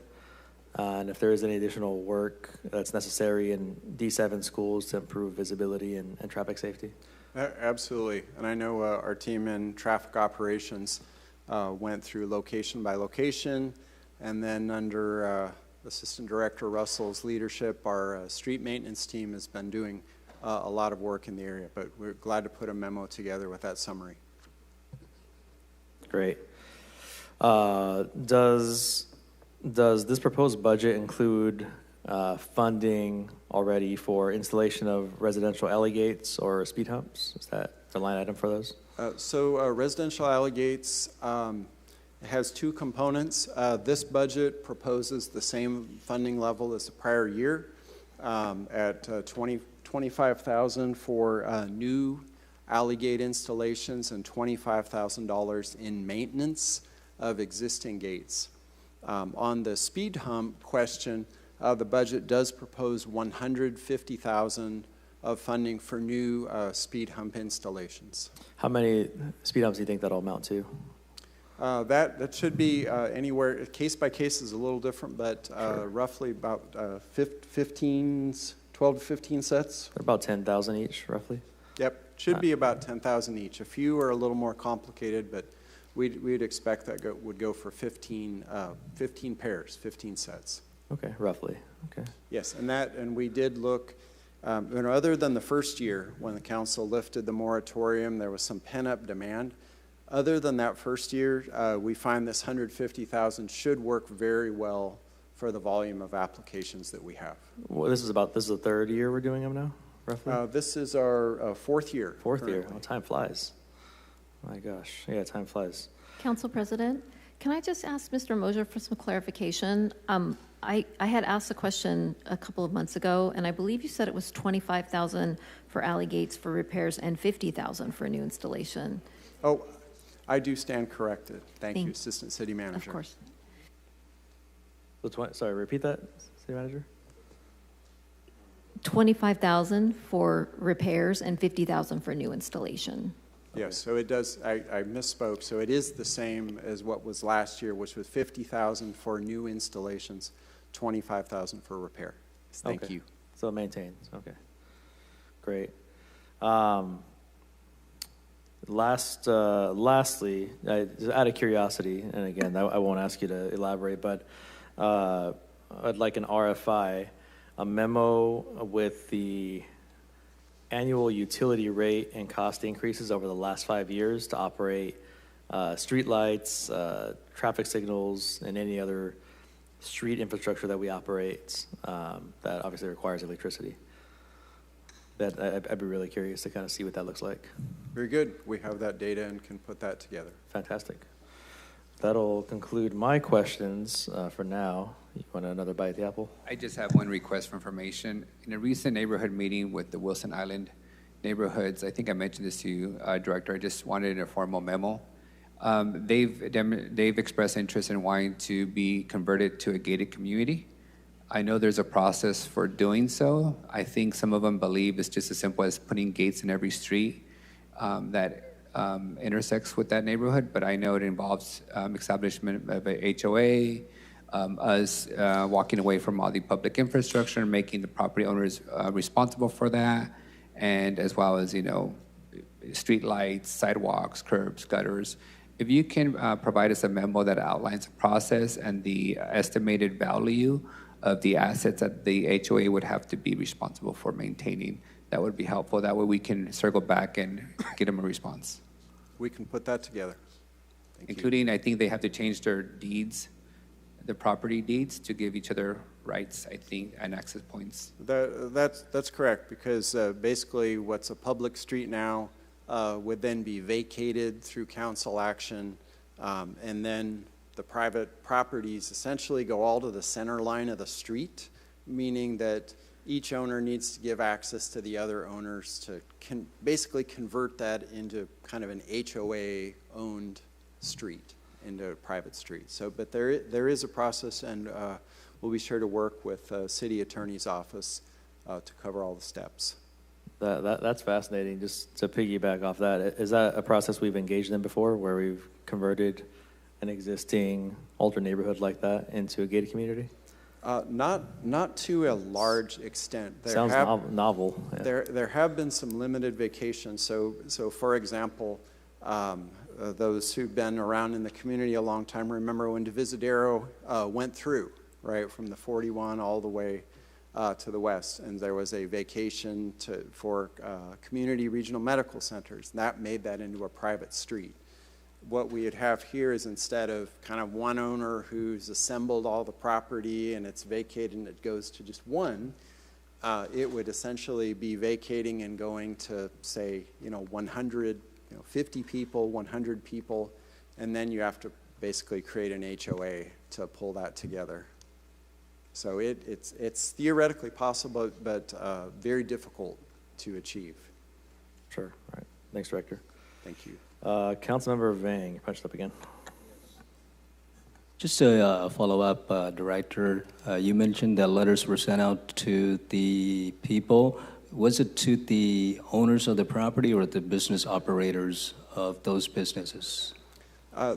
Speaker 2: And if there is any additional work that's necessary in D7 schools to improve visibility and traffic safety?
Speaker 6: Absolutely. And I know our team in traffic operations went through location by location, and then under Assistant Director Russell's leadership, our street maintenance team has been doing a lot of work in the area, but we're glad to put a memo together with that summary.
Speaker 2: Great. Does this proposed budget include funding already for installation of residential alley gates or speed humps? Is that the line item for those?
Speaker 6: So residential alley gates has 2 components. This budget proposes the same funding level as the prior year at $25,000 for new alley gate installations and $25,000 in maintenance of existing gates. On the speed hump question, the budget does propose $150,000 of funding for new speed hump installations.
Speaker 2: How many speed humps do you think that'll amount to?
Speaker 6: That should be anywhere, case by case is a little different, but sure. Roughly about 12 to 15 sets.
Speaker 2: They're about 10,000 each, roughly?
Speaker 6: Yep, should be about 10,000 each. A few are a little more complicated, but we'd expect that would go for 15 pairs, 15 sets.
Speaker 2: Okay, roughly. Okay.
Speaker 6: Yes, and we did look, other than the first year when the council lifted the moratorium, there was some pent-up demand. Other than that first year, we find this 150,000 should work very well for the volume of applications that we have.
Speaker 2: Well, this is the third year we're doing them now, roughly?
Speaker 6: This is our fourth year.
Speaker 2: Fourth year. Oh, time flies. My gosh. Yeah, time flies.
Speaker 19: Council President, can I just ask Mr. Mosier for some clarification? I had asked a question a couple of months ago, and I believe you said it was $25,000 for alley gates for repairs and $50,000 for a new installation.
Speaker 6: Oh, I do stand corrected. Thank you, Assistant City Manager.
Speaker 19: Of course.
Speaker 2: Sorry, repeat that, City Manager?
Speaker 19: $25,000 for repairs and $50,000 for new installation.
Speaker 6: Yes, so it does, I misspoke. So it is the same as what was last year, which was $50,000 for new installations, $25,000 for repair. Thank you.
Speaker 2: So it maintains. Okay. Great. Lastly, out of curiosity, and again, I won't ask you to elaborate, but I'd like an RFI, a memo with the annual utility rate and cost increases over the last 5 years to operate street lights, traffic signals, and any other street infrastructure that we operate that obviously requires electricity. I'd be really curious to kind of see what that looks like.
Speaker 6: Very good. We have that data and can put that together.
Speaker 2: Fantastic. That'll conclude my questions for now. You want another bite at the apple?
Speaker 4: I just have one request for information. In a recent neighborhood meeting with the Wilson Island neighborhoods, I think I mentioned this to you, Director, I just wanted a formal memo. They've expressed interest in wanting to be converted to a gated community. I know there's a process for doing so. I think some of them believe it's just as simple as putting gates in every street that intersects with that neighborhood, but I know it involves establishment of a HOA, us walking away from all the public infrastructure and making the property owners responsible for that, and as well as, street lights, sidewalks, curbs, gutters. If you can provide us a memo that outlines the process and the estimated value of the assets that the HOA would have to be responsible for maintaining, that would be helpful. That way we can circle back and get them a response.
Speaker 6: We can put that together.
Speaker 4: Including, I think they have to change their deeds, the property deeds, to give each other rights, I think, and access points.
Speaker 6: That's correct, because basically what's a public street now would then be vacated through council action, and then the private properties essentially go all to the center line of the street, meaning that each owner needs to give access to the other owners to basically convert that into kind of an HOA-owned street, into a private street. So, but there is a process, and we'll be sure to work with City Attorney's Office to cover all the steps.
Speaker 2: That's fascinating. Just to piggyback off that, is that a process we've engaged in before, where we've converted an existing older neighborhood like that into a gated community?
Speaker 6: Not to a large extent.
Speaker 2: Sounds novel. Yeah.
Speaker 6: There have been some limited vacations. So for example, those who've been around in the community a long time remember when Divisadero went through, right, from the 41 all the way to the west, and there was a vacation for community regional medical centers. That made that into a private street. What we'd have here is, instead of kind of one owner who's assembled all the property and it's vacated and it goes to just one, it would essentially be vacating and going to, say, 100, 50 people, 100 people, and then you have to basically create an HOA to pull that together. So it's theoretically possible, but very difficult to achieve.
Speaker 2: Sure. All right. Thanks, Director.
Speaker 6: Thank you.
Speaker 2: Councilmember Vang, you punched up again.
Speaker 8: Just a follow-up, Director. You mentioned that letters were sent out to the people. Was it to the owners of the property or the business operators of those businesses?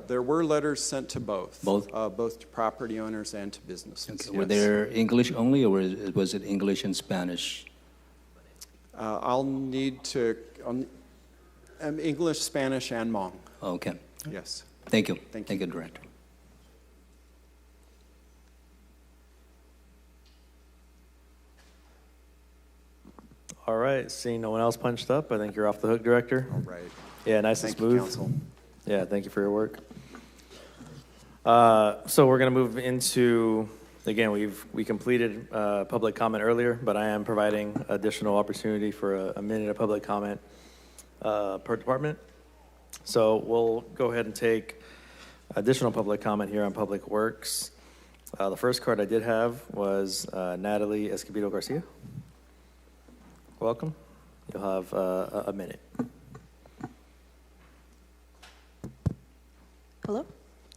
Speaker 6: There were letters sent to both.
Speaker 8: Both?
Speaker 6: Both to property owners and to businesses.
Speaker 8: Okay.
Speaker 6: Yes.
Speaker 8: Were there English only, or was it English and Spanish?
Speaker 6: I'll need to... English, Spanish, and Hmong.
Speaker 8: Okay.
Speaker 6: Yes.
Speaker 8: Thank you. Thank you, Director.
Speaker 2: All right, seeing no one else punched up, I think you're off the hook, Director.
Speaker 6: All right.
Speaker 2: Yeah, nice
Speaker 6: Thank
Speaker 2: and
Speaker 6: you,
Speaker 2: smooth.
Speaker 6: Council.
Speaker 2: Yeah, thank you for your work. So we're going to move into, again, we completed public comment earlier, but I am providing additional opportunity for a minute of public comment per department. So we'll go ahead and take additional public comment here on Public Works. The first card I did have was Natalie Escobedo Garcia. Welcome. You'll have a minute.
Speaker 5: Hello.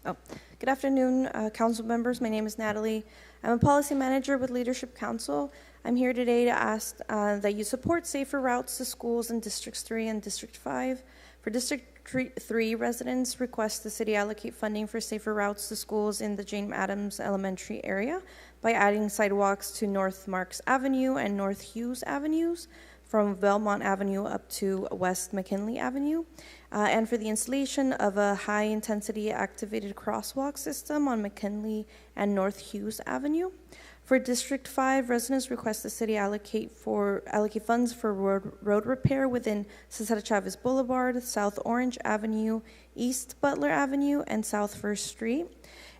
Speaker 5: Oh, good afternoon, council members. My name is Natalie. I'm a policy manager with Leadership Council. I'm here today to ask that you support safer routes to schools in Districts 3 and District 5. For District 3 residents, request the city allocate funding for safer routes to schools in the Jane Addams Elementary area by adding sidewalks to North Marks Avenue and North Hughes Avenues from Belmont Avenue up to West McKinley Avenue, and for the installation of a high-intensity activated crosswalk system on McKinley and North Hughes Avenue. For District 5, residents request the city allocate funds for road repair within Cesar Chavez Boulevard, South Orange Avenue, East Butler Avenue, and South First Street.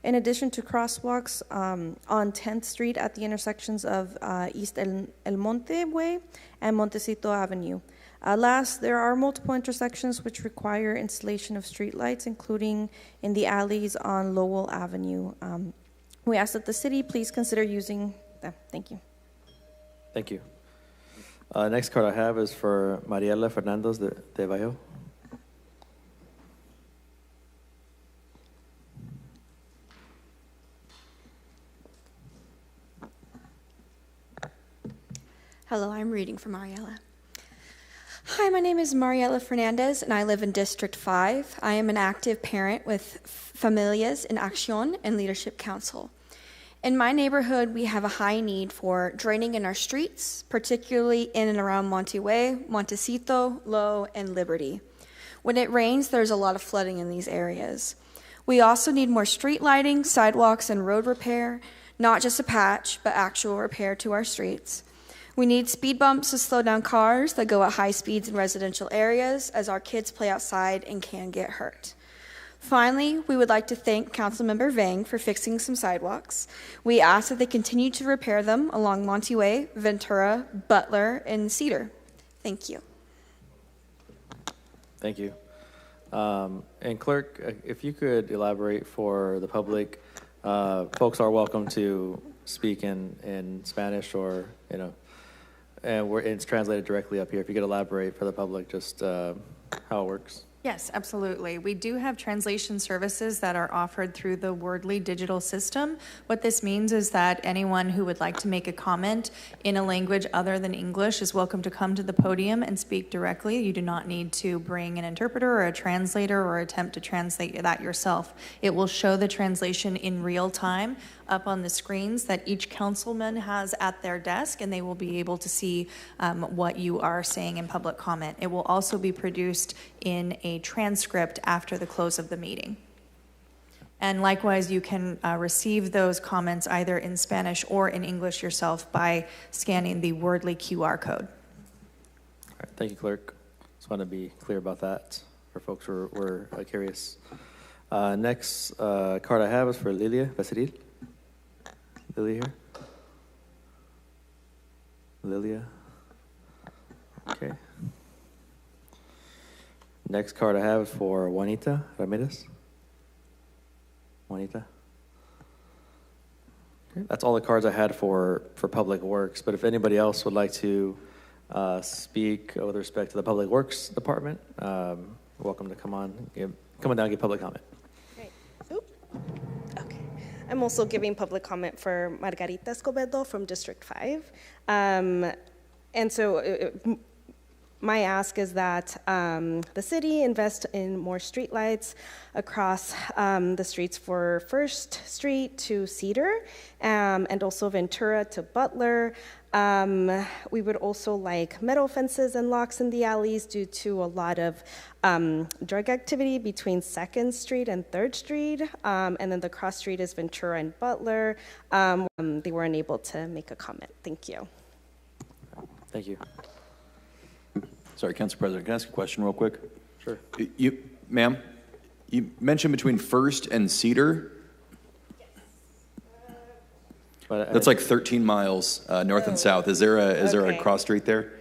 Speaker 5: In addition to crosswalks on 10th Street at the intersections of East El Monte Way and Montecito Avenue. Last, there are multiple intersections which require installation of streetlights, including in the alleys on Lowell Avenue. We ask that the city please consider using them. Thank you.
Speaker 2: Thank you. Next card I have is for Mariela Fernandez de Vallejo.
Speaker 12: Hello, I'm reading for Mariela. Hi, my name is Mariela Fernandez, and I live in District 5. I am an active parent with Familias en Acción and Leadership Council. In my neighborhood, we have a high need for draining in our streets, particularly in and around Monte Way, Montecito, Low, and Liberty. When it rains, there's a lot of flooding in these areas. We also need more street lighting, sidewalks, and road repair, not just a patch, but actual repair to our streets. We need speed bumps to slow down cars that go at high speeds in residential areas as our kids play outside and can get hurt. Finally, we would like to thank Councilmember Vang for fixing some sidewalks. We ask that they continue to repair them along Monte Way, Ventura, Butler, and Cedar. Thank you.
Speaker 2: Thank you. And Clerk, if you could elaborate for the public, folks are welcome to speak in Spanish or, and it's translated directly up here. If you could elaborate for the public just how it works.
Speaker 13: Yes, absolutely. We do have translation services that are offered through the Wordly digital system. What this means is that anyone who would like to make a comment in a language other than English is welcome to come to the podium and speak directly. You do not need to bring an interpreter or a translator or attempt to translate that yourself. It will show the translation in real time up on the screens that each councilman has at their desk, and they will be able to see what you are saying in public comment. It will also be produced in a transcript after the close of the meeting. And likewise, you can receive those comments either in Spanish or in English yourself by scanning the Wordly QR code.
Speaker 2: All right, thank you, Clerk. Just want to be clear about that for folks who were curious. Next card I have is for Lilia Becerril. Lilia here? Lilia? Okay. Next card I have is for Juanita Ramirez. Juanita? Okay. That's all the cards I had for Public Works, but if anybody else would like to speak with respect to the Public Works Department, welcome to come on down and give public comment.
Speaker 24: Great. Okay. I'm also giving public comment for Margarita Escobedo from District 5. And so my ask is that the city invest in more streetlights across the streets for First Street to Cedar and also Ventura to Butler. We would also like metal fences and locks in the alleys due to a lot of drug activity between 2nd Street and 3rd Street. And then the cross street is Ventura and Butler. They weren't able to make a comment. Thank you.
Speaker 2: Thank you.
Speaker 18: Sorry, Council President, can I ask a question real quick?
Speaker 2: Sure.
Speaker 18: Ma'am, you mentioned between First and Cedar. That's like 13 miles north and south. Is there a cross street there?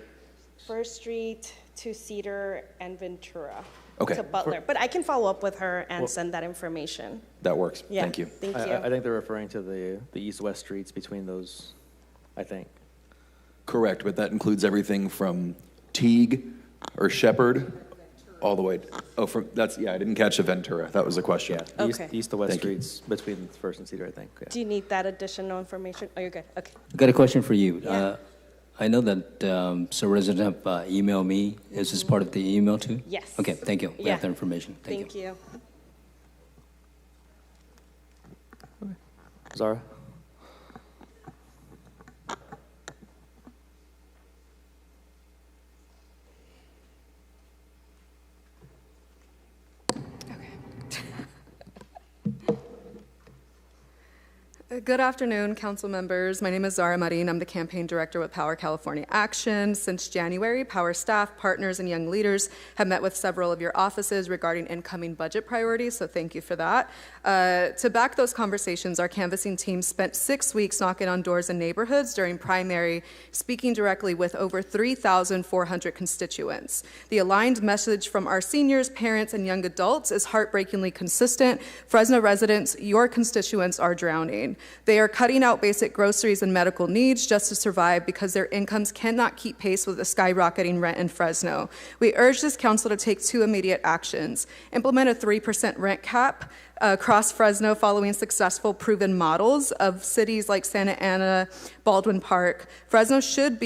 Speaker 24: 1st Street to Cedar and Ventura
Speaker 18: Okay.
Speaker 24: to Butler. But I can follow up with her and send that information.
Speaker 18: That works.
Speaker 24: Yeah,
Speaker 18: Thank you.
Speaker 24: Thank you.
Speaker 2: I think they're referring to the east-west streets between those, I think.
Speaker 18: Correct, but that includes everything from Teague or Shepherd all the way. I didn't catch the Ventura. That was the question.
Speaker 2: Yeah,
Speaker 24: Okay.
Speaker 2: east to west
Speaker 18: Thank you.
Speaker 2: streets between First and Cedar, I think. Yeah.
Speaker 24: Do you need that additional information? Oh, you're good. Okay.
Speaker 14: I've got a question for you.
Speaker 24: Yeah.
Speaker 14: I know that some residents have emailed me. Is this part of the email too?
Speaker 24: Yes.
Speaker 14: Okay, thank you. We
Speaker 24: Yeah.
Speaker 14: have the information. Thank you.
Speaker 2: Zara?
Speaker 16: Good afternoon, council members. My name is Zara Marin. I'm the campaign director with Power California Action. Since January, Power staff, partners, and young leaders have met with several of your offices regarding incoming budget priorities, so thank you for that. To back those conversations, our canvassing team spent 6 weeks knocking on doors in neighborhoods during primary, speaking directly with over 3,400 constituents. The aligned message from our seniors, parents, and young adults is heartbreakingly consistent. Fresno residents, your constituents are drowning. They are cutting out basic groceries and medical needs just to survive because their incomes cannot keep pace with the skyrocketing rent in Fresno. We urge this council to take 2 immediate actions. Implement a 3% rent cap across Fresno following successful proven models of cities like Santa Ana, Baldwin Park. Fresno should not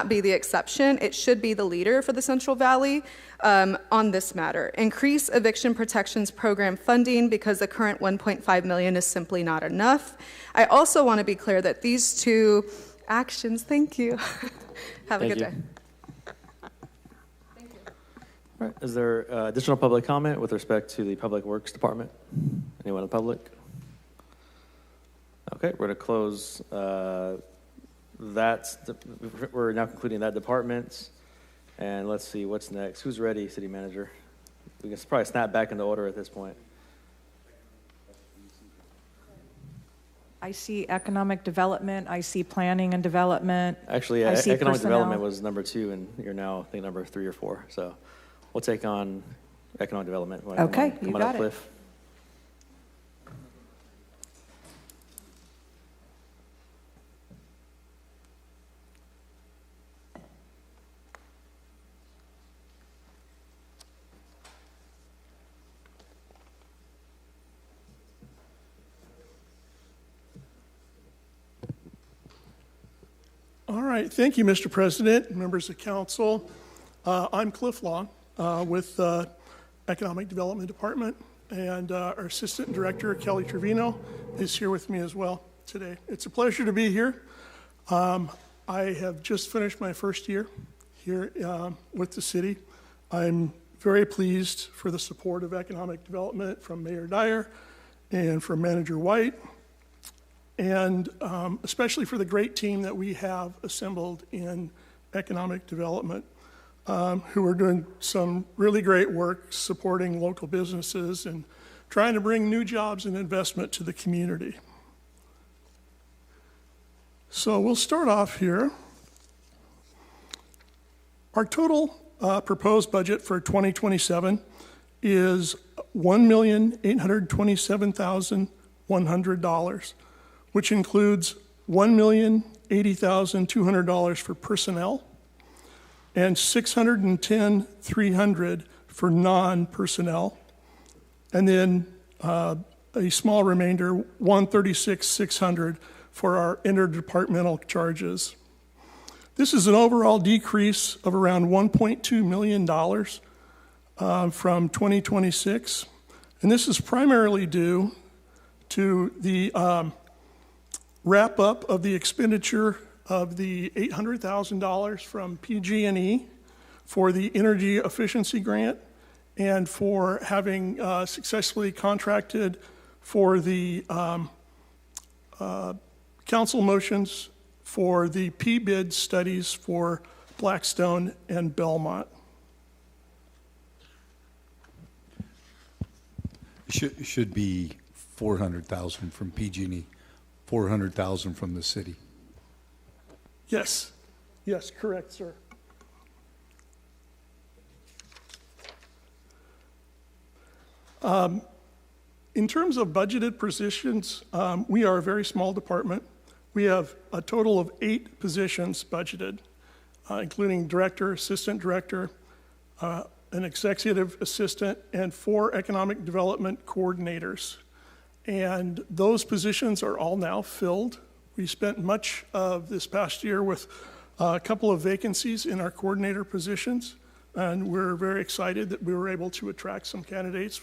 Speaker 16: be the exception. It should be the leader for the Central Valley on this matter. Increase eviction protections program funding because the current $1.5 million is simply not enough. I also want to be clear that these 2 actions, thank you. Have a good day.
Speaker 2: All right. Is there additional public comment with respect to the Public Works Department? Anyone in the public? Okay, we're going to close that. We're now concluding that department. And let's see, what's next? Who's ready, City Manager? We can probably snap back into order at this point.
Speaker 9: I see economic development. I see planning and development.
Speaker 2: Actually,
Speaker 9: I see
Speaker 2: economic
Speaker 9: personnel.
Speaker 2: development was number 2, and you're now, I think, number 3 or 4. So we'll take on economic development.
Speaker 9: Okay,
Speaker 2: come
Speaker 9: you
Speaker 2: on
Speaker 9: got
Speaker 2: up,
Speaker 9: it.
Speaker 2: Cliff.
Speaker 20: All right, thank you, Mr. President, members of council. I'm Cliff Long with Economic Development Department, and our Assistant Director, Kelly Trevino, is here with me as well today. It's a pleasure to be here. I have just finished my first year here with the city. I'm very pleased for the support of economic development from Mayor Dyer and from Manager White, and especially for the great team that we have assembled in economic development, who are doing some really great work supporting local businesses and trying to bring new jobs and investment to the community. So we'll start off here. Our total proposed budget for 2027 is $1,827,100, which includes $1,080,200 for personnel and $610,300 for non-personnel, and then a small remainder, $136,600 for our interdepartmental charges. This is an overall decrease of around $1.2 million from 2026, and this is primarily due to the wrap up of the expenditure of the $800,000 from PG&E for the energy efficiency grant and for having successfully contracted for the council motions for the P-bid studies for Blackstone and Belmont.
Speaker 11: Should be 400,000 from PG&E, 400,000 from the city.
Speaker 20: Yes, yes, correct, sir. In terms of budgeted positions, we are a very small department. We have a total of 8 positions budgeted, including director, assistant director, an executive assistant, and 4 economic development coordinators. And those positions are all now filled. We spent much of this past year with a couple of vacancies in our coordinator positions, and we're very excited that we were able to attract some candidates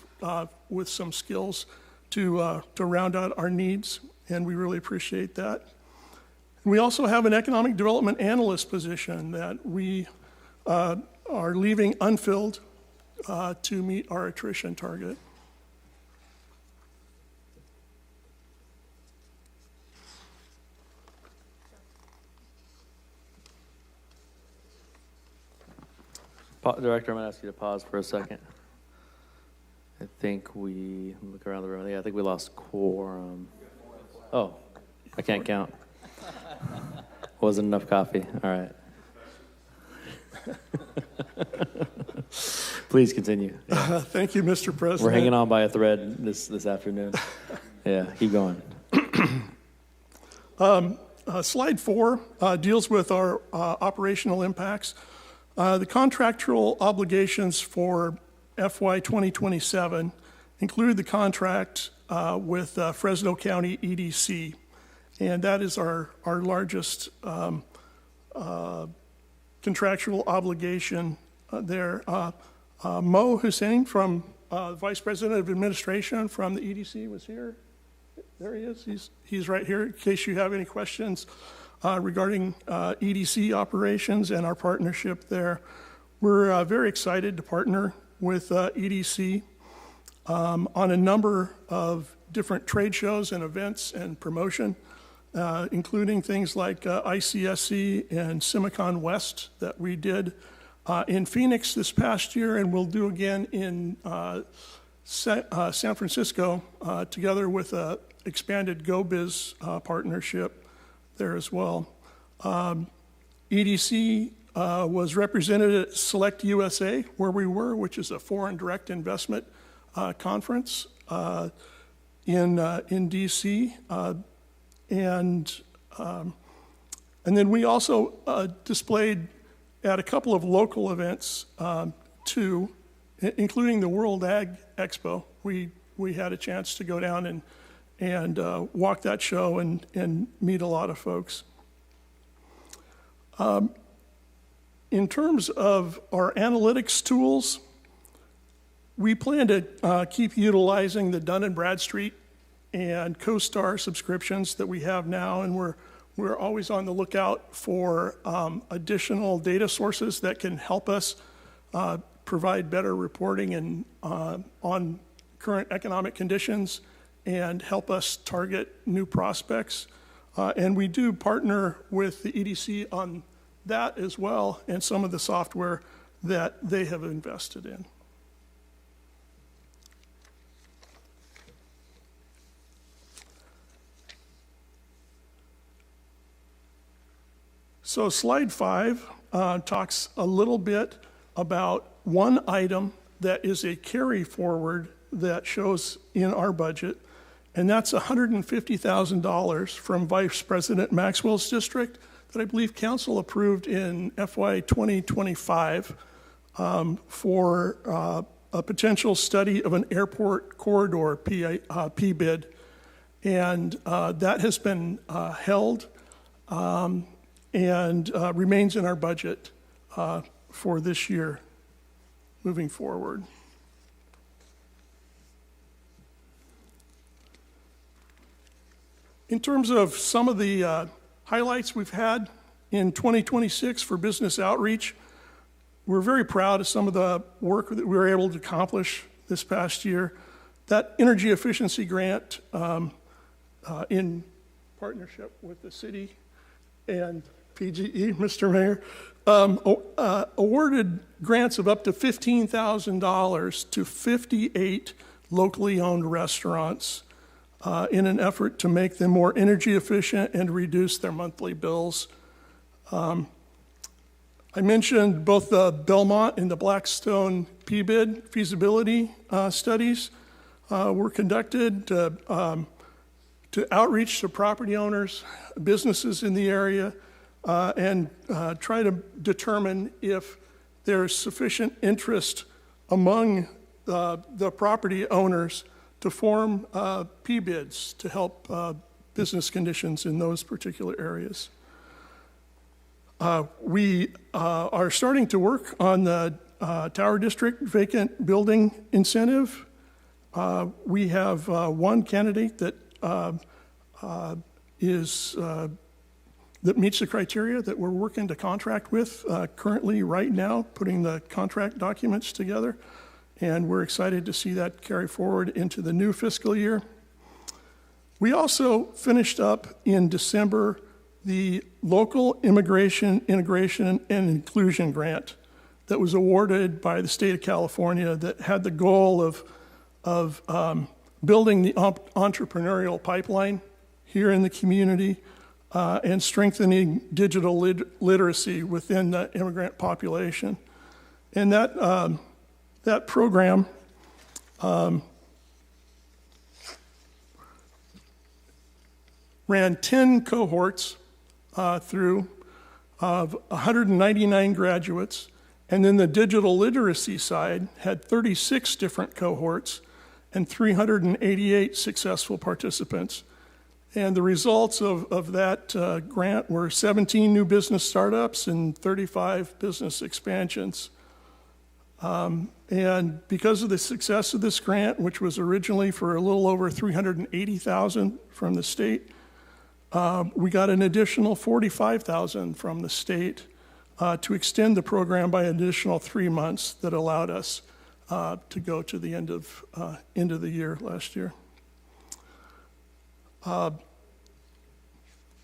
Speaker 20: with some skills to round out our needs, and we really appreciate that. We also have an economic development analyst position that we are leaving unfilled to meet our attrition target.
Speaker 2: Director, I'm going to ask you to pause for a second. I think we look around the room. Yeah, I think we lost quorum. Oh, I can't count. Wasn't enough coffee. All right. Please continue. Yeah.
Speaker 20: Thank you, Mr. President.
Speaker 2: We're hanging on by a thread this afternoon. Yeah, keep going.
Speaker 20: Slide 4 deals with our operational impacts. The contractual obligations for FY 2027 include the contract with Fresno County EDC, and that is our largest contractual obligation there. Mo Hussein, from Vice President of Administration from the EDC, was here. There he is. He's right here in case you have any questions regarding EDC operations and our partnership there. We're very excited to partner with EDC on a number of different trade shows and events and promotion, including things like ICSC and Simicon West that we did in Phoenix this past year, and we'll do again in San Francisco together with an expanded GoBiz partnership there as well. EDC was represented at Select USA, where we were, which is a foreign direct investment conference in DC, and then we also displayed at a couple of local events too, including the World Ag Expo. We had a chance to go down and walk that show and meet a lot of folks. In terms of our analytics tools, we plan to keep utilizing the Dun & Bradstreet and CoStar subscriptions that we have now, and we're always on the lookout for additional data sources that can help us provide better reporting and on current economic conditions and help us target new prospects. And we do partner with the EDC on that as well, and some of the software that they have invested in. So slide 5 talks a little bit about one item that is a carry forward that shows in our budget, and that's $150,000 from Vice President Maxwell's district that I believe council approved in FY 2025 for a potential study of an airport corridor P-bid. And that has been held and remains in our budget for this year moving forward. In terms of some of the highlights we've had in 2026 for business outreach. We're very proud of some of the work that we were able to accomplish this past year. That energy efficiency grant in partnership with the city and PGE, Mr. Mayor, awarded grants of up to $15,000 to 58 locally owned restaurants in an effort to make them more energy efficient and reduce their monthly bills. I mentioned both the Belmont and the Blackstone PBID feasibility studies were conducted to outreach to property owners, businesses in the area, and try to determine if there's sufficient interest among the property owners to form PBIDs to help business conditions in those particular areas. We are starting to work on the Tower District vacant building incentive. We have one candidate that that meets the criteria that we're working to contract with currently right now, putting the contract documents together. And we're excited to see that carry forward into the new fiscal year. We also finished up in December the local immigration, integration, and inclusion grant that was awarded by the state of California that had the goal of building the entrepreneurial pipeline here in the community and strengthening digital literacy within the immigrant population. And that program ran 10 cohorts through of 199 graduates, and then the digital literacy side had 36 different cohorts and 388 successful participants. And the results of that grant were 17 new business startups and 35 business expansions. And because of the success of this grant, which was originally for a little over $380,000 from the state, we got an additional $45,000 from the state to extend the program by an additional 3 months that allowed us to go to the end of the year last year.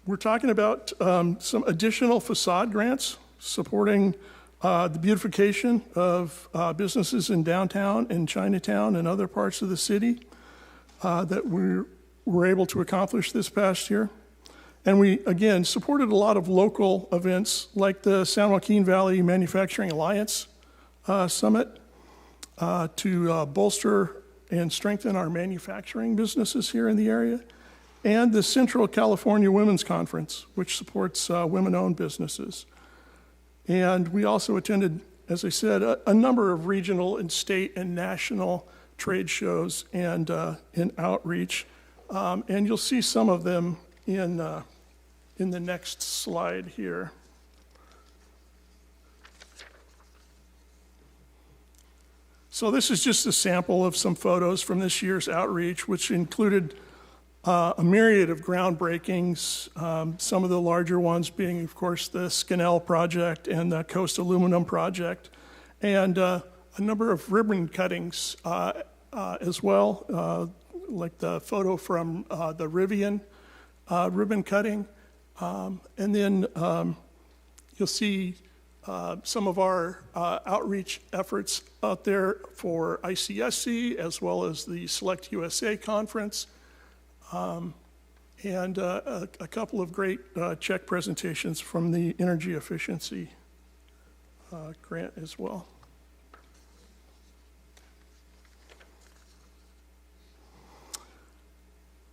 Speaker 20: We're talking about some additional facade grants supporting the beautification of businesses in downtown and Chinatown and other parts of the city that we were able to accomplish this past year. And we, again, supported a lot of local events like the San Joaquin Valley Manufacturing Alliance Summit to bolster and strengthen our manufacturing businesses here in the area, and the Central California Women's Conference, which supports women-owned businesses. And we also attended, as I said, a number of regional and state and national trade shows and outreach. And you'll see some of them in the next slide here. So this is just a sample of some photos from this year's outreach, which included a myriad of groundbreakings, some of the larger ones being, of course, the Scanel project and the Coast Aluminum project, and a number of ribbon cuttings as well, like the photo from the Rivian ribbon cutting. And then you'll see some of our outreach efforts out there for ICSC, as well as the Select USA Conference, and a couple of great check presentations from the energy efficiency grant as well.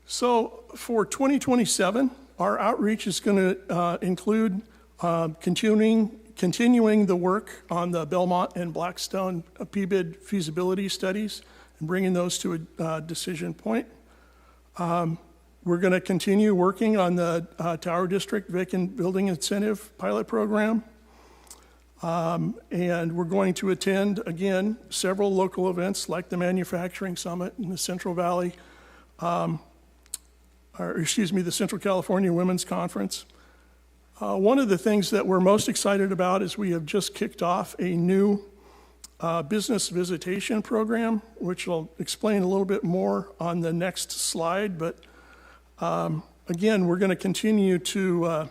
Speaker 20: So for 2027, our outreach is going to include continuing the work on the Belmont and Blackstone PBID feasibility studies and bringing those to a decision point. We're going to continue working on the Tower District Vacant Building Incentive Pilot Program. And we're going to attend, again, several local events like the Manufacturing Summit in the Central Valley, the Central California Women's Conference. One of the things that we're most excited about is we have just kicked off a new business visitation program, which I'll explain a little bit more on the next slide. But again, we're going to continue to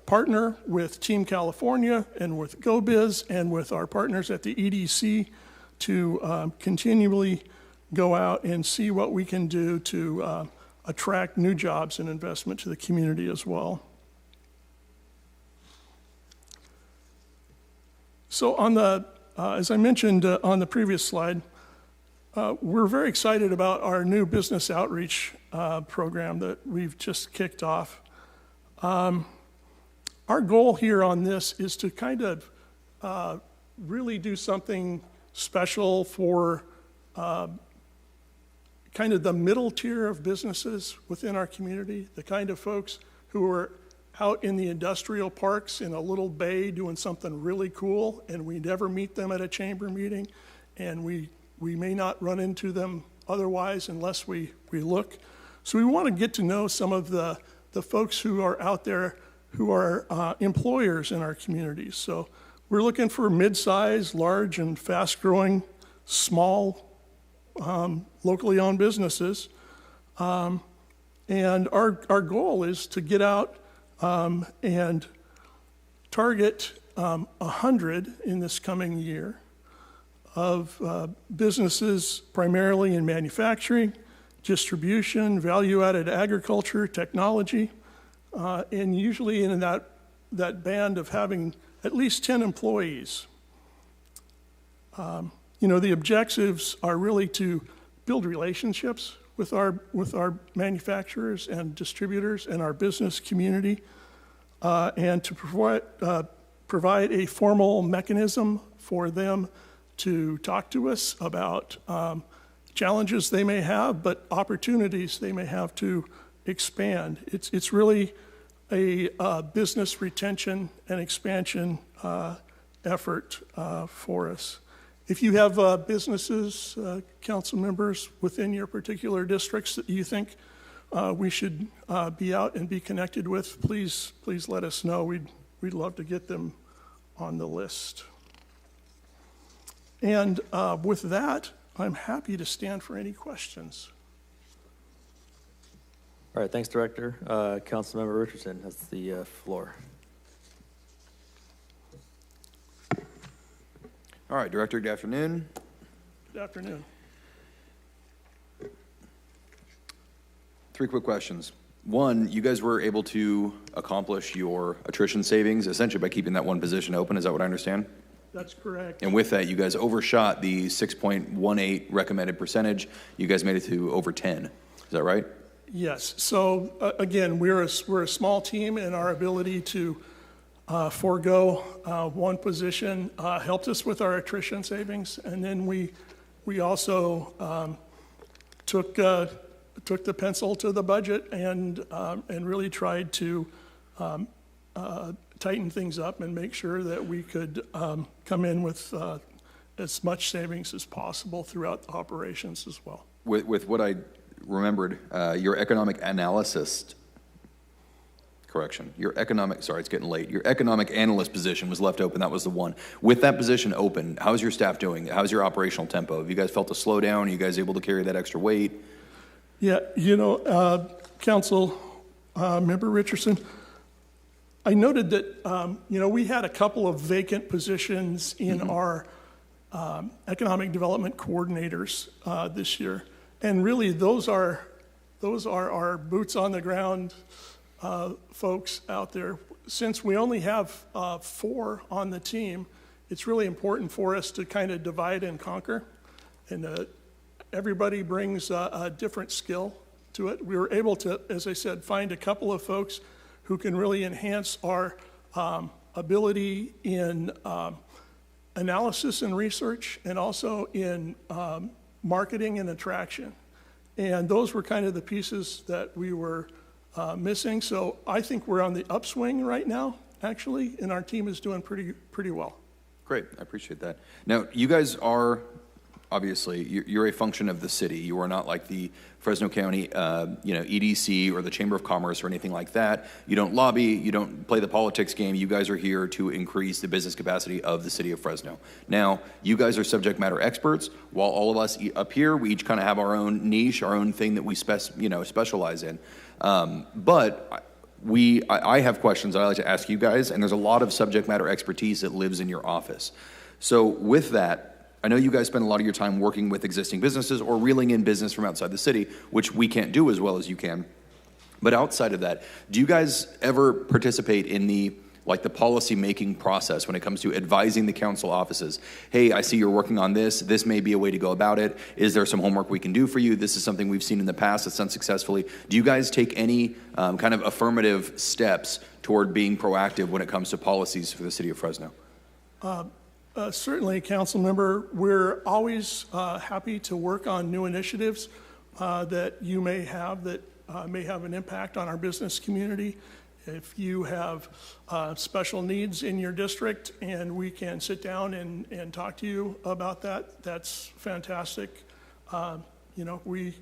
Speaker 20: partner with Team California and with GoBiz and with our partners at the EDC to continually go out and see what we can do to attract new jobs and investment to the community as well. So on the, as I mentioned on the previous slide, we're very excited about our new business outreach program that we've just kicked off. Our goal here on this is to kind of really do something special for kind of the middle tier of businesses within our community, the kind of folks who are out in the industrial parks in a little bay doing something really cool, and we never meet them at a chamber meeting, and we may not run into them otherwise unless we look. So we want to get to know some of the folks who are out there who are employers in our communities. So we're looking for mid-sized, large, and fast-growing, small, locally owned businesses. And our goal is to get out and target 100 in this coming year of businesses primarily in manufacturing, distribution, value-added agriculture, technology, and usually in that band of having at least 10 employees. The objectives are really to build relationships with our manufacturers and distributors and our business community, and to provide a formal mechanism for them to talk to us about challenges they may have, but opportunities they may have to expand. It's really a business retention and expansion effort for us. If you have businesses, council members within your particular districts that you think we should be out and be connected with, please let us know. We'd love to get them on the list. And with that, I'm happy to stand for any questions.
Speaker 2: All right, thanks, Director. Councilmember Richardson has the floor.
Speaker 18: All right, Director, good afternoon.
Speaker 20: Good afternoon.
Speaker 18: 3 quick questions. One, you guys were able to accomplish your attrition savings essentially by keeping that one position open. Is that what I understand?
Speaker 20: That's correct.
Speaker 18: And with that, you guys overshot the 6.18 recommended percentage. You guys made it to over 10. Is that right?
Speaker 20: Yes. So again, we're a small team, and our ability to forego one position helped us with our attrition savings, and then we also took the pencil to the budget and really tried to tighten things up and make sure that we could come in with as much savings as possible throughout the operations as well.
Speaker 18: With what I remembered, your economic analyst, correction, sorry, it's getting late. Your economic analyst position was left open. That was the one. With that position open, how's your staff doing? How's your operational tempo? Have you guys felt a slowdown? Are you guys able to carry that extra weight?
Speaker 20: Yeah, Council Member Richardson, I noted that, we had a couple of vacant positions in our economic development coordinators this year. And really, those are our boots on the ground folks out there. Since we only have 4 on the team, it's really important for us to kind of divide and conquer. And everybody brings a different skill to it. We were able to, as I said, find a couple of folks who can really enhance our ability in analysis and research, and also in marketing and attraction. And those were kind of the pieces that we were missing. So I think we're on the upswing right now, actually, and our team is doing pretty well.
Speaker 18: Great, I appreciate that. Now, you guys are obviously, you're a function of the city. You are not like the Fresno County, EDC or the Chamber of Commerce or anything like that. You don't lobby. You don't play the politics game. You guys are here to increase the business capacity of the city of Fresno. Now, you guys are subject matter experts. While all of us up here, we each kind of have our own niche, our own thing that we specialize in. But I have questions that I like to ask you guys, and there's a lot of subject matter expertise that lives in your office. So with that, I know you guys spend a lot of your time working with existing businesses or reeling in business from outside the city, which we can't do as well as you can. But outside of that, do you guys ever participate in the policy making process when it comes to advising the council offices? Hey, I see you're working on this. This may be a way to go about it. Is there some homework we can do for you? This is something we've seen in the past that's done successfully. Do you guys take any kind of affirmative steps toward being proactive when it comes to policies for the city of Fresno?
Speaker 20: Certainly, council member. We're always happy to work on new initiatives that you may have that may have an impact on our business community. If you have special needs in your district and we can sit down and talk to you about that, that's fantastic. We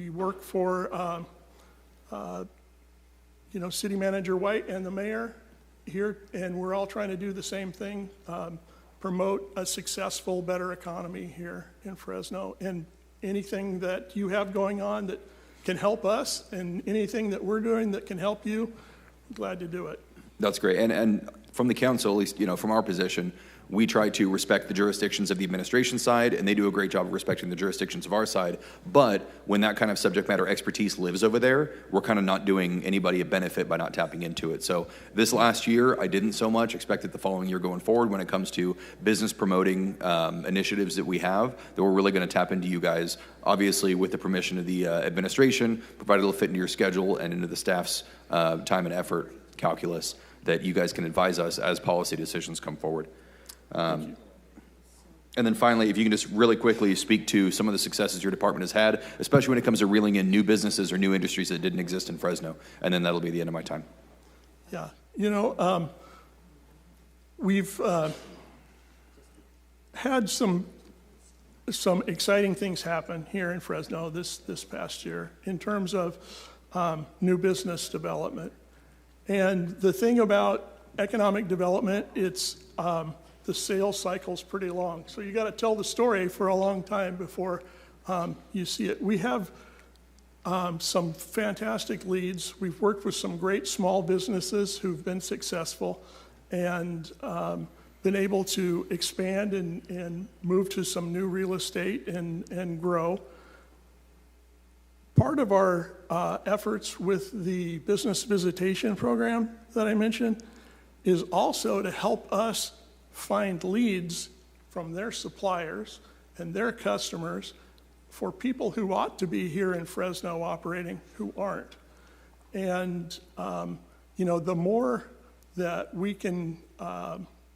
Speaker 20: work for City Manager White and the mayor here, and we're all trying to do the same thing. Promote a successful, better economy here in Fresno. And anything that you have going on that can help us and anything that we're doing that can help you, I'm glad to do it.
Speaker 18: That's great. And from the council, at least, from our position, we try to respect the jurisdictions of the administration side, and they do a great job of respecting the jurisdictions of our side. But when that kind of subject matter expertise lives over there, we're kind of not doing anybody a benefit by not tapping into it. So this last year, I didn't so much expect it the following year going forward when it comes to business promoting initiatives that we have, that we're really going to tap into you guys, obviously with the permission of the administration, provided it'll fit into your schedule and into the staff's time and effort calculus, that you guys can advise us as policy decisions come forward. And then finally, if you can just really quickly speak to some of the successes your department has had, especially when it comes to reeling in new businesses or new industries that didn't exist in Fresno, and then that'll be the end of my time.
Speaker 20: Yeah, we've had some exciting things happen here in Fresno this past year in terms of new business development. And the thing about economic development, it's the sales cycle's pretty long. So you got to tell the story for a long time before you see it. We have some fantastic leads. We've worked with some great small businesses who've been successful and been able to expand and move to some new real estate and grow. Part of our efforts with the business visitation program that I mentioned is also to help us find leads from their suppliers and their customers for people who ought to be here in Fresno operating who aren't. And, the more that we can,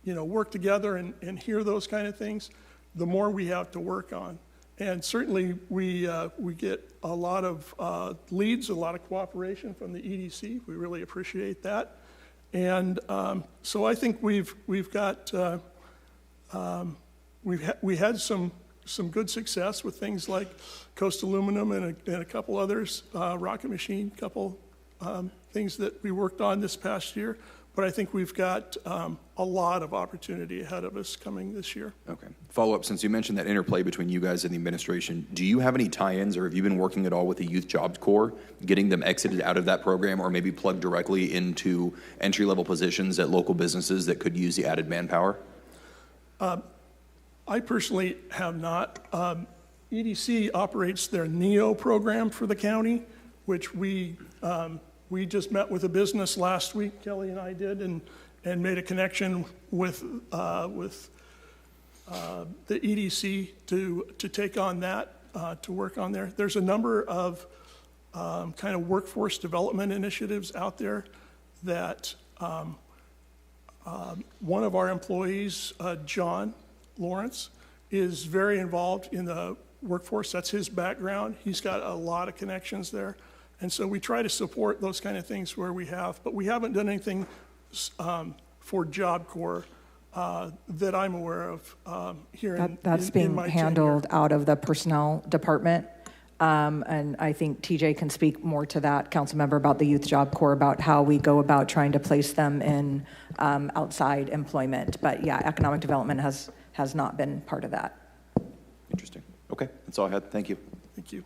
Speaker 20: work together and hear those kind of things, the more we have to work on. And certainly we get a lot of leads, a lot of cooperation from the EDC. We really appreciate that. And so I think we had some good success with things like Coast Aluminum and a couple others, Rocket Machine, a couple things that we worked on this past year. But I think we've got a lot of opportunity ahead of us coming this year.
Speaker 18: Okay. Follow up, since you mentioned that interplay between you guys and the administration, do you have any tie-ins or have you been working at all with the Youth Jobs Corps, getting them exited out of that program or maybe plugged directly into entry-level positions at local businesses that could use the added manpower?
Speaker 20: I personally have not. EDC operates their NEO program for the county, which we just met with a business last week, Kelly and I did, and made a connection with the EDC to take on that, to work on there. There's a number of kind of workforce development initiatives out there that one of our employees, John Lawrence, is very involved in the workforce. That's his background. He's got a lot of connections there. And so we try to support those kind of things where we have, but we haven't done anything for Job Corps that I'm aware of here
Speaker 9: That's
Speaker 20: in
Speaker 9: being
Speaker 20: my
Speaker 9: handled
Speaker 20: tenure.
Speaker 9: out of the personnel department. And I think TJ can speak more to that, Councilmember, about the Youth Job Corps, about how we go about trying to place them in outside employment. But yeah, economic development has not been part of that.
Speaker 18: Interesting. Okay, that's all I had. Thank you.
Speaker 20: Thank you.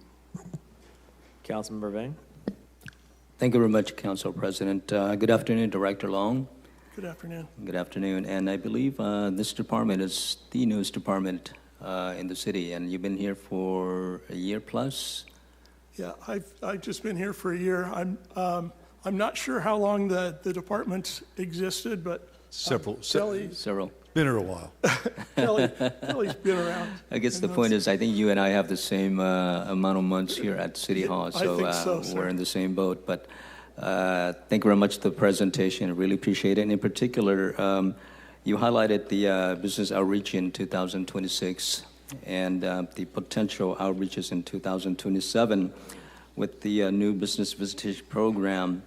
Speaker 2: Councilmember Vang.
Speaker 14: Thank you very much, Council President. Good afternoon, Director Long.
Speaker 20: Good afternoon.
Speaker 14: Good afternoon. And I believe this department is the newest department in the city, and you've been here for a year plus?
Speaker 20: Yeah, I've just been here for a year. I'm not sure how long the department existed, but
Speaker 11: Several.
Speaker 14: Several.
Speaker 11: Been here a while.
Speaker 20: Kelly's been around.
Speaker 14: I guess the point is, I think you and I have the same amount of months here at City Hall, so,
Speaker 20: I think so, sir.
Speaker 14: we're in the same boat. But thank you very much for the presentation. I really appreciate it. And in particular, you highlighted the business outreach in 2026 and the potential outreaches in 2027 with the new business visitation program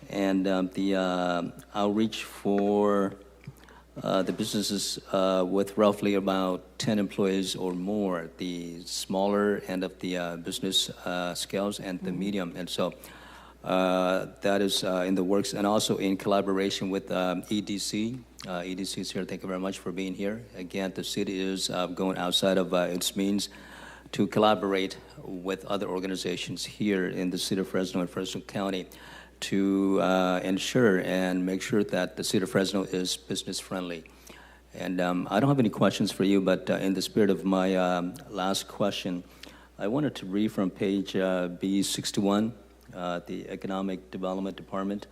Speaker 14: and the outreach for the businesses with roughly about 10 employees or more, the smaller end of the business scales and the medium. And so that is in the works, and also in collaboration with EDC. EDC is here. Thank you very much for being here. Again, the city is going outside of its means to collaborate with other organizations here in the city of Fresno and Fresno County to ensure and make sure that the city of Fresno is business friendly. And I don't have any questions for you, but in the spirit of my last question, I wanted to read from page B61, the Economic Development Department.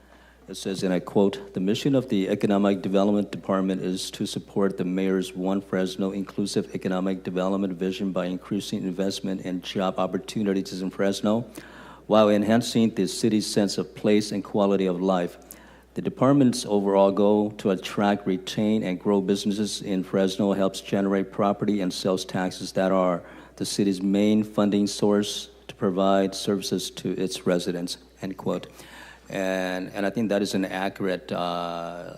Speaker 14: It says, and I quote, "The mission of the Economic Development Department is to support the mayor's One Fresno inclusive economic development vision by increasing investment and job opportunities in Fresno, while enhancing the city's sense of place and quality of life. The department's overall goal to attract, retain, and grow businesses in Fresno helps generate property and sales taxes that are the city's main funding source to provide services to its residents," end quote. And I think that is an accurate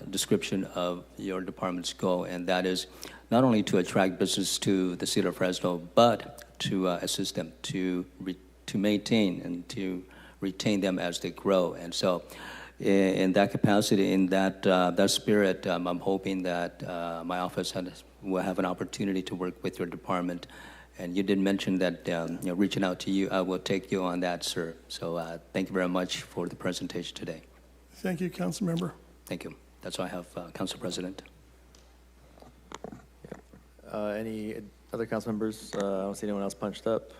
Speaker 14: description of your department's goal, and that is not only to attract business to the city of Fresno, but to assist them to maintain and to retain them as they grow. And so in that capacity, in that spirit, I'm hoping that my office will have an opportunity to work with your department. And you did mention that reaching out to you, I will take you on that, sir. So thank you very much for the presentation today.
Speaker 20: Thank you, Council Member.
Speaker 14: Thank you. That's all I have, Council President.
Speaker 2: Any other council members? I don't see anyone else punched up.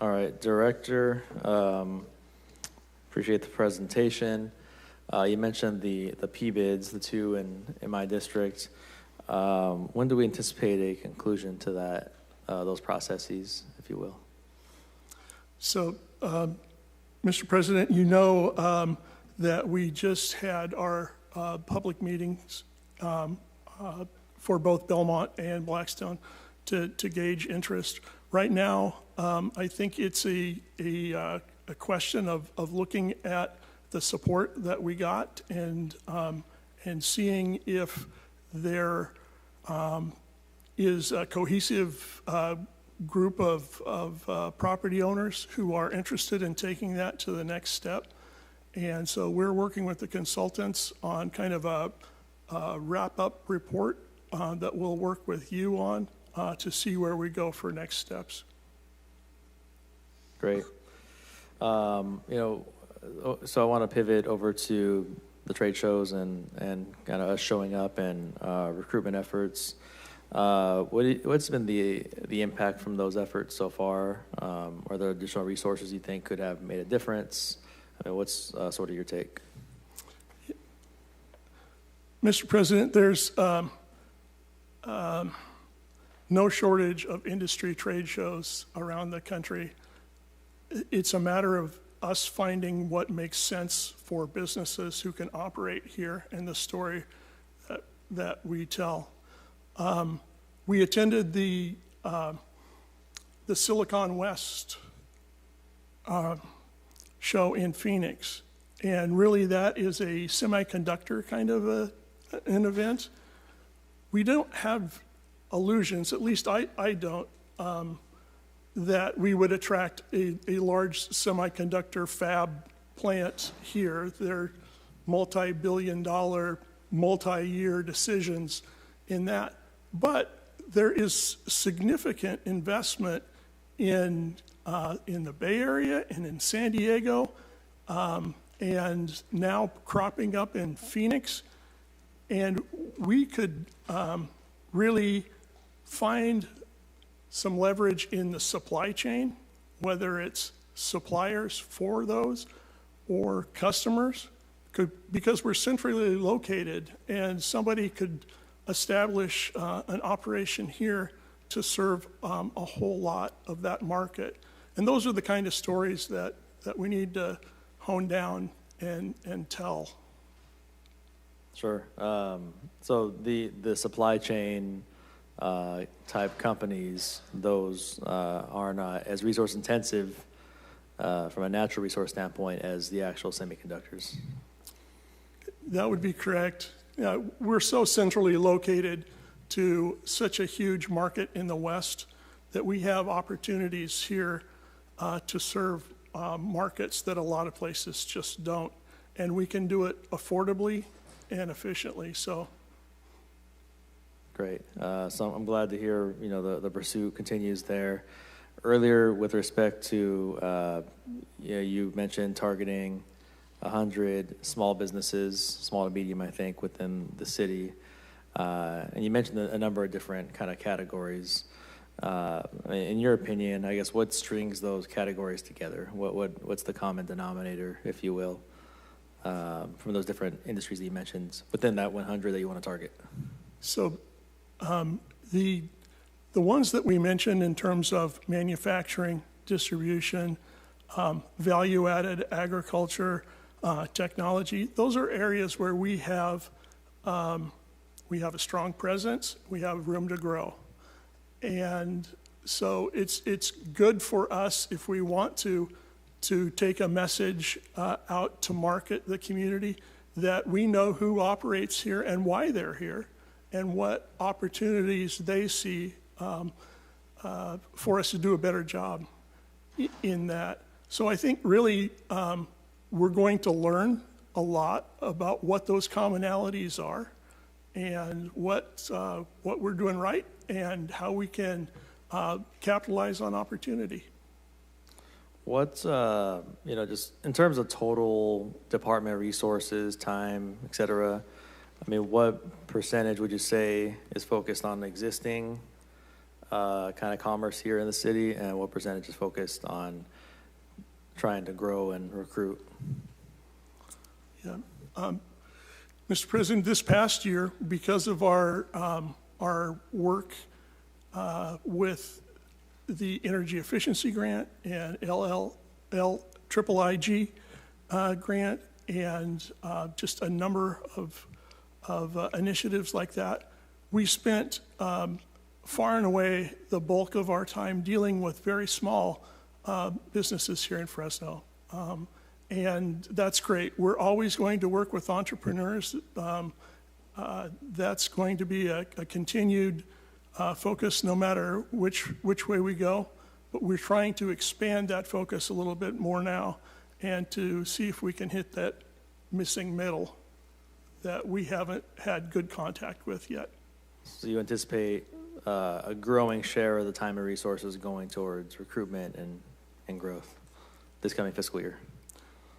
Speaker 2: All right, Director, appreciate the presentation. You mentioned the P-bids, the two in my district. When do we anticipate a conclusion to that, those processes, if you will?
Speaker 20: So, Mr. President, you know that we just had our public meetings for both Belmont and Blackstone to gauge interest. Right now, I think it's a question of looking at the support that we got and seeing if there is a cohesive group of property owners who are interested in taking that to the next step. And so we're working with the consultants on kind of a wrap-up report that we'll work with you on to see where we go for next steps.
Speaker 2: Great. So I want to pivot over to the trade shows and kind of us showing up and recruitment efforts. What's been the impact from those efforts so far? Are there additional resources you think could have made a difference? I mean, what's sort of your take?
Speaker 20: Mr. President, there's no shortage of industry trade shows around the country. It's a matter of us finding what makes sense for businesses who can operate here and the story that we tell. We attended the Silicon West show in Phoenix, And really that is a semiconductor kind of an event. We don't have illusions, at least I don't, that we would attract a large semiconductor fab plant here. They're multi-billion-dollar, multi-year decisions in that. But there is significant investment in the Bay Area and in San Diego, and now cropping up in Phoenix. And we could really find some leverage in the supply chain, whether it's suppliers for those or customers, because we're centrally located, and somebody could establish an operation here to serve a whole lot of that market. And those are the kind of stories that we need to hone down and tell.
Speaker 2: Sure. So the supply chain type companies, those are not as resource intensive from a natural resource standpoint as the actual semiconductors.
Speaker 20: That would be correct. We're so centrally located to such a huge market in the West that we have opportunities here to serve markets that a lot of places just don't. And we can do it affordably and efficiently. So,
Speaker 2: great. So I'm glad to hear the pursuit continues there. Earlier, with respect to you mentioned targeting 100 small businesses, small to medium, I think, within the city, and you mentioned a number of different kind of categories. In your opinion, I guess, what strings those categories together? What's the common denominator, if you will, from those different industries that you mentioned within that 100 that you want to target?
Speaker 20: So the ones that we mentioned in terms of manufacturing, distribution, value-added agriculture, technology, those are areas where we have a strong presence, we have room to grow. And so it's good for us if we want to take a message out to market the community that we know who operates here and why they're here and what opportunities they see for us to do a better job in that. So I think really we're going to learn a lot about what those commonalities are and what we're doing right and how we can capitalize on opportunity.
Speaker 2: What's, just in terms of total department resources, time, et cetera, I mean, what percentage would you say is focused on existing kind of commerce here in the city, and what percentage is focused on trying to grow and recruit?
Speaker 20: Yeah. Mr. President, this past year, because of our work with the Energy Efficiency Grant and LLIIG grant and just a number of initiatives like that, we spent far and away the bulk of our time dealing with very small businesses here in Fresno. And that's great. We're always going to work with entrepreneurs. That's going to be a continued focus no matter which way we go. But we're trying to expand that focus a little bit more now and to see if we can hit that missing middle that we haven't had good contact with yet.
Speaker 2: So you anticipate a growing share of the time and resources going towards recruitment and growth this coming fiscal year?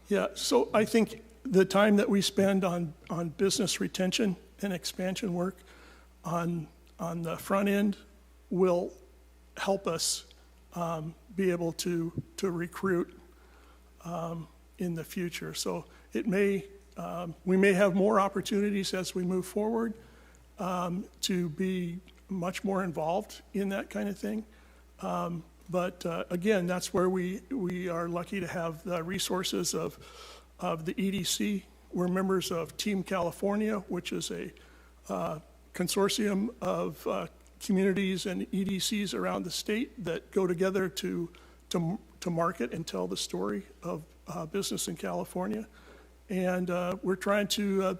Speaker 20: Yeah, so I think the time that we spend on business retention and expansion work on the front end will help us be able to recruit in the future. So it may we may have more opportunities as we move forward to be much more involved in that kind of thing. But again, that's where we are lucky to have the resources of the EDC. We're members of Team California, which is a consortium of communities and EDCs around the state that go together to market and tell the story of business in California. And we're trying to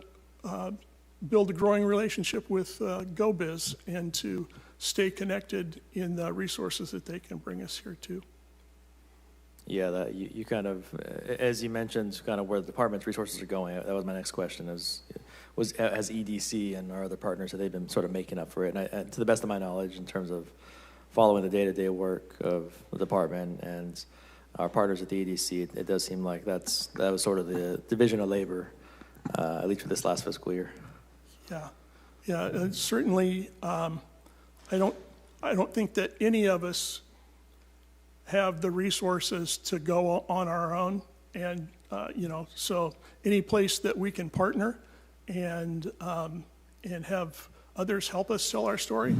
Speaker 20: build a growing relationship with GoBiz and to stay connected in the resources that they can bring us here too.
Speaker 2: Yeah, that you kind of, as you mentioned, kind of where the department's resources are going. That was my next question: has EDC and our other partners, have they been sort of making up for it? And to the best of my knowledge, in terms of following the day-to-day work of the department and our partners at the EDC, it does seem like that was sort of the division of labor, at least for this last fiscal year.
Speaker 20: Yeah, certainly. I don't think that any of us have the resources to go on our own, and so any place that we can partner and have others help us tell our story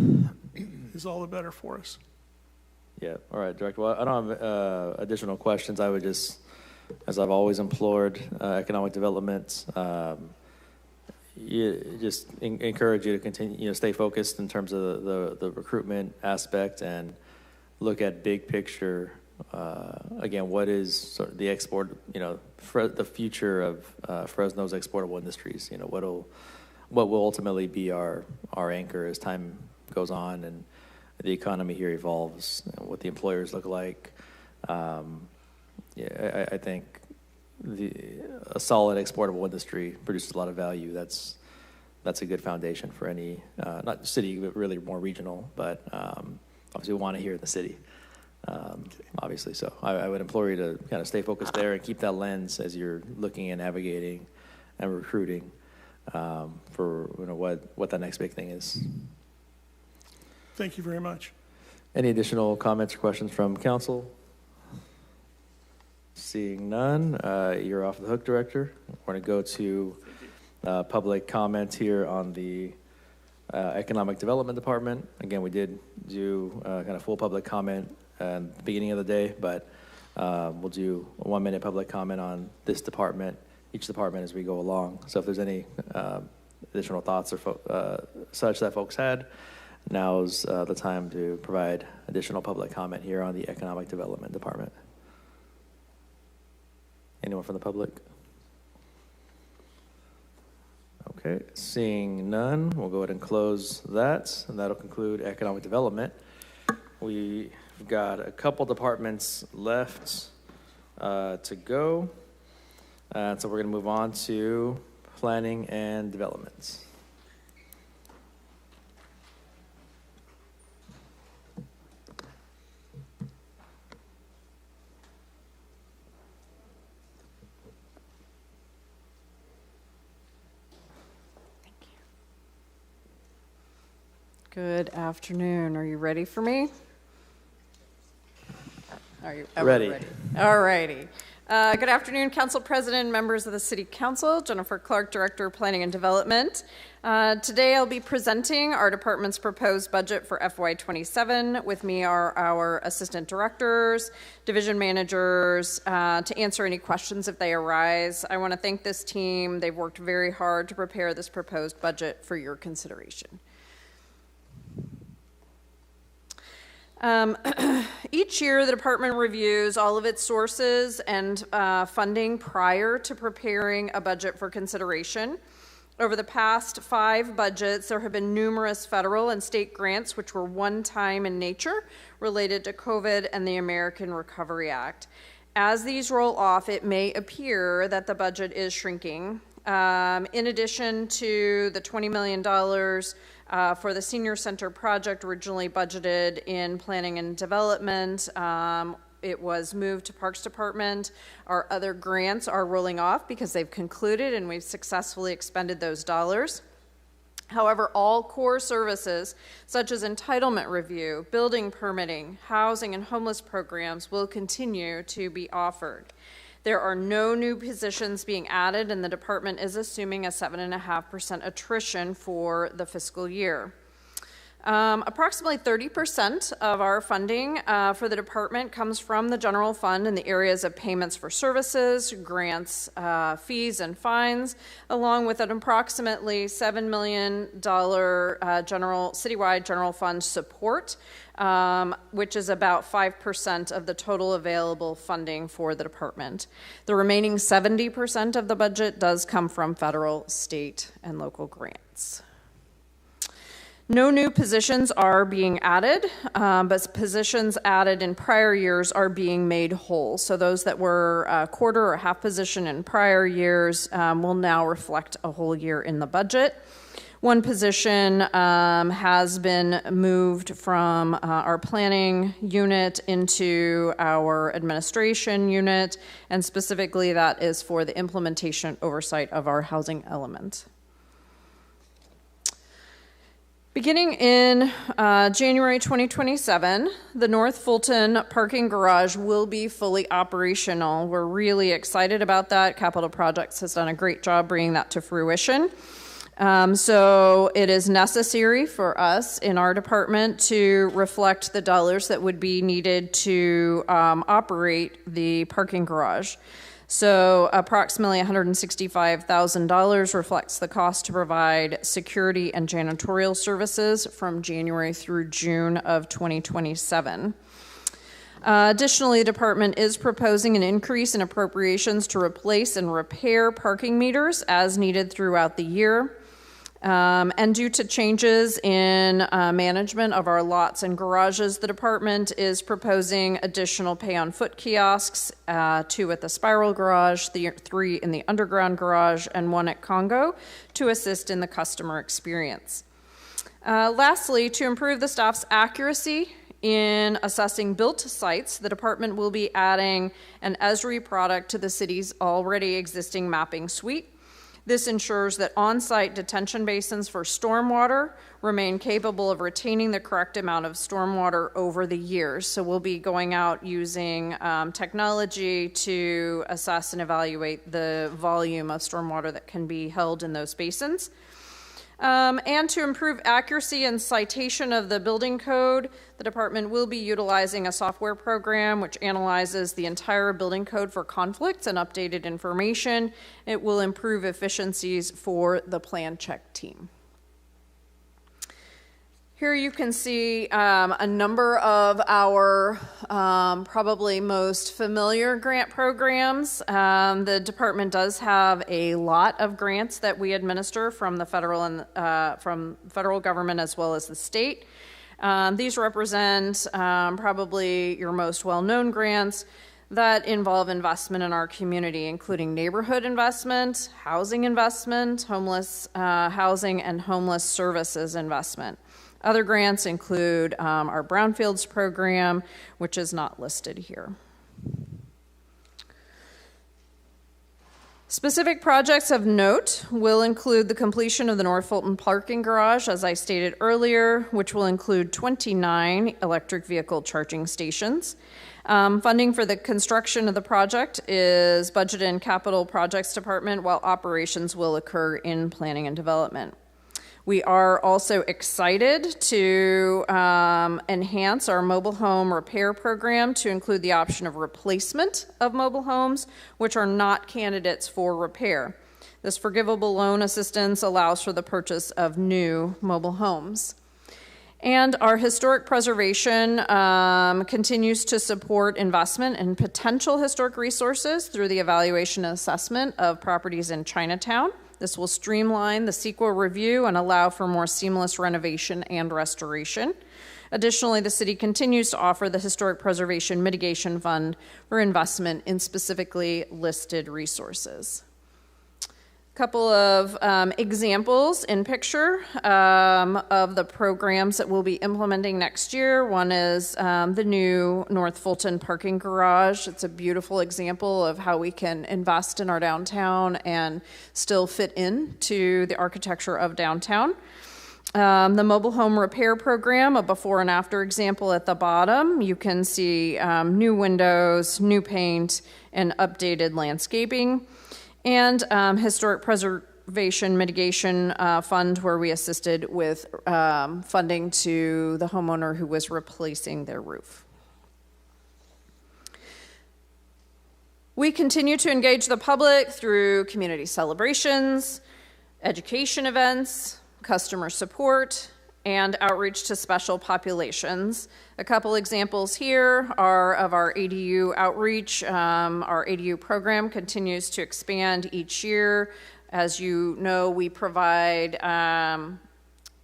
Speaker 20: is all the better for us.
Speaker 2: Yeah. All right, Director. Well, I don't have additional questions. I would just, as I've always implored economic development, just encourage you to continue, stay focused in terms of the recruitment aspect and look at big picture. Again, what is sort of the export, the future of Fresno's exportable industries? What will ultimately be our anchor as time goes on and the economy here evolves, and what the employers look like. I think a solid exportable industry produces a lot of value. That's a good foundation for any, not city, but really more regional, but obviously we want to hear in the city, obviously. So I would implore you to kind of stay focused there and keep that lens as you're looking and navigating and recruiting for what that next big thing is.
Speaker 20: Thank you very much.
Speaker 2: Any additional comments or questions from council? Seeing none, you're off the hook, Director. We're going to go to public comment here on the Economic Development Department. Again, we did do kind of full public comment at the beginning of the day, but we'll do a 1 minute public comment on this department, each department as we go along. So if there's any additional thoughts or such that folks had, now's the time to provide additional public comment here on the Economic Development Department. Anyone from the public? Okay, seeing none, we'll go ahead and close that, and that'll conclude economic development. We've got a couple departments left to go, and so we're going to move on to planning and development.
Speaker 3: Good afternoon. Are you ready for me? Are you
Speaker 2: ready?
Speaker 3: All righty. Good afternoon, Council President, members of the City Council. Jennifer Clark, Director of Planning and Development. Today I'll be presenting our department's proposed budget for FY27. With me are our assistant directors, division managers, to answer any questions if they arise. I want to thank this team. They've worked very hard to prepare this proposed budget for your consideration. Each year, the department reviews all of its sources and funding prior to preparing a budget for consideration. Over the past 5 budgets, there have been numerous federal and state grants which were one-time in nature related to COVID and the American Recovery Act. As these roll off, it may appear that the budget is shrinking. In addition to the $20 million for the Senior Center project originally budgeted in planning and development, it was moved to Parks Department. Our other grants are rolling off because they've concluded and we've successfully expended those dollars. However, all core services such as entitlement review, building permitting, housing and homeless programs will continue to be offered. There are no new positions being added, and the department is assuming a 7.5% attrition for the fiscal year. Approximately 30% of our funding for the department comes from the general fund in the areas of payments for services, grants, fees, and fines, along with an approximately $7 million citywide general fund support, which is about 5% of the total available funding for the department. The remaining 70% of the budget does come from federal, state, and local grants. No new positions are being added, but positions added in prior years are being made whole. So those that were a quarter or half position in prior years will now reflect a whole year in the budget. One position has been moved from our planning unit into our administration unit, and specifically that is for the implementation oversight of our housing element. Beginning in January 2027, the North Fulton parking garage will be fully operational. We're really excited about that. Capital Projects has done a great job bringing that to fruition. So it is necessary for us in our department to reflect the dollars that would be needed to operate the parking garage. So approximately $165,000 reflects the cost to provide security and janitorial services from January through June of 2027. Additionally, the department is proposing an increase in appropriations to replace and repair parking meters as needed throughout the year. And due to changes in management of our lots and garages, the department is proposing additional pay-on-foot kiosks, 2 at the Spiral Garage, 3 in the Underground Garage, and 1 at Congo to assist in the customer experience. Lastly, to improve the staff's accuracy in assessing built sites, the department will be adding an Esri product to the city's already existing mapping suite. This ensures that on-site detention basins for stormwater remain capable of retaining the correct amount of stormwater over the years. So we'll be going out using technology to assess and evaluate the volume of stormwater that can be held in those basins. And to improve accuracy and citation of the building code, the department will be utilizing a software program which analyzes the entire building code for conflicts and updated information. It will improve efficiencies for the plan check team. Here you can see a number of our probably most familiar grant programs. The department does have a lot of grants that we administer from the federal and from federal government as well as the state. These represent probably your most well-known grants that involve investment in our community, including neighborhood investment, housing investment, homeless housing, and homeless services investment. Other grants include our Brownfields program, which is not listed here. Specific projects of note will include the completion of the North Fulton parking garage, as I stated earlier, which will include 29 electric vehicle charging stations. Funding for the construction of the project is budgeted in Capital Projects Department, while operations will occur in Planning and Development. We are also excited to enhance our mobile home repair program to include the option of replacement of mobile homes, which are not candidates for repair. This forgivable loan assistance allows for the purchase of new mobile homes. And our historic preservation continues to support investment in potential historic resources through the evaluation and assessment of properties in Chinatown. This will streamline the CEQA review and allow for more seamless renovation and restoration. Additionally, the city continues to offer the Historic Preservation Mitigation Fund for investment in specifically listed resources. Couple of examples in picture of the programs that we'll be implementing next year. One is the new North Fulton parking garage. It's a beautiful example of how we can invest in our downtown and still fit into the architecture of downtown. The mobile home repair program, a before and after example at the bottom. You can see new windows, new paint, and updated landscaping. And historic Preservation Mitigation Fund, where we assisted with funding to the homeowner who was replacing their roof. We continue to engage the public through community celebrations, education events, customer support, and outreach to special populations. A couple examples here are of our ADU outreach. Our ADU program continues to expand each year. As you know, we provide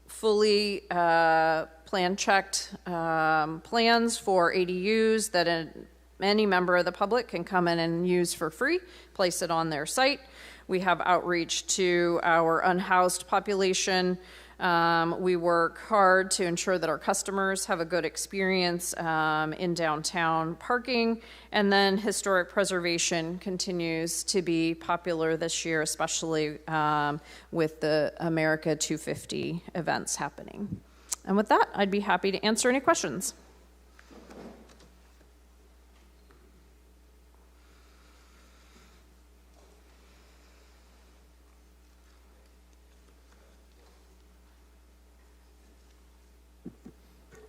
Speaker 3: fully plan-checked plans for ADUs that any member of the public can come in and use for free, place it on their site. We have outreach to our unhoused population. We work hard to ensure that our customers have a good experience in downtown parking. And then historic preservation continues to be popular this year, especially with the America 250 events happening. And with that, I'd be happy to answer any questions.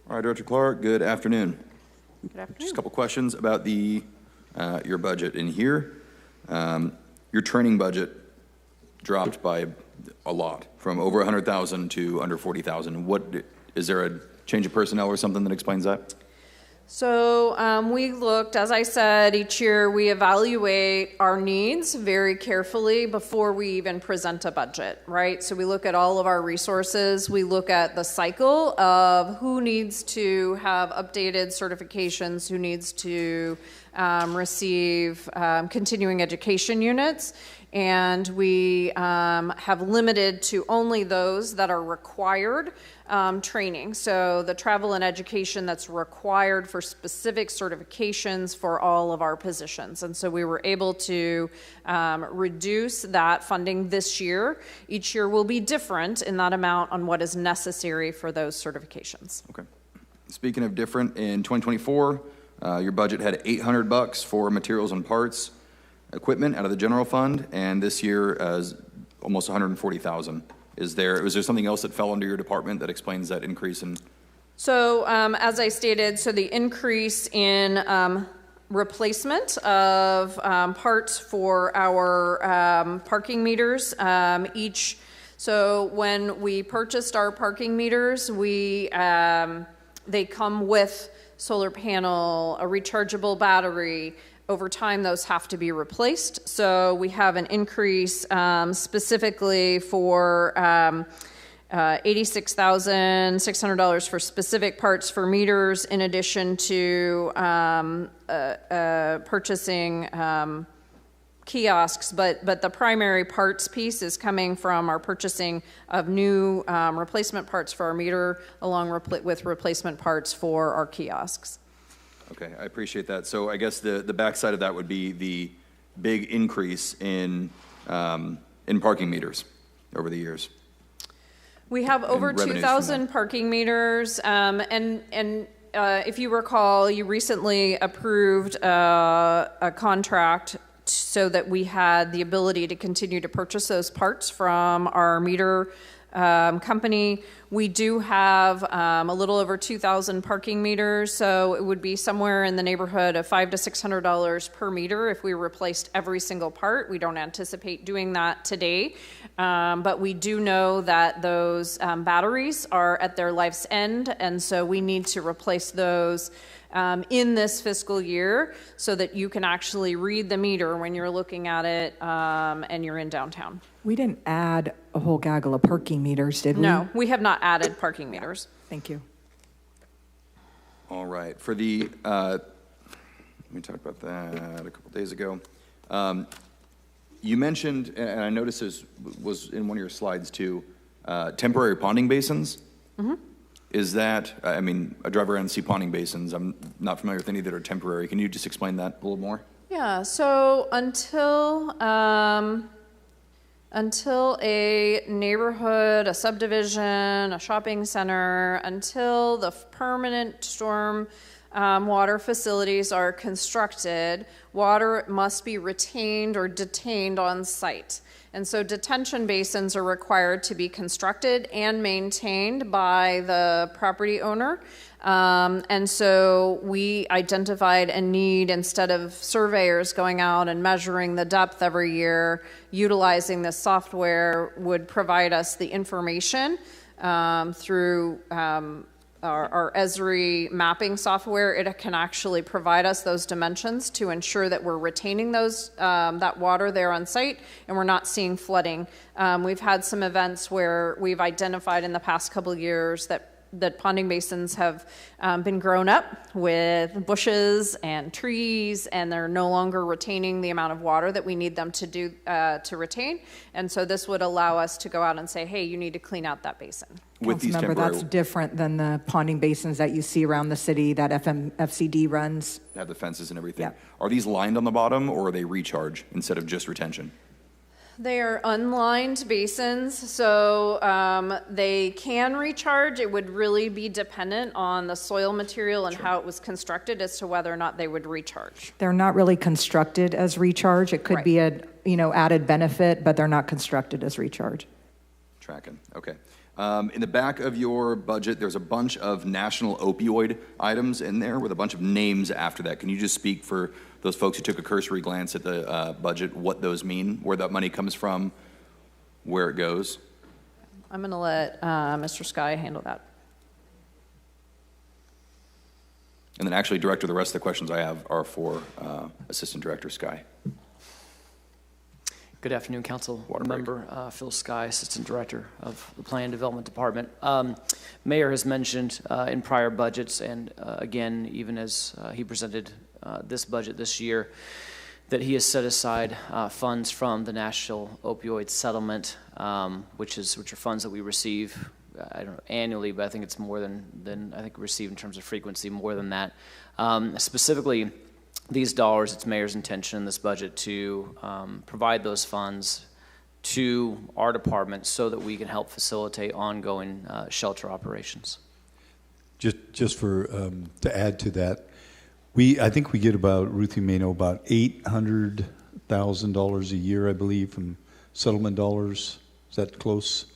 Speaker 18: All right, Director Clark, good afternoon.
Speaker 3: Good afternoon.
Speaker 18: Just a couple questions about the your budget in here. Your training budget dropped by a lot, from over 100,000 to under 40,000. What is there a change of personnel or something that explains that?
Speaker 3: So we looked, as I said, each year we evaluate our needs very carefully before we even present a budget, right? So we look at all of our resources. We look at the cycle of who needs to have updated certifications, who needs to receive continuing education units. And we have limited to only those that are required training. So the travel and education that's required for specific certifications for all of our positions. And so we were able to reduce that funding this year. Each year will be different in that amount on what is necessary for those certifications.
Speaker 18: Okay. Speaking of different, in 2024, your budget had $800 for materials and parts, equipment out of the general fund, and this year almost 140,000. Was there something else that fell under your department that explains that increase in?
Speaker 3: So as I stated, so the increase in replacement of parts for our parking meters so when we purchased our parking meters, they come with solar panel, a rechargeable battery. Over time, those have to be replaced. So we have an increase specifically for $86,600 for specific parts for meters, in addition to purchasing kiosks. But the primary parts piece is coming from our purchasing of new replacement parts for our meter, along with replacement parts for our kiosks.
Speaker 18: Okay, I appreciate that. So I guess the backside of that would be the big increase in parking meters over the years.
Speaker 3: We have over 2,000 parking meters, and if you recall, you recently approved a contract so that we had the ability to continue to purchase those parts from our meter company. We do have a little over 2,000 parking meters, so it would be somewhere in the neighborhood of $500 to $600 per meter if we replaced every single part. We don't anticipate doing that today, but we do know that those batteries are at their life's end, and so we need to replace those in this fiscal year so that you can actually read the meter when you're looking at it and you're in downtown.
Speaker 9: We didn't add a whole gaggle of parking meters, did we?
Speaker 3: No, we have not added parking meters.
Speaker 9: Thank you.
Speaker 18: All right. For the, we talked about that a couple days ago. You mentioned, and I noticed this was in one of your slides too, temporary ponding basins.
Speaker 3: Mm-hmm.
Speaker 18: Is that, I mean, I drive around and see ponding basins. I'm not familiar with any that are temporary. Can you just explain that a little more?
Speaker 3: Yeah, so until a neighborhood, a subdivision, a shopping center, until the permanent storm water facilities are constructed, water must be retained or detained on site. And so detention basins are required to be constructed and maintained by the property owner. And so we identified a need, instead of surveyors going out and measuring the depth every year, utilizing this software would provide us the information through our Esri mapping software. It can actually provide us those dimensions to ensure that we're retaining those that water there on site and we're not seeing flooding. We've had some events where we've identified in the past couple of years that ponding basins have been grown up with bushes and trees, and they're no longer retaining the amount of water that we need them to do to retain. And so this would allow us to go out and say, hey, you need to clean out that basin.
Speaker 18: With these
Speaker 9: Councilmember, that's different than the ponding basins that you see around the city that FCD runs.
Speaker 18: Have the fences and everything.
Speaker 9: Yeah.
Speaker 18: Are these lined on the bottom, or are they recharge instead of just retention?
Speaker 3: They are unlined basins, so they can recharge. It would really be dependent on the soil material and how it was constructed as to whether or not they would recharge.
Speaker 9: They're not really constructed as recharge. It could be a added benefit, but they're not constructed as recharge.
Speaker 18: Tracking. Okay. In the back of your budget, there's a bunch of national opioid items in there with a bunch of names after that. Can you just speak for those folks who took a cursory glance at the budget, what those mean, where that money comes from, where it goes?
Speaker 3: I'm going to let Mr. Sky handle that.
Speaker 18: And then actually, Director, the rest of the questions I have are for Assistant Director Sky.
Speaker 15: Good afternoon, Council Member Phil Sky, Assistant Director of the Plan and Development Department. Mayor has mentioned in prior budgets, and again, even as he presented this budget this year, that he has set aside funds from the National Opioid Settlement, which are funds that we receive, I don't know, annually, but I think it's more than I think we receive in terms of frequency, more than that. Specifically, these dollars, it's Mayor's intention in this budget to provide those funds to our department so that we can help facilitate ongoing shelter operations.
Speaker 11: Just for to add to that, I think we get about, Ruth, you may know, about $800,000 a year, I believe, from settlement dollars. Is that close?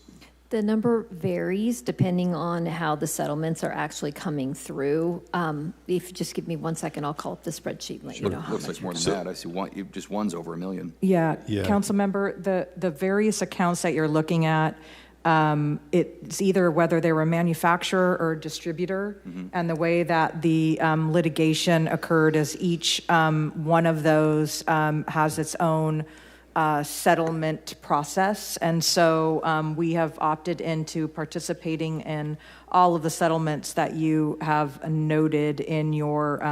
Speaker 19: The number varies depending on how the settlements are actually coming through. If you just give me 1 second, I'll call up the spreadsheet and let you know how
Speaker 18: Looks
Speaker 19: much.
Speaker 18: like more than that. I see just one's over $1 million.
Speaker 9: Yeah. Council Member, the various accounts that you're looking at, it's either whether they were a manufacturer or a distributor, and the way that the litigation occurred is each one of those has its own settlement process, and so we have opted into participating in all of the settlements that you have noted in your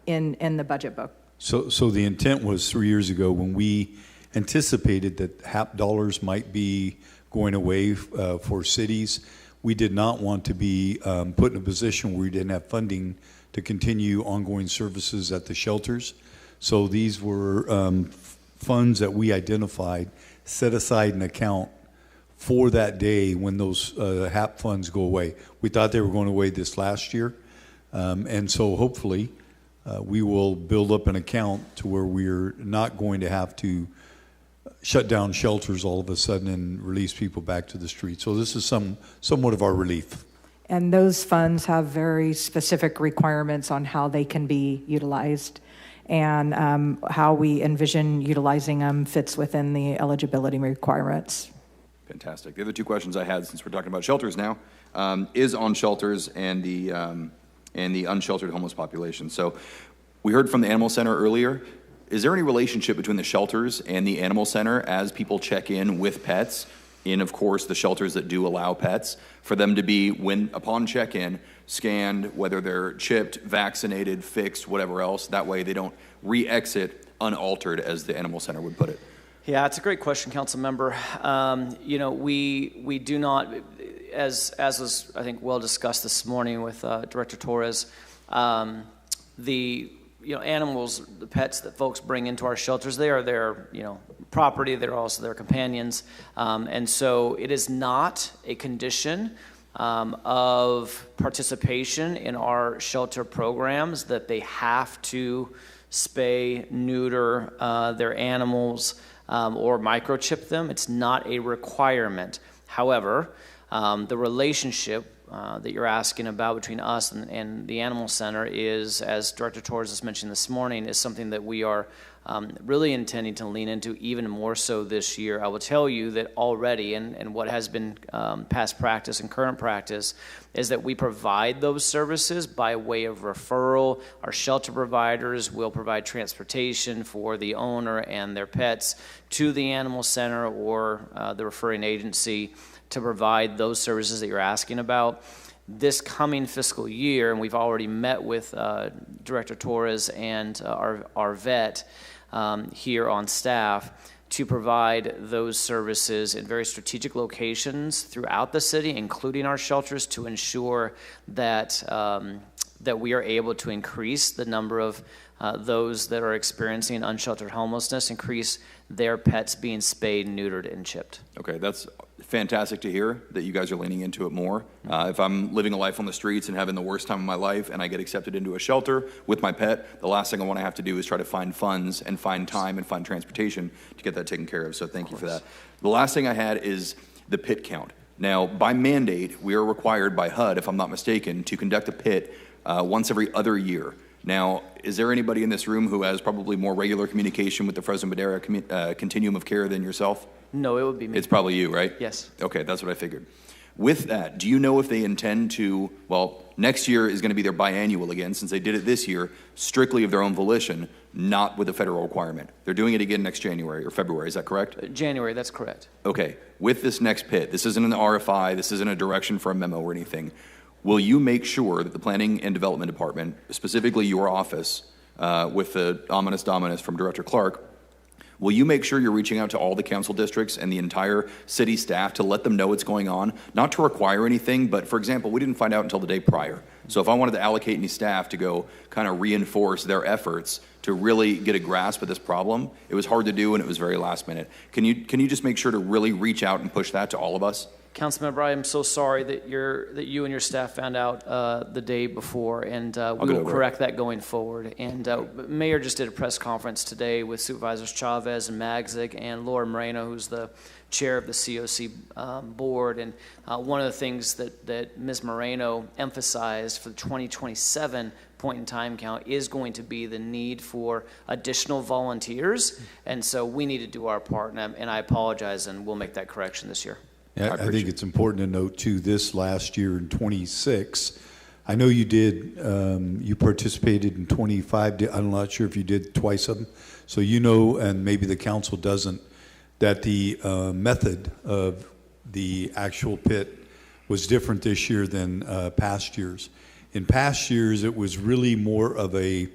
Speaker 9: in the budget book.
Speaker 11: So the intent was 3 years ago when we anticipated that HAP dollars might be going away for cities. We did not want to be put in a position where we didn't have funding to continue ongoing services at the shelters. So these were funds that we identified, set aside an account for that day when those HAP funds go away. We thought they were going away this last year, and so hopefully we will build up an account to where we're not going to have to shut down shelters all of a sudden and release people back to the street. So this is somewhat of our relief.
Speaker 9: And those funds have very specific requirements on how they can be utilized, and how we envision utilizing them fits within the eligibility requirements.
Speaker 18: Fantastic. The other two questions I had, since we're talking about shelters now, is on shelters and the unsheltered homeless population. So we heard from the Animal Center earlier. Is there any relationship between the shelters and the Animal Center as people check in with pets, in, of course, the shelters that do allow pets, for them to be, upon check-in, scanned, whether they're chipped, vaccinated, fixed, whatever else? That way they don't re-exit unaltered, as the Animal Center would put it.
Speaker 15: Yeah, it's a great question, Council Member. We do not, as was, I think, well discussed this morning with Director Torres, animals, the pets that folks bring into our shelters, they are their, property. They're also their companions. And so it is not a condition of participation in our shelter programs that they have to spay, neuter their animals. or microchip them. It's not a requirement. However, the relationship that you're asking about between us and the Animal Center is, as Director Torres has mentioned this morning, is something that we are really intending to lean into even more so this year. I will tell you that already, and what has been past practice and current practice, is that we provide those services by way of referral. Our shelter providers will provide transportation for the owner and their pets to the Animal Center or the referring agency to provide those services that you're asking about. This coming fiscal year, and we've already met with Director Torres and our vet here on staff to provide those services in very strategic locations throughout the city, including our shelters, to ensure that that we are able to increase the number of those that are experiencing unsheltered homelessness, increase their pets being spayed, neutered, and chipped.
Speaker 18: Okay, that's fantastic to hear that you guys are leaning into it more. If I'm living a life on the streets and having the worst time of my life and I get accepted into a shelter with my pet, the last thing I want to have to do is try to find funds and find time and find transportation to get that taken care of. So thank you for that. The last thing I had is the pit count. Now, by mandate, we are required by HUD, if I'm not mistaken, to conduct a pit once every other year. Now, is there anybody in this room who has probably more regular communication with the Fresno Madera continuum of care than yourself?
Speaker 15: No, it would be me.
Speaker 18: It's probably you, right?
Speaker 15: Yes.
Speaker 18: Okay, that's what I figured. With that, do you know if they intend to, well, next year is going to be their biannual again, since they did it this year, strictly of their own volition, not with a federal requirement. They're doing it again next January or February, is that correct?
Speaker 15: January, that's correct.
Speaker 18: Okay, with this next pit, this isn't an RFI, this isn't a direction for a memo or anything. Will you make sure that the Planning and Development Department, specifically your office, with the ominous dominus from Director Clark, will you make sure you're reaching out to all the council districts and the entire city staff to let them know what's going on? Not to require anything, but for example, we didn't find out until the day prior. So if I wanted to allocate any staff to go kind of reinforce their efforts to really get a grasp of this problem, it was hard to do and it was very last minute. Can you just make sure to really reach out and push that to all of us?
Speaker 15: Councilmember, I am so sorry that you and your staff found out the day before, and we will correct that going forward. And Mayor just did a press conference today with Supervisors Chavez and Magzik and Laura Moreno, who's the chair of the COC board. And one of the things that Ms. Moreno emphasized for the 2027 point in time count is going to be the need for additional volunteers. And so we need to do our part, and I apologize, and we'll make that correction this year.
Speaker 11: Yeah, I think it's important to note, too, this last year in 26, I know you did, you participated in 25, I'm not sure if you did twice of them. So you know, and maybe the council doesn't, that the method of the actual pit was different this year than past years. In past years, it was really more of a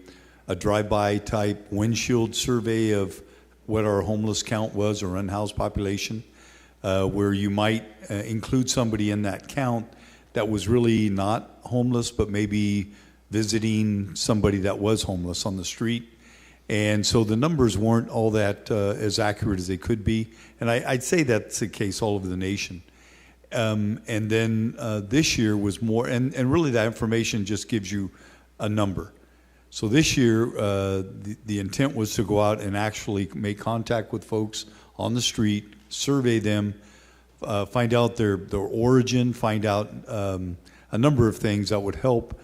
Speaker 11: drive-by type windshield survey of what our homeless count was or unhoused population. Where you might include somebody in that count that was really not homeless, but maybe visiting somebody that was homeless on the street. And so the numbers weren't all that as accurate as they could be. And I'd say that's the case all over the nation. And then this year was more, and really that information just gives you a number. So this year, the intent was to go out and actually make contact with folks on the street, survey them, find out their origin, find out a number of things that would help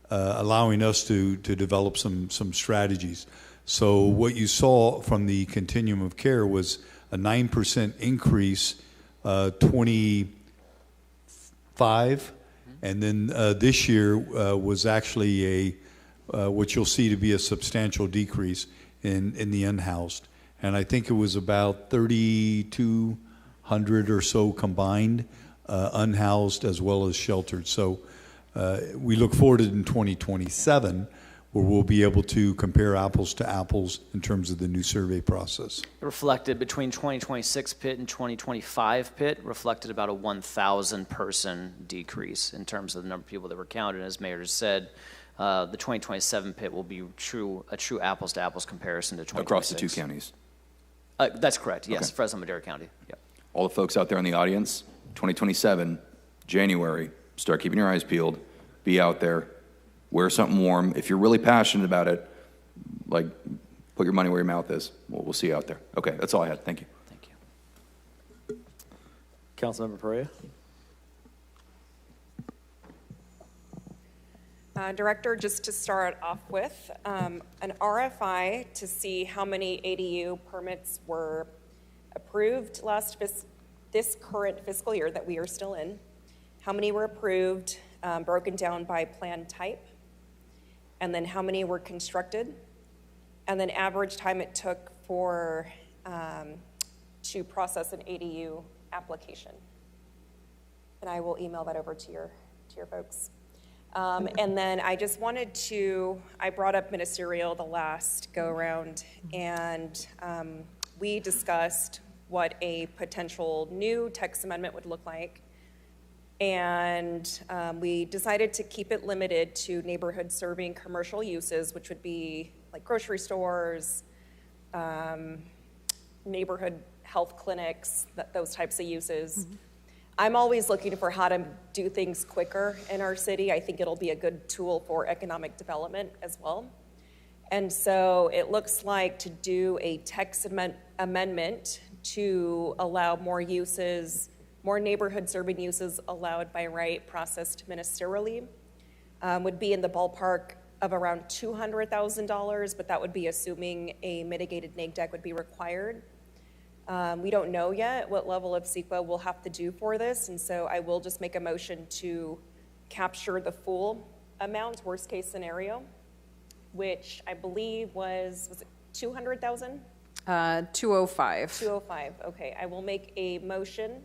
Speaker 11: allowing us to develop some strategies. So what you saw from the continuum of care was a 9% increase, 25, and then this year was actually what you'll see to be a substantial decrease in the unhoused. And I think it was about 3,200 or so combined, unhoused as well as sheltered. So we look forward to in 2027, where we'll be able to compare apples to apples in terms of the new survey process.
Speaker 15: It reflected between 2026 pit and 2025 pit, reflected about a 1,000 person decrease in terms of the number of people that were counted. As Mayor just said, the 2027 pit will be a true apples to apples comparison to 2026.
Speaker 18: Across the two counties.
Speaker 15: That's correct, yes,
Speaker 18: Okay.
Speaker 15: Fresno Madera County. Yep.
Speaker 18: All the folks out there in the audience, 2027, January, start keeping your eyes peeled, be out there, wear something warm. If you're really passionate about it, like put your money where your mouth is. We'll see you out there. Okay, that's all I had. Thank you.
Speaker 15: Thank you.
Speaker 2: Councilmember Perea.
Speaker 17: Director, just to start off with, an RFI to see how many ADU permits were approved this current fiscal year that we are still in, how many were approved, broken down by plan type, and then how many were constructed, and then average time it took for to process an ADU application. And I will email that over to your folks. And then I just wanted to, I brought up ministerial the last go around, and we discussed what a potential new text amendment would look like. And we decided to keep it limited to neighborhood serving commercial uses, which would be like grocery stores, neighborhood health clinics, those types of uses. Mm-hmm. I'm always looking for how to do things quicker in our city. I think it'll be a good tool for economic development as well. And so it looks like to do a text amendment to allow more uses, more neighborhood serving uses allowed by right processed ministerially would be in the ballpark of around $200,000, but that would be assuming a mitigated neg deck would be required. We don't know yet what level of CEQA we'll have to do for this, and so I will just make a motion to capture the full amount, worst case scenario, which I believe was it 200,000?
Speaker 3: 205.
Speaker 17: 205, okay. I will make a motion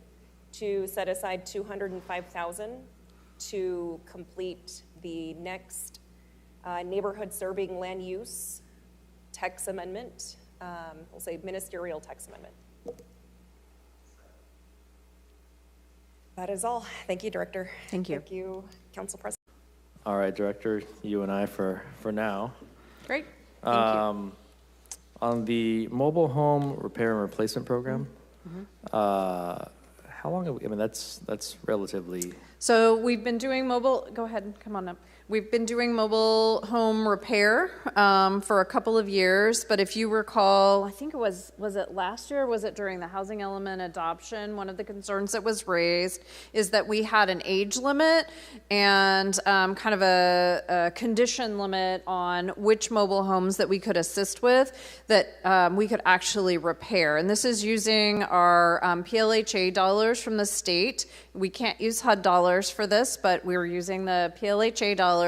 Speaker 17: to set aside 205,000 to complete the next neighborhood serving land use text amendment. We'll say ministerial text amendment. That is all. Thank you, Director.
Speaker 3: Thank you.
Speaker 17: Thank you, Council President.
Speaker 2: All right, Director, you and I for now.
Speaker 3: Great. Thank you.
Speaker 2: On the mobile home repair and replacement program, how long have we, I mean, that's relatively.
Speaker 3: So we've been doing mobile, go ahead, come on up. We've been doing mobile home repair for a couple of years, but if you recall, I think it was it last year or was it during the housing element adoption? One of the concerns that was raised is that we had an age limit and kind of a condition limit on which mobile homes that we could assist with that we could actually repair. And this is using our PLHA dollars from the state. We can't use HUD dollars for this, but we were using the PLHA dollars.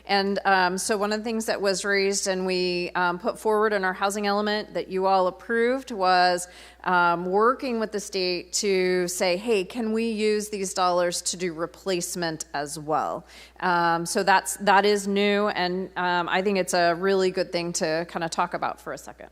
Speaker 3: And so one of the things that was raised and we put forward in our housing element that you all approved was working with the state to say, hey, can we use these dollars to do replacement as well? So that is new, and I think it's a really good thing to kind of talk about for a second.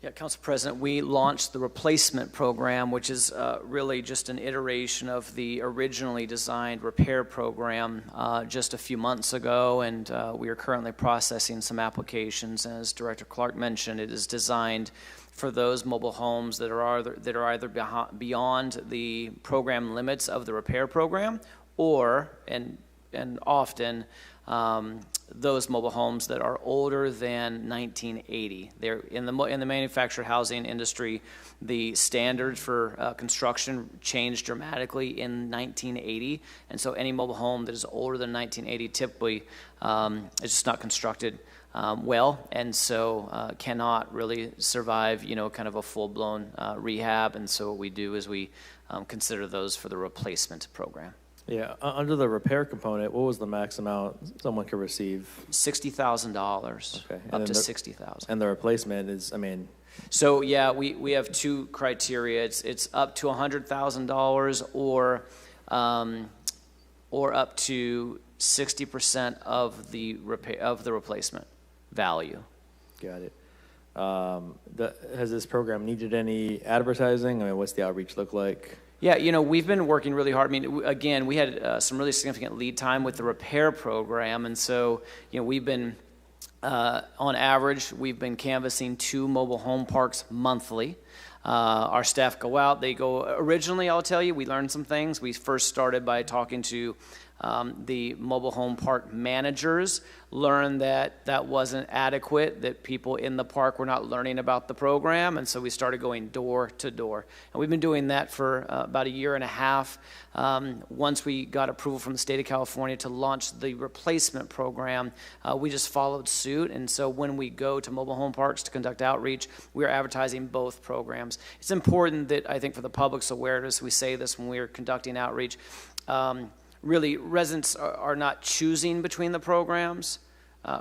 Speaker 15: Yeah, Council President, we launched the replacement program, which is really just an iteration of the originally designed repair program just a few months ago, and we are currently processing some applications. And as Director Clark mentioned, it is designed for those mobile homes that are either beyond the program limits of the repair program, or and often those mobile homes that are older than 1980. They're in the manufactured housing industry. The standards for construction changed dramatically in 1980, and so any mobile home that is older than 1980 typically is just not constructed well, and so cannot really survive, kind of a full-blown rehab. And so what we do is we consider those for the replacement program.
Speaker 2: Yeah, under the repair component, what was the max amount someone could receive?
Speaker 15: $60,000. Okay, up to $60,000.
Speaker 2: And the replacement is, I mean.
Speaker 15: So yeah, we have two criteria. It's up to $100,000 or up to 60% of the replacement value.
Speaker 2: Got it. Has this program needed any advertising? I mean, what's the outreach look like?
Speaker 15: Yeah, we've been working really hard. I mean, again, we had some really significant lead time with the repair program, and so, we've been, on average, we've been canvassing 2 mobile home parks monthly. Our staff go out. They go, originally, I'll tell you, we learned some things. We first started by talking to The mobile home park managers learned that that wasn't adequate, that people in the park were not learning about the program, and so we started going door to door. And we've been doing that for about a year and a half. Once we got approval from the state of California to launch the replacement program, we just followed suit. And so when we go to mobile home parks to conduct outreach, we are advertising both programs. It's important that, I think, for the public's awareness, we say this when we are conducting outreach, really residents are not choosing between the programs.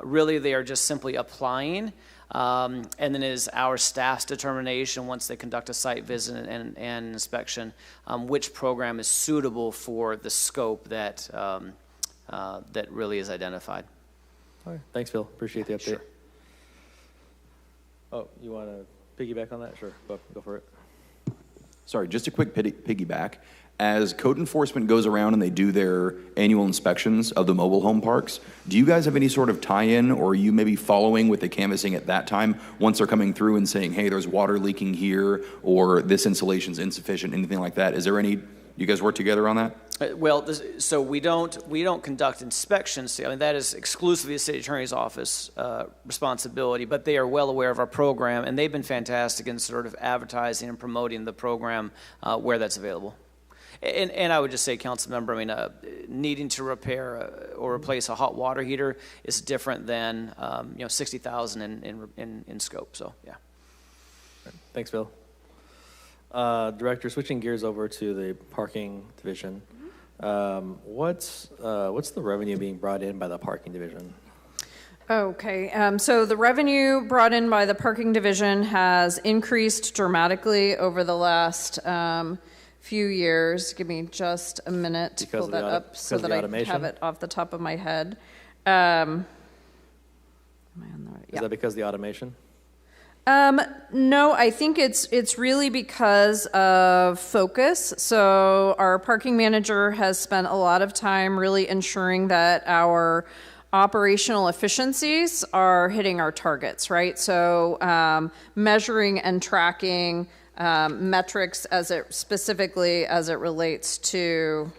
Speaker 15: Really, they are just simply applying. And then it is our staff's determination, once they conduct a site visit and inspection, which program is suitable for the scope that, that really is identified.
Speaker 2: All right. Thanks, Phil. Appreciate the update.
Speaker 15: Sure.
Speaker 2: Oh, you want to piggyback on that? Sure. Go for it.
Speaker 18: Sorry, just a quick piggyback. As code enforcement goes around and they do their annual inspections of the mobile home parks, do you guys have any sort of tie-in, or are you maybe following with the canvassing at that time once they're coming through and saying, hey, there's water leaking here, or this insulation's insufficient, anything like that? Is there any, you guys work together on that?
Speaker 15: Well, so we don't conduct inspections. I mean, that is exclusively the city attorney's office responsibility, but they are well aware of our program, and they've been fantastic in sort of advertising and promoting the program where that's available. And I would just say, council member, I mean, needing to repair or replace a hot water heater is different than $60,000 in scope. So yeah.
Speaker 2: Thanks, Bill. Director, switching gears over to the parking division. What's the revenue being brought in by the parking division?
Speaker 3: Okay, so the revenue brought in by the parking division has increased dramatically over the last few years. Give me just a minute to pull that up so that I have it off the top of my head. Am I on the right?
Speaker 2: Is that because of the automation?
Speaker 3: No, I think it's really because of focus. So our parking manager has spent a lot of time really ensuring that our operational efficiencies are hitting our targets, right? So measuring and tracking metrics specifically as it relates to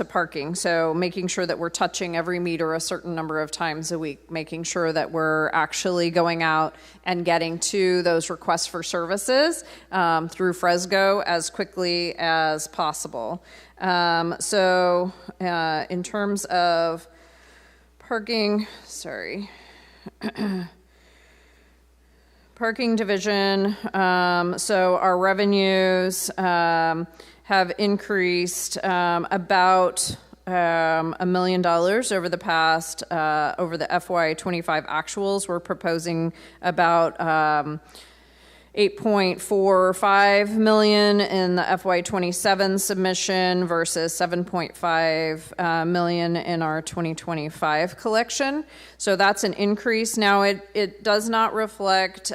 Speaker 3: parking. So making sure that we're touching every meter a certain number of times a week, making sure that we're actually going out and getting to those requests for services through Fresno as quickly as possible. So in terms of parking, parking division, so our revenues have increased about $1 million over the past, over the FY25 actuals. We're proposing about $8.45 million in the FY27 submission versus $7.5 million in our 2025 collection. So that's an increase. Now it does not reflect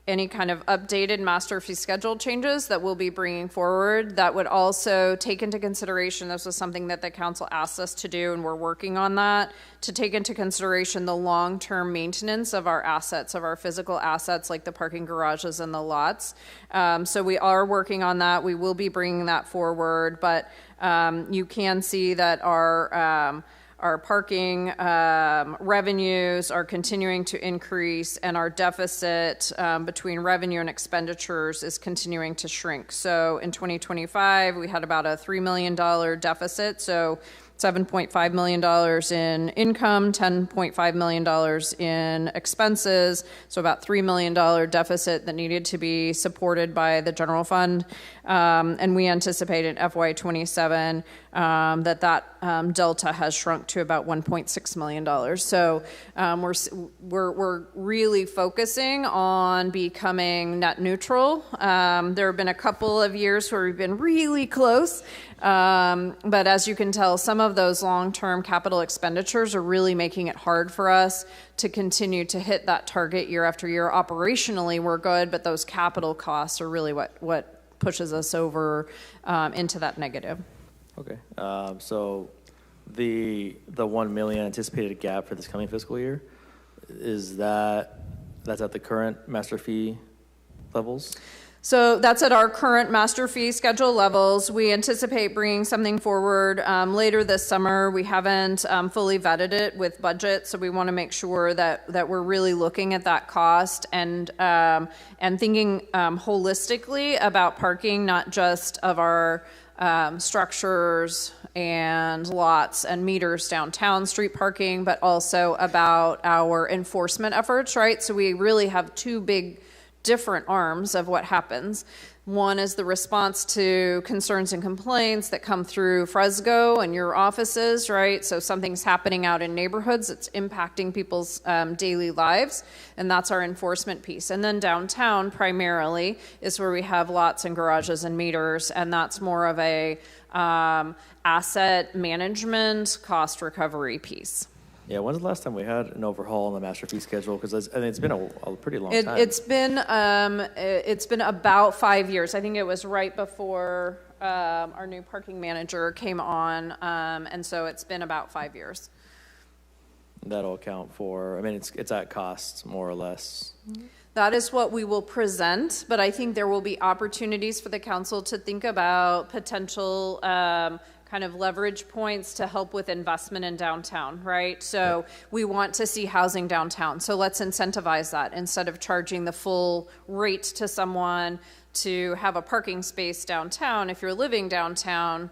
Speaker 3: any kind of updated master fee schedule changes that we'll be bringing forward. That would also take into consideration, this was something that the council asked us to do, and we're working on that, to take into consideration the long-term maintenance of our assets, of our physical assets, like the parking garages and the lots. So we are working on that. We will be bringing that forward, but you can see that our parking revenues are continuing to increase, and our deficit between revenue and expenditures is continuing to shrink. So in 2025, we had about a $3 million deficit. So $7.5 million in income, $10.5 million in expenses, so about $3 million deficit that needed to be supported by the general fund. And we anticipate in FY27 that delta has shrunk to about $1.6 million. So we're really focusing on becoming net neutral. There have been a couple of years where we've been really close. But as you can tell, some of those long-term capital expenditures are really making it hard for us to continue to hit that target year after year. Operationally, we're good, but those capital costs are really what pushes us over into that negative.
Speaker 2: Okay. So the $1 million anticipated gap for this coming fiscal year, that's at the current master fee levels?
Speaker 3: So that's at our current master fee schedule levels. We anticipate bringing something forward later this summer. We haven't fully vetted it with budget, so we want to make sure that we're really looking at that cost and thinking holistically about parking, not just of our structures and lots and meters downtown, street parking, but also about our enforcement efforts, right? So we really have two big different arms of what happens. One is the response to concerns and complaints that come through Fresno and your offices, right? So something's happening out in neighborhoods, it's impacting people's daily lives, and that's our enforcement piece. And then downtown primarily is where we have lots and garages and meters, and that's more of a asset management, cost recovery piece.
Speaker 2: Yeah, when's the last time we had an overhaul on the master fee schedule? Because I mean, it's been a pretty long time.
Speaker 3: It's been about 5 years. I think it was right before our new parking manager came on, and so it's been about 5 years.
Speaker 2: That'll account for. I mean, it's at cost more or less.
Speaker 3: That is what we will present, but I think there will be opportunities for the council to think about potential kind of leverage points to help with investment in downtown, right? So we want to see housing downtown. So let's incentivize that instead of charging the full rate to someone to have a parking space downtown. If you're living downtown,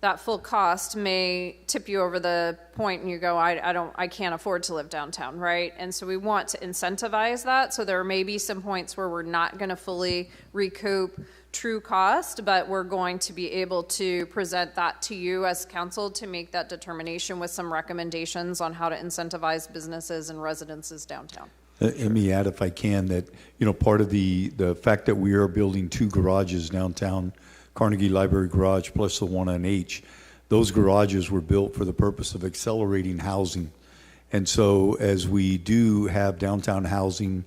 Speaker 3: that full cost may tip you over the point and you go, I can't afford to live downtown, right? And so we want to incentivize that. So there may be some points where we're not going to fully recoup true cost, but we're going to be able to present that to you as council to make that determination with some recommendations on how to incentivize businesses and residences downtown.
Speaker 11: Let me add, if I can, that part of the fact that we are building 2 garages downtown, Carnegie Library Garage plus the one on H, those garages were built for the purpose of accelerating housing. And so as we do have downtown housing,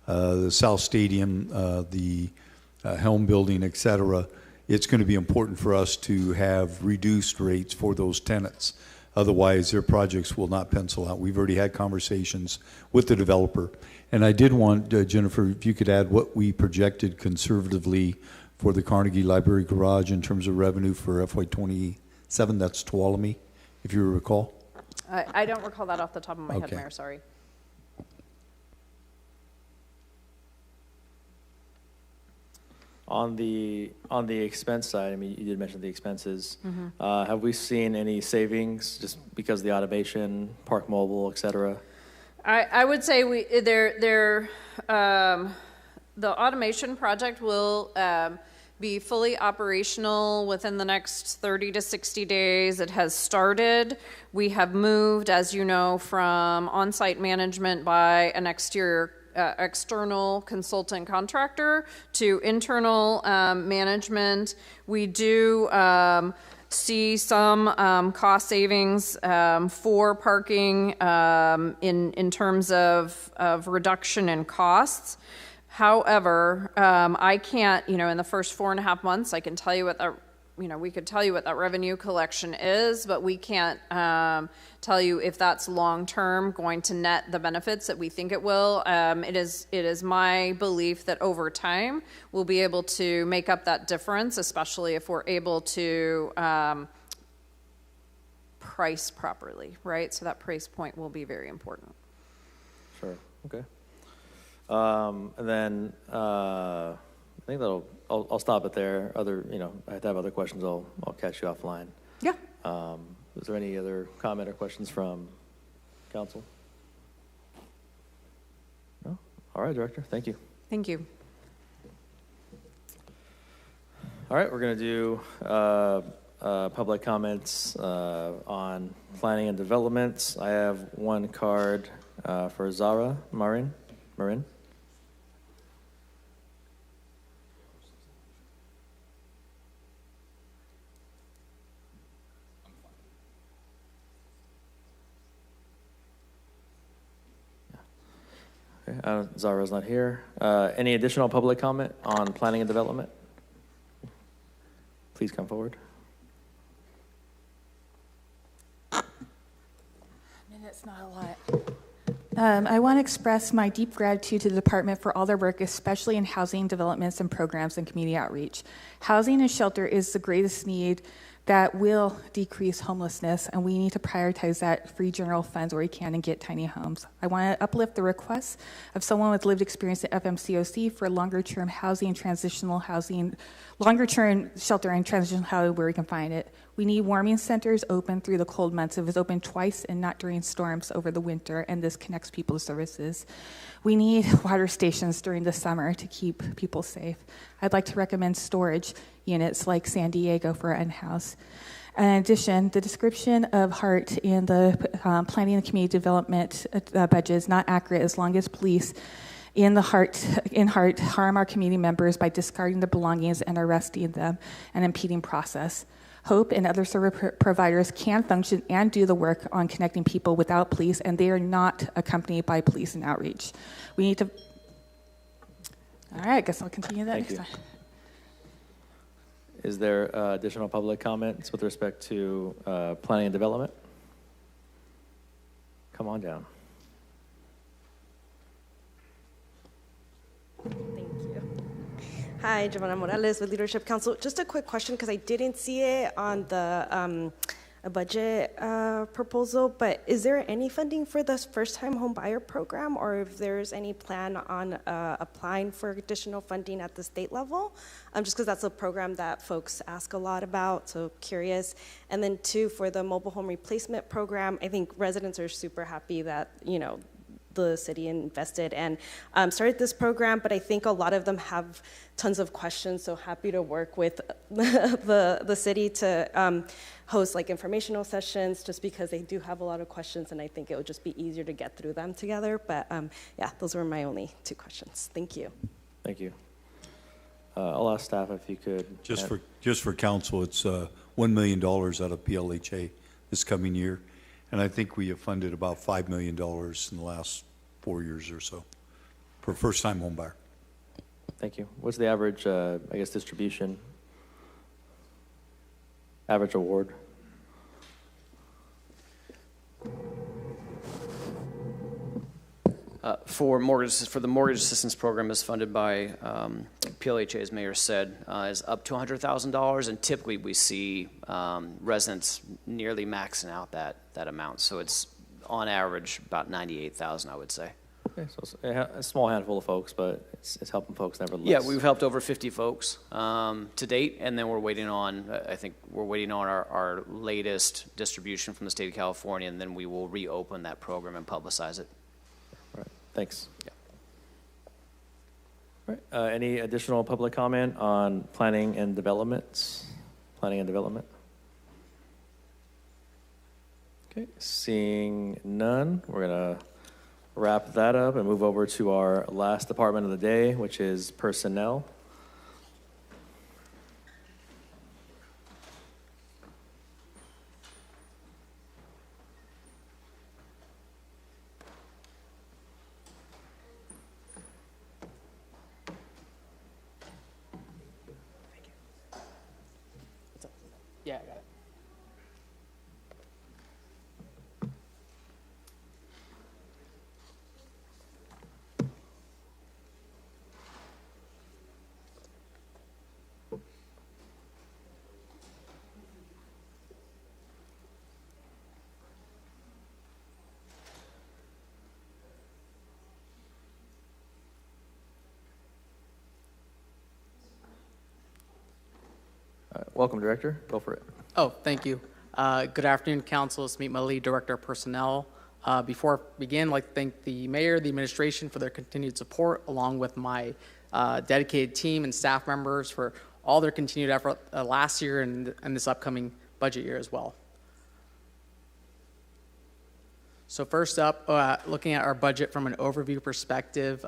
Speaker 11: the South Stadium, the Helm Building, et cetera, it's going to be important for us to have reduced rates for those tenants. Otherwise, their projects will not pencil out. We've already had conversations with the developer. And I did want, Jennifer, if you could add what we projected conservatively for the Carnegie Library Garage in terms of revenue for FY27. That's Tuolumne, if you recall.
Speaker 3: I don't recall that off the top of my head,
Speaker 11: Okay.
Speaker 3: Mayor, sorry.
Speaker 2: On the expense side, I mean, you did mention the expenses.
Speaker 3: Mhm.
Speaker 2: Have we seen any savings just because of the automation, Park Mobile, et cetera?
Speaker 3: I would say the automation project will be fully operational within the next 30 to 60 days. It has started. We have moved, as you know, from on-site management by an external consultant contractor to internal management. We do see some cost savings for parking in terms of reduction in costs. However, I can't, in the first 4.5 months, I can tell you what that, we could tell you what that revenue collection is, but we can't tell you if that's long-term going to net the benefits that we think it will. It is my belief that over time we'll be able to make up that difference, especially if we're able to price properly, right? So that price point will be very important.
Speaker 2: Sure. Okay. And then I think I'll stop it there. I have other questions. I'll catch you offline.
Speaker 3: Yeah.
Speaker 2: Is there any other comment or questions from council? No? All right, Director. Thank you.
Speaker 3: Thank you.
Speaker 2: All right, we're going to do public comments on planning and development. I have one card for Zara Marin. Okay, Zara's not here. Any additional public comment on planning and development? Please come forward.
Speaker 1: And it's not a lot. I want to express my deep gratitude to the department for all their work, especially in housing developments and programs and community outreach. Housing and shelter is the greatest need that will decrease homelessness, and we need to prioritize that free general funds where we can and get tiny homes. I want to uplift the requests of someone with lived experience at FMCOC for longer-term housing, transitional housing, longer-term shelter and transitional housing where we can find it. We need warming centers open through the cold months. If it's open twice and not during storms over the winter, and this connects people to services. We need water stations during the summer to keep people safe. I'd like to recommend storage units like San Diego for an house. In addition, the description of HART in the planning and community development budget is not accurate as long as police in HART harm our community members by discarding their belongings and arresting them and impeding process. Hope and other service providers can function and do the work on connecting people without police, and they are not accompanied by police and outreach. We need to. All right, I guess I'll continue that next time.
Speaker 2: Is there additional public comments with respect to planning and development? Come on down.
Speaker 24: Hi, Giovanna Morales with Leadership Council. Just a quick question, because I didn't see it on the budget proposal, but is there any funding for the first-time home buyer program, or if there's any plan on applying for additional funding at the state level? Just because that's a program that folks ask a lot about, so curious. And then two, for the mobile home replacement program, I think residents are super happy that, the city invested and started this program, but I think a lot of them have tons of questions, so happy to work with the city to host like informational sessions, just because they do have a lot of questions, and I think it would just be easier to get through them together. But yeah, those were my only two questions. Thank you.
Speaker 2: Thank you. I'll ask staff if you could.
Speaker 11: Just for council, it's $1 million out of PLHA this coming year. And I think we have funded about $5 million in the last 4 years or so for first-time home buyer.
Speaker 2: Thank you. What's the average, distribution? Average award?
Speaker 15: For the mortgage assistance program is funded by PLHA, as Mayor said, is up to $100,000, and typically we see residents nearly maxing out that amount. So it's on average about $98,000, I would say.
Speaker 2: Okay, so it's a small handful of folks, but it's helping folks nevertheless.
Speaker 15: Yeah, we've helped over 50 folks to date, and then we're waiting on our latest distribution from the state of California, and then we will reopen that program and publicize it.
Speaker 2: All right, thanks.
Speaker 15: Yeah.
Speaker 2: All right, any additional public comment on planning and development? Planning and development? Okay, seeing none, we're going to wrap that up and move over to our last department of the day, which is personnel.
Speaker 15: Yeah, I got it.
Speaker 2: Welcome, Director. Go for it.
Speaker 7: Oh, thank you. Good afternoon, Council. It's Meet Mali, Director of Personnel. Before I begin, I'd like to thank the Mayor, the administration for their continued support, along with my dedicated team and staff members for all their continued effort last year and this upcoming budget year as well. So first up, looking at our budget from an overview perspective,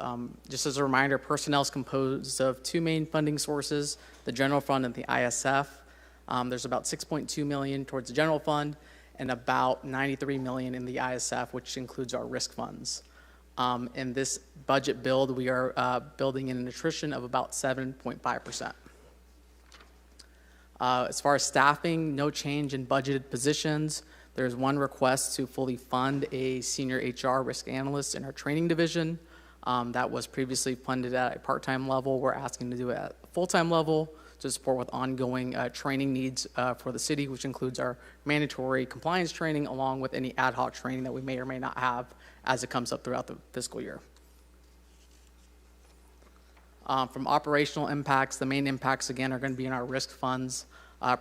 Speaker 7: just as a reminder, personnel is composed of two main funding sources, the general fund and the ISF. There's about $6.2 million towards the general fund and about $93 million in the ISF, which includes our risk funds. In this budget build, we are building in an attrition of about 7.5%. As far as staffing, no change in budgeted positions. There's one request to fully fund a senior HR risk analyst in our training division. That was previously funded at a part-time level. We're asking to do it at a full-time level to support with ongoing training needs for the city, which includes our mandatory compliance training along with any ad hoc training that we may or may not have as it comes up throughout the fiscal year. From operational impacts, the main impacts again are going to be in our risk funds,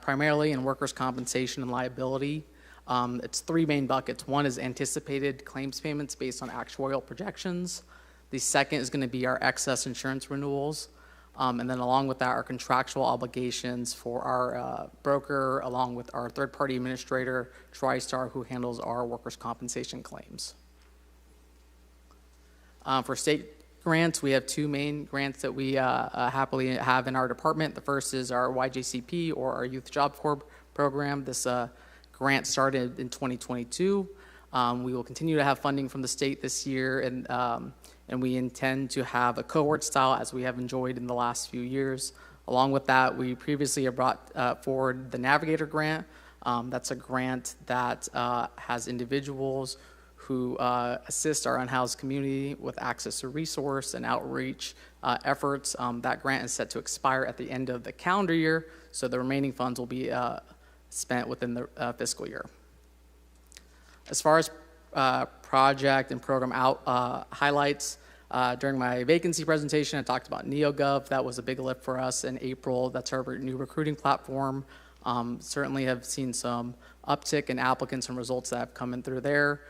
Speaker 7: primarily in workers' compensation and liability. It's three main buckets. One is anticipated claims payments based on actuarial projections. The second is going to be our excess insurance renewals. And then along with that, our contractual obligations for our broker, along with our third-party administrator, TriStar, who handles our workers' compensation claims. For state grants, we have two main grants that we happily have in our department. The first is our YJCP, or our Youth Job Corps program. This grant started in 2022. We will continue to have funding from the state this year, and we intend to have a cohort style as we have enjoyed in the last few years. Along with that, we previously have brought forward the Navigator Grant. That's a grant that has individuals who assist our unhoused community with access to resource and outreach efforts. That grant is set to expire at the end of the calendar year, so the remaining funds will be spent within the fiscal year. As far as project and program highlights, during my vacancy presentation, I talked about NeoGov. That was a big lift for us in April. That's our new recruiting platform. Certainly have seen some uptick in applicants and results that have come in through there.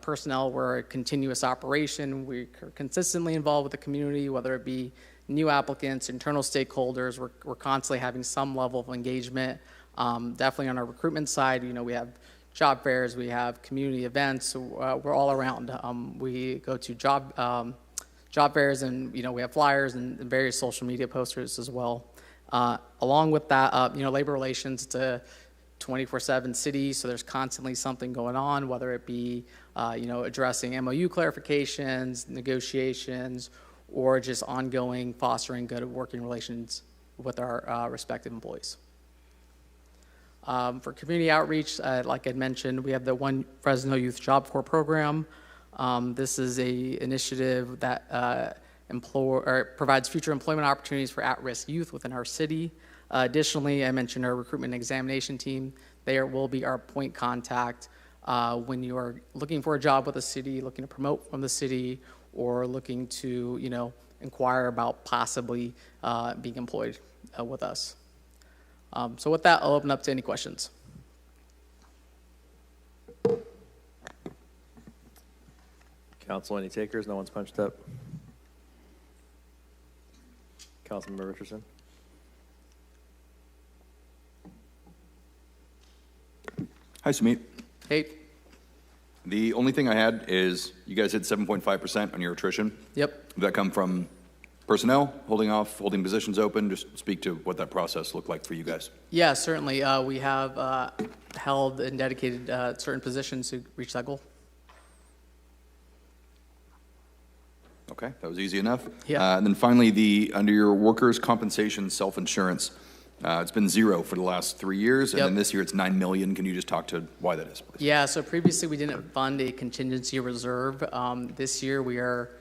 Speaker 7: Personnel, we're a continuous operation. We're consistently involved with the community, whether it be new applicants, internal stakeholders. We're constantly having some level of engagement. Definitely on our recruitment side, we have job fairs, we have community events. We're all around. We go to job fairs, and we have flyers and various social media posters as well. Along with that, labor relations, it's a 24/7 city, so there's constantly something going on, whether it be addressing MOU clarifications, negotiations, or just ongoing fostering good working relations with our respective employees. For community outreach, like I mentioned, we have the One Fresno Youth Job Corps program. This is a initiative that provides future employment opportunities for at-risk youth within our city. Additionally, I mentioned our recruitment and examination team. They will be our point contact when you are looking for a job with the city, looking to promote from the city, or looking to inquire about possibly being employed with us. So with that, I'll open up to any questions.
Speaker 2: Council, any takers? No one's punched up. Councilmember Richardson.
Speaker 18: Hi, Sumit.
Speaker 7: Hey.
Speaker 18: The only thing I had is you guys hit 7.5% on your attrition.
Speaker 7: Yep.
Speaker 18: Did that come from personnel, holding off, holding positions open? Just speak to what that process looked like for you guys.
Speaker 7: Yeah, certainly. We have held and dedicated certain positions to reach that goal.
Speaker 18: Okay, that was easy enough.
Speaker 7: Yeah.
Speaker 18: And then finally, under your workers' compensation self-insurance, it's been zero for the last 3 years, and then this year it's $9 million. Can you just talk to why that is, please?
Speaker 7: Yeah, so previously we didn't fund a contingency reserve. This year we are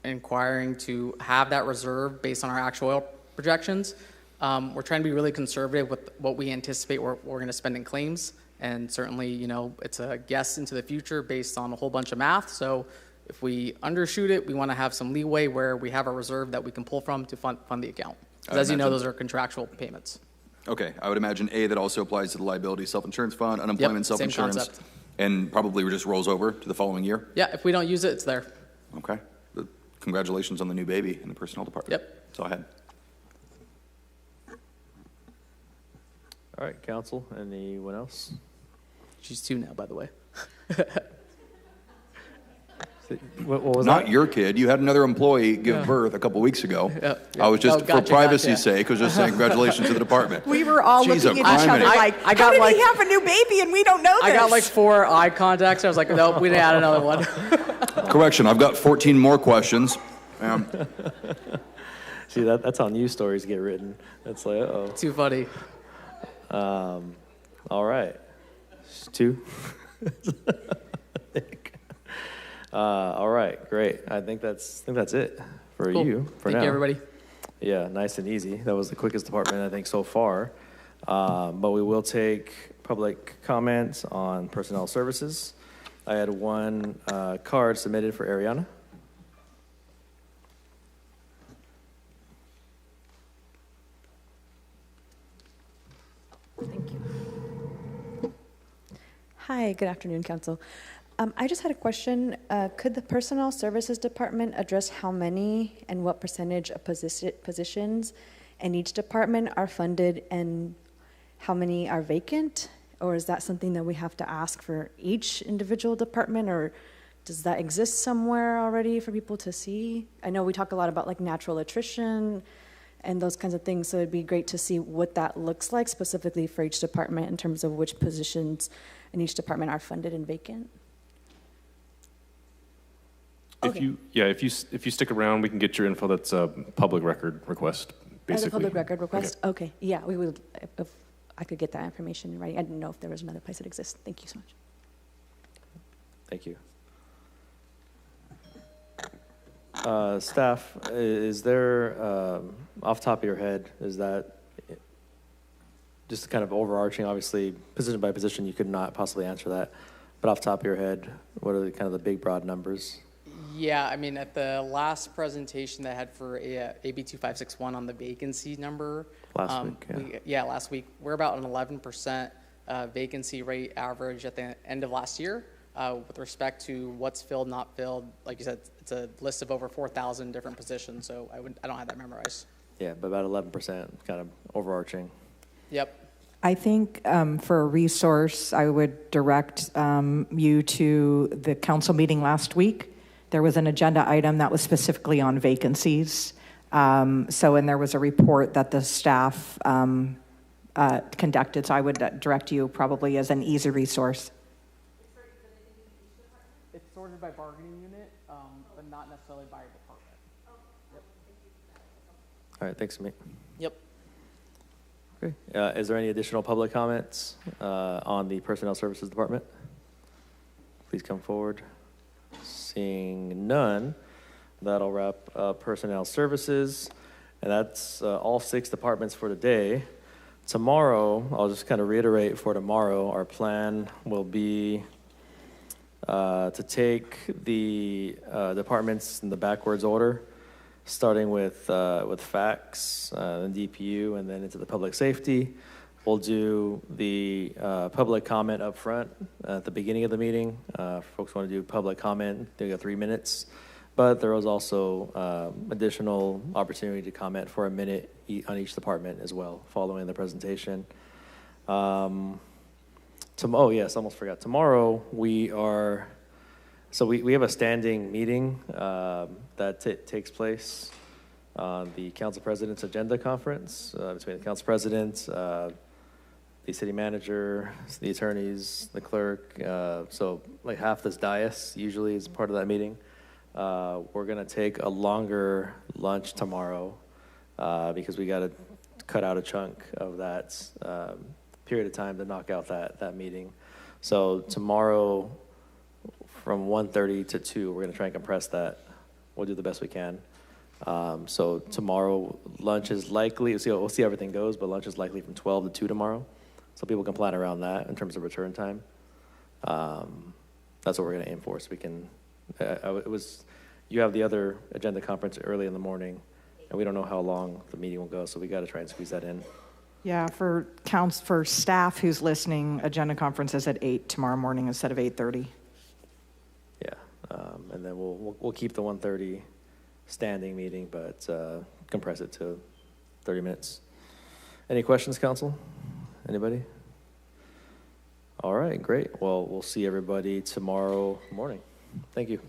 Speaker 7: inquiring to have that reserve based on our actual projections. We're trying to be really conservative with what we anticipate we're going to spend in claims, and certainly, it's a guess into the future based on a whole bunch of math. So if we undershoot it, we want to have some leeway where we have a reserve that we can pull from to fund the account. Because as you know, those are contractual payments.
Speaker 18: Okay, I would imagine that also applies to the liability self-insurance fund, unemployment self-insurance,
Speaker 7: same concept.
Speaker 18: And probably just rolls over to the following year?
Speaker 7: Yeah, if we don't use it, it's there.
Speaker 18: Okay. Congratulations on the new baby in the personnel department.
Speaker 7: Yep.
Speaker 18: That's all I had.
Speaker 2: All right, council, anyone else?
Speaker 7: She's 2 now, by the way.
Speaker 2: What was
Speaker 18: Not
Speaker 2: that?
Speaker 18: your kid. You had another employee give birth a couple weeks ago.
Speaker 7: Yeah.
Speaker 18: I was just,
Speaker 7: Gotcha,
Speaker 18: for privacy's
Speaker 7: gotcha.
Speaker 18: sake, I was just saying congratulations to the department.
Speaker 9: We were all
Speaker 18: She's
Speaker 9: looking
Speaker 18: a
Speaker 9: at each other
Speaker 18: primate.
Speaker 9: like,
Speaker 7: I
Speaker 9: how
Speaker 7: got
Speaker 9: did
Speaker 7: like-
Speaker 9: he have a new baby and we don't know this?
Speaker 7: I got like 4 eye contacts. I was like, nope, we didn't add another one.
Speaker 18: Correction, I've got 14 more questions.
Speaker 2: See, that's how news stories get written. It's like, uh-oh.
Speaker 7: Too funny.
Speaker 2: All right. 2? All right, great. I think that's it for
Speaker 7: Cool.
Speaker 2: you for
Speaker 7: Thank
Speaker 2: now.
Speaker 7: you, everybody.
Speaker 2: Yeah, nice and easy. That was the quickest department, I think, so far. But we will take public comments on personnel services. I had one card submitted for Ariana.
Speaker 10: Hi, good afternoon, Council. I just had a question. Could the Personnel Services Department address how many and what percentage of positions in each department are funded and how many are vacant? Or is that something that we have to ask for each individual department, or does that exist somewhere already for people to see? I know we talk a lot about like natural attrition and those kinds of things, so it'd be great to see what that looks like specifically for each department in terms of which positions in each department are funded and vacant.
Speaker 21: If you stick around, we can get your info. That's a public record request, basically.
Speaker 10: As a public record request? Okay. Yeah, we would, if I could get that information right. I didn't know if there was another place that exists. Thank you so much.
Speaker 2: Thank you. Staff, is there, off the top of your head, is that just kind of overarching, obviously, position by position, you could not possibly answer that, but off the top of your head, what are the kind of the big broad numbers?
Speaker 7: Yeah, I mean, at the last presentation that I had for AB 2561 on the vacancy number.
Speaker 2: Last week,
Speaker 7: last week. We're about an 11% vacancy rate average at the end of last year. With respect to what's filled, not filled, like you said, it's a list of over 4,000 different positions, so I don't have that memorized.
Speaker 2: Yeah, but about 11%, kind of overarching.
Speaker 7: Yep.
Speaker 9: I think for a resource, I would direct you to the council meeting last week. There was an agenda item that was specifically on vacancies. And there was a report that the staff conducted, so I would direct you probably as an easy resource.
Speaker 7: It's sorted by bargaining unit, but not necessarily by department. Yep.
Speaker 2: All right, thanks, Amit.
Speaker 7: Yep.
Speaker 2: Okay. Is there any additional public comments on the Personnel Services Department? Please come forward. Seeing none, that'll wrap up Personnel Services, and that's all 6 departments for today. Tomorrow, I'll just kind of reiterate for tomorrow, our plan will be to take the departments in the backwards order, starting with FACS and DPU, and then into the public safety. We'll do the public comment up front at the beginning of the meeting. If folks want to do public comment, they got 3 minutes. But there was also additional opportunity to comment for a minute on each department as well, following the presentation. Oh yes, almost forgot. Tomorrow we have a standing meeting that takes place on the Council President's Agenda Conference between the Council President, the city manager, the attorneys, the clerk. So like half this dais usually is part of that meeting. We're gonna take a longer lunch tomorrow because we gotta cut out a chunk of that period of time to knock out that meeting. So tomorrow from 1:30 to 2, we're gonna try and compress that. We'll do the best we can. So tomorrow lunch is likely, we'll see how everything goes, but lunch is likely from 12 to 2 tomorrow. So people can plan around that in terms of return time. That's what we're gonna aim for, so we can, you have the other agenda conference early in the morning, and we don't know how long the meeting will go, so we gotta try and squeeze that in.
Speaker 9: Yeah, for staff who's listening, agenda conference is at 8 tomorrow morning instead of 8:30.
Speaker 2: Yeah, and then we'll keep the 1:30 standing meeting, but compress it to 30 minutes. Any questions, council? Anybody? All right, great. Well, we'll see everybody tomorrow morning. Thank you.